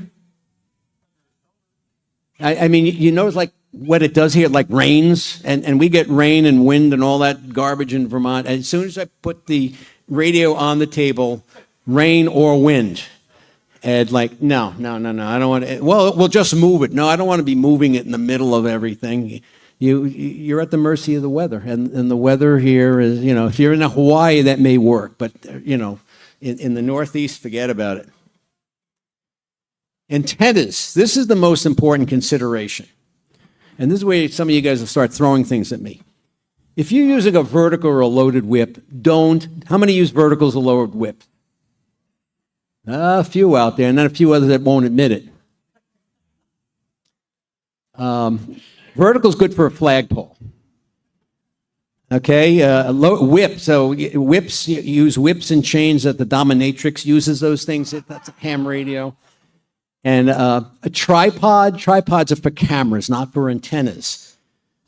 I mean, you notice like what it does here, it like rains, and we get rain and wind and all that garbage in Vermont. And as soon as I put the radio on the table, rain or wind, and like, no, I don't want to, well, we'll just move it. No, I don't want to be moving it in the middle of everything. You're at the mercy of the weather, and the weather here is, you know, if you're in Hawaii, that may work, but, you know, in the Northeast, forget about it. Antennas. This is the most important consideration. And this is where some of you guys will start throwing things at me. If you're using a vertical or a loaded whip, how many use verticals or loaded whips? A few out there, and then a few others that won't admit it. Vertical's good for a flagpole. Okay, whip. So whips, you use whips and chains that the dominatrix uses those things. That's a ham radio. And a tripod. Tripods are for cameras, not for antennas.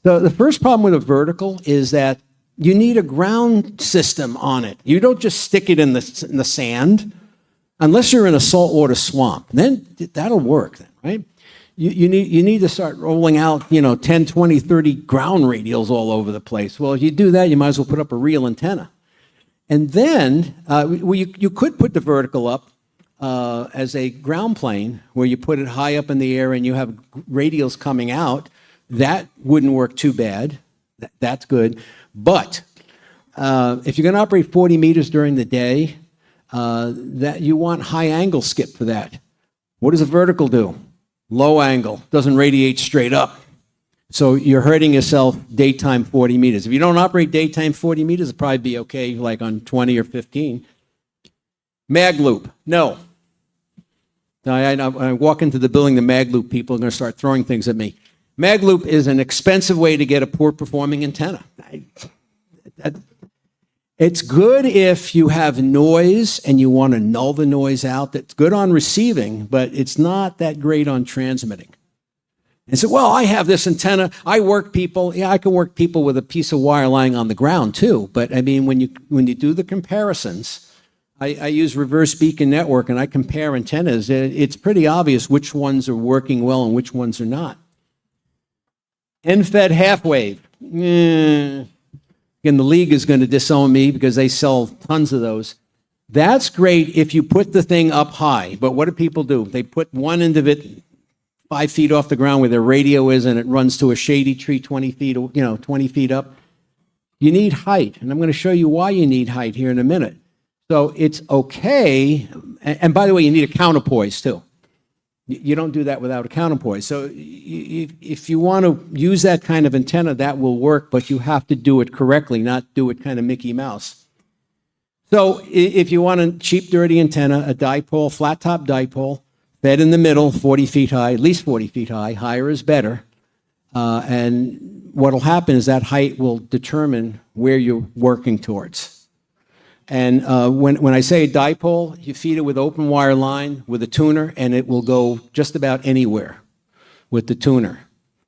So the first problem with a vertical is that you need a ground system on it. You don't just stick it in the sand, unless you're in a saltwater swamp. Then that'll work, then, right? You need to start rolling out, 10, 20, 30 ground radials all over the place. Well, if you do that, you might as well put up a real antenna. And then you could put the vertical up as a ground plane where you put it high up in the air and you have radials coming out. That wouldn't work too bad. That's good. But if you're going to operate 40 meters during the day, that you want high angle skip for that. What does a vertical do? Low angle, doesn't radiate straight up. So you're hurting yourself daytime 40 meters. If you don't operate daytime 40 meters, it'll probably be okay like on 20 or 15. Mag loop, no. I walk into the building, the mag loop people are going to start throwing things at me. Mag loop is an expensive way to get a poor performing antenna. It's good if you have noise and you want to null the noise out. That's good on receiving, but it's not that great on transmitting. And so, well, I have this antenna. I work people. Yeah, I can work people with a piece of wire lying on the ground too. But I mean, when you do the comparisons, I use reverse beacon network and I compare antennas. It's pretty obvious which ones are working well and which ones are not. End-fed half wave. Again, the league is going to disown me because they sell tons of those. That's great if you put the thing up high. But what do people do? They put one end of it 5 feet off the ground where their radio is, and it runs to a shady tree 20 feet, 20 feet up. You need height, and I'm going to show you why you need height here in a minute. So it's okay. And by the way, you need a counterpoise too. You don't do that without a counterpoise. So if you want to use that kind of antenna, that will work, but you have to do it correctly, not do it kind of Mickey Mouse. So if you want a cheap, dirty antenna, a dipole, flat top dipole, fed in the middle, 40 feet high, at least 40 feet high, higher is better. And what will happen is that height will determine where you're working towards. And when I say a dipole, you feed it with open wire line with a tuner, and it will go just about anywhere with the tuner.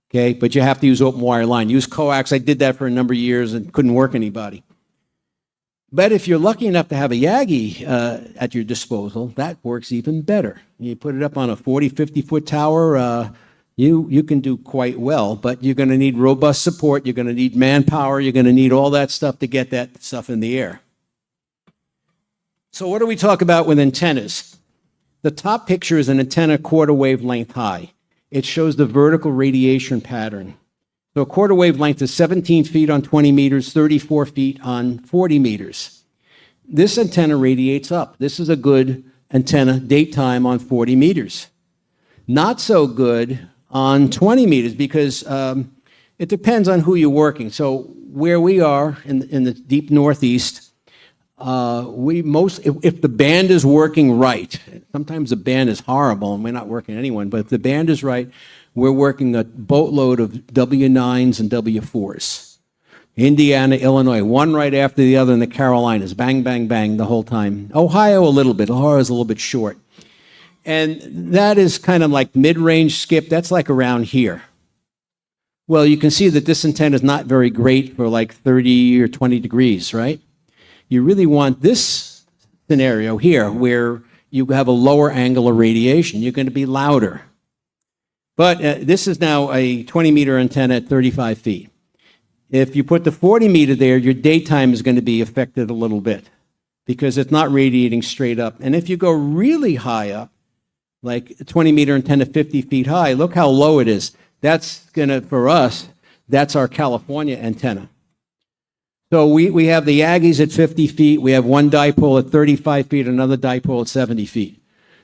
Okay, but you have to use open wire line. Use coax. I did that for a number of years and couldn't work anybody. But if you're lucky enough to have a Yagi at your disposal, that works even better. You put it up on a 40, 50-foot tower, you can do quite well, but you're going to need robust support. You're going to need manpower. You're going to need all that stuff to get that stuff in the air. So what do we talk about with antennas? The top picture is an antenna quarter wavelength high. It shows the vertical radiation pattern. So a quarter wavelength is 17 feet on 20 meters, 34 feet on 40 meters. This antenna radiates up. This is a good antenna daytime on 40 meters. Not so good on 20 meters because it depends on who you're working. So where we are in the deep Northeast, if the band is working right, sometimes the band is horrible and we're not working anyone, but if the band is right, we're working a boatload of W9s and W4s. Indiana, Illinois, one right after the other in the Carolinas, bang, bang, bang the whole time. Ohio a little bit. Ohio is a little bit short. And that is kind of like mid-range skip. That's like around here. Well, you can see that this antenna is not very great for like 30 or 20 degrees, right? You really want this scenario here where you have a lower angle of radiation. You're going to be louder. But this is now a 20-meter antenna at 35 feet. If you put the 40-meter there, your daytime is going to be affected a little bit because it's not radiating straight up. And if you go really high up, like a 20-meter antenna 50 feet high, look how low it is. That's going to, for us, that's our California antenna. So we have the Aggies at 50 feet. We have one dipole at 35 feet, another dipole at 70 feet.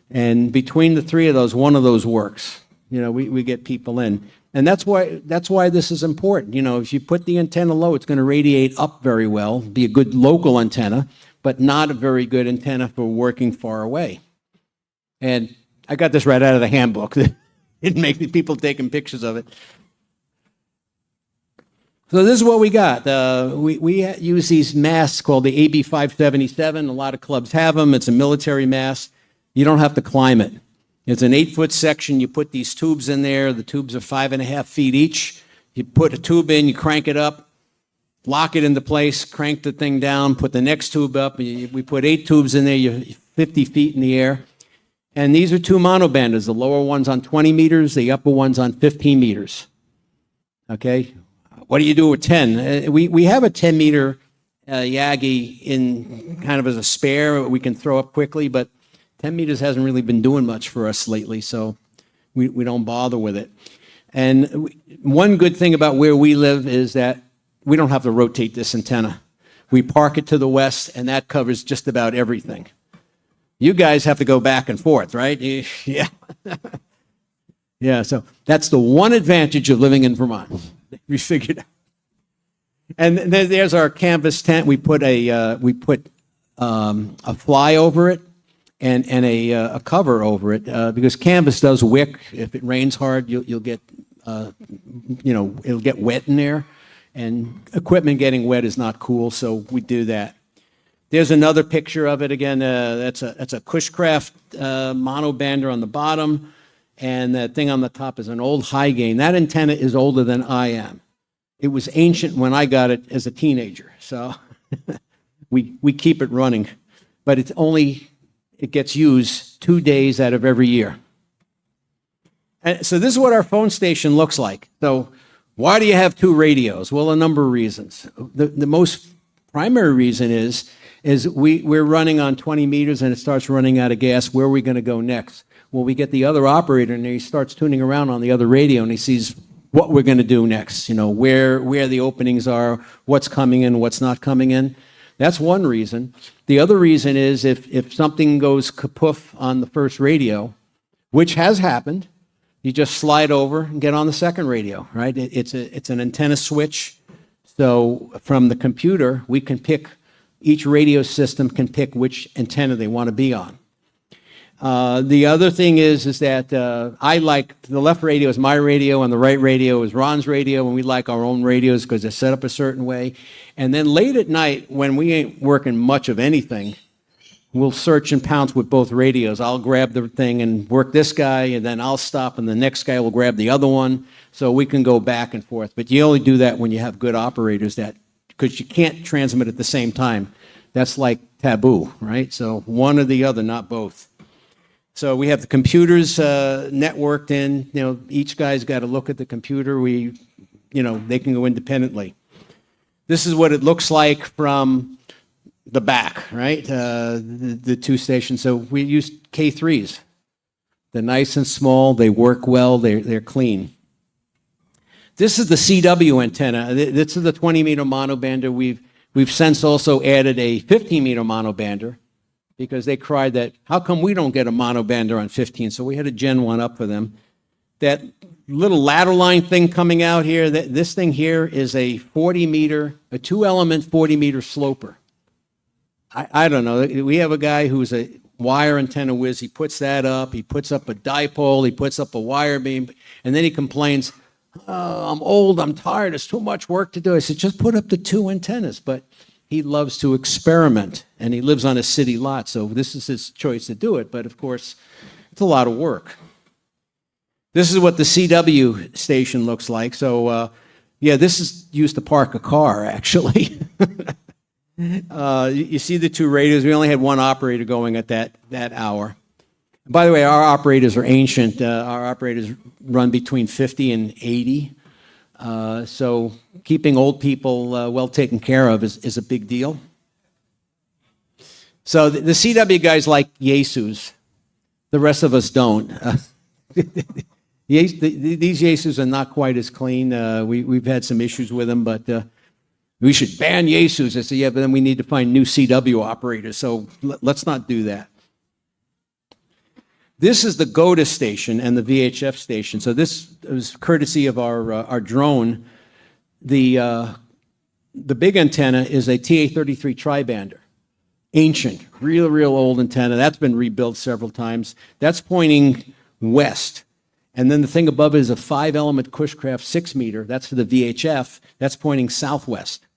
And between the three of those, one of those works. You know, we get people in. And that's why this is important. You know, if you put the antenna low, it's going to radiate up very well, be a good local antenna, but not a very good antenna for working far away. And I got this right out of the handbook. It makes people taking pictures of it. So this is what we got. We use these masts called the AB577. A lot of clubs have them. It's a military mast. You don't have to climb it. It's an 8-foot section. You put these tubes in there. The tubes are 5.5 feet each. You put a tube in, you crank it up, lock it into place, crank the thing down, put the next tube up. We put 8 tubes in there. You're 50 feet in the air. And these are 2 monobanders. The lower one's on 20 meters. The upper one's on 15 meters. Okay? What do you do with 10? We have a 10-meter Yagi in kind of as a spare we can throw up quickly, but 10 meters hasn't really been doing much for us lately, so we don't bother with it. And one good thing about where we live is that we don't have to rotate this antenna. We park it to the west, and that covers just about everything. You guys have to go back and forth, right? Yeah. Yeah, so that's the one advantage of living in Vermont. We figured out. And then there's our canvas tent. We put a fly over it and a cover over it because canvas does wick. If it rains hard, you'll get it'll get wet in there, and equipment getting wet is not cool. So we do that. There's another picture of it again. That's a Cushcraft monobander on the bottom. And that thing on the top is an old high gain. That antenna is older than I am. It was ancient when I got it as a teenager. So we keep it running. But it gets used 2 days out of every year. And so this is what our phone station looks like. So why do you have 2 radios? Well, a number of reasons. The most primary reason is we're running on 20 meters and it starts running out of gas. Where are we going to go next? Well, we get the other operator and he starts tuning around on the other radio and he sees what we're going to do next, where the openings are, what's coming in, what's not coming in. That's one reason. The other reason is if something goes kapoof on the first radio, which has happened, you just slide over and get on the second radio, right? It's an antenna switch. So from the computer, we can pick, each radio system can pick which antenna they want to be on. The other thing is that I like, the left radio is my radio and the right radio is Ron's radio, and we like our own radios because they're set up a certain way. And then late at night, when we ain't working much of anything, we'll search and pounce with both radios. I'll grab the thing and work this guy, and then I'll stop, and the next guy will grab the other one, so we can go back and forth. But you only do that when you have good operators, because you can't transmit at the same time. That's like taboo, right? So one or the other, not both. So we have the computers networked in. Each guy's got to look at the computer. They can go independently. This is what it looks like from the back, right? The 2 stations. So we use K3s. They're nice and small. They work well. They're clean. This is the CW antenna. This is the 20-meter monobander. We've since also added a 15-meter monobander, because they cried that, how come we don't get a monobander on 15? So we had a Gen 1 up for them. That little ladder line thing coming out here, this thing here is a 40-meter, a 2-element 40-meter sloper. I don't know. We have a guy who's a wire antenna whiz. He puts that up. He puts up a dipole. He puts up a wire beam. And then he complains, I'm old. I'm tired. It's too much work to do. I said, just put up the 2 antennas. But he loves to experiment, and he lives on a city lot, so this is his choice to do it. But of course, It's a lot of work. This is what the CW station looks like. So, yeah, this is used to park a car, actually. You see the two radios. We only had one operator going at that hour. By the way, our operators are ancient. Our operators run between 50 and 80. So keeping old people well taken care of is a big deal. So the CW guys like Jesus. The rest of us don't. These Jesus are not quite as clean. We've had some issues with them, but we should ban Jesus. I said, yeah, but then we need to find new CW operators. So let's not do that. This is the GOTA station and the VHF station. So this was courtesy of our drone. The big antenna is a TA33 tri-bander. Ancient, real old antenna. That's been rebuilt several times. That's pointing west. And then the thing above it is a 5-element Cushcraft 6-meter. That's for the VHF. That's pointing southwest.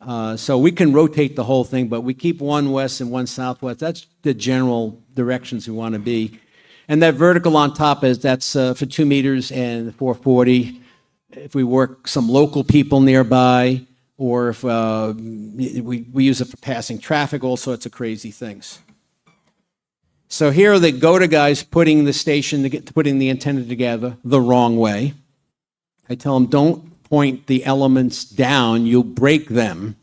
So we can rotate the whole thing, but we keep one west and one southwest. That's the general directions we want to be. And that vertical on top that's for 2 meters and 440. If we work some local people nearby, or if we use it for passing traffic, all sorts of crazy things. So here are the GOTA guys putting the antenna together the wrong way. I tell them, don't point the elements down, you'll break them.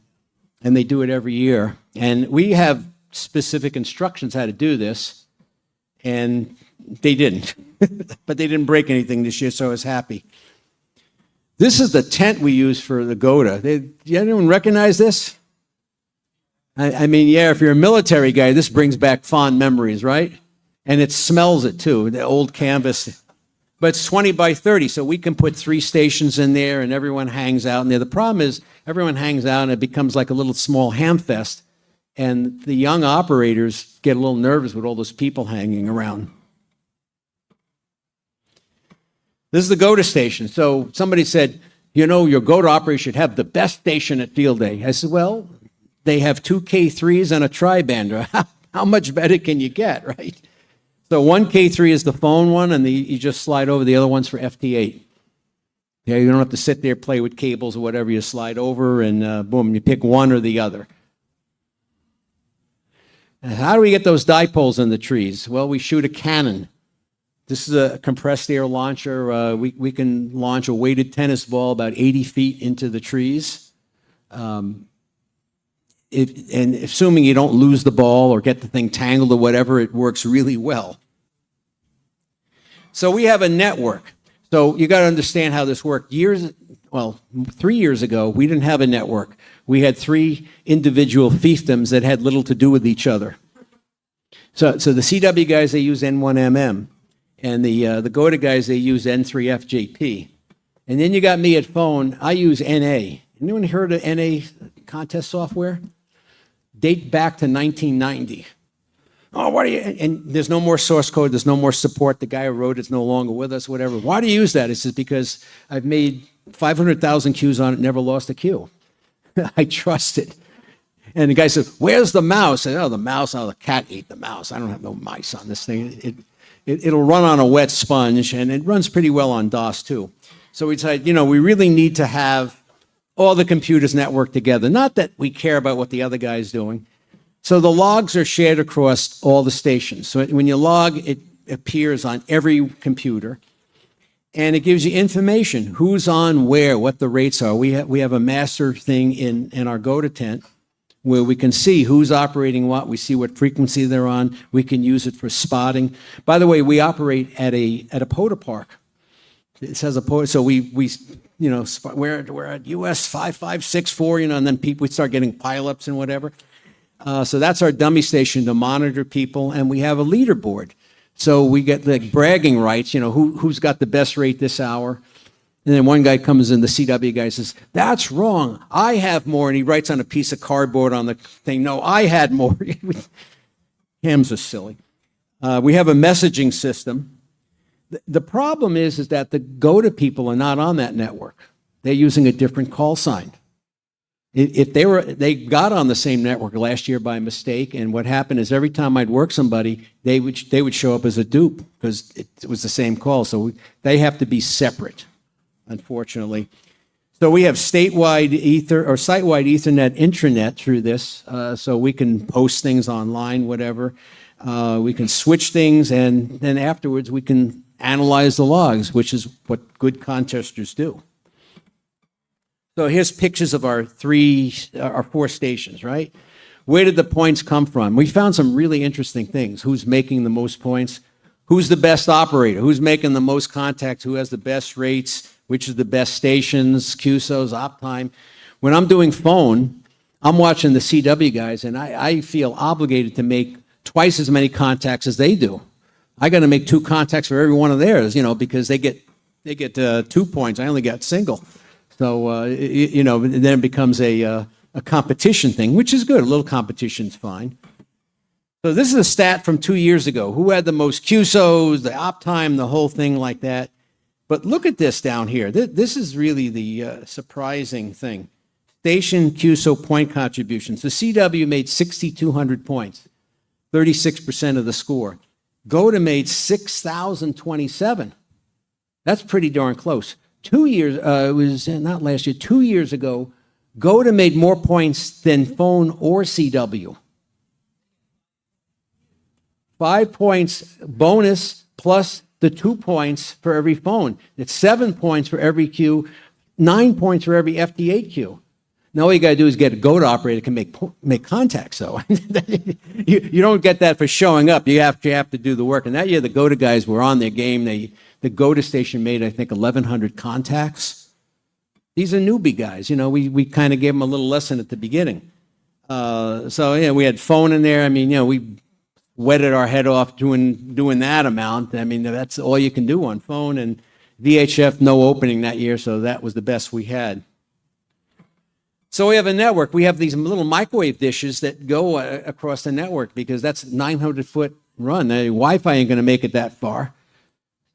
And they do it every year. And we have specific instructions how to do this. And they didn't. But they didn't break anything this year, so I was happy. This is the tent we use for the GOTA. Anyone recognize this? I mean, yeah, if you're a military guy, this brings back fond memories, right? And it smells it too, the old canvas. But it's 20 by 30, so we can put 3 stations in there and everyone hangs out in there. The problem is everyone hangs out and it becomes like a little small ham fest. And the young operators get a little nervous with all those people hanging around. This is the GOTA station. So somebody said, your GOTA operator should have the best station at field day. I said, well, they have 2 K3s and a tri-bander. How much better can you get, right? So one K3 is the phone one, and you just slide over. The other one's for FT8. Yeah, you don't have to sit there, play with cables or whatever. You slide over, and boom, you pick one or the other. And how do we get those dipoles in the trees? Well, we shoot a cannon. This is a compressed air launcher. We can launch a weighted tennis ball about 80 feet into the trees. And assuming you don't lose the ball or get the thing tangled or whatever, it works really well. So we have a network. So you got to understand how this worked. 3 years ago, we didn't have a network. We had 3 individual fiefdoms that had little to do with each other. So the CW guys, they use N1MM. And the GOTA guys, they use N3FJP. And then you got me at phone. I use NA. Anyone heard of NA contest software? Date back to 1990. Oh, what are you? And there's no more source code. There's no more support. The guy who wrote it's no longer with us, whatever. Why do you use that? It says because I've made 500,000 queues on it, never lost a queue. I trust it. And the guy said, where's the mouse? I said, oh, the mouse. Oh, the cat ate the mouse. I don't have no mice on this thing. It'll run on a wet sponge, and it runs pretty well on DOS, too. So we decided, we really need to have all the computers networked together. Not that we care about what the other guy's doing. So the logs are shared across all the stations. So when you log, it appears on every computer. And it gives you information, who's on where, what the rates are. We have a master thing in our GOTA tent where we can see who's operating what. We see what frequency they're on. We can use it for spotting. By the way, we operate at a POTA park. It says a POTA, so we're at US 5564, and then we start getting pileups and whatever. So that's our dummy station to monitor people, and we have a leaderboard. So we get the bragging rights, who's got the best rate this hour. And then one guy comes in, the CW guy says, that's wrong. I have more. And he writes on a piece of cardboard on the thing, no, I had more. Hams are silly. We have a messaging system. The problem is that the GOTA people are not on that network. They're using a different call sign. If they got on the same network last year by mistake, and what happened is every time I'd work somebody, they would show up as a dupe because it was the same call. So they have to be separate, unfortunately. So we have statewide ether or site-wide Ethernet intranet through this, so we can post things online, whatever. We can switch things, and then afterwards we can analyze the logs, which is what good contesters do. So here's pictures of our 4 stations, right? Where did the points come from? We found some really interesting things. Who's making the most points? Who's the best operator? Who's making the most contacts? Who has the best rates? Which is the best stations, QSOs, uptime? When I'm doing phone, I'm watching the CW guys, and I feel obligated to make twice as many contacts as they do. I got to make 2 contacts for every one of theirs, because they get 2 points. I only got single. So, then it becomes a competition thing, which is good. A little competition's fine. So this is a stat from 2 years ago. Who had the most QSOs, the uptime, the whole thing like that. But look at this down here. This is really the surprising thing. Station QSO point contributions. The CW made 6,200 points, 36% of the score. GOTA made 6,027. That's pretty darn close. 2 years, it was not last year, 2 years ago, GOTA made more points than phone or CW. 5 points bonus plus the 2 points for every phone. It's 7 points for every Q, 9 points for every FT8Q. Now all you got to do is get a GOTA operator that can make contacts, though. you don't get that for showing up. You have to do the work. And that year, the GOTA guys were on their game. The GOTA station made, I think, 1,100 contacts. These are newbie guys. We kind of gave them a little lesson at the beginning. We had phone in there. We wetted our head off doing that amount. That's all you can do on phone. And VHF, no opening that year, so that was the best we had. So we have a network. We have these little microwave dishes that go across the network because that's 900-foot run. Wi-Fi ain't going to make it that far.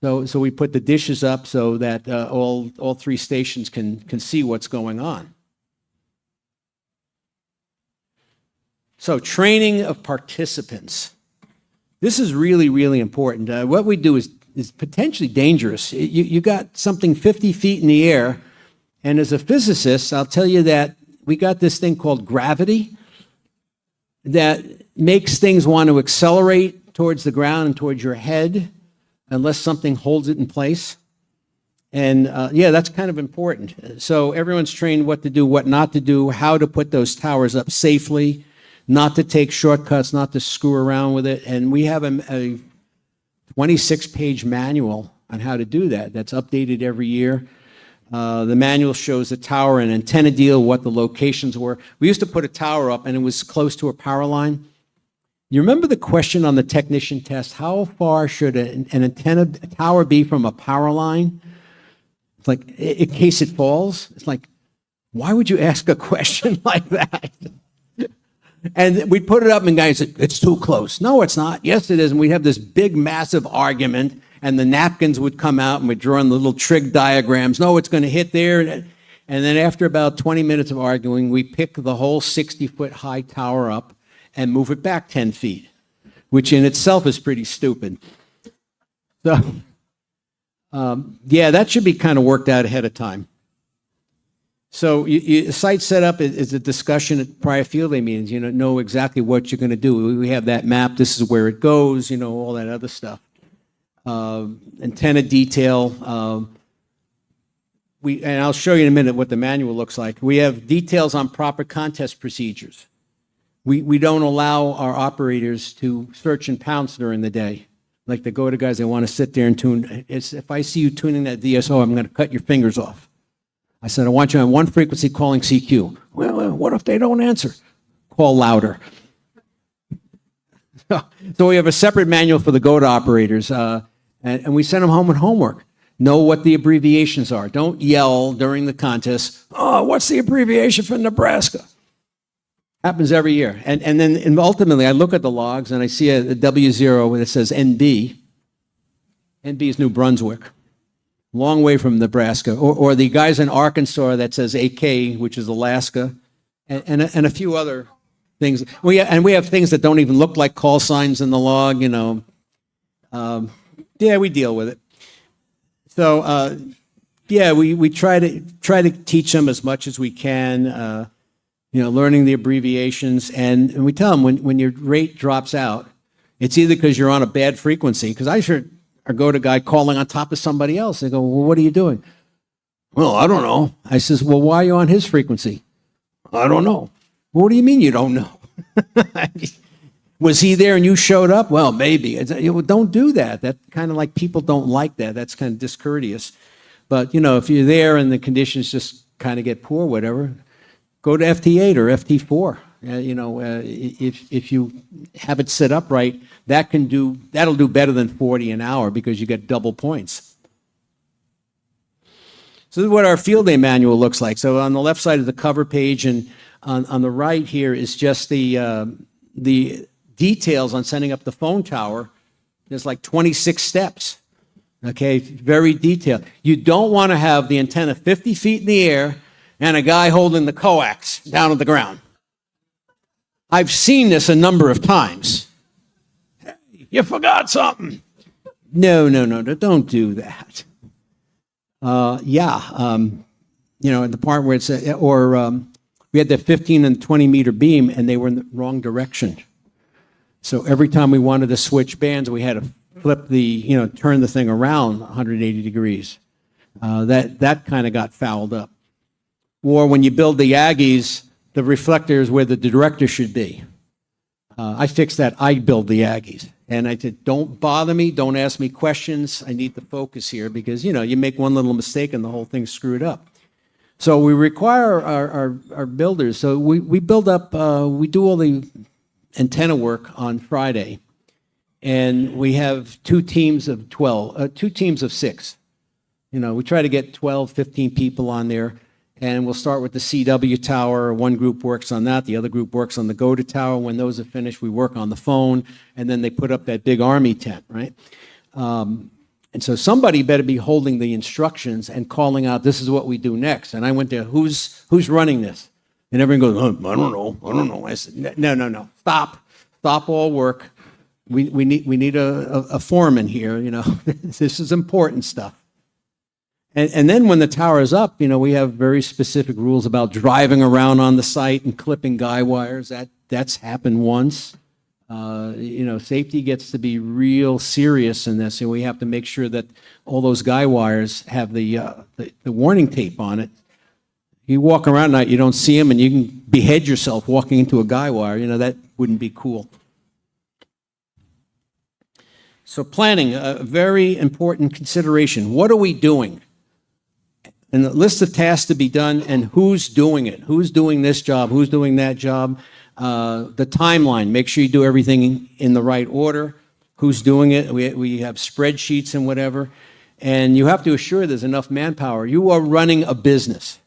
So we put the dishes up so that all 3 stations can see what's going on. So training of participants. This is really, really important. What we do is potentially dangerous. You got something 50 feet in the air, and as a physicist, I'll tell you that we got this thing called gravity that makes things want to accelerate towards the ground and towards your head unless something holds it in place. And that's kind of important. So everyone's trained what to do, what not to do, how to put those towers up safely, not to take shortcuts, not to screw around with it. And we have a 26-page manual on how to do that. That's updated every year. The manual shows the tower and antenna deal, what the locations were. We used to put a tower up and it was close to a power line. You remember the question on the technician test, how far should an antenna tower be from a power line? It's like, in case it falls. It's like, why would you ask a question like that? And we put it up and guys said, it's too close. No, it's not. Yes, it is. And we'd have this big, massive argument and the napkins would come out and we'd draw in the little trig diagrams. No, it's going to hit there. And then after about 20 minutes of arguing, we pick the whole 60-foot high tower up and move it back 10 feet, which in itself is pretty stupid. So, that should be kind of worked out ahead of time. So site setup is a discussion at prior field day meetings. Know exactly what you're going to do. We have that map. This is where it goes. All that other stuff. Antenna detail. And I'll show you in a minute what the manual looks like. We have details on proper contest procedures. We don't allow our operators to search and pounce during the day. Like the GOTA guys, they want to sit there and tune. If I see you tuning that DSO, I'm going to cut your fingers off. I said, I want you on one frequency calling CQ. Well, what if they don't answer? Call louder. So we have a separate manual for the GOTA operators, and we send them home with homework. Know what the abbreviations are. Don't yell during the contest, oh, what's the abbreviation for Nebraska? Happens every year. And then ultimately, I look at the logs, and I see a W0 that says NB. NB is New Brunswick. Long way from Nebraska. Or the guys in Arkansas that says AK, which is Alaska. and a few other things. We have things that don't even look like call signs in the log. Yeah, we deal with it. So yeah, we try to teach them as much as we can. Learning the abbreviations, and we tell them when your rate drops out, it's either because you're on a bad frequency. Because I sure go to a guy calling on top of somebody else. They go, well, what are you doing? Well, I don't know. I says, well, why are you on his frequency? I don't know. Well, what do you mean you don't know? Was he there and you showed up? Well, maybe. Don't do that. That kind of like people don't like that. That's kind of discourteous. But, if you're there and the conditions just kind of get poor, whatever, go to FT8 or FT4. If you have it set up right, that'll do better than 40 an hour because you get double points. So this is what our field day manual looks like. So on the left side of the cover page, and on the right here is just the details on setting up the phone tower. There's like 26 steps. Okay, very detailed. You don't want to have the antenna 50 feet in the air and a guy holding the coax down on the ground. I've seen this a number of times. You forgot something. No, don't do that. The part where it's, we had that 15 and 20 meter beam and they were in the wrong direction. So every time we wanted to switch bands, we had to flip turn the thing around 180 degrees. That kind of got fouled up. Or when you build the Aggies, the reflector is where the director should be. I fixed that. I build the Aggies. And I said, don't bother me. Don't ask me questions. I need the focus here because, you make one little mistake and the whole thing's screwed up. So we require our builders. So we build up, we do all the antenna work on Friday. And we have two teams of 6. We try to get 12, 15 people on there. And we'll start with the CW tower. One group works on that. The other group works on the GOTA tower. When those are finished, we work on the phone. And then they put up that big army tent, right? And so somebody better be holding the instructions and calling out, this is what we do next. And I went there, who's running this? And everyone goes, I don't know. I said, no. Stop all work. We need a foreman here, This is important stuff. And then when the tower is up, we have very specific rules about driving around on the site and clipping guy wires. That's happened once. Safety gets to be real serious in this, and we have to make sure that all those guy wires have the warning tape on it. You walk around at night, you don't see them, and you can behead yourself walking into a guy wire. That wouldn't be cool. So planning, a very important consideration. What are we doing? And the list of tasks to be done and who's doing it. Who's doing this job? Who's doing that job? The timeline. Make sure you do everything in the right order. Who's doing it? We have spreadsheets and whatever. And you have to assure there's enough manpower. You are running a business.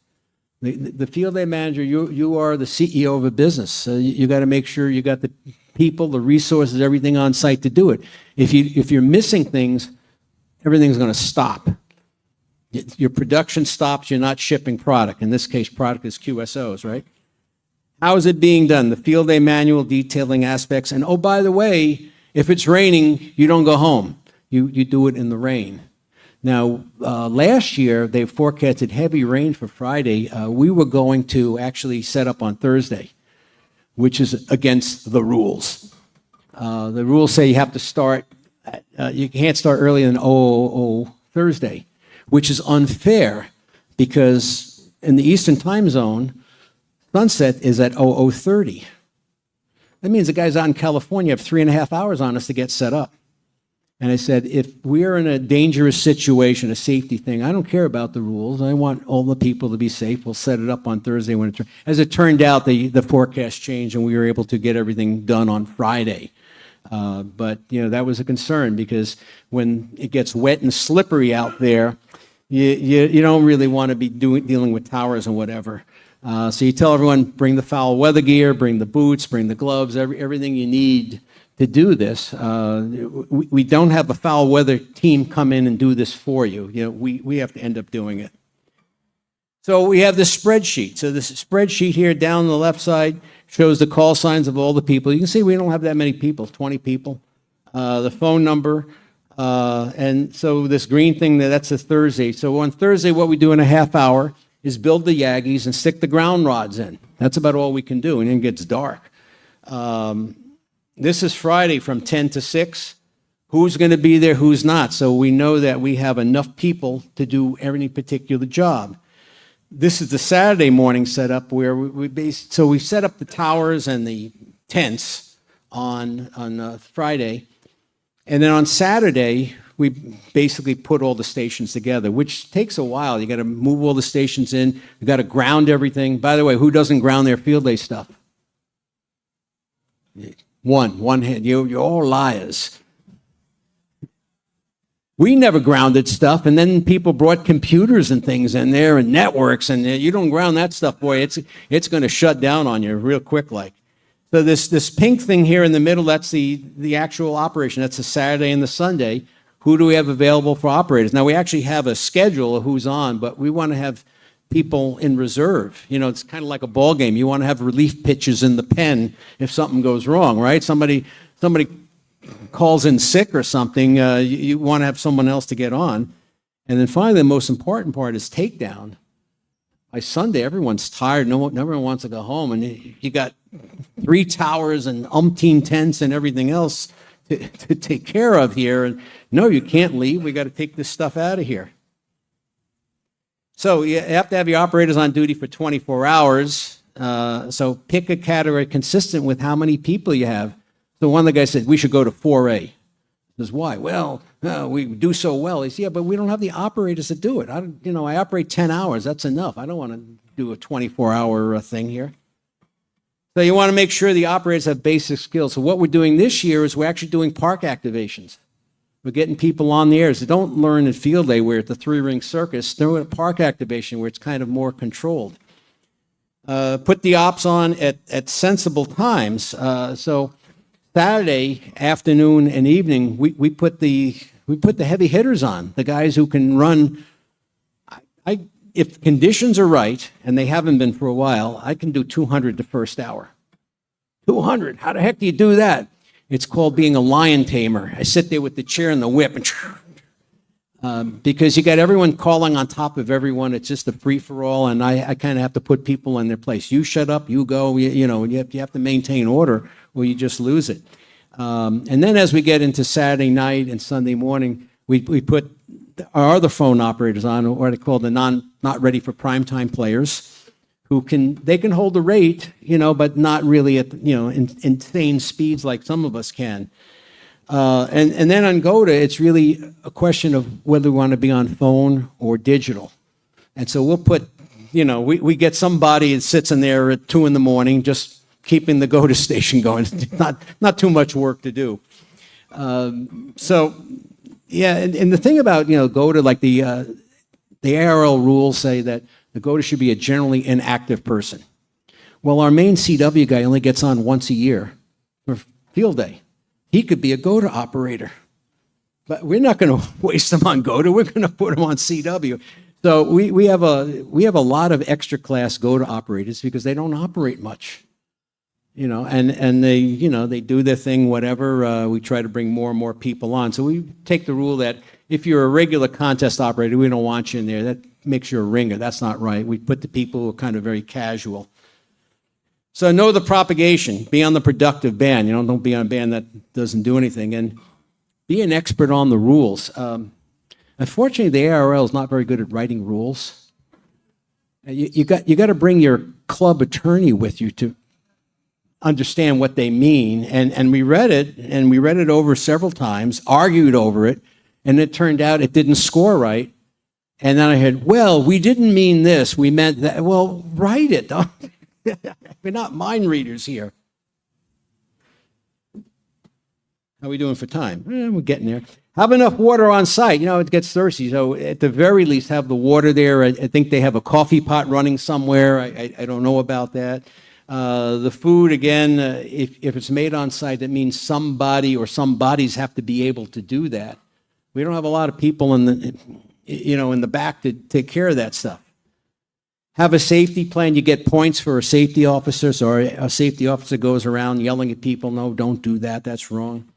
The field day manager, you are the CEO of a business. So you got to make sure you got the people, the resources, everything on site to do it. If you're missing things, everything's going to stop. Your production stops, you're not shipping product. In this case, product is QSOs, right? How is it being done? The field day manual detailing aspects. And oh, by the way, if it's raining, you don't go home. You do it in the rain. Now, last year, they forecasted heavy rain for Friday. We were going to actually set up on Thursday, which is against the rules. The rules say you have to start, you can't start earlier than Thursday, which is unfair because in the Eastern time zone, sunset is at 00:30. That means the guys out in California have 3.5 hours on us to get set up. And I said, if we're in a dangerous situation, a safety thing, I don't care about the rules. I want all the people to be safe. We'll set it up on Thursday. As it turned out, the forecast changed and we were able to get everything done on Friday. But that was a concern because when it gets wet and slippery out there, you don't really want to be dealing with towers and whatever. So you tell everyone, bring the foul weather gear, bring the boots, bring the gloves, everything you need to do this. We don't have a foul weather team come in and do this for you. We have to end up doing it. So we have this spreadsheet. So this spreadsheet here down on the left side shows the call signs of all the people. You can see we don't have that many people, 20 people. The phone number. And so this green thing, that's a Thursday. So on Thursday, what we do in a half hour is build the Yaggies and stick the ground rods in. That's about all we can do, and then it gets dark. This is Friday from 10 to 6. Who's going to be there, who's not? So we know that we have enough people to do any particular job. This is the Saturday morning setup where we set up the towers and the tents on Friday. And then on Saturday, we basically put all the stations together, which takes a while. You got to move all the stations in. You got to ground everything. By the way, who doesn't ground their field day stuff? One hand. You're all liars. We never grounded stuff, and then people brought computers and things in there and networks, and you don't ground that stuff, boy, it's going to shut down on you real quick like. So this pink thing here in the middle, that's the actual operation. That's the Saturday and the Sunday. Who do we have available for operators? Now, we actually have a schedule of who's on, but we want to have people in reserve. You know, it's kind of like a ball game. You want to have relief pitches in the pen if something goes wrong, right? Somebody calls in sick or something, you want to have someone else to get on. And then finally, the most important part is takedown. By Sunday, everyone's tired. No one wants to go home. And you got 3 towers and umpteen tents and everything else to take care of here. And no, you can't leave. We got to take this stuff out of here. So you have to have your operators on duty for 24 hours. So pick a category consistent with how many people you have. So one of the guys said, we should go to 4A. He says, why? Well, we do so well. He said, yeah, but we don't have the operators to do it. I operate 10 hours. That's enough. I don't want to do a 24-hour thing here. So you want to make sure the operators have basic skills. So what we're doing this year is we're actually doing park activations. We're getting people on the air. So don't learn at field day where at the 3-ring circus. They're at a park activation where it's kind of more controlled. Put the ops on at sensible times. So Saturday afternoon and evening, we put the heavy hitters on, the guys who can run. If conditions are right, and they haven't been for a while, I can do 200 the first hour. 200. How the heck do you do that? It's called being a lion tamer. I sit there with the chair and the whip, and because you got everyone calling on top of everyone. It's just a free-for-all, and I kind of have to put people in their place. You shut up, you go. You have to maintain order, or you just lose it. And then as we get into Saturday night and Sunday morning, we put our other phone operators on, what I call the not ready for primetime players, who can hold the rate, but not really at insane speeds like some of us can. And then on GOTA, it's really a question of whether we want to be on phone or digital. And so we'll put, we get somebody that sits in there at 2 a.m. just keeping the GOTA station going. Not too much work to do. Yeah, and the thing about GOTA, like the ARRL rules say that the GOTA should be a generally inactive person. Well, our main CW guy only gets on once a year for field day. He could be a GOTA operator, but we're not going to waste him on GOTA. We're going to put him on CW. So we have a lot of extra class GOTA operators because they don't operate much. And they do their thing, whatever. We try to bring more and more people on. So we take the rule that if you're a regular contest operator, we don't want you in there. That makes you a ringer. That's not right. We put the people who are kind of very casual. So know the propagation. Be on the productive band. Don't be on a band that doesn't do anything. And be an expert on the rules. Unfortunately, the ARRL is not very good at writing rules. You got to bring your club attorney with you to understand what they mean. And we read it over several times, argued over it, and it turned out it didn't score right. And then I heard, well, we didn't mean this, we meant that. Well, write it. We're not mind readers here. How are we doing for time? We're getting there. Have enough water on site. It gets thirsty. So at the very least, have the water there. I think they have a coffee pot running somewhere. I don't know about that. The food, again, if it's made on site, that means somebody or some bodies have to be able to do that. We don't have a lot of people in the back to take care of that stuff. Have a safety plan. You get points for a safety officer. So a safety officer goes around yelling at people, no, don't do that. That's wrong.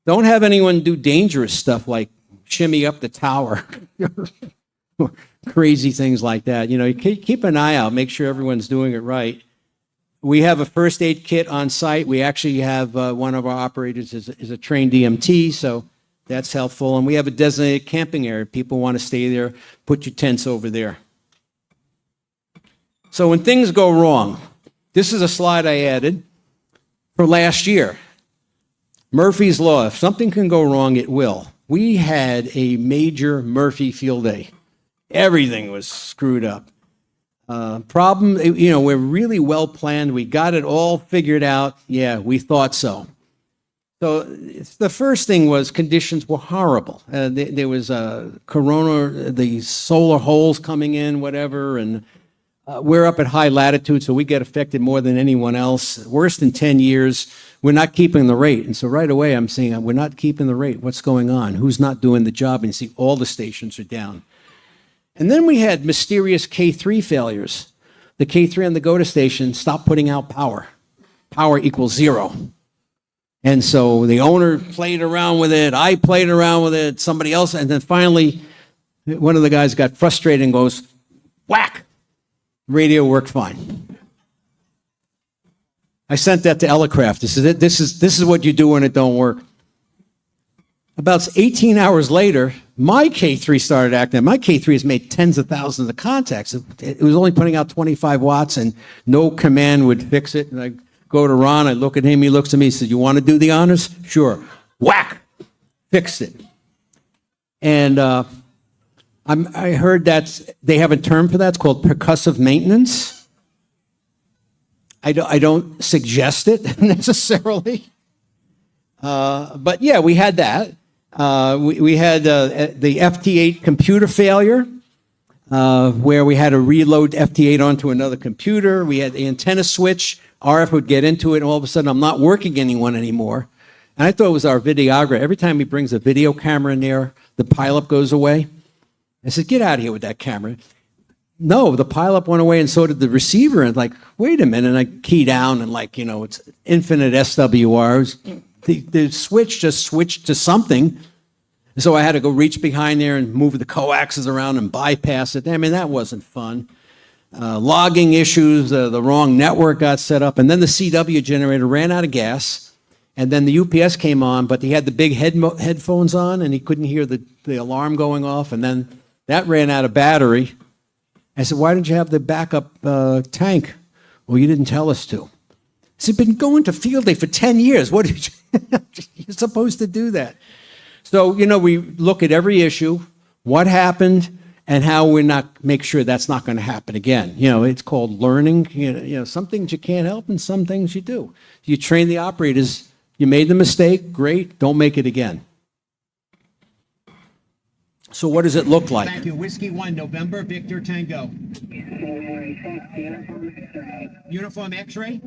Don't have anyone do dangerous stuff like shimmy up the tower. Crazy things like that. You know, you keep an eye out, make sure everyone's doing it right. We have a first aid kit on site. We actually have one of our operators is a trained EMT, so that's helpful. And we have a designated camping area. People want to stay there, put your tents over there. So when things go wrong, this is a slide I added for last year. Murphy's Law, if something can go wrong, it will. We had a major Murphy field day. Everything was screwed up. Problem, you know, we're really well planned. We got it all figured out. Yeah, we thought so. So the first thing was conditions were horrible. There was corona, the solar holes coming in, whatever, and we're up at high latitude, so we get affected more than anyone else. Worse than 10 years. We're not keeping the rate. And so right away I'm saying, we're not keeping the rate. What's going on? Who's not doing the job? And you see all the stations are down. And then we had mysterious K3 failures. The K3 on the GOTA station stopped putting out power. Power equals 0. And so the owner played around with it. I played around with it. Somebody else. And then finally, one of the guys got frustrated and goes, whack. Radio worked fine. I sent that to Elecraft. This is it. This is what you do when it don't work. About 18 hours later, my K3 started acting. My K3 has made tens of thousands of contacts. It was only putting out 25 watts, and no command would fix it. And I go to Ron. I look at him. He looks at me. He says, "You want to do the honors?" Sure. Whack. Fixed it. And I heard that they have a term for that. It's called percussive maintenance. I don't suggest it necessarily. But yeah, we had that. We had the FT8 computer failure, where we had to reload FT8 onto another computer. We had the antenna switch. RF would get into it, and all of a sudden, I'm not working anyone anymore. And I thought it was our videographer. Every time he brings a video camera in there, the pileup goes away. I said, "Get out of here with that camera." No, the pileup went away, and so did the receiver. And like, wait a minute. And I key down, and like, you know, it's infinite SWRs. The switch just switched to something. So I had to go reach behind there and move the coaxes around and bypass it. I mean, that wasn't fun. Logging issues, the wrong network got set up. And then the CW generator ran out of gas. And then the UPS came on, but he had the big headphones on, and he couldn't hear the alarm going off. And then that ran out of battery. I said, "Why didn't you have the backup tank?" "Well, you didn't tell us to." I said, "Been going to field day for 10 years. What did you're supposed to do that?" So, you know, we look at every issue, what happened, and how we make sure that's not going to happen again. You know, it's called learning. You know, some things you can't help and some things you do. You train the operators. You made the mistake, great, don't make it again. So what does it look like? Thank you. Whiskey 1, November, Victor Tango. Uniform X-ray?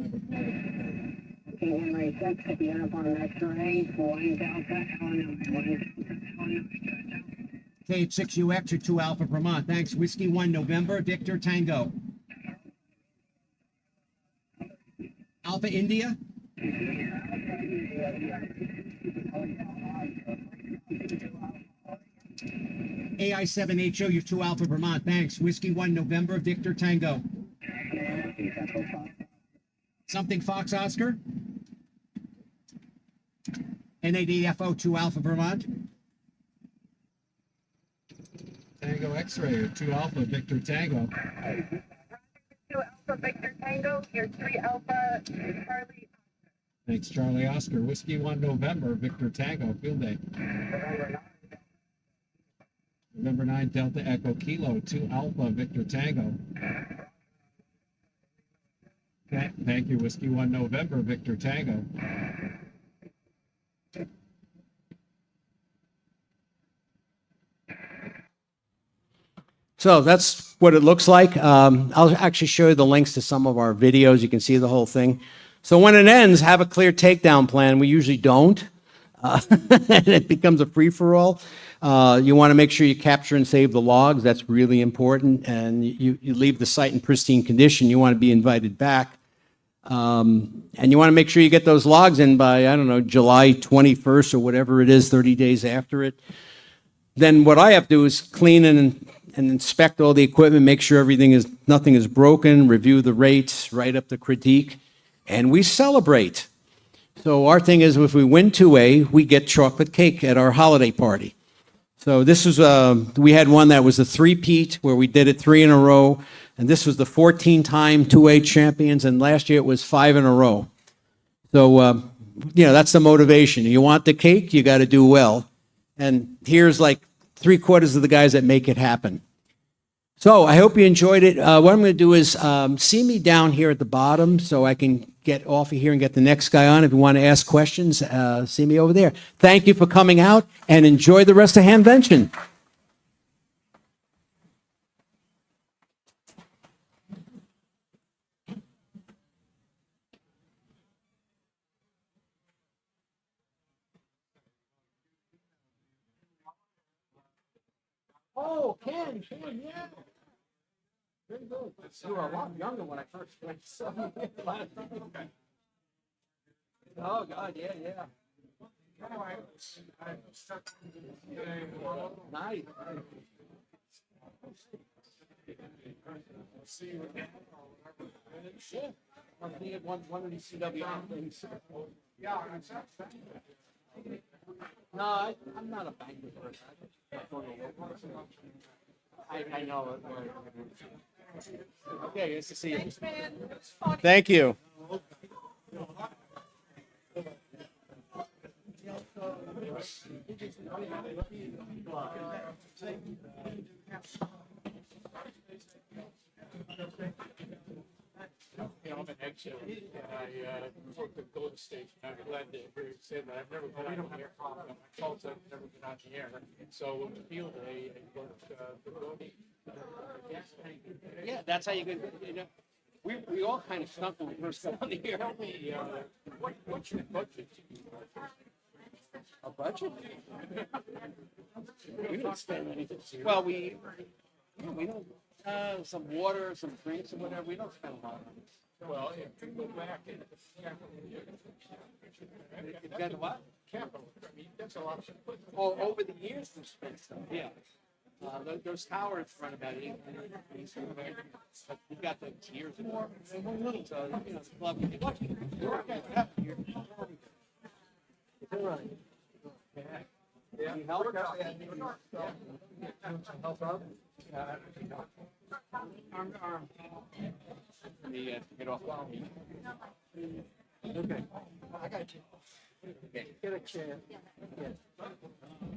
KH6UX or 2 Alpha Vermont. Thanks. Whiskey 1, November, Victor Tango. Alpha India? AI7HO, you're 2 Alpha Vermont. Thanks. Whiskey 1, November, Victor Tango. Something Fox Oscar? NADFO 2 Alpha Vermont. Tango X-ray or 2 Alpha Victor Tango. 2 Alpha Victor Tango, you're 3 Alpha Charlie. Thanks, Charlie Oscar. Whiskey 1 November, Victor Tango, field day. November 9, Delta Echo Kilo, 2 Alpha Victor Tango. Okay, thank you. Whiskey 1 November, Victor Tango. So that's what it looks like. I'll actually show you the links to some of our videos. You can see the whole thing. So when it ends, have a clear takedown plan. We usually don't. and it becomes a free-for-all. You want to make sure you capture and save the logs. That's really important. And you leave the site in pristine condition. You want to be invited back. And you want to make sure you get those logs in by, I don't know, July 21st or whatever it is, 30 days after it. Then what I have to do is clean and inspect all the equipment, make sure nothing is broken, review the rates, write up the critique, and we celebrate. So our thing is, if we win 2A, we get chocolate cake at our holiday party. So this was, we had one that was a three-peat, where we did it 3 in a row, and this was the 14-time 2A champions, and last year it was 5 in a row. So, that's the motivation. You want the cake, you got to do well. And here's like 3/4 of the guys that make it happen. So I hope you enjoyed it. What I'm going to do is see me down here at the bottom so I can get off of here and get the next guy on. If you want to ask questions, see me over there. Thank you for coming out, and enjoy the rest of Hamvention. Oh, Ken, yeah. Very good. You were a lot younger when I first went to saw you. Oh, God, yeah. Nice. See you again. Yeah. I'll be at one of these CW things. Yeah, no, I'm not a banker person. I know it. Okay, nice to see you. Thanks, man. Thank you. I'm an ex-show, and I worked at Golden State. I'm glad that you said that. I've never been on the air. My fault, I've never been on the air. So in the field, I worked for Golden. Yeah, that's how you get. We all kind of stunk when we first got on the air. Tell me, what's your budget? A budget? We didn't spend anything. Well, we don't. Some water, some drinks, or whatever. We don't spend a lot on this. Well, if you go back and You've got what? Capital. I mean, that's a lot of. Oh, over the years we've spent some. Yeah. Those towers run about 8 million. But we've got the tiers more. So the club. Yeah. Help out? Arm. Let me get off. Okay. I got you. Okay. Get a chair. Yeah.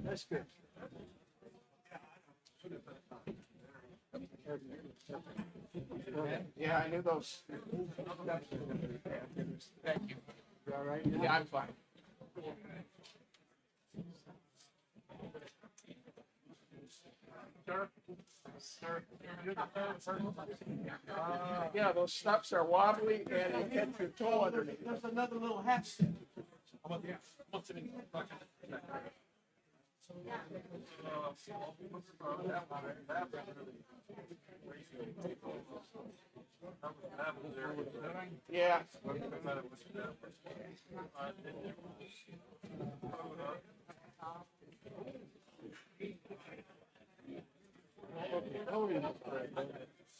That's good. Yeah, I knew those. Thank you. You all right? Yeah, I'm fine. Sir, you're the third person. Yeah, those steps are wobbly and you hit your toe underneath. There's another little half step. Yeah.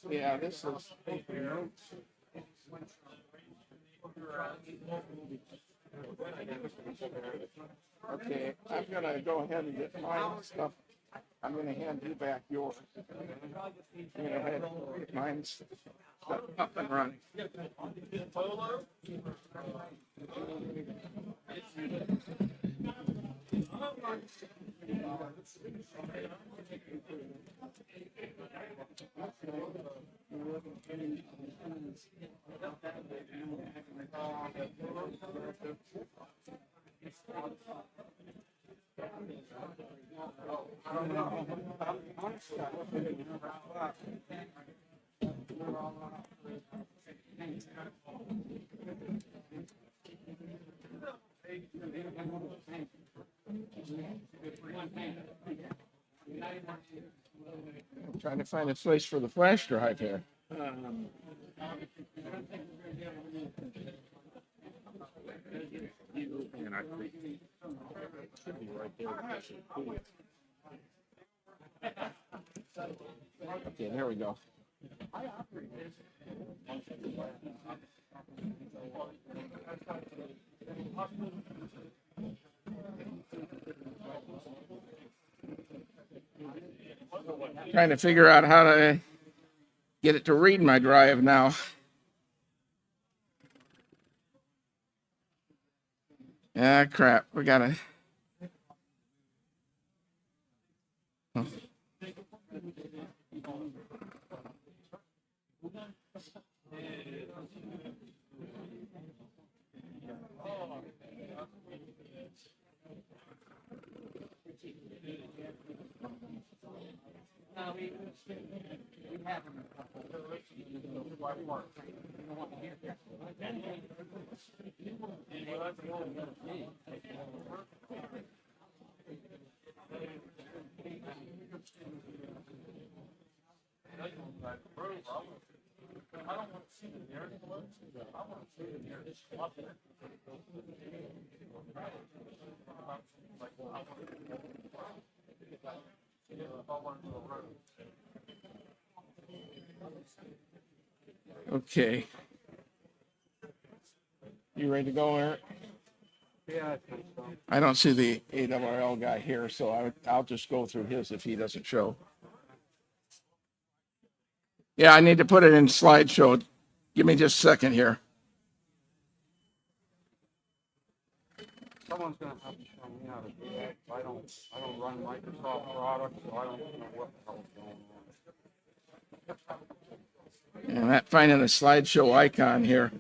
Yeah, this is okay. I'm gonna go ahead and get my stuff. I'm gonna hand you back yours. I'm gonna head get mine up and running. I'm trying to find a place for the flash drive here. Okay, there we go. Trying to figure out how to get it to read my drive now. Ah, crap. We gotta. Oh. Okay. You ready to go, Eric? Yeah. I don't see the ARRL guy here, so I'll just go through his if he doesn't show. Yeah, I need to put it in slideshow. Give me just a second here. Someone's gonna have to show me how to do that. I don't run Microsoft products, so I don't know what the hell's going on. And I'm not finding a slideshow icon here.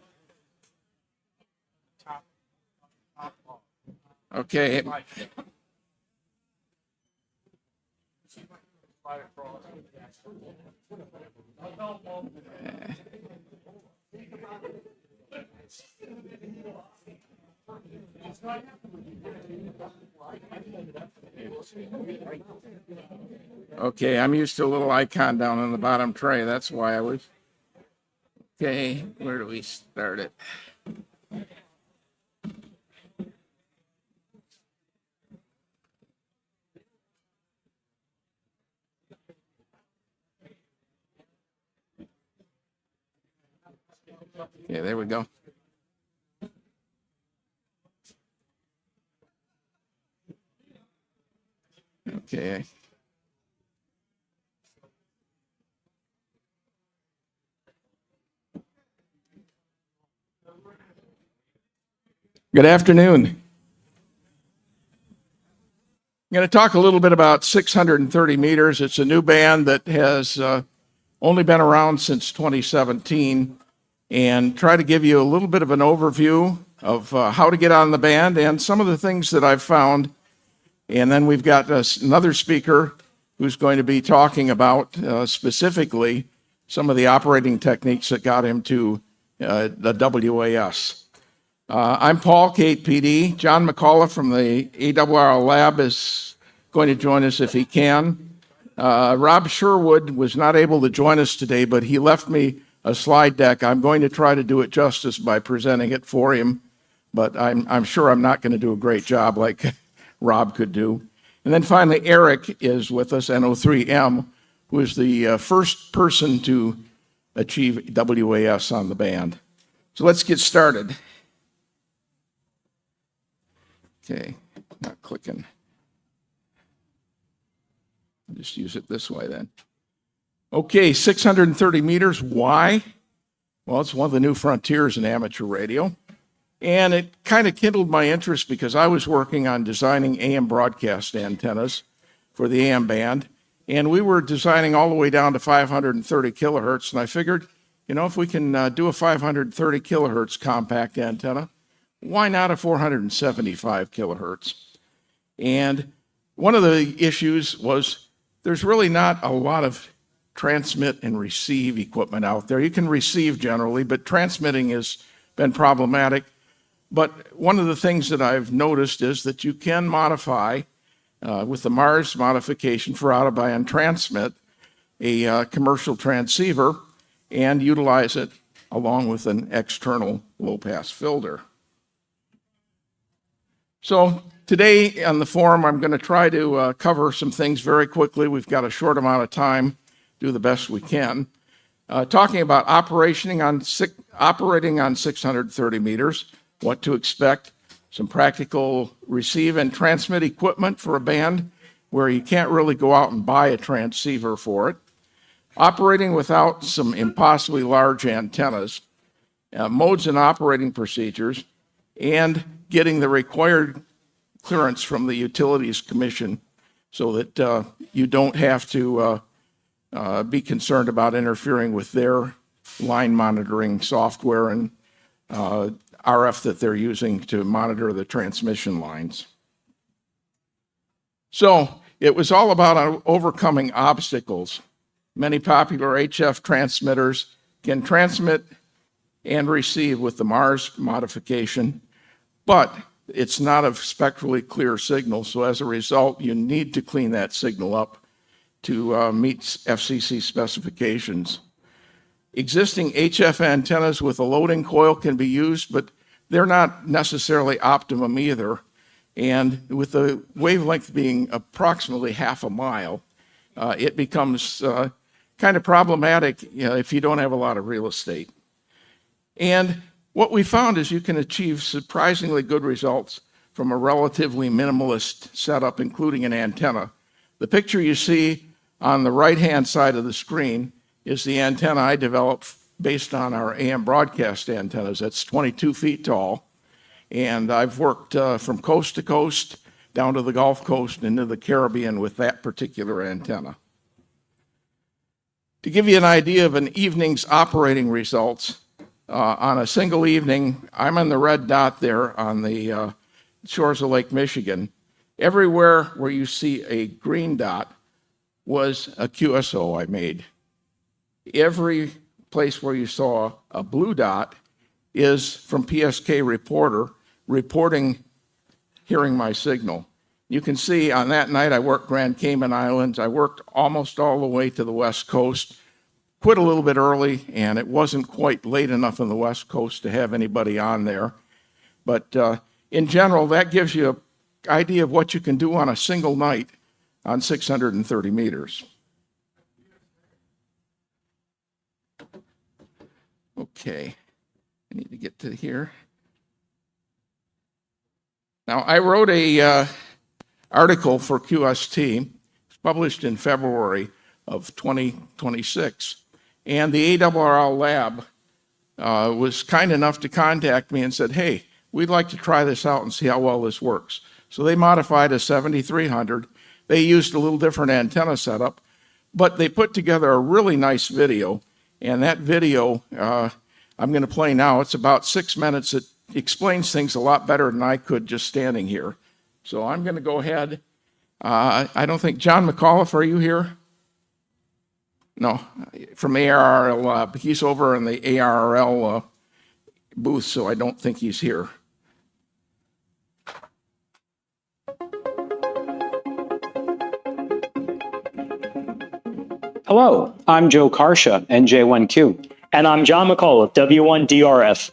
Okay. Okay, I'm used to a little icon down on the bottom tray. That's why I was. Okay, where do we start it? Okay, there we go. Okay. Good afternoon. I'm going to talk a little bit about 630 meters. It's a new band that has only been around since 2017, and try to give you a little bit of an overview of how to get on the band and some of the things that I've found. And then we've got another speaker who's going to be talking about specifically some of the operating techniques that got him to the WAS. I'm Paul, Kate PD. John McCullough from the ARRL Lab is going to join us if he can. Rob Sherwood was not able to join us today, but he left me a slide deck. I'm going to try to do it justice by presenting it for him, but I'm sure I'm not going to do a great job like Rob could do. And then finally, Eric is with us, NO3M, who is the first person to achieve WAS on the band. So let's get started. Okay, not clicking. I'll just use it this way then. Okay, 630 meters. Why? Well, it's one of the new frontiers in amateur radio. And it kind of kindled my interest because I was working on designing AM broadcast antennas for the AM band. And we were designing all the way down to 530 kilohertz. And I figured, you know, if we can do a 530 kilohertz compact antenna, why not a 475 kilohertz? And one of the issues was there's really not a lot of transmit and receive equipment out there. You can receive generally, but transmitting has been problematic. But one of the things that I've noticed is that you can modify with the Mars modification for out-of-band transmit, a commercial transceiver, and utilize it along with an external low-pass filter. So today on the forum, I'm going to try to cover some things very quickly. We've got a short amount of time, do the best we can. Talking about operating on 630 meters, what to expect, some practical receive and transmit equipment for a band where you can't really go out and buy a transceiver for it, operating without some impossibly large antennas, modes and operating procedures, and getting the required clearance from the Utilities Commission so that you don't have to be concerned about interfering with their line monitoring software and RF that they're using to monitor the transmission lines. So it was all about overcoming obstacles. Many popular HF transmitters can transmit and receive with the Mars modification, but it's not a spectrally clear signal, so as a result, you need to clean that signal up to meet FCC specifications. Existing HF antennas with a loading coil can be used, but they're not necessarily optimum either. And with the wavelength being approximately half a mile, it becomes kind of problematic, if you don't have a lot of real estate. And what we found is you can achieve surprisingly good results from a relatively minimalist setup, including an antenna. The picture you see on the right-hand side of the screen is the antenna I developed based on our AM broadcast antennas. That's 22 feet tall. And I've worked from coast to coast down to the Gulf Coast and into the Caribbean with that particular antenna. To give you an idea of an evening's operating results, on a single evening, I'm on the red dot there on the shores of Lake Michigan. Everywhere where you see a green dot was a QSO I made. Every place where you saw a blue dot is from PSK Reporter reporting hearing my signal. You can see on that night I worked Grand Cayman Islands. I worked almost all the way to the West Coast, quit a little bit early, and it wasn't quite late enough on the West Coast to have anybody on there. But in general, that gives you an idea of what you can do on a single night on 630 meters. Okay, I need to get to here. Now, I wrote a article for QST, published in February of 2026, and the ARRL lab was kind enough to contact me and said, hey, we'd like to try this out and see how well this works. So they modified a 7300. They used a little different antenna setup, but they put together a really nice video. And that video I'm going to play now. It's about 6 minutes. It explains things a lot better than I could just standing here. So I'm going to go ahead. I don't think, John McAuliffe, are you here? No, from ARRL. He's over in the ARRL booth, so I don't think he's here. Hello, I'm Joe Karsha, NJ1Q. And I'm John McAuliffe, W1DRF.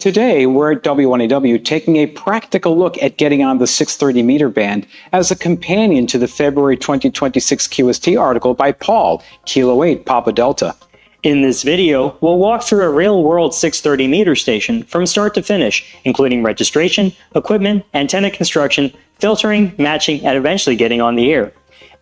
Today, we're at W1AW taking a practical look at getting on the 630 meter band as a companion to the February 2026 QST article by Paul, Kilo 8, Papa Delta. In this video, we'll walk through a real-world 630 meter station from start to finish, including registration, equipment, antenna construction, filtering, matching, and eventually getting on the air.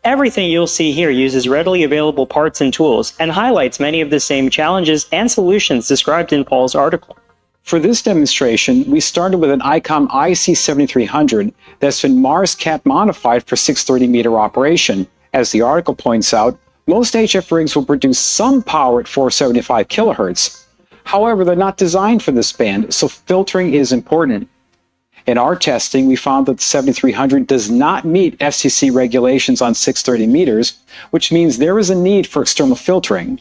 Everything you'll see here uses readily available parts and tools and highlights many of the same challenges and solutions described in Paul's article. For this demonstration, we started with an ICOM IC7300 that's been MarsCat modified for 630 meter operation. As the article points out, most HF rigs will produce some power at 475 kilohertz. However, they're not designed for this band, so filtering is important. In our testing, we found that the 7300 does not meet FCC regulations on 630 meters, which means there is a need for external filtering.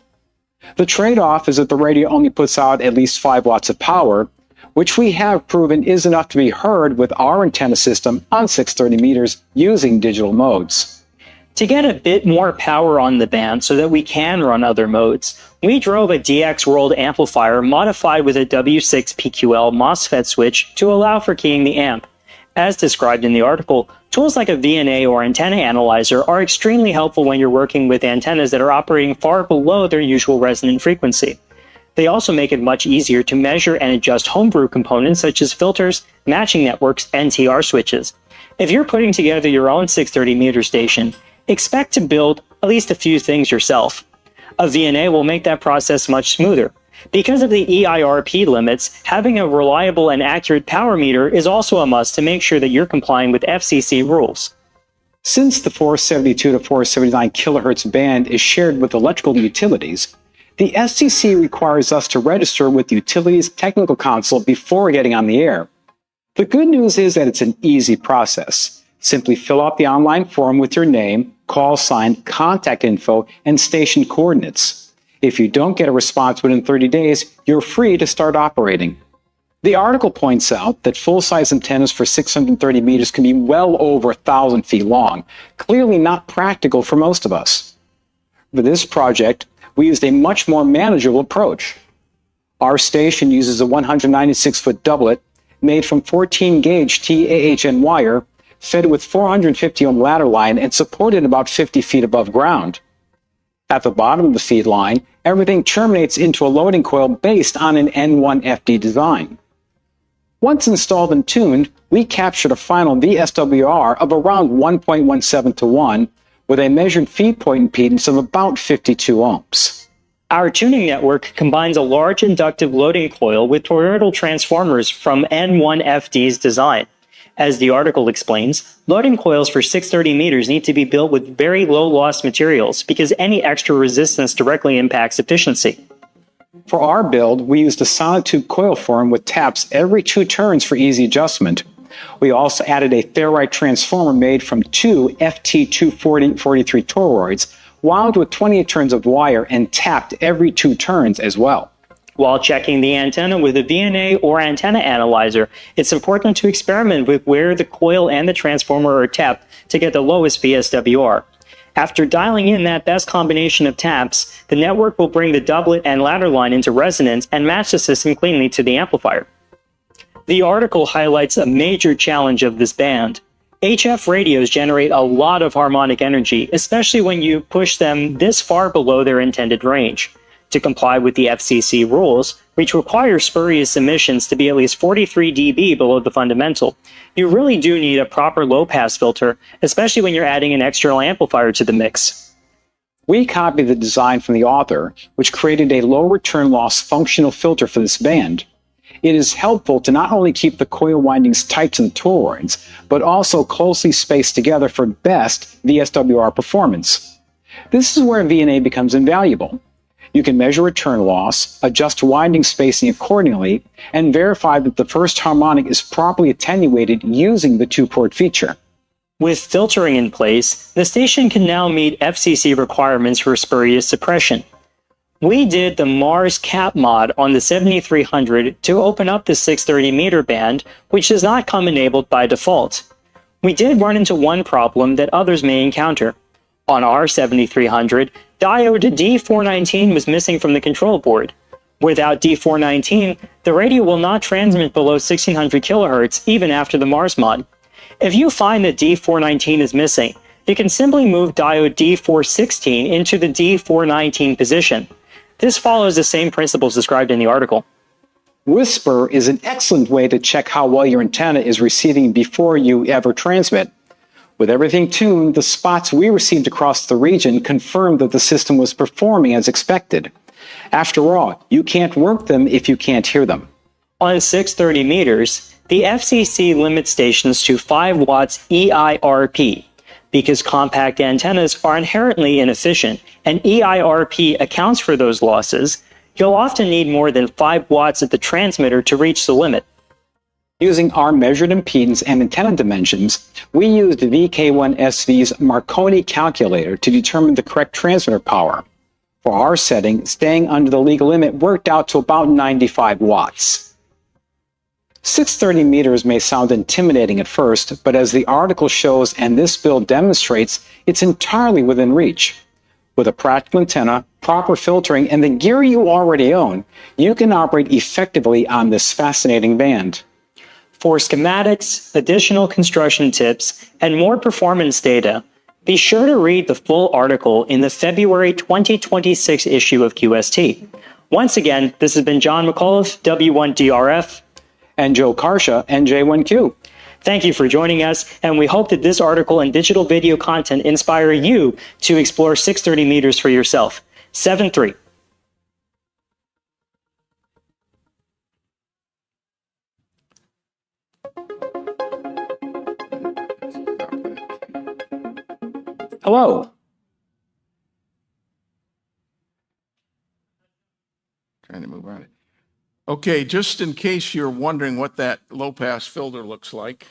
The trade-off is that the radio only puts out at least 5 watts of power, which we have proven is enough to be heard with our antenna system on 630 meters using digital modes. To get a bit more power on the band so that we can run other modes, we drove a DX World amplifier modified with a W6PQL MOSFET switch to allow for keying the amp. As described in the article, tools like a VNA or antenna analyzer are extremely helpful when you're working with antennas that are operating far below their usual resonant frequency. They also make it much easier to measure and adjust homebrew components such as filters, matching networks, and TR switches. If you're putting together your own 630 meter station, expect to build at least a few things yourself. A VNA will make that process much smoother. Because of the EIRP limits, having a reliable and accurate power meter is also a must to make sure that you're complying with FCC rules. Since the 472 to 479 kilohertz band is shared with electrical utilities, the FCC requires us to register with the Utilities Technical Council before getting on the air. The good news is that it's an easy process. Simply fill out the online form with your name, call sign, contact info, and station coordinates. If you don't get a response within 30 days, you're free to start operating. The article points out that full-size antennas for 630 meters can be well over 1,000 feet long, clearly not practical for most of us. For this project, we used a much more manageable approach. Our station uses a 196-foot doublet made from 14-gauge TAHN wire, fed with 450 ohm ladder line and supported about 50 feet above ground. At the bottom of the feed line, everything terminates into a loading coil based on an N1FD design. Once installed and tuned, we captured a final VSWR of around 1.17 to 1 with a measured feed point impedance of about 52 ohms. Our tuning network combines a large inductive loading coil with toroidal transformers from N1FD's design. As the article explains, loading coils for 630 meters need to be built with very low loss materials because any extra resistance directly impacts efficiency. For our build, we used a solid tube coil form with taps every 2 turns for easy adjustment. We also added a ferrite transformer made from 2 FT240-43 toroids, wound with 28 turns of wire and tapped every 2 turns as well. While checking the antenna with a VNA or antenna analyzer, it's important to experiment with where the coil and the transformer are tapped to get the lowest VSWR. After dialing in that best combination of taps, the network will bring the doublet and ladder line into resonance and match the system cleanly to the amplifier. The article highlights a major challenge of this band. HF radios generate a lot of harmonic energy, especially when you push them this far below their intended range. To comply with the FCC rules, which require spurious emissions to be at least 43 dB below the fundamental, you really do need a proper low-pass filter, especially when you're adding an external amplifier to the mix. We copied the design from the author, which created a low return loss functional filter for this band. It is helpful to not only keep the coil windings tight to the toroids, but also closely spaced together for best VSWR performance. This is where VNA becomes invaluable. You can measure return loss, adjust winding spacing accordingly, and verify that the first harmonic is properly attenuated using the 2-port feature. With filtering in place, the station can now meet FCC requirements for spurious suppression. We did the Mars cap mod on the 7300 to open up the 630 meter band, which does not come enabled by default. We did run into one problem that others may encounter. On our 7300, diode D419 was missing from the control board. Without D419, the radio will not transmit below 1600 kHz even after the Mars mod. If you find that D419 is missing, you can simply move diode D416 into the D419 position. This follows the same principles described in the article. Whisper is an excellent way to check how well your antenna is receiving before you ever transmit. With everything tuned, the spots we received across the region confirmed that the system was performing as expected. After all, you can't work them if you can't hear them. On 630 meters, the FCC limits stations to 5 watts EIRP. Because compact antennas are inherently inefficient and EIRP accounts for those losses, you'll often need more than 5 watts at the transmitter to reach the limit. Using our measured impedance and antenna dimensions, we used VK1SV's Marconi calculator to determine the correct transmitter power. For our setting, staying under the legal limit worked out to about 95 watts. 630 meters may sound intimidating at first, but as the article shows and this build demonstrates, it's entirely within reach. With a practical antenna, proper filtering, and the gear you already own, you can operate effectively on this fascinating band. For schematics, additional construction tips, and more performance data, be sure to read the full article in the February 2026 issue of QST. Once again, this has been John McAuliffe, W1DRF, and Joe Karsha, NJ1Q. Thank you for joining us, and we hope that this article and digital video content inspire you to explore 630 meters for yourself. 7-3. Hello. Trying to move on. Okay, just in case you're wondering what that low-pass filter looks like,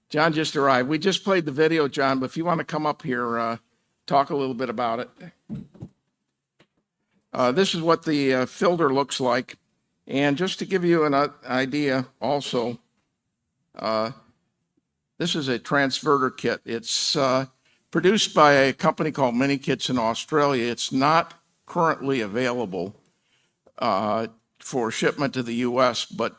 John just arrived. We just played the video, John, but if you want to come up here, talk a little bit about it. This is what the filter looks like. And just to give you an idea also, this is a transverter kit. It's produced by a company called Mini Kits in Australia. It's not currently available for shipment to the U.S., but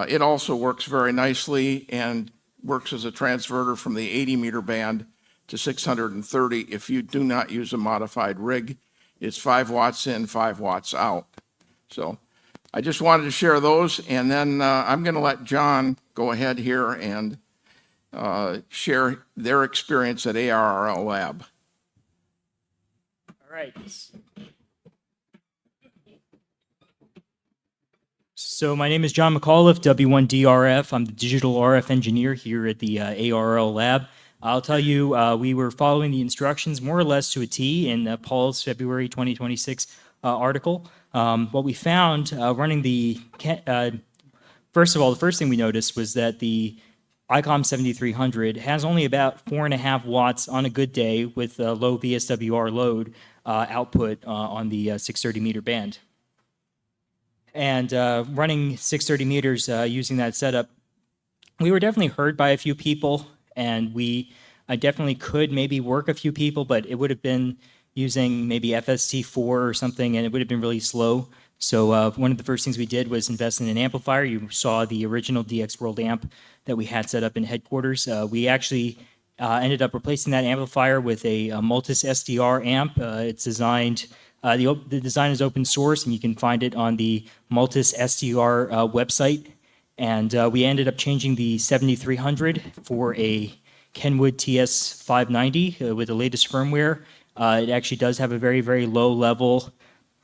it also works very nicely and works as a transverter from the 80 meter band to 630. If you do not use a modified rig, it's 5 watts in, 5 watts out. So I just wanted to share those, and then I'm going to let John go ahead here and share their experience at ARRL Lab. All right. So my name is John McAuliffe, W1DRF. I'm the digital RF engineer here at the ARRL Lab. I'll tell you, we were following the instructions more or less to a T in Paul's February 2026 article. What we found running the, first of all, the first thing we noticed was that the ICOM 7300 has only about 4.5 watts on a good day with a low VSWR load output on the 630 meter band. And running 630 meters using that setup, we were definitely heard by a few people, and I definitely could maybe work a few people, but it would have been using maybe FST4 or something, and it would have been really slow. So one of the first things we did was invest in an amplifier. You saw the original DX World amp that we had set up in headquarters. We actually ended up replacing that amplifier with a Multis SDR amp. It's designed, the design is open source, and you can find it on the Multis SDR website. And we ended up changing the 7300 for a Kenwood TS590 with the latest firmware. It actually does have a very, very low level,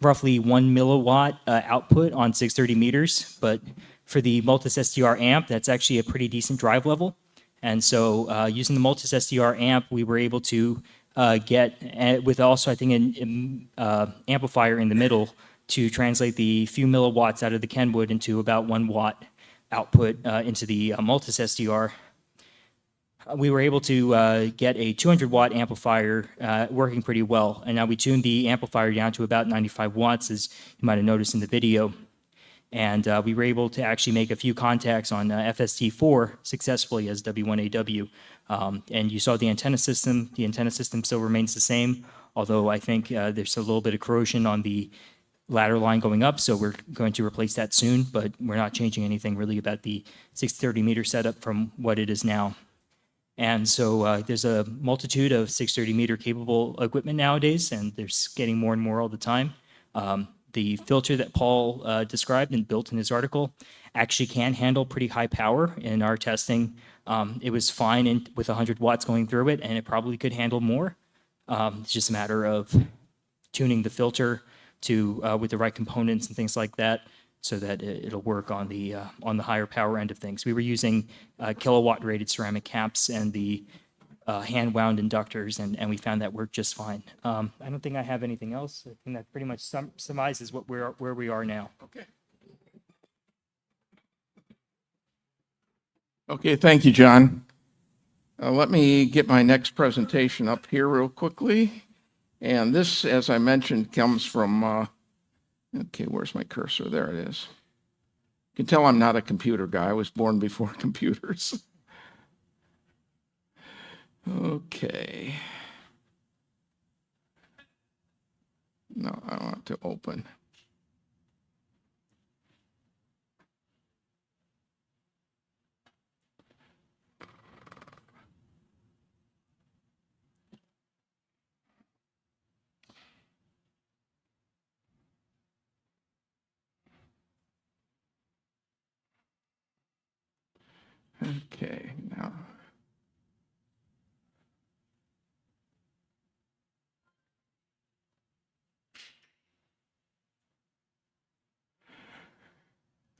roughly 1 milliwatt output on 630 meters. But for the Multis SDR amp, that's actually a pretty decent drive level. And so using the Multis SDR amp, we were able to get, with also, I think, an amplifier in the middle to translate the few milliwatts out of the Kenwood into about 1 watt output into the Multis SDR. We were able to get a 200 watt amplifier working pretty well. And now we tuned the amplifier down to about 95 watts, as you might have noticed in the video. And we were able to actually make a few contacts on FST4 successfully as W1AW. And you saw the antenna system. The antenna system still remains the same, although I think there's a little bit of corrosion on the ladder line going up, so we're going to replace that soon, but we're not changing anything really about the 630 meter setup from what it is now. And so there's a multitude of 630 meter capable equipment nowadays, and there's getting more and more all the time. The filter that Paul described and built in his article actually can handle pretty high power. In our testing, it was fine with 100 watts going through it, and it probably could handle more. It's just a matter of tuning the filter to with the right components and things like that, so that it'll work on the higher power end of things. We were using kilowatt rated ceramic caps and the hand wound inductors, and we found that worked just fine. I don't think I have anything else. I think that pretty much summarizes where we are now. Okay. Okay, thank you, John. Let me get my next presentation up here real quickly. And this, as I mentioned, comes from, okay, where's my cursor? There it is. You can tell I'm not a computer guy. I was born before computers. Okay. No, I want to open. Okay, now.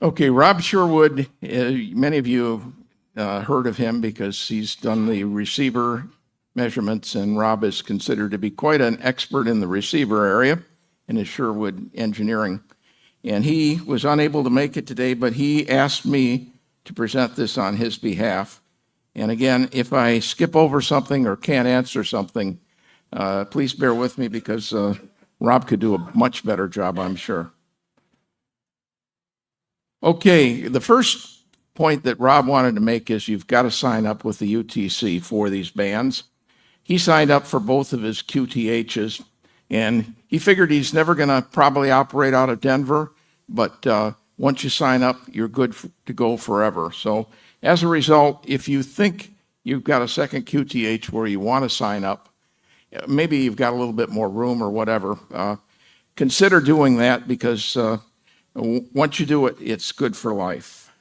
Okay, Rob Sherwood, many of you have heard of him because he's done the receiver measurements, and Rob is considered to be quite an expert in the receiver area in his Sherwood engineering. And he was unable to make it today, but he asked me to present this on his behalf. And again, if I skip over something or can't answer something, please bear with me because Rob could do a much better job, I'm sure. Okay, the first point that Rob wanted to make is you've got to sign up with the UTC for these bands. He signed up for both of his QTHs, and he figured he's never going to probably operate out of Denver, but once you sign up, you're good to go forever. So as a result, if you think you've got a second QTH where you want to sign up, maybe you've got a little bit more room or whatever, consider doing that because once you do it, it's good for life.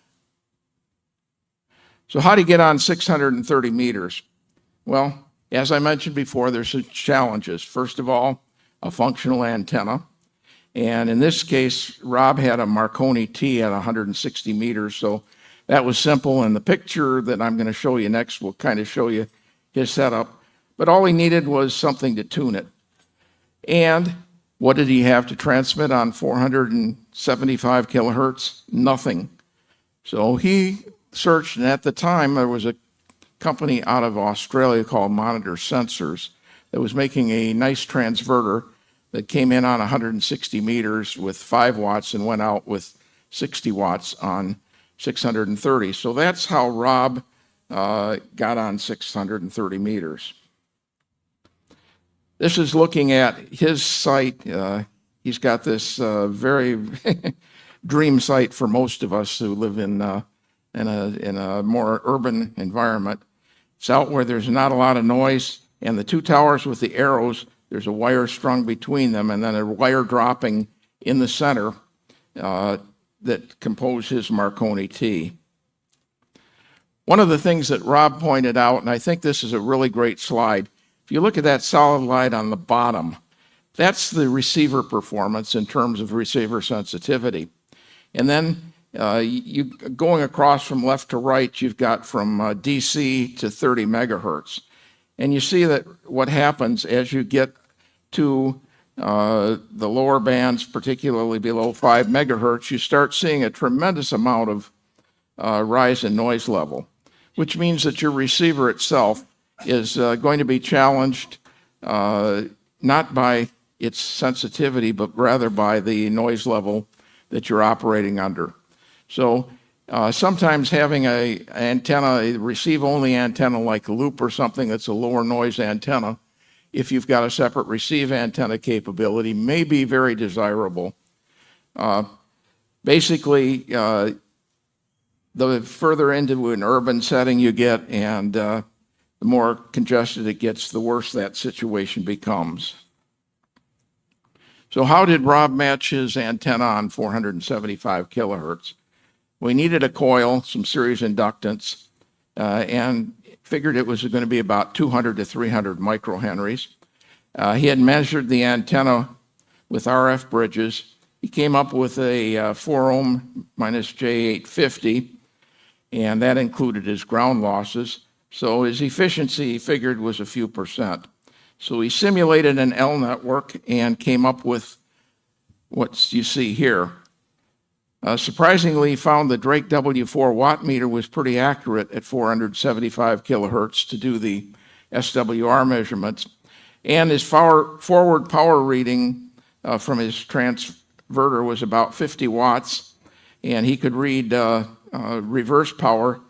So how do you get on 630 meters? Well, as I mentioned before, there's some challenges. First of all, a functional antenna. And in this case, Rob had a Marconi T at 160 meters, so that was simple. And the picture that I'm going to show you next will kind of show you his setup. But all he needed was something to tune it. And what did he have to transmit on 475 kilohertz? Nothing. So he searched, and at the time there was a company out of Australia called Monitor Sensors that was making a nice transverter that came in on 160 meters with 5 watts and went out with 60 watts on 630. So that's how Rob got on 630 meters. This is looking at his site. He's got this very dream site for most of us who live in a more urban environment. It's out where there's not a lot of noise, and the 2 towers with the arrows, there's a wire strung between them, and then a wire dropping in the center that compose his Marconi T. One of the things that Rob pointed out, and I think this is a really great slide, if you look at that solid light on the bottom, that's the receiver performance in terms of receiver sensitivity. And then going across from left to right, you've got from DC to 30 megahertz. And you see that what happens as you get to the lower bands, particularly below 5 megahertz, you start seeing a tremendous amount of rise in noise level, which means that your receiver itself is going to be challenged not by its sensitivity, but rather by the noise level that you're operating under. So sometimes having a receive-only antenna like a loop or something that's a lower noise antenna, if you've got a separate receive antenna capability, may be very desirable. Basically, the further into an urban setting you get and the more congested it gets, the worse that situation becomes. So how did Rob match his antenna on 475 kilohertz? We needed a coil, some series inductance, and figured it was going to be about 200 to 300 microhenries. He had measured the antenna with RF bridges. He came up with a 4 ohm minus J850, and that included his ground losses. So his efficiency, he figured, was a few percent. So he simulated an L network and came up with what you see here. Surprisingly, he found the Drake W4 watt meter was pretty accurate at 475 kilohertz to do the SWR measurements. And his forward power reading from his transverter was about 50 watts. and he could read reverse power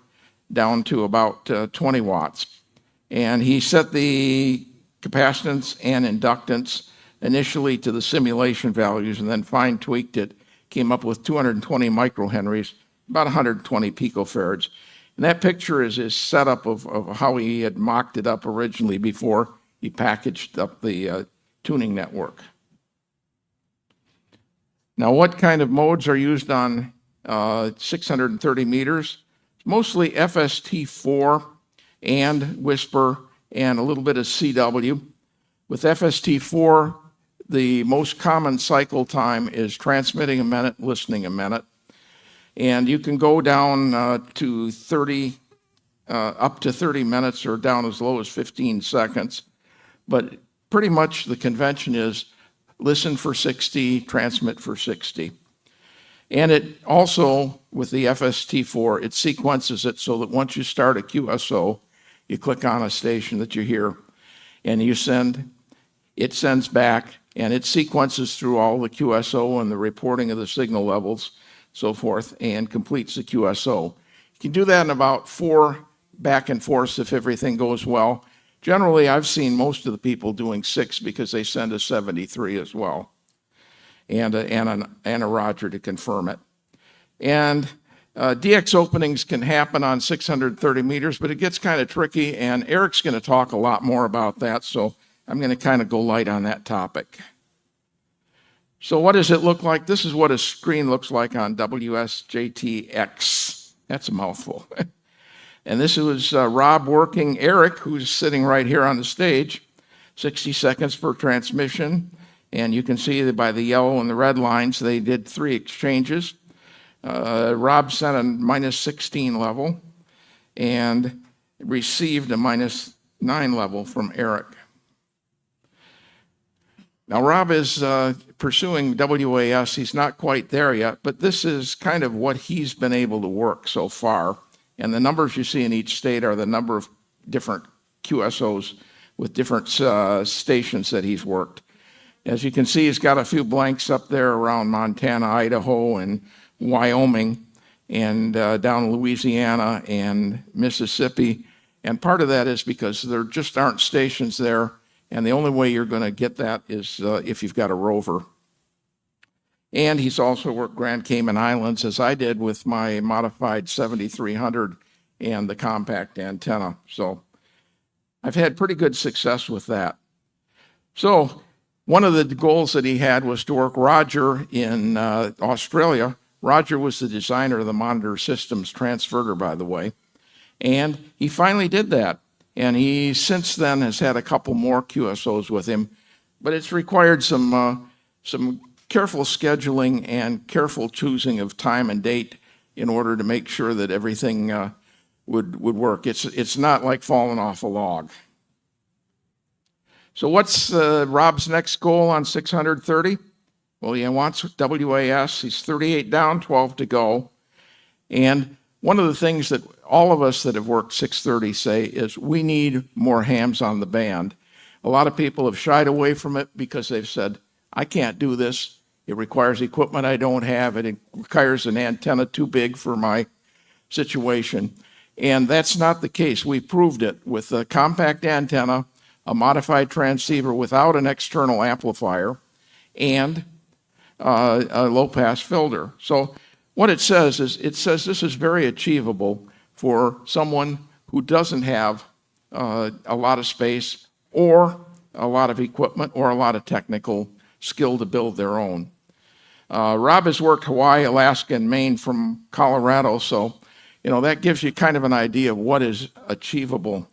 down to about 20 watts. And he set the capacitance and inductance initially to the simulation values and then fine tweaked it, came up with 220 microhenries, about 120 picofarads. And that picture is his setup of how he had mocked it up originally before he packaged up the tuning network. Now, what kind of modes are used on 630 meters? Mostly FST4 and Whisper and a little bit of CW. With FST4, the most common cycle time is transmitting a minute, listening a minute. And you can go down to 30, up to 30 minutes or down as low as 15 seconds. But pretty much the convention is listen for 60, transmit for 60. And it also, with the FST4, it sequences it so that once you start a QSO, you click on a station that you hear, and you send, it sends back, and it sequences through all the QSO and the reporting of the signal levels, so forth, and completes the QSO. You can do that in about 4 back and forths if everything goes well. Generally, I've seen most of the people doing 6 because they send a 73 as well, and a Roger to confirm it. And DX openings can happen on 630 meters, but it gets kind of tricky, and Eric's going to talk a lot more about that, so I'm going to kind of go light on that topic. So what does it look like? This is what a screen looks like on WSJTX. That's a mouthful. And this was Rob working Eric, who's sitting right here on the stage, 60 seconds per transmission. And you can see that by the yellow and the red lines, they did 3 exchanges. Rob sent a -16 level and received a -9 level from Eric. Now, Rob is pursuing WAS. He's not quite there yet, but this is kind of what he's been able to work so far. And the numbers you see in each state are the number of different QSOs with different stations that he's worked. As you can see, he's got a few blanks up there around Montana, Idaho, and Wyoming, and down in Louisiana and Mississippi. And part of that is because there just aren't stations there, and the only way you're going to get that is if you've got a rover. And he's also worked Grand Cayman Islands, as I did with my modified 7300 and the compact antenna. So I've had pretty good success with that. So one of the goals that he had was to work Roger in Australia. Roger was the designer of the monitor systems transverter, by the way. And he finally did that. And he, since then, has had a couple more QSOs with him. But it's required some careful scheduling and careful choosing of time and date in order to make sure that everything would work. It's not like falling off a log. So what's Rob's next goal on 630? Well, he wants WAS. He's 38 down, 12 to go. And one of the things that all of us that have worked 630 say is we need more hams on the band. A lot of people have shied away from it because they've said, I can't do this. It requires equipment I don't have. It requires an antenna too big for my situation. And that's not the case. We proved it with a compact antenna, a modified transceiver without an external amplifier, and a low-pass filter. So what it says is, this is very achievable for someone who doesn't have a lot of space or a lot of equipment or a lot of technical skill to build their own. Rob has worked Hawaii, Alaska, and Maine from Colorado, so that gives you kind of an idea of what is achievable.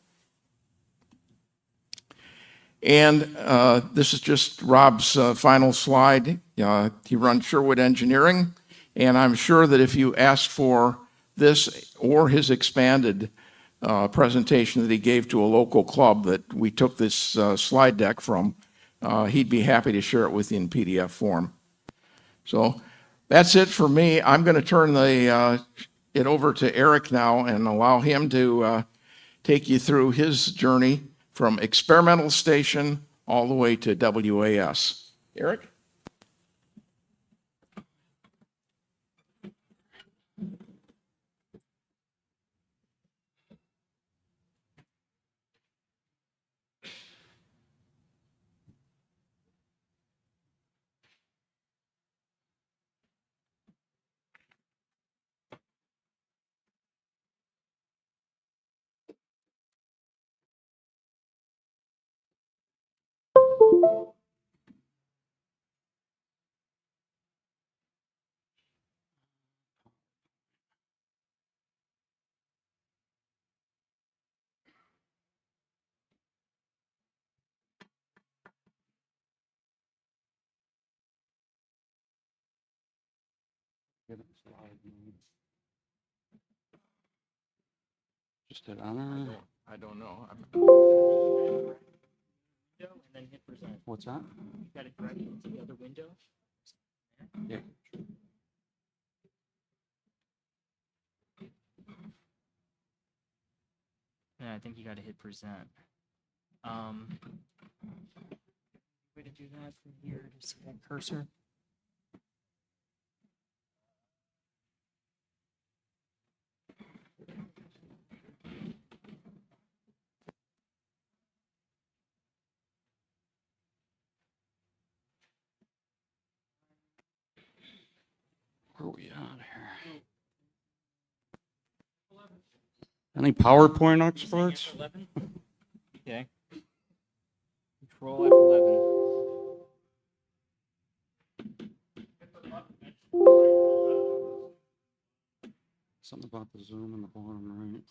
And this is just Rob's final slide. He runs Sherwood Engineering, and I'm sure that if you asked for this or his expanded presentation that he gave to a local club that we took this slide deck from, he'd be happy to share it with you in PDF form. So that's it for me. I'm going to turn it over to Eric now and allow him to take you through his journey from experimental station all the way to WAS. Eric? Just hit enter. I don't know. And then hit present. What's that? You got it ready into the other window. Yeah. Yeah, I think you got to hit present. Way to do that from here to see that cursor. Where are we at here? Any PowerPoint experts? Okay. Control F11. Something about the zoom in the bottom right.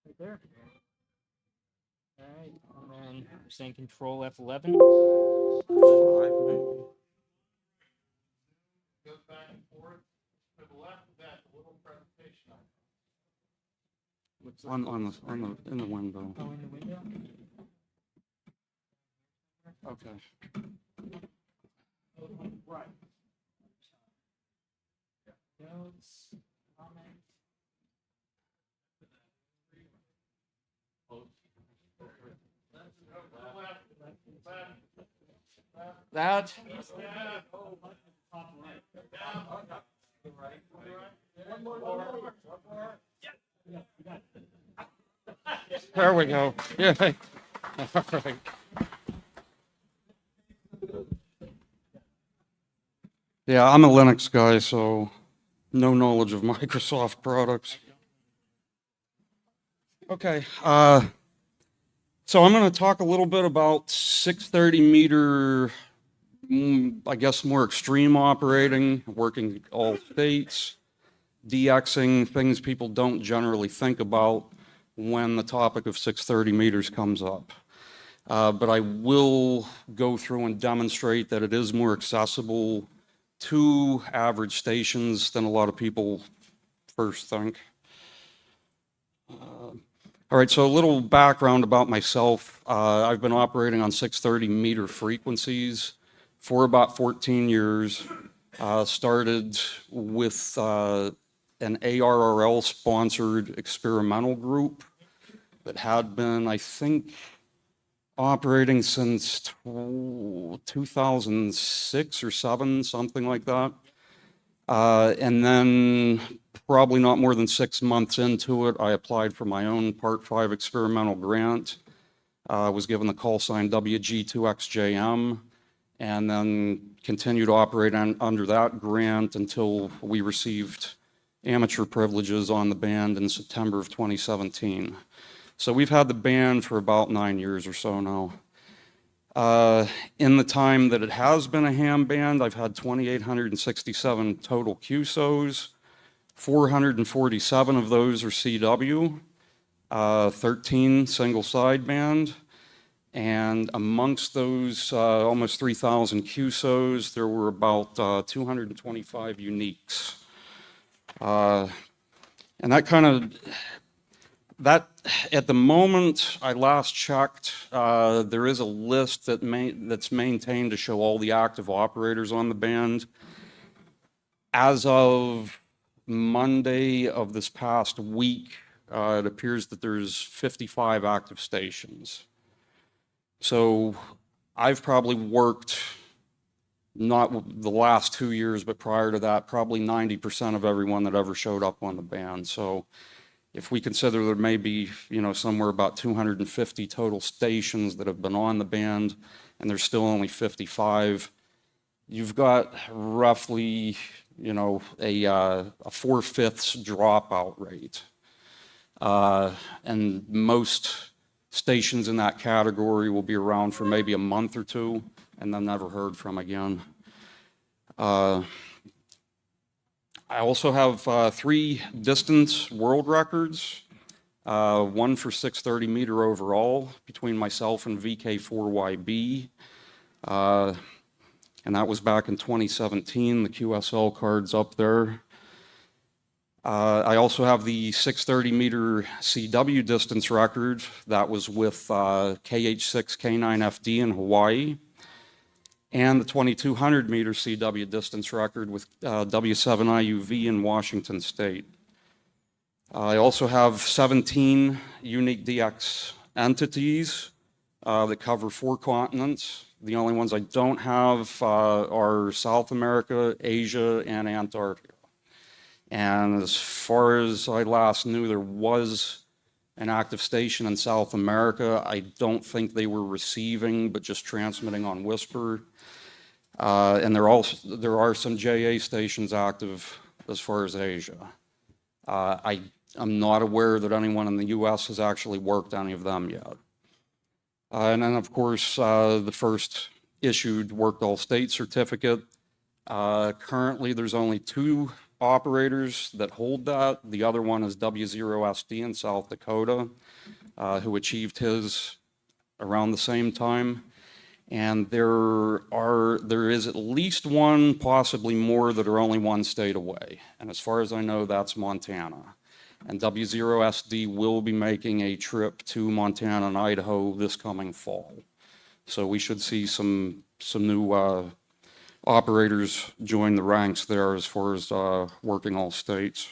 Right there. All right, and then we're saying Control F11. 5 maybe. Goes back and forth. To the left of that, the little presentation. In the window. Oh, in the window? Okay. Right. Notes, comments. That. There we go. Yeah. All right. Yeah, I'm a Linux guy, so no knowledge of Microsoft products. Okay, so I'm going to talk a little bit about 630 meter, I guess more extreme operating, working all states, DXing, things people don't generally think about when the topic of 630 meters comes up. But I will go through and demonstrate that it is more accessible to average stations than a lot of people first think. All right, so a little background about myself. I've been operating on 630 meter frequencies for about 14 years. Started with an ARRL sponsored experimental group that had been, I think, operating since 2006 or 7, something like that. And then probably not more than 6 months into it, I applied for my own Part 5 experimental grant. Was given the call sign WG2XJM, and then continued to operate under that grant until we received amateur privileges on the band in September of 2017. So we've had the band for about 9 years or so now. In the time that it has been a ham band, I've had 2,867 total QSOs. 447 of those are CW, 13 single sideband, and amongst those almost 3,000 QSOs, there were about 225 uniques. And that kind of, that at the moment I last checked, there is a list that's maintained to show all the active operators on the band. As of Monday of this past week, it appears that there's 55 active stations. So I've probably worked, not the last 2 years, but prior to that, probably 90% of everyone that ever showed up on the band. So if we consider there may be, somewhere about 250 total stations that have been on the band, and there's still only 55, you've got roughly, a 4/5 dropout rate. And most stations in that category will be around for maybe a month or two, and then never heard from again. I also have 3 distance world records, one for 630 meter overall between myself and VK4YB. And that was back in 2017, the QSL card's up there. I also have the 630 meter CW distance record. That was with KH6K9FD in Hawaii. And the 2200 meter CW distance record with W7IUV in Washington State. I also have 17 unique DX entities that cover 4 continents. The only ones I don't have are South America, Asia, and Antarctica. And as far as I last knew, there was an active station in South America. I don't think they were receiving, but just transmitting on Whisper. And there are some JA stations active as far as Asia. I'm not aware that anyone in the US has actually worked any of them yet. And then, of course, the first issued Worked All State certificate. Currently, there's only 2 operators that hold that. The other one is W0SD in South Dakota, who achieved his around the same time. And there is at least one, possibly more, that are only 1 state away. And as far as I know, that's Montana. And W0SD will be making a trip to Montana and Idaho this coming fall. So we should see some new operators join the ranks there as far as working all states.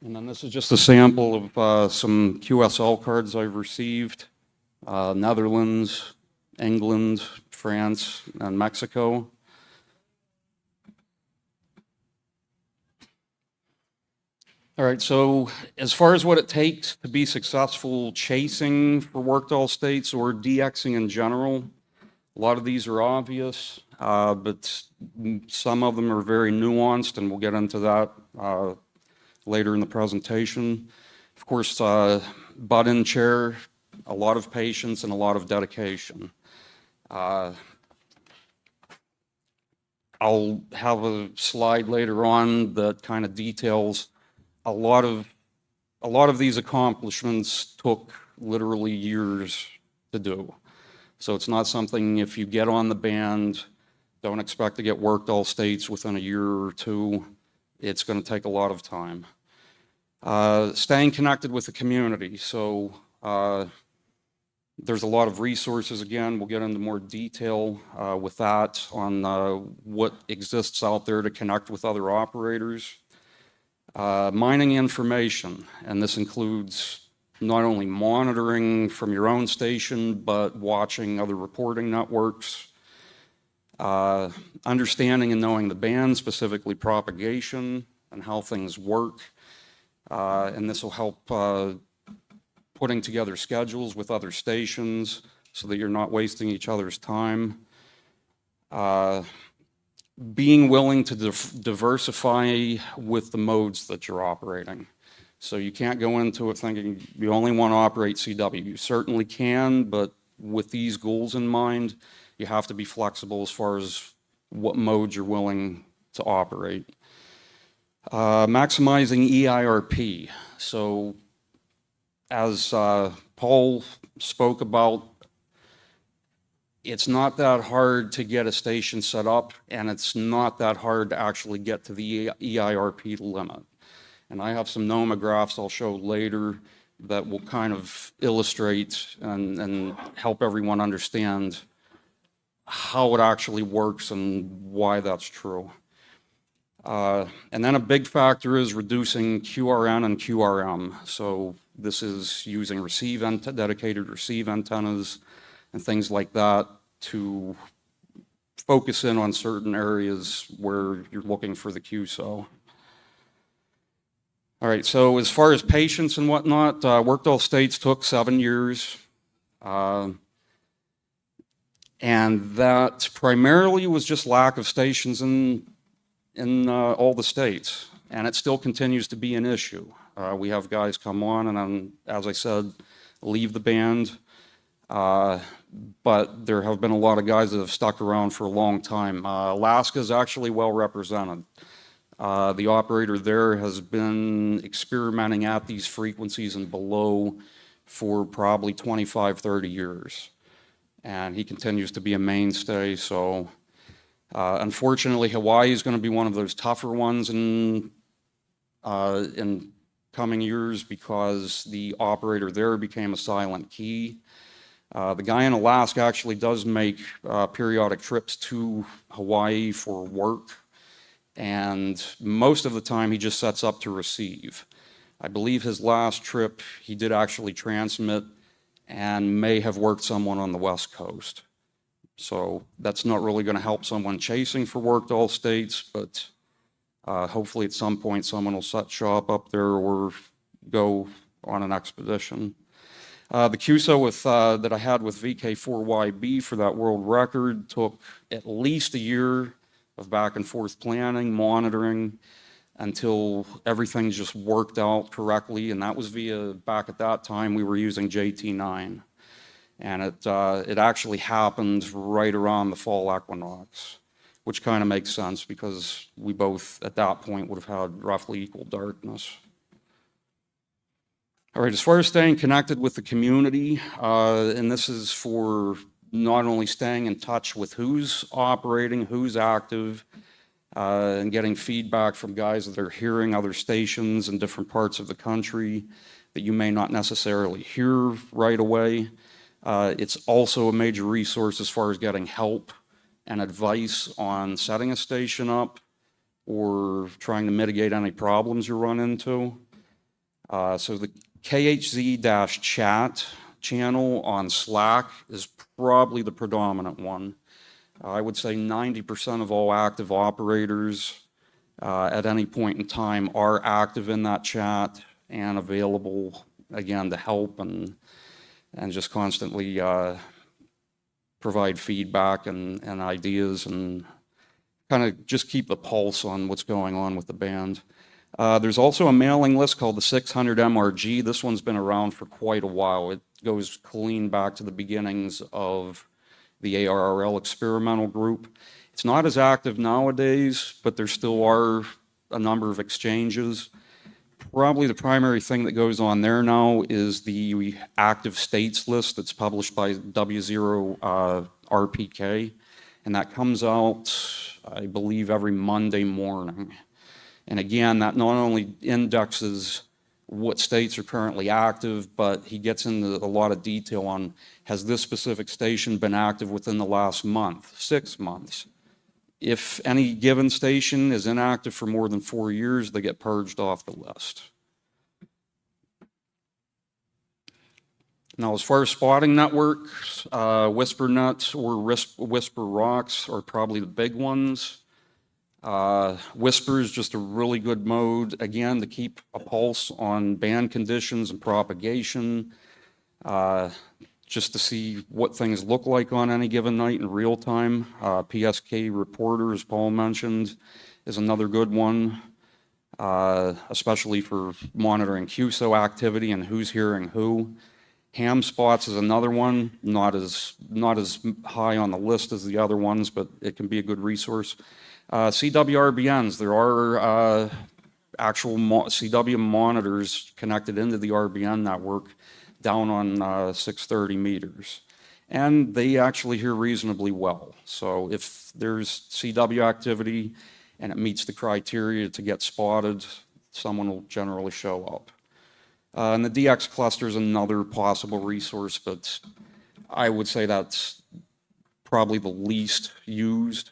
And then this is just a sample of some QSL cards I've received. Netherlands, England, France, and Mexico. All right, so as far as what it takes to be successful chasing for worked all states or DXing in general, a lot of these are obvious, but some of them are very nuanced, and we'll get into that later in the presentation. Of course, butt in chair, a lot of patience and a lot of dedication. I'll have a slide later on that kind of details a lot of these accomplishments took literally years to do. So it's not something, if you get on the band, don't expect to get worked all states within a year or 2. It's going to take a lot of time. Staying connected with the community. So there's a lot of resources. Again, we'll get into more detail with that on what exists out there to connect with other operators. Mining information, and this includes not only monitoring from your own station, but watching other reporting networks, understanding and knowing the band, specifically propagation and how things work, and this will help putting together schedules with other stations so that you're not wasting each other's time. Being willing to diversify with the modes that you're operating. So you can't go into it thinking you only want to operate CW. You certainly can, but with these goals in mind, you have to be flexible as far as what modes you're willing to operate. Maximizing EIRP. So as Paul spoke about, it's not that hard to get a station set up, and it's not that hard to actually get to the EIRP limit. And I have some nomographs I'll show later that will kind of illustrate and help everyone understand how it actually works and why that's true. And then a big factor is reducing QRN and QRM. So this is using dedicated receive antennas and things like that to focus in on certain areas where you're looking for the QSO. All right, so as far as patients and whatnot, worked all states took 7 years. And that primarily was just lack of stations in all the states. And it still continues to be an issue. We have guys come on and then, as I said, leave the band. But there have been a lot of guys that have stuck around for a long time. Alaska is actually well represented. The operator there has been experimenting at these frequencies and below for probably 25, 30 years. And he continues to be a mainstay. So unfortunately, Hawaii is going to be one of those tougher ones in coming years because the operator there became a silent key. The guy in Alaska actually does make periodic trips to Hawaii for work, and most of the time he just sets up to receive. I believe his last trip he did actually transmit and may have worked someone on the West Coast. So that's not really going to help someone chasing for work to all states, but hopefully at some point someone will set shop up there or go on an expedition. The QSO that I had with VK4YB for that world record took at least a year of back and forth planning, monitoring, until everything just worked out correctly. And that was via, back at that time, we were using JT9. And it actually happened right around the fall equinox, which kind of makes sense because we both at that point would have had roughly equal darkness. All right, as far as staying connected with the community, and this is for not only staying in touch with who's operating, who's active, and getting feedback from guys that are hearing other stations in different parts of the country that you may not necessarily hear right away. It's also a major resource as far as getting help and advice on setting a station up or trying to mitigate any problems you run into. So the KHZ-chat channel on Slack is probably the predominant one. I would say 90% of all active operators at any point in time are active in that chat and available, again, to help and just constantly provide feedback and ideas and kind of just keep the pulse on what's going on with the band. There's also a mailing list called the 600 MRG. This one's been around for quite a while. It goes clean back to the beginnings of the ARRL experimental group. It's not as active nowadays, but there still are a number of exchanges. Probably the primary thing that goes on there now is the active states list that's published by W0RPK, and that comes out, I believe, every Monday morning. And again, that not only indexes what states are currently active, but he gets into a lot of detail on, has this specific station been active within the last month, 6 months? If any given station is inactive for more than 4 years, they get purged off the list. Now, as far as spotting networks, WhisperNet or Whisper Rocks are probably the big ones. Whisper is just a really good mode, again, to keep a pulse on band conditions and propagation, just to see what things look like on any given night in real time. PSK Reporter, as Paul mentioned, is another good one, especially for monitoring QSO activity and who's hearing who. Ham spots is another one, not as high on the list as the other ones, but it can be a good resource. CWRBNs, there are actual CW monitors connected into the RBN network down on 630 meters. And they actually hear reasonably well. So if there's CW activity and it meets the criteria to get spotted, someone will generally show up. And the DX cluster is another possible resource, but I would say that's probably the least used.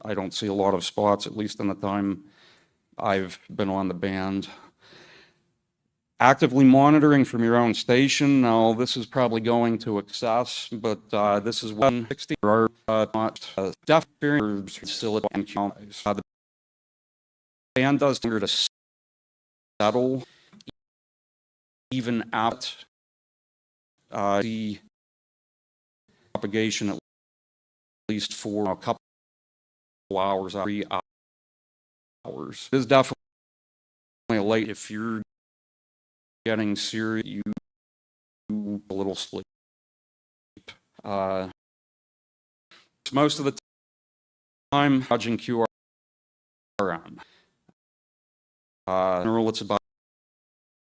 I don't see a lot of spots, at least in the time I've been on the band. Actively monitoring from your own station. Now, this is probably going to excess, but this is 160 are not deaf experience silicon counties. The band does tend to settle even at the propagation at least for a couple hours, 3 hours. It is definitely late if you're getting serious, you a little sleep. Most of the time, judging QRM. In general, it's about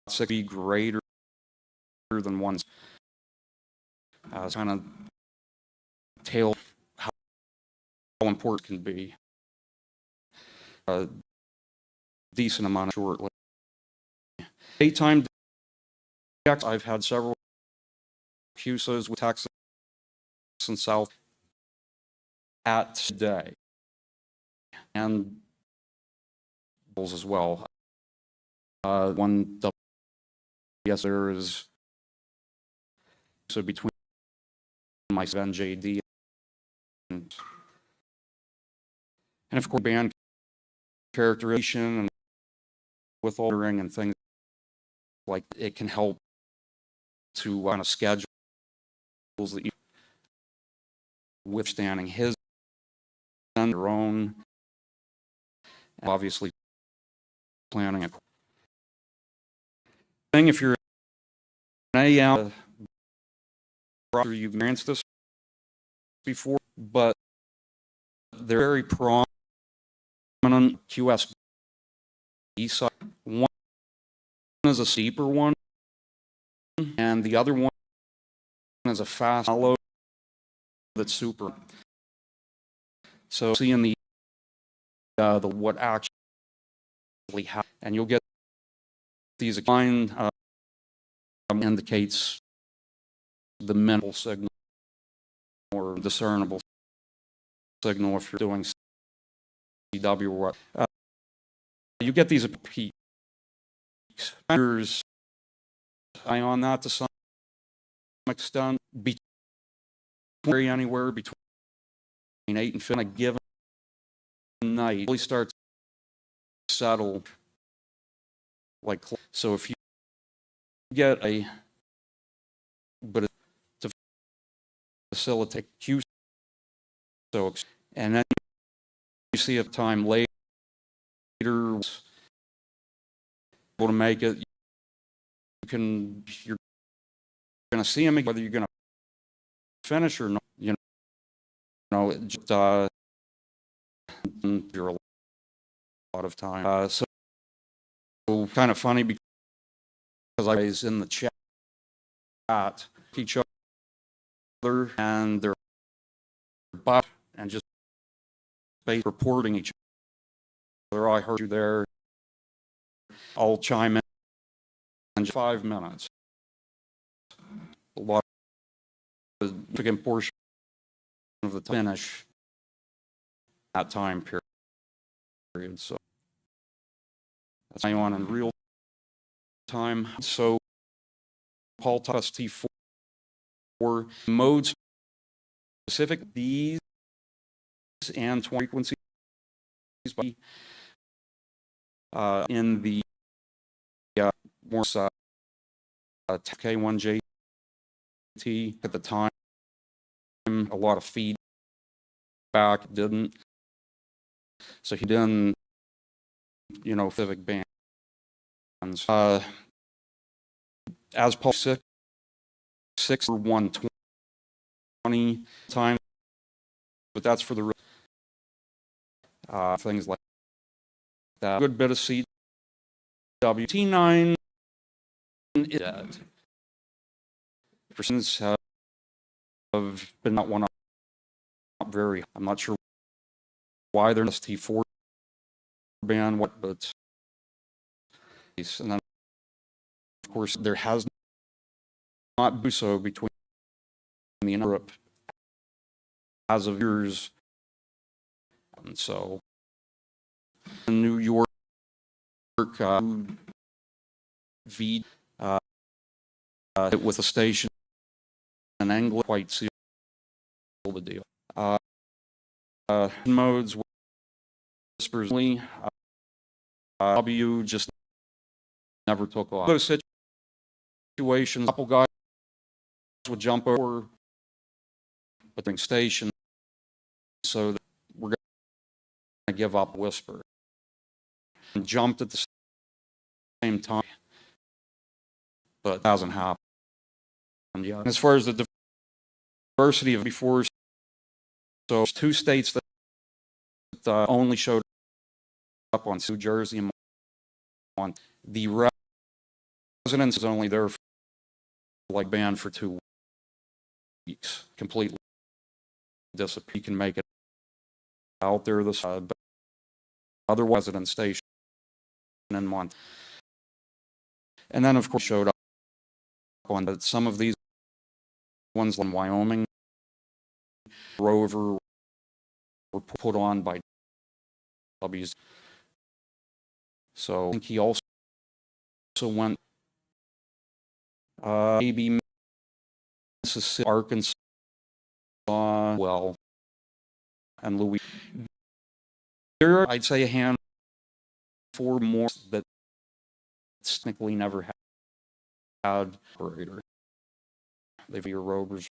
60 greater than one. Kind of tail how important it can be. Decent amount of shortly. Daytime decks, I've had several QSOs with Texas and South at today, and as well. One WS there is so between my NJD and of course band characterization and with ordering and things like it can help to kind of schedule that you withstanding his and your own, and obviously planning a thing. If you're an AM, you've experienced this before, but they're very prominent QSB side. One is a steeper one, and the other one is a fast hollow that's super. So seeing the what actually happens, and you'll get these line indicates the mental signal or discernible signal if you're doing CW or what. You get these peaks. I on that to some extent, anywhere between 8 and 15 a given night really starts to settle like so. If you get a but to facilitate Q so and then you see a time later able to make it, you're going to see him whether you're going to finish or not. You know, it just you're a lot of time. So kind of funny because I was in the chat each other and they're bot and just reporting each other. I heard you there. I'll chime in 5 minutes. A lot of significant portion of the finish that time period. So that's on in real time. So Paul Tuss T4 modes specific these and frequencies in the more K1JT at the time. A lot of feedback didn't. So he didn't, you know, civic bands. As Paul 6 or 120 times, but that's for the things like that. A good bit of CW. T9 is dead. Persons have been not one up very. I'm not sure why they're in this T4 band, but and then of course there has not been so between the Europe as of years, and so in New York V with a station in England quite sealed the deal. Modes whispers W just never took off. Those situations, a couple guys would jump over but during station, so that we're going to give up whisper. And jumped at the same time, but it hasn't happened yet. As far as the diversity of before. So there's 2 states that only showed up on New Jersey and on the residents is only there for, like, banned for 2 weeks, completely disappear. You can make it out there this but other resident station in month. And then of course showed up on some of these ones in Wyoming. Rover were put on by W's. So I think he also went maybe Mississippi, Arkansas, well, and Louisiana. There are, I'd say, a handful more that technically never had operator. They've your rovers.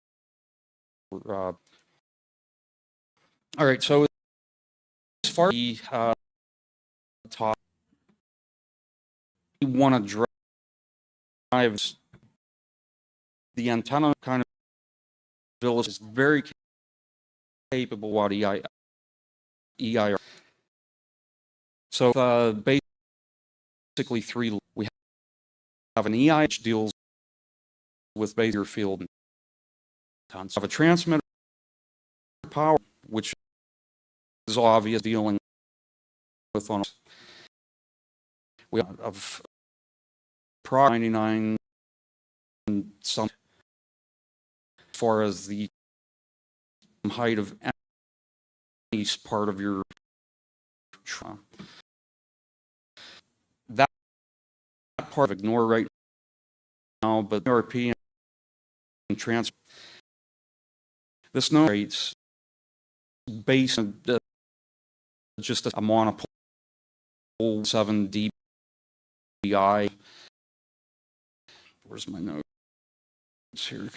All right, so as far as the top, you want to drive the antenna kind of village is very capable what EIR. So basically 3, we have an EI which deals with basic field antennas. We have a transmitter power which is obvious dealing with on. We have 99 some as far as the height of any part of your that part of ignore right now, but RP and trans this no rates based on just a monopole 7 dBi. Where's my notes here?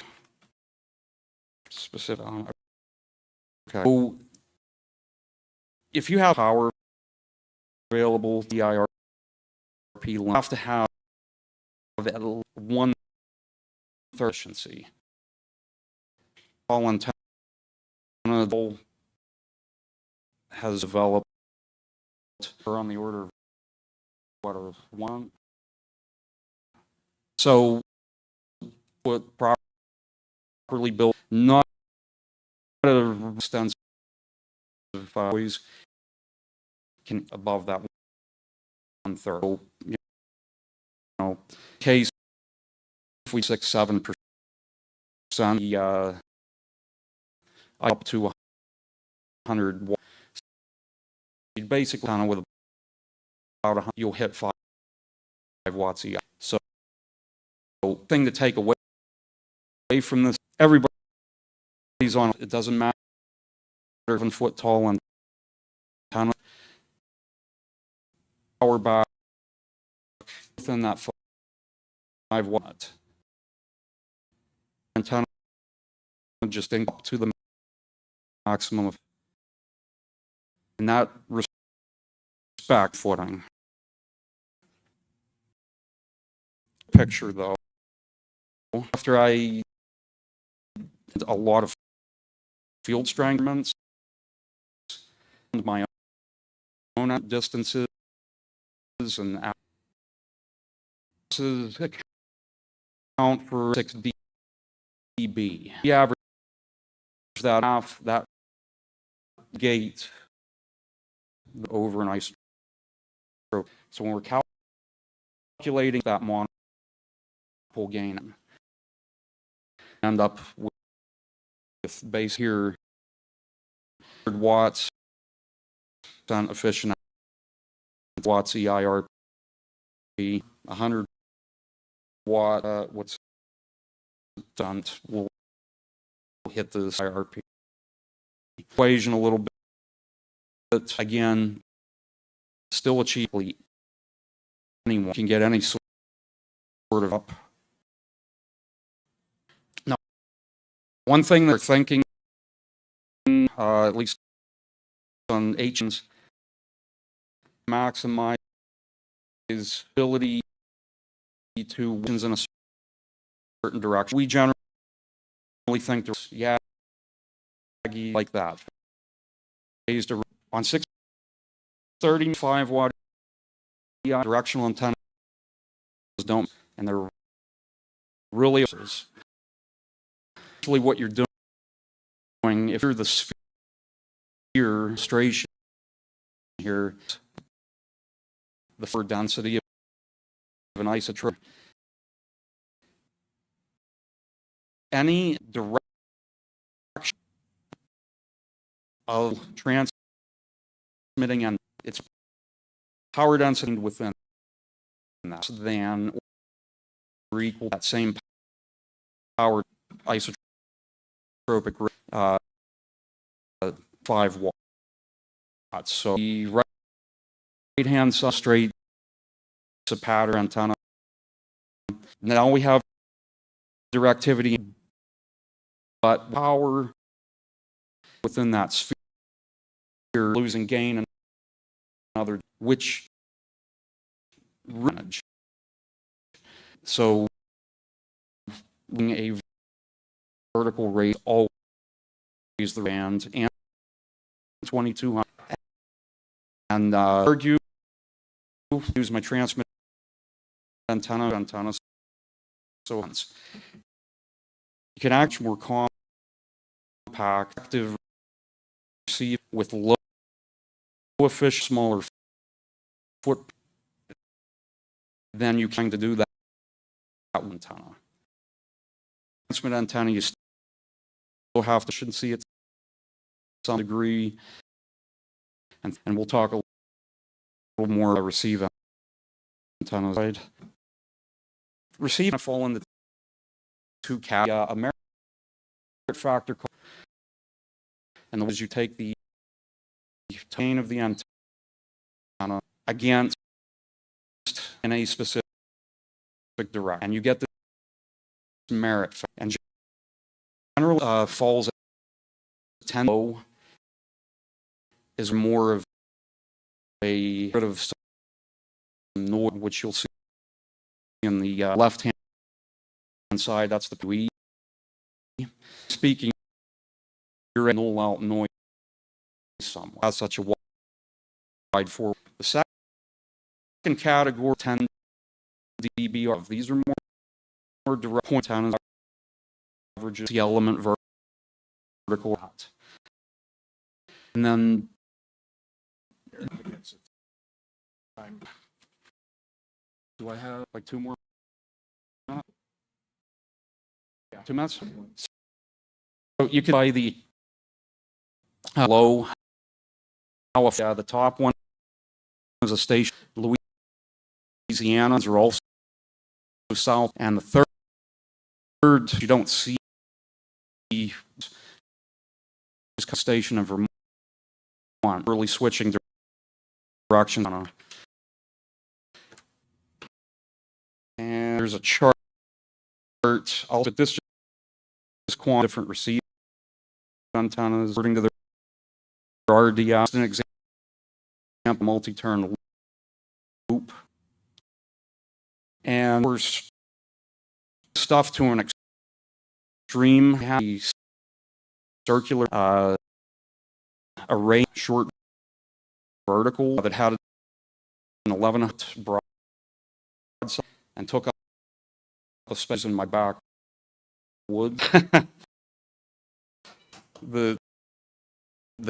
Specific. Okay. So if you have power available, the IRP will have to have at 1/3 efficiency. All antenna has developed on the order of what are 1. So what properly built, not a extensive ways can above that 1/3. So, you know, case if we 6-7%, up to 100 watts. Basically, kind of with about 100, you'll hit 5 watts EI. So, thing to take away from this, everybody's on. It doesn't matter 7-foot tall antenna, power back within that 5 watt antenna, just up to the maximum of, in that respect, footing. Picture though, after I did a lot of field strength measurements, my own distances and account for 6 dB. The average that off that gate over an ice stroke. So when we're calculating that monopole gain, end up with base here 100 watts efficient watts EIRP, 100 watt what's done will hit this IRP equation a little bit. But again, still achievably anyone can get any sort of up. Now, one thing they're thinking, at least on H's, maximize ability to in a certain direction. We generally think there's, yeah, Maggie, like that. Phased on 630 5-watt directional antennas don't, and they're really actually what you're doing if you're the sphere illustration here, the for density of an isotrope. Any direction of transmitting and its power density within that than or equal that same power isotropic rate, 5 watts. So the right hand substrate is a pattern antenna. Now we have directivity, but power within that sphere, losing gain and another, which range. So a vertical rate always the band and 2200 and argue use my transmit antenna so on. You can actually more compact active receive with low efficient smaller foot then you can to do that antenna. Transmit antenna you still have to efficiency at some degree, and we'll talk a little more about receive antennas. Receive fall into two categories: a merit factor, and those you take the tone of the antenna against in a specific direction, and you get this merit factor. And generally falls at 10 low is more of a sort of noise, which you'll see in the left hand side. That's the POE. Speaking, you're in null out noise somewhere. That's such a wide forward. The second category, 10 dB of these are more direct point antennas. Averages the element vertical out. And then do I have like 2 more minutes? Yeah. 2 minutes? So you can buy the low, the top one is a station, Louisiana's are also south, and the third you don't see station of Vermont, really switching direction. And there's a chart. Also, this just quantify different receive antennas according to their RDS. An example, multi-turn loop, and there's stuff to an extreme. Circular array, short vertical that had an 11 broad and took up a space in my back wood. the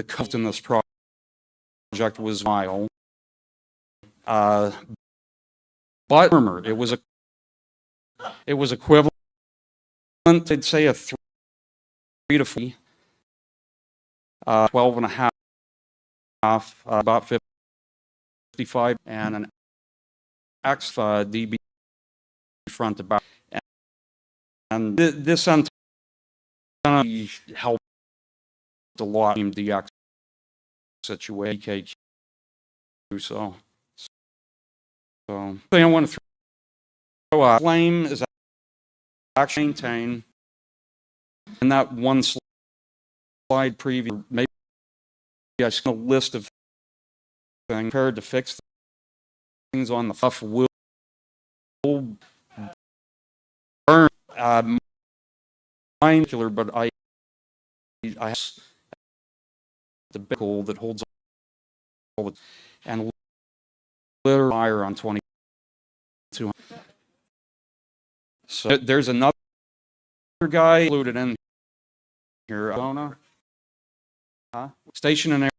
cost in this project was mile, but it was equivalent. I'd say a 3 to 4. 12 and a half, about 55, and an X dB front to back. And this antenna helped a lot in the DX situation. So thing I want to throw flame is actually maintained in that one slide preview. Maybe I see a list of things prepared to fix things on the stuff will burn. But I the big hole that holds all the, and literally fire on 22. So there's another guy included in here, Arizona. Station in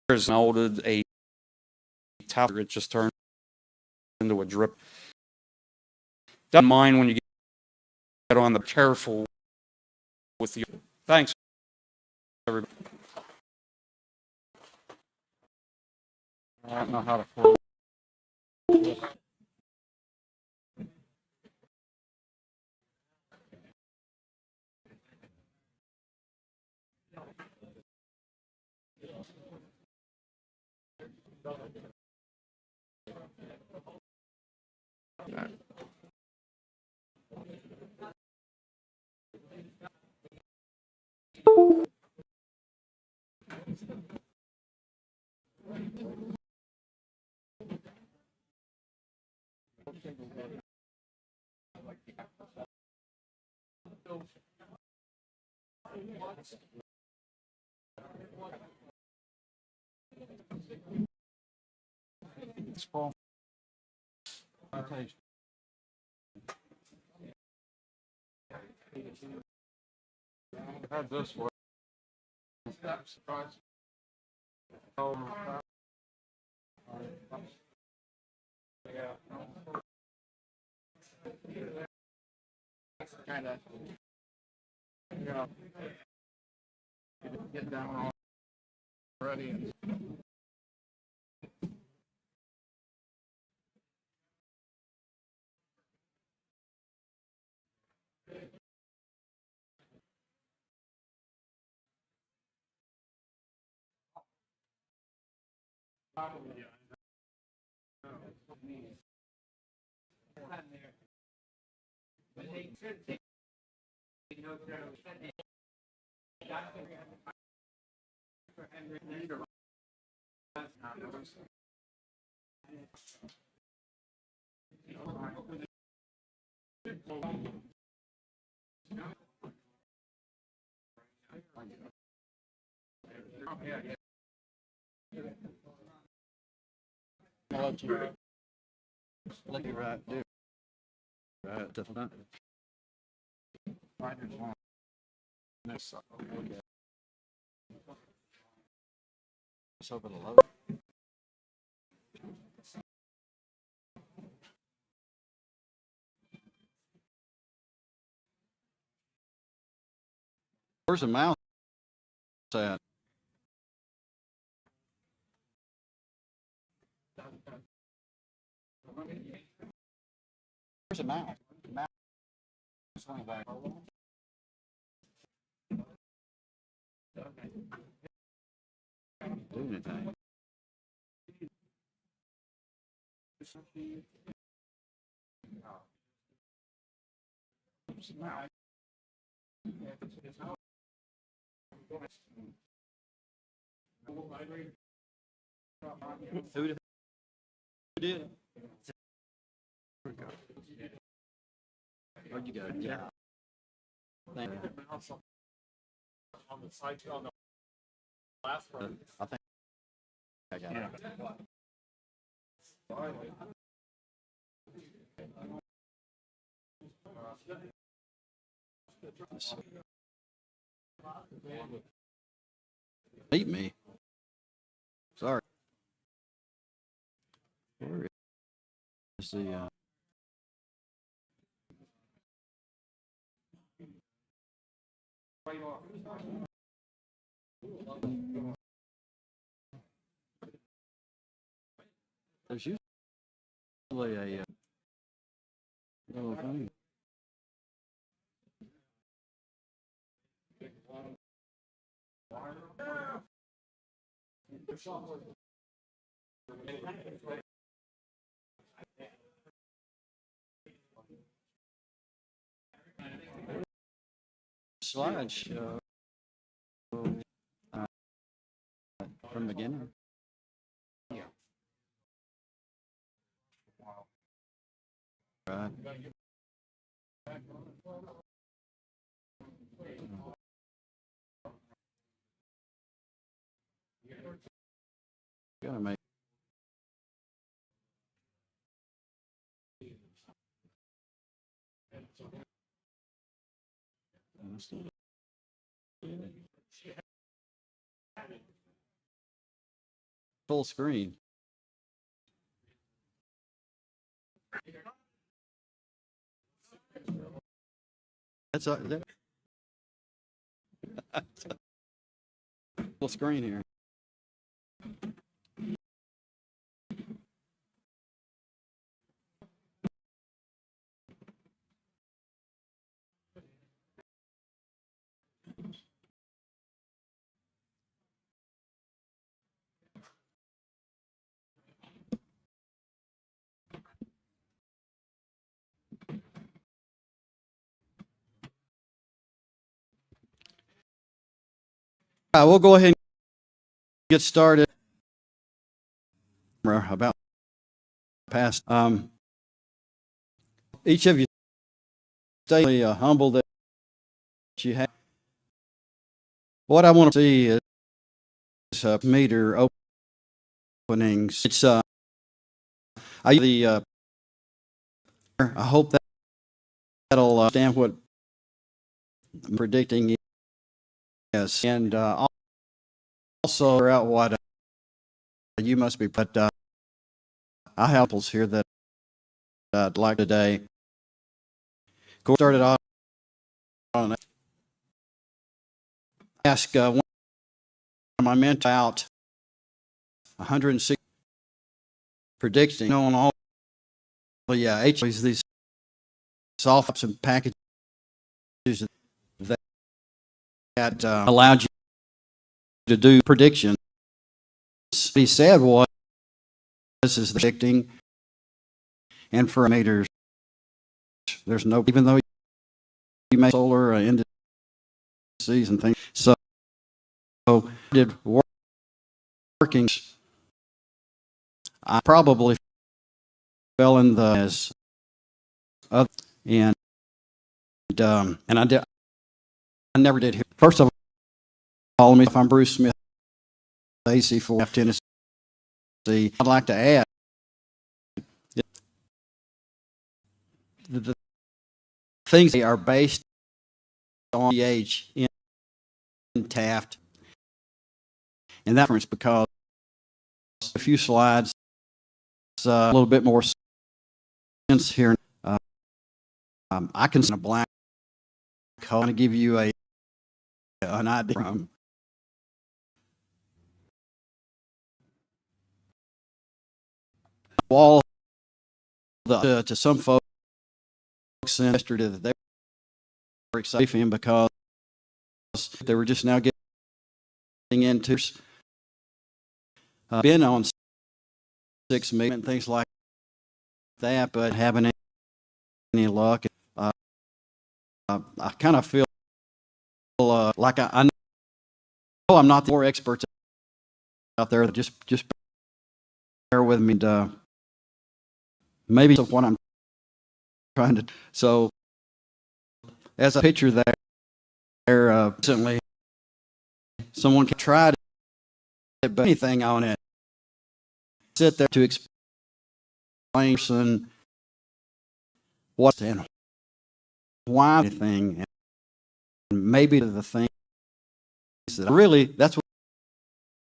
Arizona molded a tower. It just turned into a drip. Don't mind when you get on the careful with the. Thanks, everybody. I don't know how to close this. Had this one. Kind of, get down already. Look at right there. Right, different. I just want this. Okay. Let's open the load. Where's the mouse at? Where's the mouse? The mouse is going back. Do anything. Who did? Where'd you go? Yeah. Thank you. On the side, on the last one. I think I got it. Meet me. Sorry. Where is the there's usually a little thing. Slideshow from the beginning. Yeah. Right. Gotta make. Full screen. That's full screen here. We'll go ahead and get started. About past. Each of you stay humble that you have. What I want to see is meter openings. It's I hope that'll understand what I'm predicting is, and also figure out what you must be. But I have people here that I'd like today. Go started off on ask one of my mentors out 160 predicting on all the HLs, these softwares and packages that allowed you to do predictions. What he said was, this is predicting, and for meters, there's no, even though you make solar indices and things, so did workings. I probably fell in the as other, and I never did hear. First of all, me if I'm Bruce Smith, AC4 Tennessee. I'd like to add the things that are based on the age in Taft, and that difference because a few slides, a little bit more sense here. I can see a black hole to give you an idea from. All to some folks yesterday that they were excited for him because they were just now getting into been on 6 million and things like that, but having any luck. I kind of feel like I know I'm not the more experts out there. Just bear with me. And, maybe what I'm trying to. So, as a picture there, recently, someone can try to but anything on it. Sit there to explain what and why anything, and maybe the things that really that's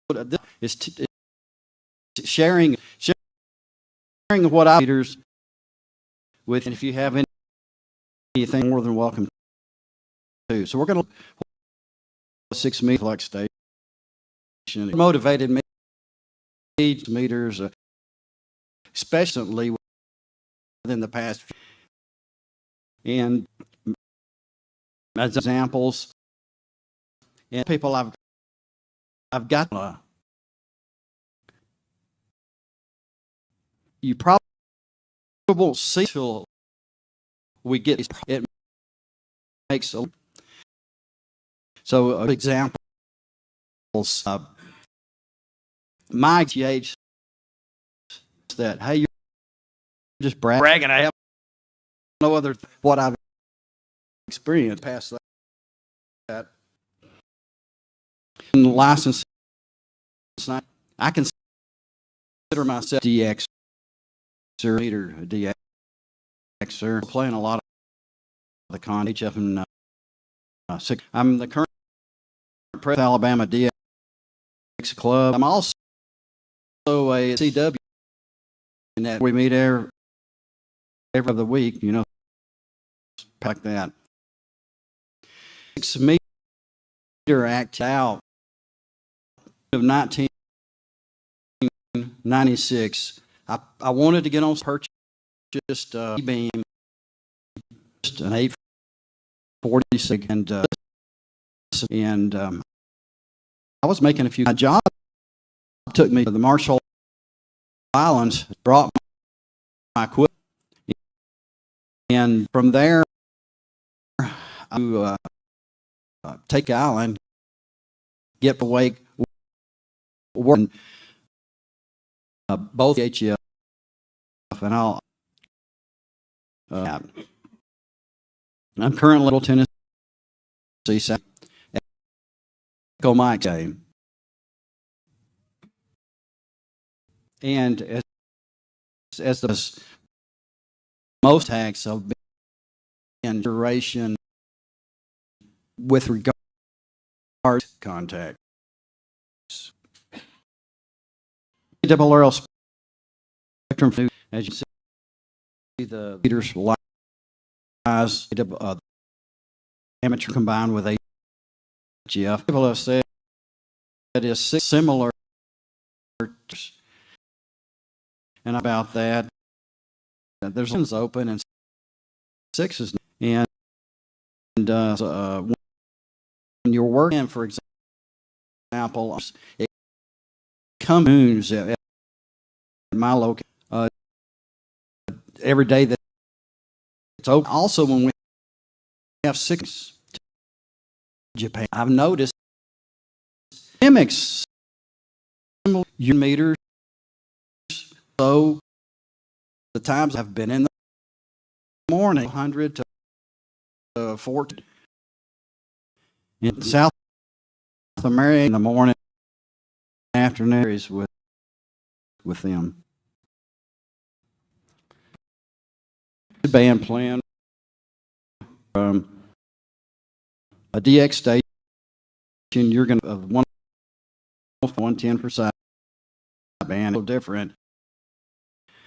what is sharing what I leaders with, and if you have anything, more than welcome to. So we're going to 6 meter like station. It motivated me meters, especially within the past few. And as examples, and people I've got. You probably won't see till we get it. Makes so examples. My age that hey, you're just bragging. I have no other what I've experienced past that. And the license, I can consider myself DXer, leader, DXer, playing a lot of the con HF and 6. I'm the current president of Alabama DX Club. I'm also a CW, and that we meet every other week, you know, like that. 6 meter act out of 1996. I wanted to get on, purchased E-beam, an 846, and I was making a few. My job took me to the Marshall Islands, brought my equipment, and from there I take the island, get awake, work, both HF, and I'm currently Little Tennessee Echo Mike game, and as the most hacks have been in duration with regard to contact. ARRL spectrum, as you see, the leaders lies amateur combined with HF. People have said that is similar, and about that, there's one's open and 6 is, and when you're working, for example, it comes at my location every day that it's open. Also, when we have 6 Japan, I've noticed mimics similar meters. So the times I've been in the morning, 100 to 40 in South America in the morning, afternoon is with them. The band playing a DX station. You're going to 110 for side band, a little different.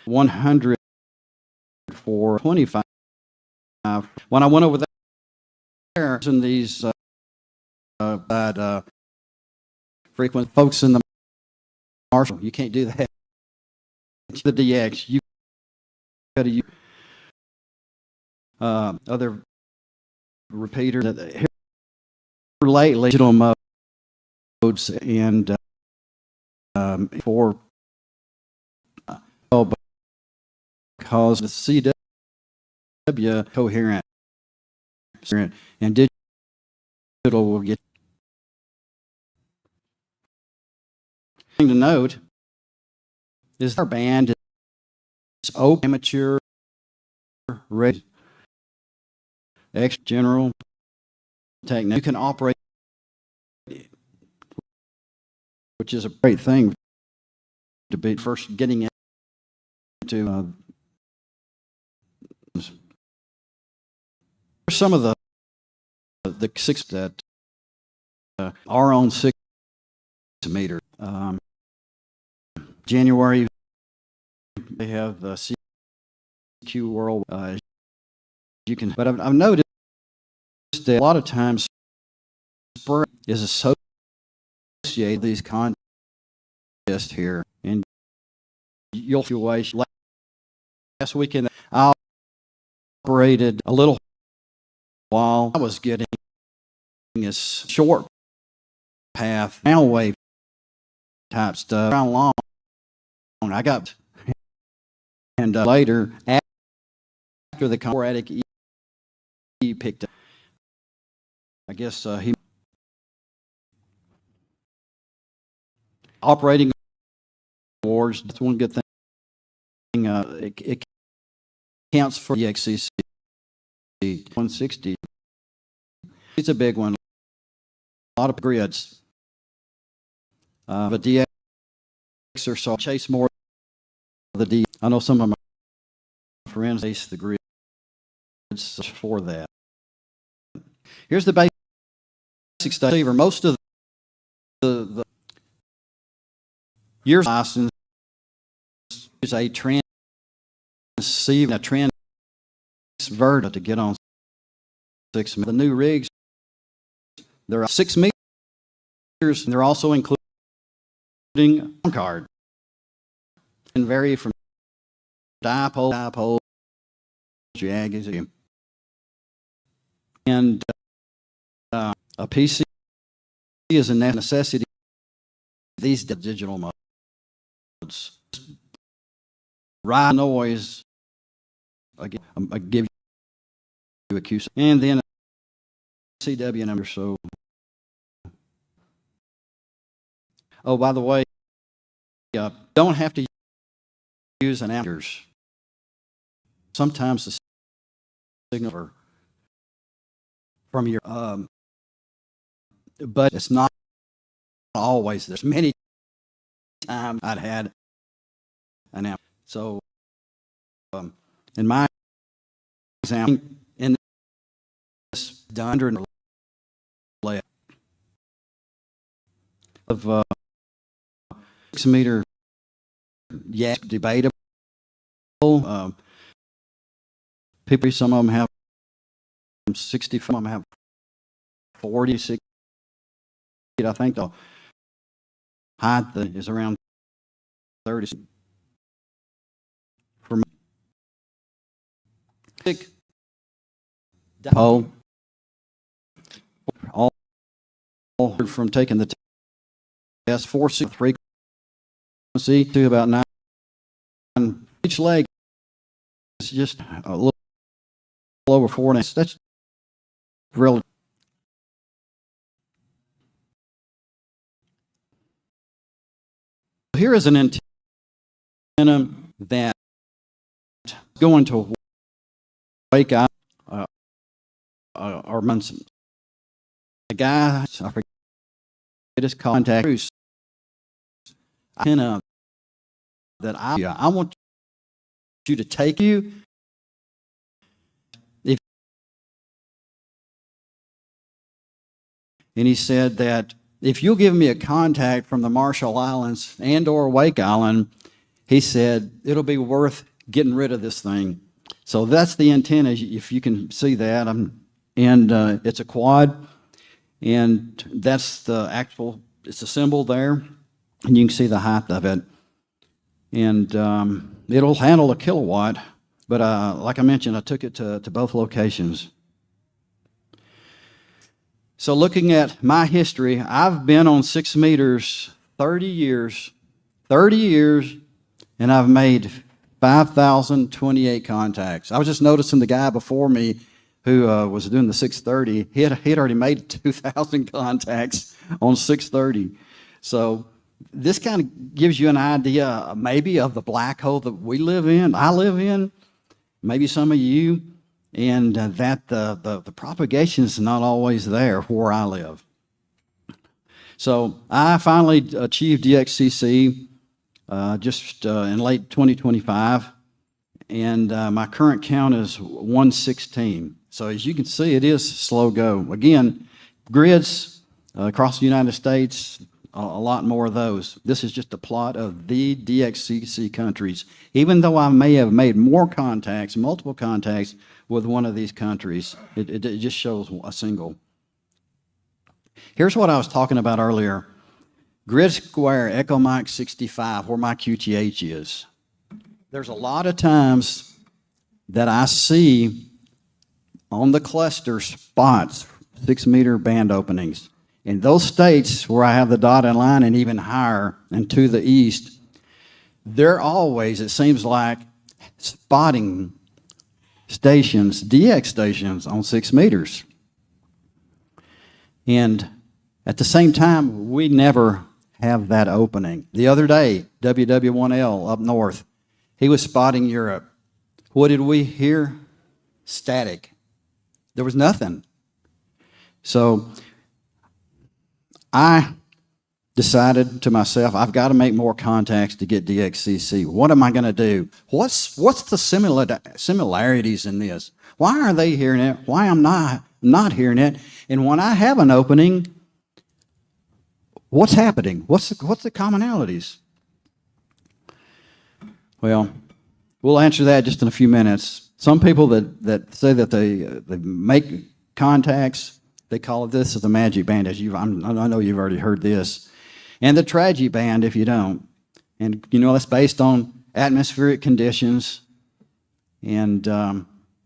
100 for 25. When I went over there, in these frequent folks in the Marshall, you can't do that. The DX, you got to use other repeater here lately, digital modes, and for because the CW coherent and digital will get. Thing to note is our band is open, amateur, ready, extra general technique. You can operate, which is a great thing to be first getting into. Some of the 6 that are on 6 meter. January, they have the CQ World. You can, but I've noticed that a lot of times spring is associated with these contests here, and you'll feel last weekend I operated a little while. I was getting this short path, sound wave type stuff, around long. I got, and later, after the sporadic he picked up, I guess he operating awards. That's one good thing. It counts for the XCC 160. It's a big one. A lot of grids. But DX or so chase more the D. I know some of my friends face the grids for that. Here's the basic receiver. Most of the years license use a transverter to get on 6 meters. The new rigs, they're 6 meters, and they're also including a card. And vary from dipole, drag, and a PC is a necessity. These digital modes, noise. Again, I give you a QC, and then a CW number. So, oh, by the way, don't have to use an amperes. Sometimes the signal from your, but it's not always. There's many times I'd had an amp. So, in my example, in this done under of 6 meter, yes, debatable. People, some of them have 60, some of them have 40, 60. I think the height is around 30. For me, all from taking the test, 4-6 frequency to about 9. Each leg is just a little over 4. That's relative. Here is an antenna that going to wake up or Munson. A guy, I forget his contact, antenna that I want you to take you. And he said that if you'll give me a contact from the Marshall Islands and or Wake Island, he said, it'll be worth getting rid of this thing. So that's the antenna, if you can see that. And it's a quad. And that's the actual, it's a symbol there. And you can see the height of it. And it'll handle a kilowatt. But like I mentioned, I took it to both locations. So looking at my history, I've been on 6 meters 30 years, and I've made 5,028 contacts. I was just noticing the guy before me who was doing the 630, he had already made 2,000 contacts on 630. So this kind of gives you an idea maybe of the black hole that we live in, I live in, maybe some of you, and that the propagation is not always there where I live. So I finally achieved DXCC just in late 2025, and my current count is 116. So as you can see, it is slow go. Again, grids across the United States, a lot more of those. This is just a plot of the DXCC countries. Even though I may have made more contacts, multiple contacts with one of these countries, it just shows a single. Here's what I was talking about earlier. Grid square Echo Mike 65, where my QTH is. There's a lot of times that I see on the cluster spots, 6 meter band openings. In those states where I have the dotted line and even higher and to the east, they're always, it seems like, spotting stations, DX stations on 6 meters. And at the same time, we never have that opening. The other day, WW1L up north, he was spotting Europe. What did we hear? Static. There was nothing. So I decided to myself, I've got to make more contacts to get DXCC. What am I going to do? What's the similarities in this? Why are they hearing it? Why am I not hearing it? And when I have an opening, what's happening? What's the commonalities? Well, we'll answer that just in a few minutes. Some people that say that they make contacts, they call it this as the magic band. I know you've already heard this. And the tragic band if you don't. And that's based on atmospheric conditions. And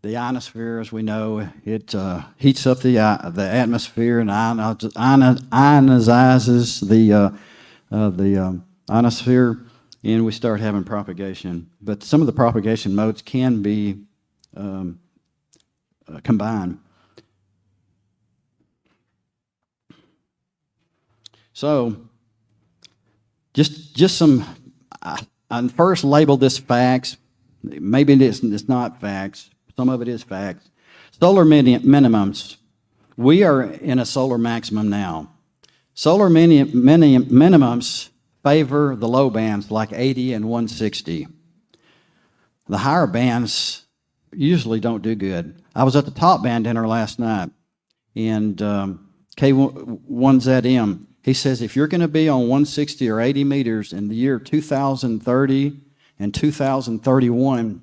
the ionosphere, as we know, it heats up the atmosphere and ionizes the ionosphere, and we start having propagation. But some of the propagation modes can be combined. So, just some, I first labeled this facts. Maybe it's not facts. Some of it is facts. Solar minimums. We are in a solar maximum now. Solar minimums favor the low bands like 80 and 160. The higher bands usually don't do good. I was at the top band dinner last night, and K1ZM, he says if you're going to be on 160 or 80 meters in the year 2030 and 2031,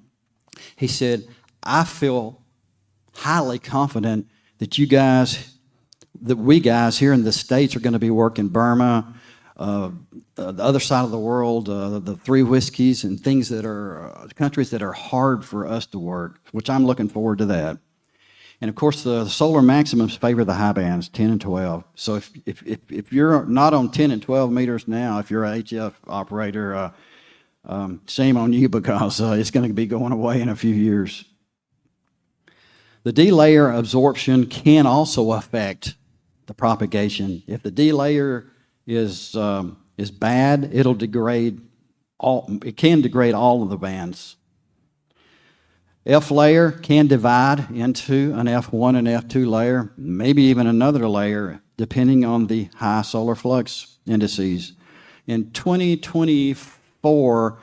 he said, I feel highly confident that we guys here in the States are going to be working Burma, the other side of the world, the three whiskeys and things that are countries that are hard for us to work, which I'm looking forward to that. And of course, the solar maximums favor the high bands, 10 and 12. So if you're not on 10 and 12 meters now, if you're an HF operator, shame on you, because it's going to be going away in a few years. The D layer absorption can also affect the propagation. If the D layer is bad, it'll degrade all. It can degrade all of the bands. F layer can divide into an F1 and F2 layer, maybe even another layer, depending on the high solar flux indices. In 2024,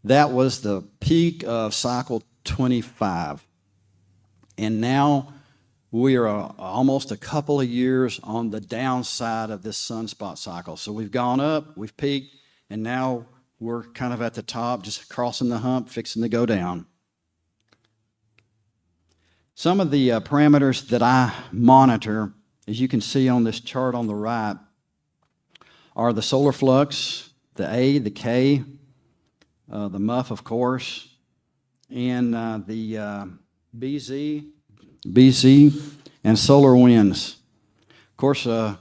that was the peak of cycle 25. And now we are almost a couple of years on the downside of this sunspot cycle. So we've gone up, we've peaked, and now we're kind of at the top, just crossing the hump, fixing to go down. Some of the parameters that I monitor, as you can see on this chart on the right, are the solar flux, the A, the K, the MUF, of course, and the BZ, and solar winds. Of course, the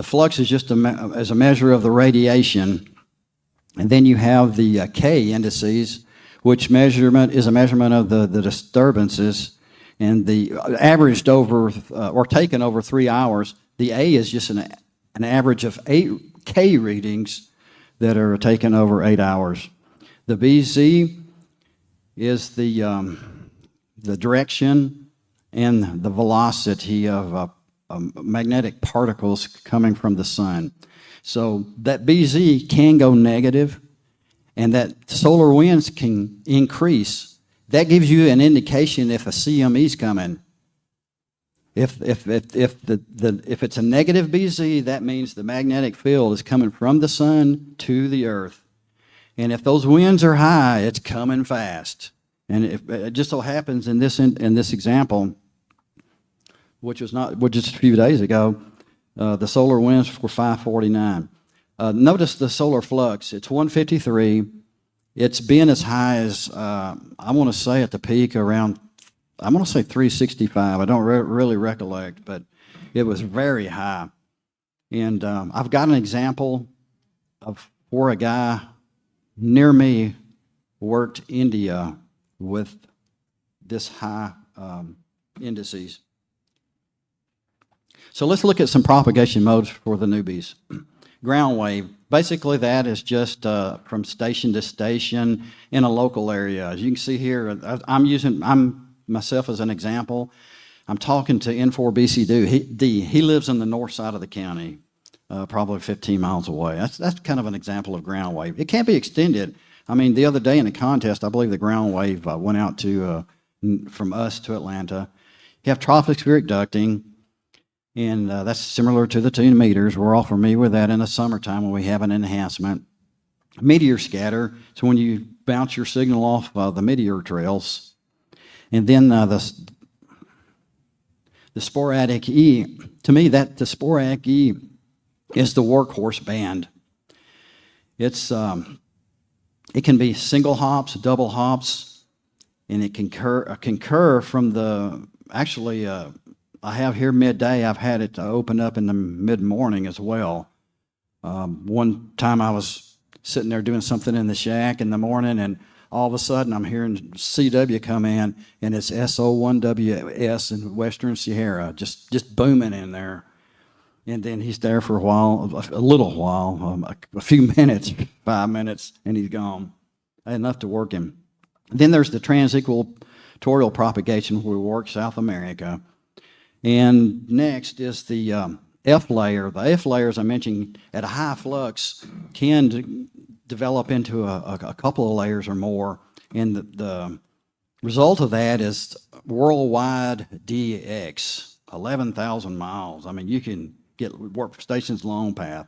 flux is just as a measure of the radiation, and then you have the K indices, which measurement is a measurement of the disturbances, and the averaged over or taken over 3 hours. The A is just an average of 8 K readings that are taken over 8 hours. The BZ is the direction and the velocity of magnetic particles coming from the sun. So that BZ can go negative, and that solar winds can increase. That gives you an indication if a CME is coming. If it's a negative BZ, that means the magnetic field is coming from the sun to the earth. And if those winds are high, it's coming fast. And it just so happens in this example, which just a few days ago, the solar winds were 549. Notice the solar flux. It's 153. It's been as high as, I want to say at the peak around, I want to say 365. I don't really recollect, but it was very high. And I've got an example of where a guy near me worked India with this high indices. So let's look at some propagation modes for the newbies. Ground wave. Basically, that is just from station to station in a local area. As you can see here, I'm myself as an example. I'm talking to N4BCD. He lives on the north side of the county. probably 15 miles away. That's kind of an example of ground wave. It can be extended. I mean, the other day in a contest, I believe the ground wave went out to from us to Atlanta. You have tropospheric ducting, and that's similar to the 2 meters. We're all familiar with that in the summertime when we have an enhancement. Meteor scatter, so when you bounce your signal off the meteor trails. And then the sporadic E, to me, the sporadic E is the workhorse band. It can be single hops, double hops, and it can concur from the, actually, I have here midday, I've had it open up in the mid-morning as well. One time I was sitting there doing something in the shack in the morning, and all of a sudden I'm hearing CW come in, and it's SO1WS in Western Sierra, just booming in there. And then he's there for a while, a little while, a few minutes, 5 minutes, and he's gone. Enough to work him. Then there's the transequatorial propagation where we work South America. And next is the F layer. The F layer, as I mentioned, at a high flux can develop into a couple of layers or more. And the result of that is worldwide DX, 11,000 miles. I mean, you can get work stations long path.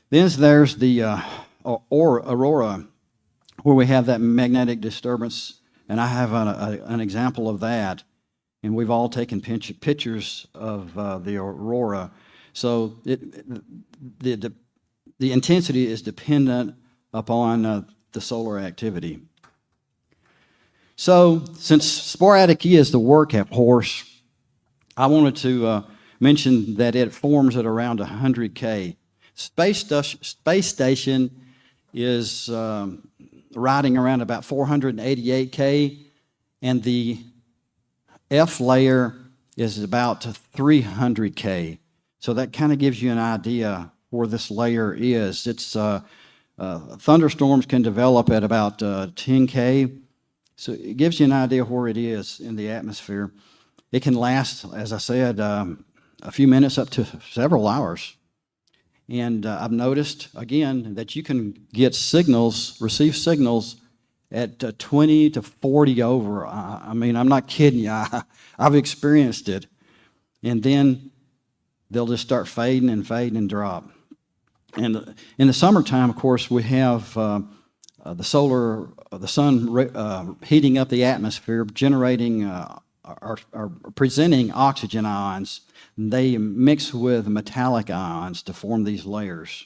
Then there's the Aurora, where we have that magnetic disturbance, and I have an example of that. And we've all taken pictures of the aurora. So the intensity is dependent upon the solar activity. So since sporadic E is the workhorse, I wanted to mention that it forms at around 100 K. Space station is riding around about 488 K, and the F layer is about 300 K. So that kind of gives you an idea where this layer is. It's thunderstorms can develop at about 10 K. So it gives you an idea where it is in the atmosphere. It can last, as I said, a few minutes up to several hours. And I've noticed, again, that you can get signals, receive signals at 20 to 40 over. I mean, I'm not kidding you. I've experienced it. And then they'll just start fading and drop. And in the summertime, of course, we have the sun heating up the atmosphere, generating or presenting oxygen ions. They mix with metallic ions to form these layers.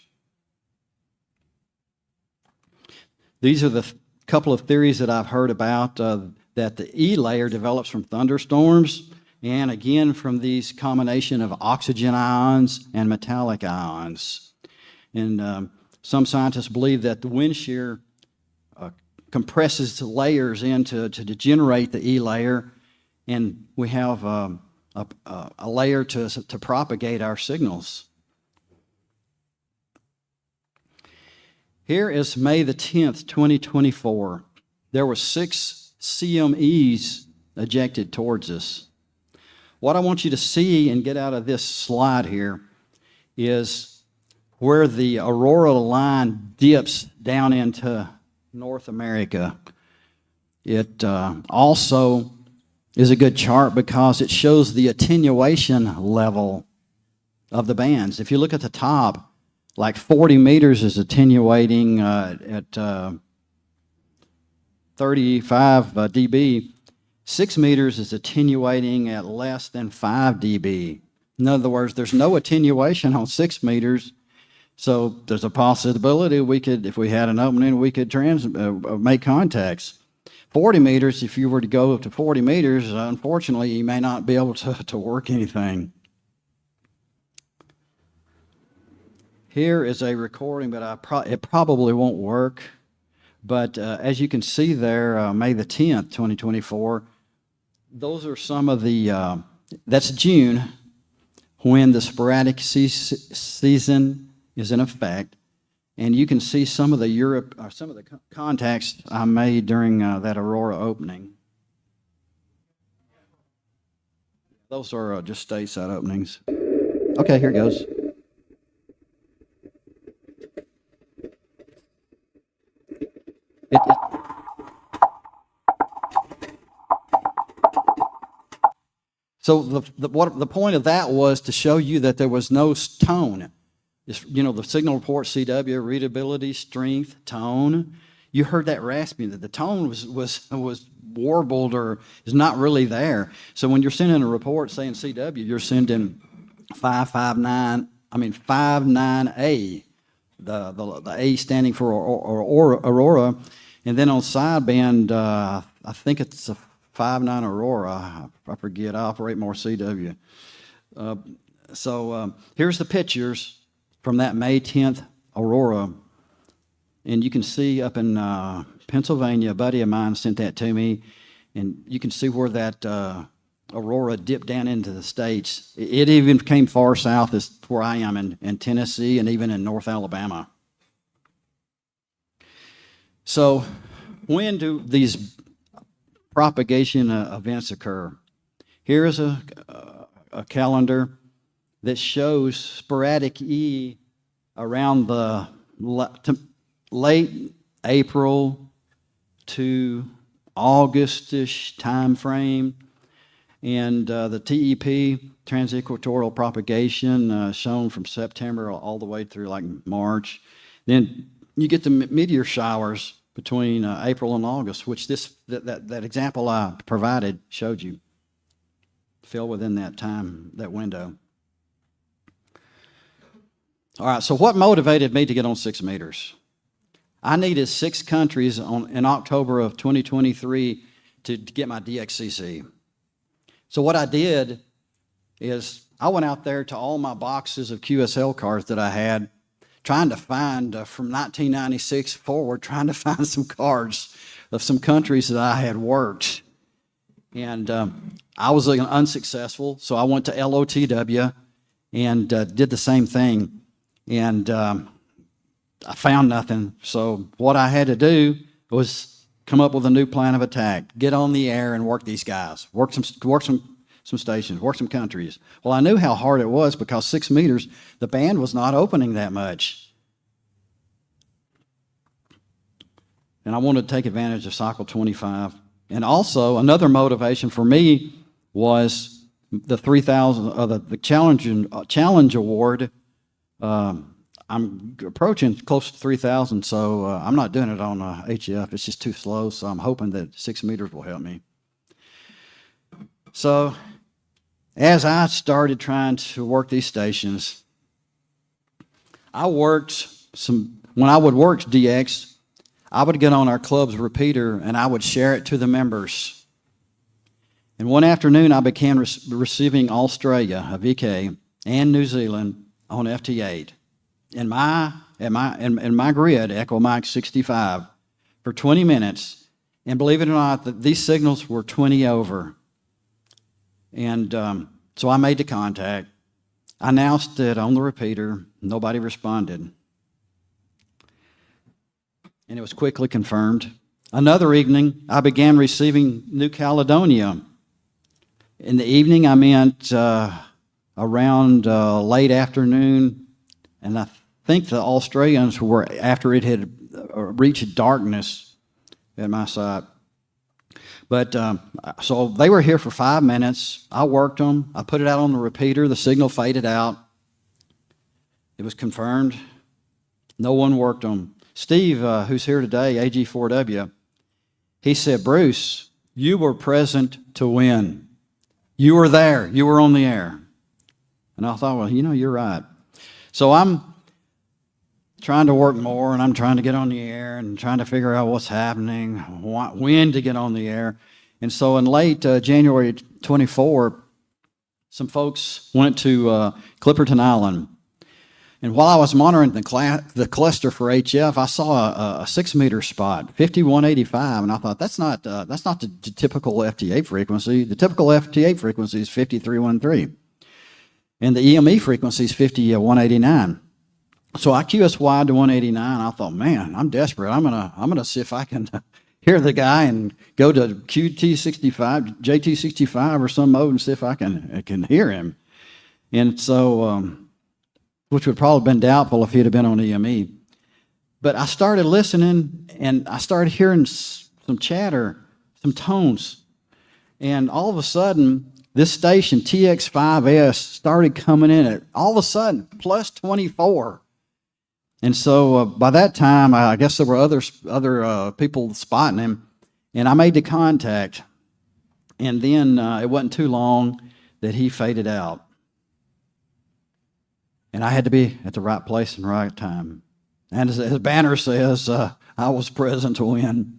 These are the couple of theories that I've heard about, that the E layer develops from thunderstorms, and again from these combination of oxygen ions and metallic ions. And some scientists believe that the wind shear compresses the layers to generate the E layer, and we have a layer to propagate our signals. Here is May the 10th, 2024. There were 6 CMEs ejected towards us. What I want you to see and get out of this slide here is where the aurora line dips down into North America. It also is a good chart because it shows the attenuation level of the bands. If you look at the top, like 40 meters is attenuating at 35 dB. 6 meters is attenuating at less than 5 dB. In other words, there's no attenuation on 6 meters. So there's a possibility we could, if we had an opening, we could make contacts. 40 meters, if you were to go up to 40 meters, unfortunately, you may not be able to work anything. Here is a recording, but it probably won't work. But as you can see there, May the 10th, 2024, those are some of the, that's June, when the sporadic season is in effect. And you can see some of the contacts I made during that aurora opening. Those are just stateside openings. Okay, here goes. So the point of that was to show you that there was no tone. The signal report, CW, readability, strength, tone. You heard that rasping, that the tone was warbled or is not really there. So when you're sending a report saying CW, you're sending 59A, the A standing for Aurora, and then on sideband, I think it's a 59 Aurora. I forget. I operate more CW. So here's the pictures from that May 10th Aurora. And you can see up in Pennsylvania, a buddy of mine sent that to me, and you can see where that Aurora dipped down into the States. It even came far south as where I am in Tennessee and even in North Alabama. So when do these propagation events occur? Here is a calendar that shows sporadic E around the late April to August-ish time frame, and the TEP, transequatorial propagation, shown from September all the way through like March. Then you get the meteor showers between April and August, which that example I provided showed you fell within that time, that window. All right, so what motivated me to get on 6 meters? I needed 6 countries in October of 2023 to get my DXCC. So what I did is I went out there to all my boxes of QSL cards that I had, trying to find from 1996 forward, trying to find some cards of some countries that I had worked. And I was unsuccessful, so I went to LOTW and did the same thing. And I found nothing. So what I had to do was come up with a new plan of attack, get on the air and work these guys, work some stations, work some countries. Well, I knew how hard it was because 6 meters, the band was not opening that much. And I wanted to take advantage of cycle 25. And also another motivation for me was the 3,000, the challenge award. I'm approaching close to 3,000, so I'm not doing it on HF. It's just too slow, so I'm hoping that 6 meters will help me. So as I started trying to work these stations, when I would work DX, I would get on our club's repeater and I would share it to the members. And one afternoon I began receiving Australia, a VK, and New Zealand on FT8. In my grid, Echo Mike 65, for 20 minutes, and believe it or not, these signals were 20 over. And so I made the contact. I announced it on the repeater. Nobody responded. And it was quickly confirmed. Another evening, I began receiving New Caledonia. In the evening, I meant around late afternoon, and I think the Australians were after it had reached darkness at my site. But so they were here for 5 minutes. I worked them. I put it out on the repeater. The signal faded out. It was confirmed. No one worked them. Steve, who's here today, AG4W, he said, Bruce, you were present to win. You were there. You were on the air. And I thought, well, you're right. So I'm trying to work more, and I'm trying to get on the air and trying to figure out what's happening, when to get on the air. And so in late January 24, some folks went to Clipperton Island. And while I was monitoring the cluster for HF, I saw a 6 meter spot, 5185, and I thought that's not the typical FT8 frequency. The typical FT8 frequency is 5313, and the EME frequency is 5189. So I QSY'd to 189. I thought, man, I'm desperate. I'm gonna see if I can hear the guy and go to QT65, JT65 or some mode and see if I can hear him. And so, which would probably have been doubtful if he'd have been on EME. But I started listening, and I started hearing some chatter, some tones. And all of a sudden, this station, TX5S, started coming in at all of a sudden plus 24. And so by that time, I guess there were other people spotting him, and I made the contact. And then it wasn't too long that he faded out. And I had to be at the right place and right time. And as his banner says, I was present to win.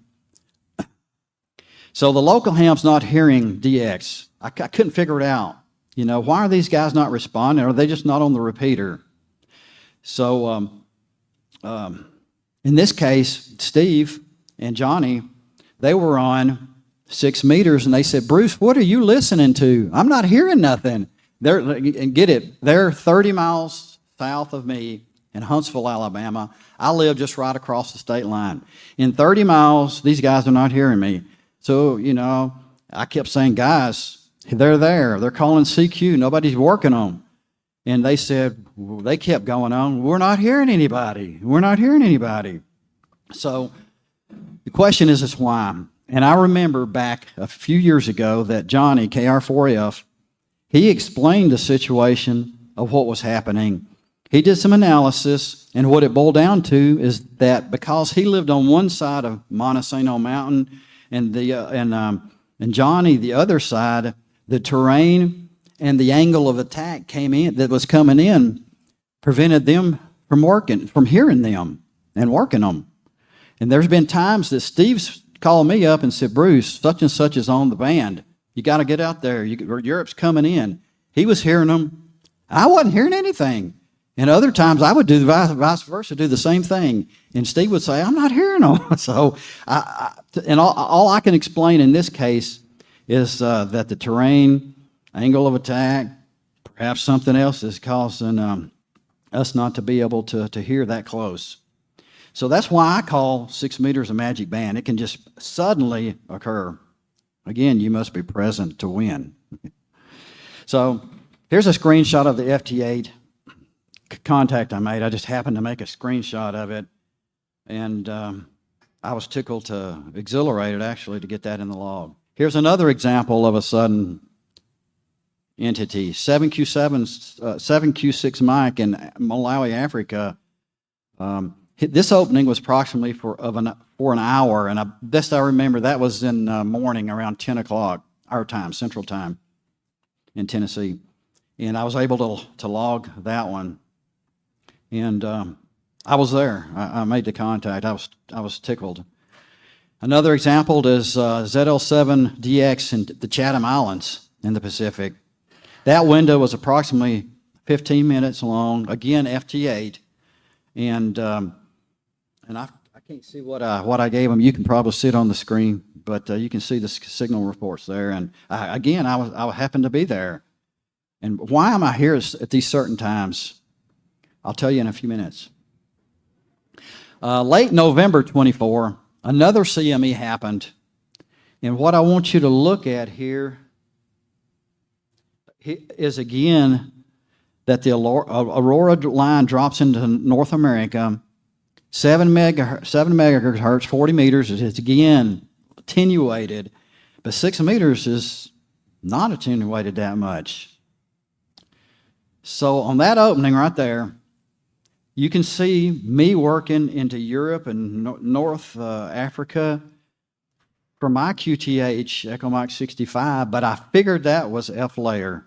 So the local ham's not hearing DX. I couldn't figure it out. You know, why are these guys not responding? Are they just not on the repeater? So in this case, Steve and Johnny, they were on 6 meters, and they said, Bruce, what are you listening to? I'm not hearing nothing. And get it, they're 30 miles south of me in Huntsville, Alabama. I live just right across the state line. In 30 miles, these guys are not hearing me. So, you know, I kept saying, guys, they're there. They're calling CQ. Nobody's working on them. And they said, they kept going on, we're not hearing anybody. We're not hearing anybody. So the question is why? And I remember back a few years ago that Johnny, KR4F, he explained the situation of what was happening. He did some analysis, and what it boiled down to is that because he lived on one side of Montesano Mountain and Johnny the other side, the terrain and the angle of attack coming in prevented them from hearing them and working them. And there's been times that Steve's called me up and said, Bruce, such and such is on the band. You got to get out there. Europe's coming in. He was hearing them. I wasn't hearing anything. And other times I would do the vice versa, do the same thing. And Steve would say, I'm not hearing them. So all I can explain in this case is that the terrain, angle of attack, perhaps something else is causing us not to be able to hear that close. So that's why I call 6 meters a magic band. It can just suddenly occur. Again, you must be present to win. So here's a screenshot of the FT8 contact I made. I just happened to make a screenshot of it. And I was tickled exhilarated, actually, to get that in the log. Here's another example of a sudden entity. 7Q6 Mike in Malawi, Africa. This opening was approximately for an hour, and best I remember, that was in the morning around 10 o'clock, our time, Central Time, in Tennessee. And I was able to log that one. And I was there. I made the contact. I was tickled. Another example is ZL7DX in the Chatham Islands in the Pacific. That window was approximately 15 minutes long, again, FT8. And I can't see what I gave them. You can probably see it on the screen, but you can see the signal reports there. And I happened to be there. And why am I here at these certain times? I'll tell you in a few minutes. Late November 24, another CME happened. And what I want you to look at here is, again, that the Aurora line drops into North America. 7 megahertz, 40 meters is again attenuated, but 6 meters is not attenuated that much. So on that opening right there, you can see me working into Europe and North Africa for my QTH, Echo Mike 65, but I figured that was F layer.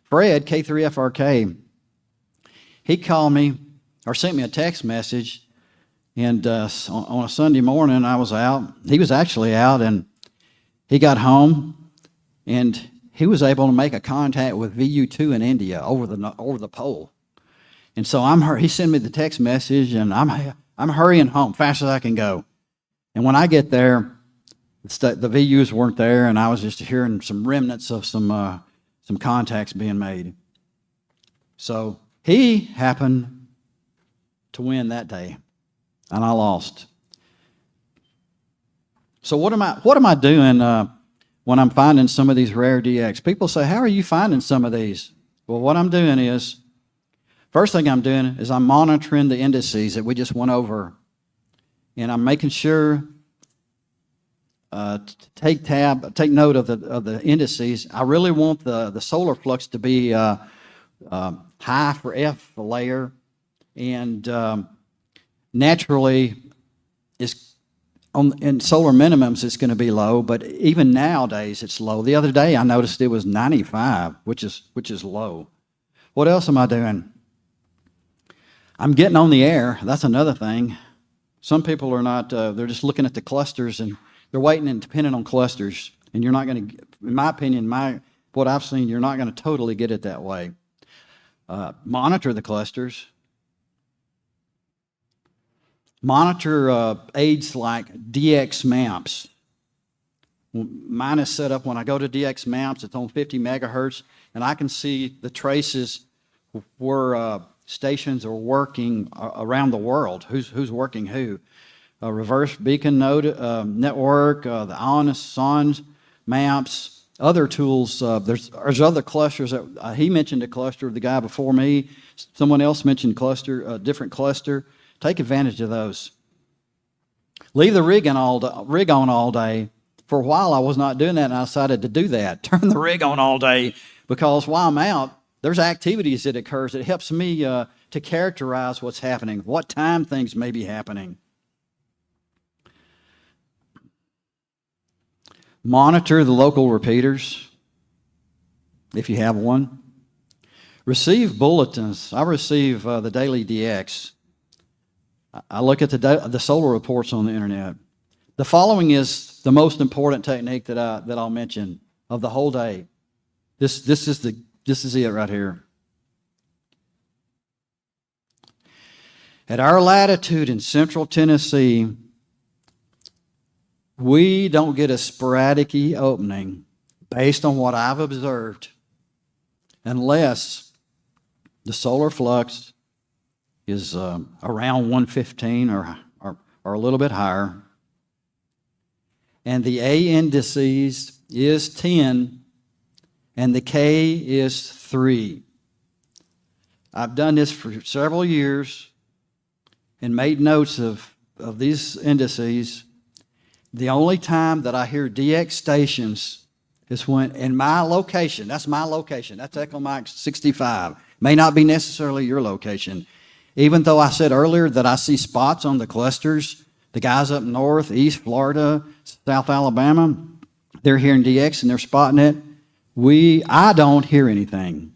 Fred, K3FRK, he called me or sent me a text message. And on a Sunday morning, I was out. He was actually out, and he got home, and he was able to make a contact with VU2 in India over the pole. And so he sent me the text message, and I'm hurrying home fast as I can go. And when I get there, the VUs weren't there, and I was just hearing some remnants of some contacts being made. So he happened to win that day. And I lost. So what am I doing when I'm finding some of these rare DX? People say, how are you finding some of these? Well, what I'm doing is, first thing I'm doing is I'm monitoring the indices that we just went over. And I'm making sure take note of the indices. I really want the solar flux to be high for F layer, and naturally, in solar minimums, it's going to be low, but even nowadays, it's low. The other day, I noticed it was 95, which is low. What else am I doing? I'm getting on the air. That's another thing. Some people are not, they're just looking at the clusters, and they're waiting and depending on clusters. And you're not going to, in my opinion, what I've seen, you're not going to totally get it that way. Monitor the clusters. Monitor aids like DX maps. Mine is set up when I go to DX maps, it's on 50 megahertz, and I can see the traces where stations are working around the world. Who's working who? Reverse beacon node network, the SONS maps, other tools. There's other clusters that he mentioned a cluster. The guy before me, someone else mentioned a different cluster. Take advantage of those. Leave the rig on all day. For a while, I was not doing that, and I decided to do that. Turn the rig on all day, because while I'm out, there's activities that occurs. It helps me to characterize what's happening, what time things may be happening. Monitor the local repeaters, if you have one. Receive bulletins. I receive the Daily DX. I look at the solar reports on the internet. The following is the most important technique that I'll mention of the whole day. This is it right here. At our latitude in central Tennessee, we don't get a sporadic opening based on what I've observed unless the solar flux is around 115 or a little bit higher, and the A indices is 10 and the K is 3. I've done this for several years and made notes of these indices. The only time that I hear DX stations is when in my location, that's Echo Mike 65, may not be necessarily your location. Even though I said earlier that I see spots on the clusters, the guys up north, East Florida, South Alabama, they're hearing DX and they're spotting it. I don't hear anything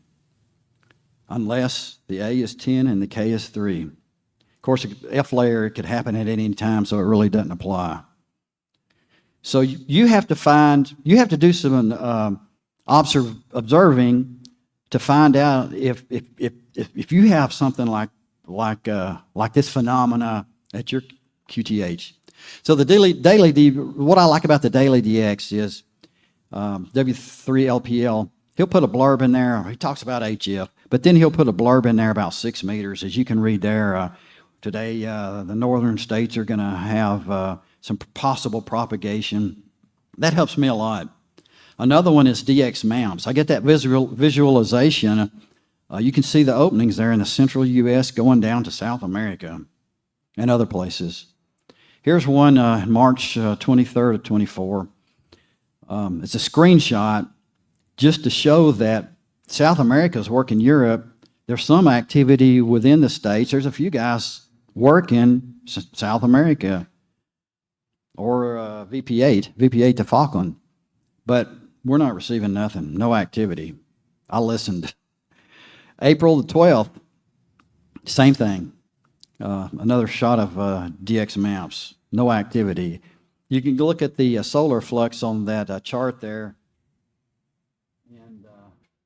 unless the A is 10 and the K is 3. Of course, F layer, it could happen at any time, so it really doesn't apply. So you have to do some observing to find out if you have something like this phenomena at your QTH. So what I like about the Daily DX is W3LPL. He'll put a blurb in there. He talks about HF, but then he'll put a blurb in there about 6 meters. As you can read there, today the northern states are going to have some possible propagation. That helps me a lot. Another one is DX maps. I get that visualization. You can see the openings there in the central U.S. going down to South America and other places. Here's one March 23rd of 24. It's a screenshot just to show that South America is working Europe. There's some activity within the states. There's a few guys working South America or VP8 to Falkland. But we're not receiving nothing, no activity. I listened. April the 12th, same thing. Another shot of DX maps, no activity. You can look at the solar flux on that chart there. And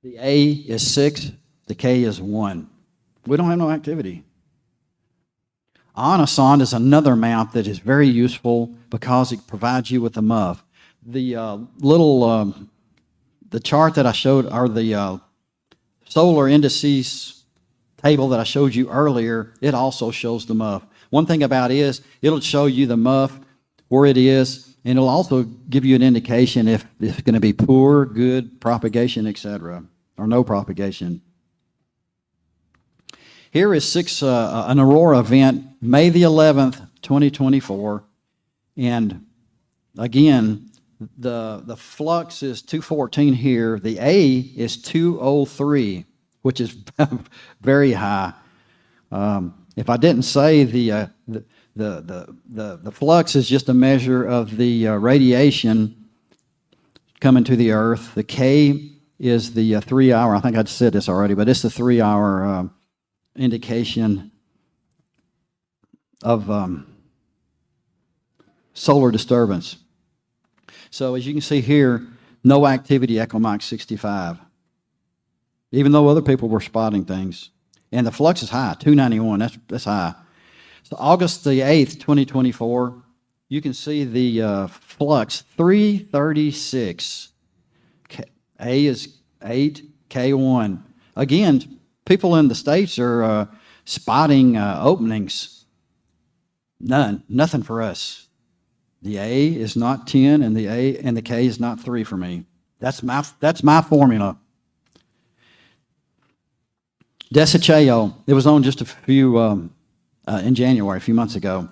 the A is 6, the K is 1. We don't have no activity. Onasond is another map that is very useful because it provides you with a MUF. The the chart that I showed, or the solar indices table that I showed you earlier, it also shows the MUF. One thing about it is it'll show you the MUF, where it is, and it'll also give you an indication if it's going to be poor, good propagation, etc., or no propagation. Here is an Aurora event, May the 11th, 2024, and again, the flux is 214 here. The A is 203, which is very high. If I didn't say the flux is just a measure of the radiation coming to the Earth. The K is the 3 hour. I think I'd said this already, but it's the 3 hour indication of solar disturbance. So as you can see here, no activity echo Mach 65, even though other people were spotting things. And the flux is high, 291, that's high. So August the 8th, 2024, you can see the flux, 336. A is 8, K1. Again, people in the States are spotting openings. Nothing for us. The A is not 10, and the K is not 3 for me. That's my formula. Desiceo, it was on just a few in January, a few months ago.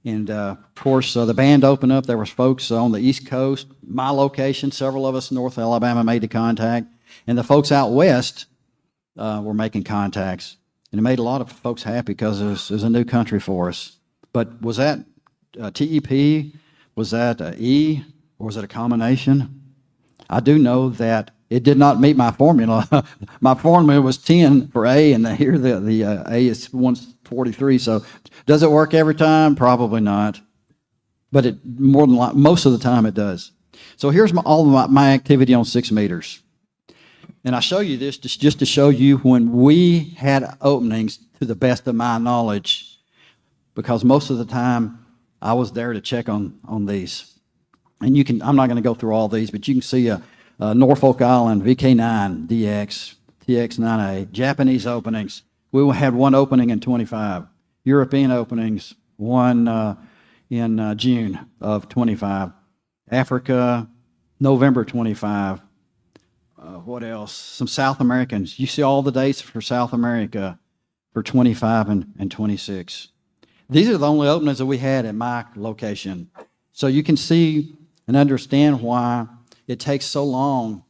And of course, the band opened up. There was folks on the East Coast, my location, several of us in North Alabama made the contact. And the folks out west were making contacts. And it made a lot of folks happy because it was a new country for us. But was that TEP? Was that E? Or was it a combination? I do know that it did not meet my formula. My formula was 10 for A, and here the A is 143. So does it work every time? Probably not. But it most of the time it does. So here's all of my activity on 6 meters. And I show you this just to show you when we had openings to the best of my knowledge, because most of the time I was there to check on these. And you can, I'm not going to go through all these, but you can see Norfolk Island, VK9, DX, TX9A, Japanese openings. We had one opening in 25. European openings, one in June of 25. Africa, November 25. What else? Some South Americans. You see all the dates for South America for 25 and 26. These are the only openings that we had at my location. So you can see and understand why it takes so long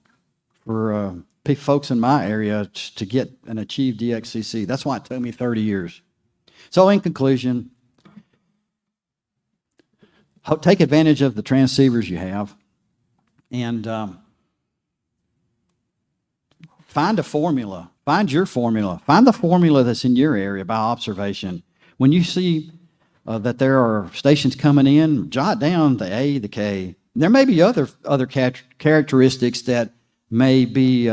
for folks in my area to get and achieve DXCC. That's why it took me 30 years. So in conclusion, take advantage of the transceivers you have and find a formula. Find your formula. Find the formula that's in your area by observation. When you see that there are stations coming in, jot down the A, the K. There may be other characteristics that may be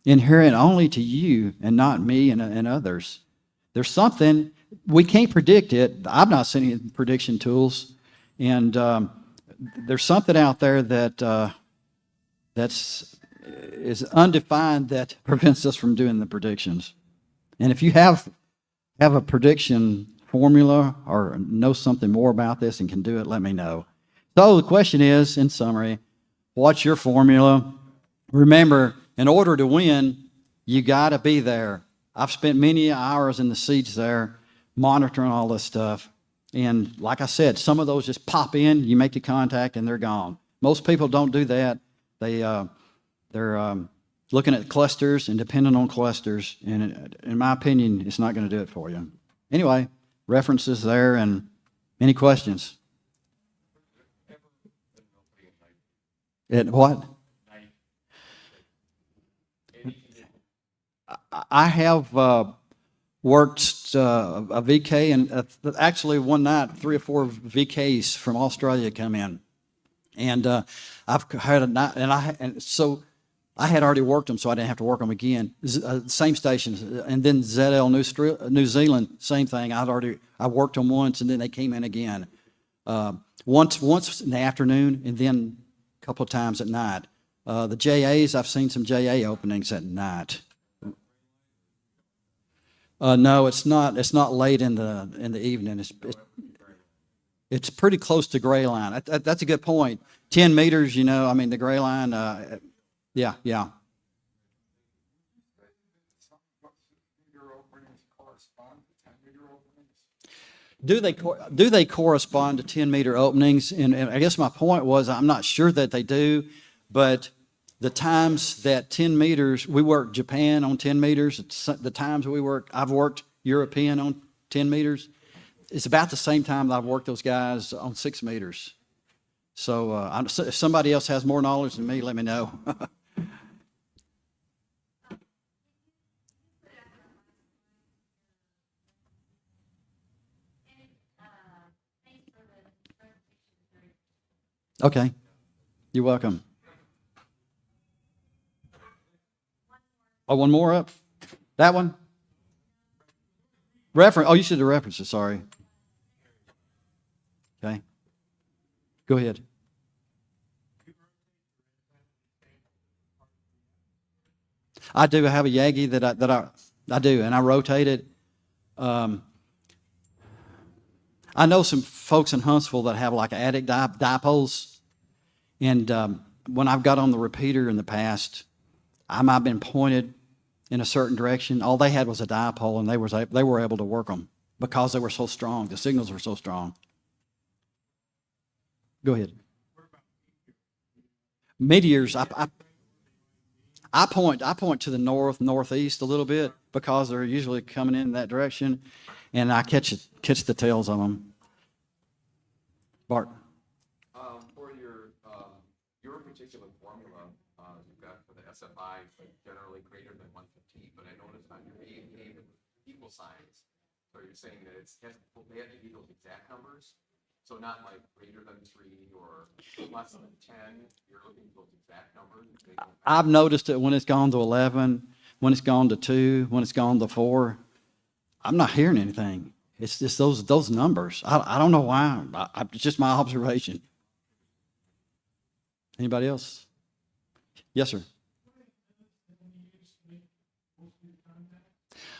inherent only to you and not me and others. There's something, we can't predict it. I've not seen any prediction tools. And there's something out there that is undefined that prevents us from doing the predictions. And if you have a prediction formula or know something more about this and can do it, let me know. So the question is, in summary, what's your formula? Remember, in order to win, you got to be there. I've spent many hours in the seats there monitoring all this stuff. And like I said, some of those just pop in, you make the contact, and they're gone. Most people don't do that. They're looking at clusters and depending on clusters. And in my opinion, it's not going to do it for you. Anyway, references there, and any questions? At what? I have worked a VK, and actually one night 3 or 4 VKs from Australia come in, and I've had a night, and so I had already worked them, so I didn't have to work them again. Same stations, and then ZL New Zealand, same thing. I worked them once, and then they came in again. Once in the afternoon, and then a couple of times at night. The JAs, I've seen some JA openings at night. No, it's not. It's not late in the evening. It's pretty close to gray line. That's a good point. 10 meters, I mean, the gray line. Yeah. Do they correspond to 10-meter openings? And I guess my point was, I'm not sure that they do, but the times that 10 meters, we worked Japan on 10 meters, the times I've worked European on 10 meters, it's about the same time that I've worked those guys on 6 meters. So if somebody else has more knowledge than me, let me know. Okay, you're welcome. Oh, one more up? That one? Reference. Oh, you said the references, sorry. Okay. Go ahead. I do. I have a Yagi that I do, and I rotate it. I know some folks in Huntsville that have like attic dipoles, and when I've got on the repeater in the past, I might have been pointed in a certain direction. All they had was a dipole, and they were able to work them because they were so strong. The signals were so strong. Go ahead. Meteors, I point to the northeast a little bit because they're usually coming in that direction, and I catch the tails on them. Bart. For your particular formula, you've got for the SFI generally greater than 115, but I noticed on your A equal signs. So you're saying that they have to be those exact numbers. So not like greater than 3 or less than 10. You're looking for those exact numbers. I've noticed it when it's gone to 11, when it's gone to 2, when it's gone to 4. I'm not hearing anything. It's just those numbers. I don't know why. It's just my observation. Anybody else? Yes, sir.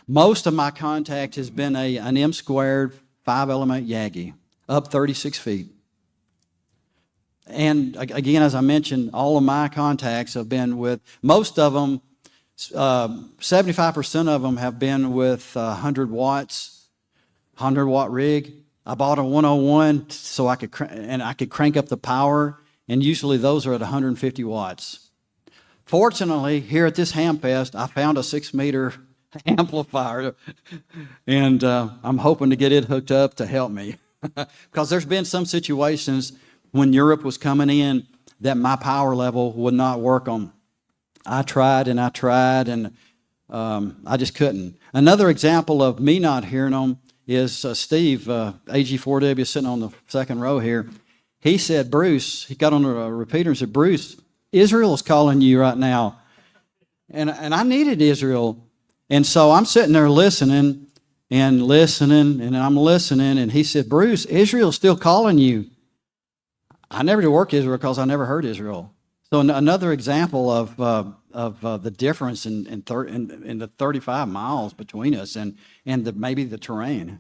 Most of my contact has been an M squared 5-element Yagi, up 36 feet. And again, as I mentioned, all of my contacts have been with, most of them, 75% of them have been with 100 watts, 100-watt rig. I bought a 101 so I could crank up the power, and usually those are at 150 watts. Fortunately, here at this Hamfest, I found a 6-meter amplifier, and I'm hoping to get it hooked up to help me. Because there's been some situations when Europe was coming in that my power level would not work on. I tried, and I just couldn't. Another example of me not hearing them is Steve, AG4W, sitting on the second row here. He said, Bruce, he got on the repeater and said, Bruce, Israel's calling you right now. And I needed Israel. And so I'm sitting there listening, and I'm listening, and he said, Bruce, Israel's still calling you. I never did work Israel because I never heard Israel. So another example of the difference in the 35 miles between us and maybe the terrain.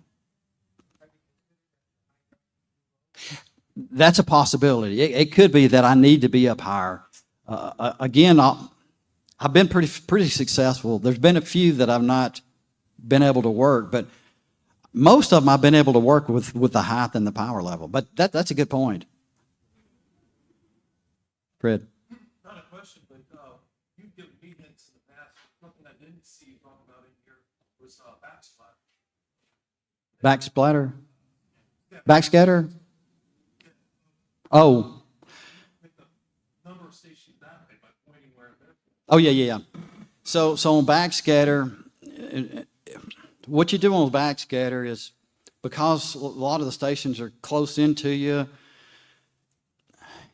That's a possibility. It could be that I need to be up higher. Again, I've been pretty successful. There's been a few that I've not been able to work, but most of them I've been able to work with the height and the power level. But that's a good point. Fred. Not a question, but you've given me hints in the past. Something I didn't see you talk about in here was backsplatter. Backscatter? Oh. Number of stations that way by pointing where they're. Oh, yeah. So on backscatter, what you do on backscatter is, because a lot of the stations are close into you,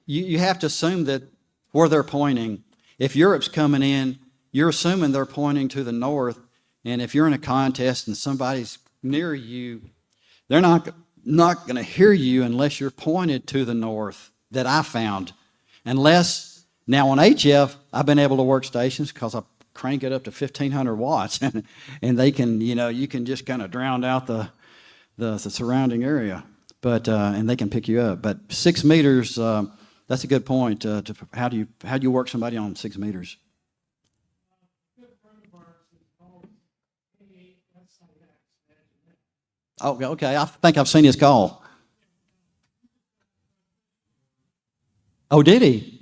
you have to assume that where they're pointing, if Europe's coming in, you're assuming they're pointing to the north, and if you're in a contest and somebody's near you, they're not going to hear you unless you're pointed to the north, that I found. Unless, now on HF, I've been able to work stations because I crank it up to 1,500 watts, and they can, you can just kind of drown out the surrounding area, but and they can pick you up. But 6 meters, that's a good point. How do you work somebody on 6 meters? Oh, okay. I think I've seen his call. Oh, did he?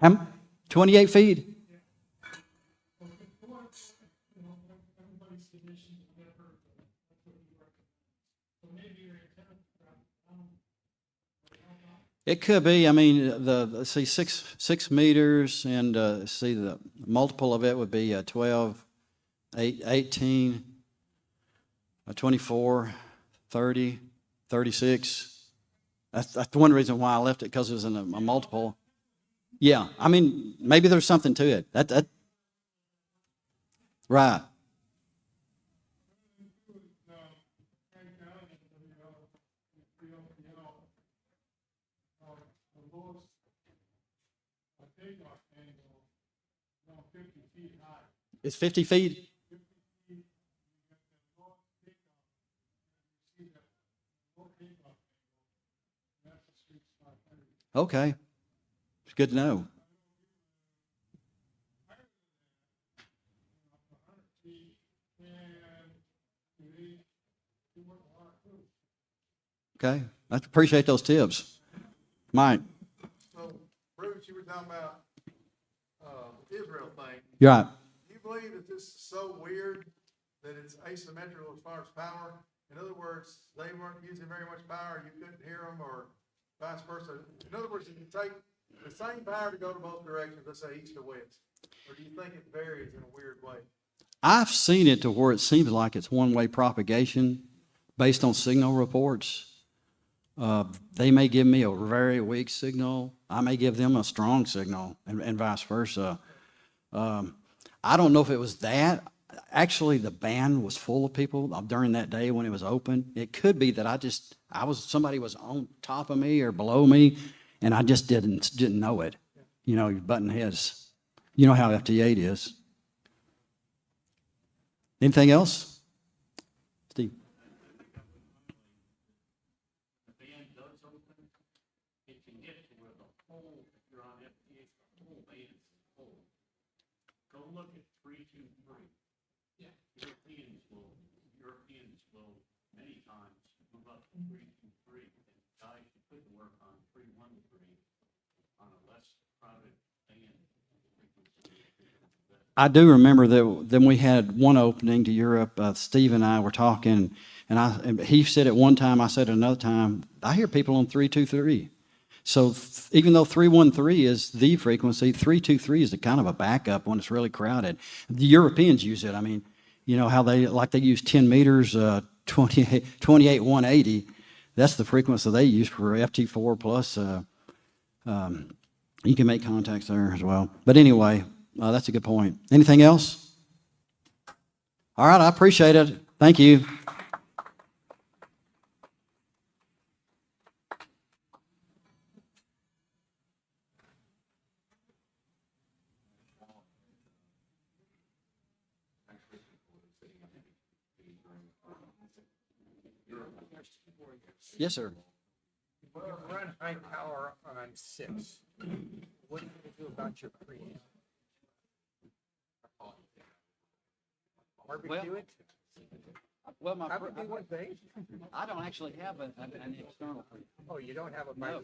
How, 28 feet? It could be. I mean, let's see, 6 meters, and see, the multiple of it would be 12, 18, 24, 30, 36. That's one reason why I left it, because it was in a multiple. Yeah, I mean, maybe there's something to it. That right. It's 50 feet. Okay. It's good to know. Okay. I appreciate those tips. Mike. So, Bruce, you were talking about the Israel thing. You're right. Do you believe that this is so weird that it's asymmetrical as far as power? In other words, they weren't using very much power, you couldn't hear them, or vice versa. In other words, if you take the same power to go to both directions, let's say east or west, or do you think it varies in a weird way? I've seen it to where it seems like it's one-way propagation based on signal reports. They may give me a very weak signal. I may give them a strong signal, and vice versa. I don't know if it was that. Actually, the band was full of people during that day when it was open. It could be that somebody was on top of me or below me, and I just didn't know it. You know, you're butting heads. You know how FT8 is. Anything else? Steve. I do remember that then we had one opening to Europe. Steve and I were talking, and he said at one time, I said at another time, I hear people on 323. So even though 313 is the frequency, 323 is a kind of a backup when it's really crowded. The Europeans use it. I mean, you know how they use 10 meters, 28 180. That's the frequency they use for FT4 plus. You can make contacts there as well. But anyway, that's a good point. Anything else? All right, I appreciate it. Thank you. Yes, sir. You run high power on 6. What are you going to do about your preamp? Barbecue it? Well, that would be one thing. I don't actually have an external. Oh, you don't have a No.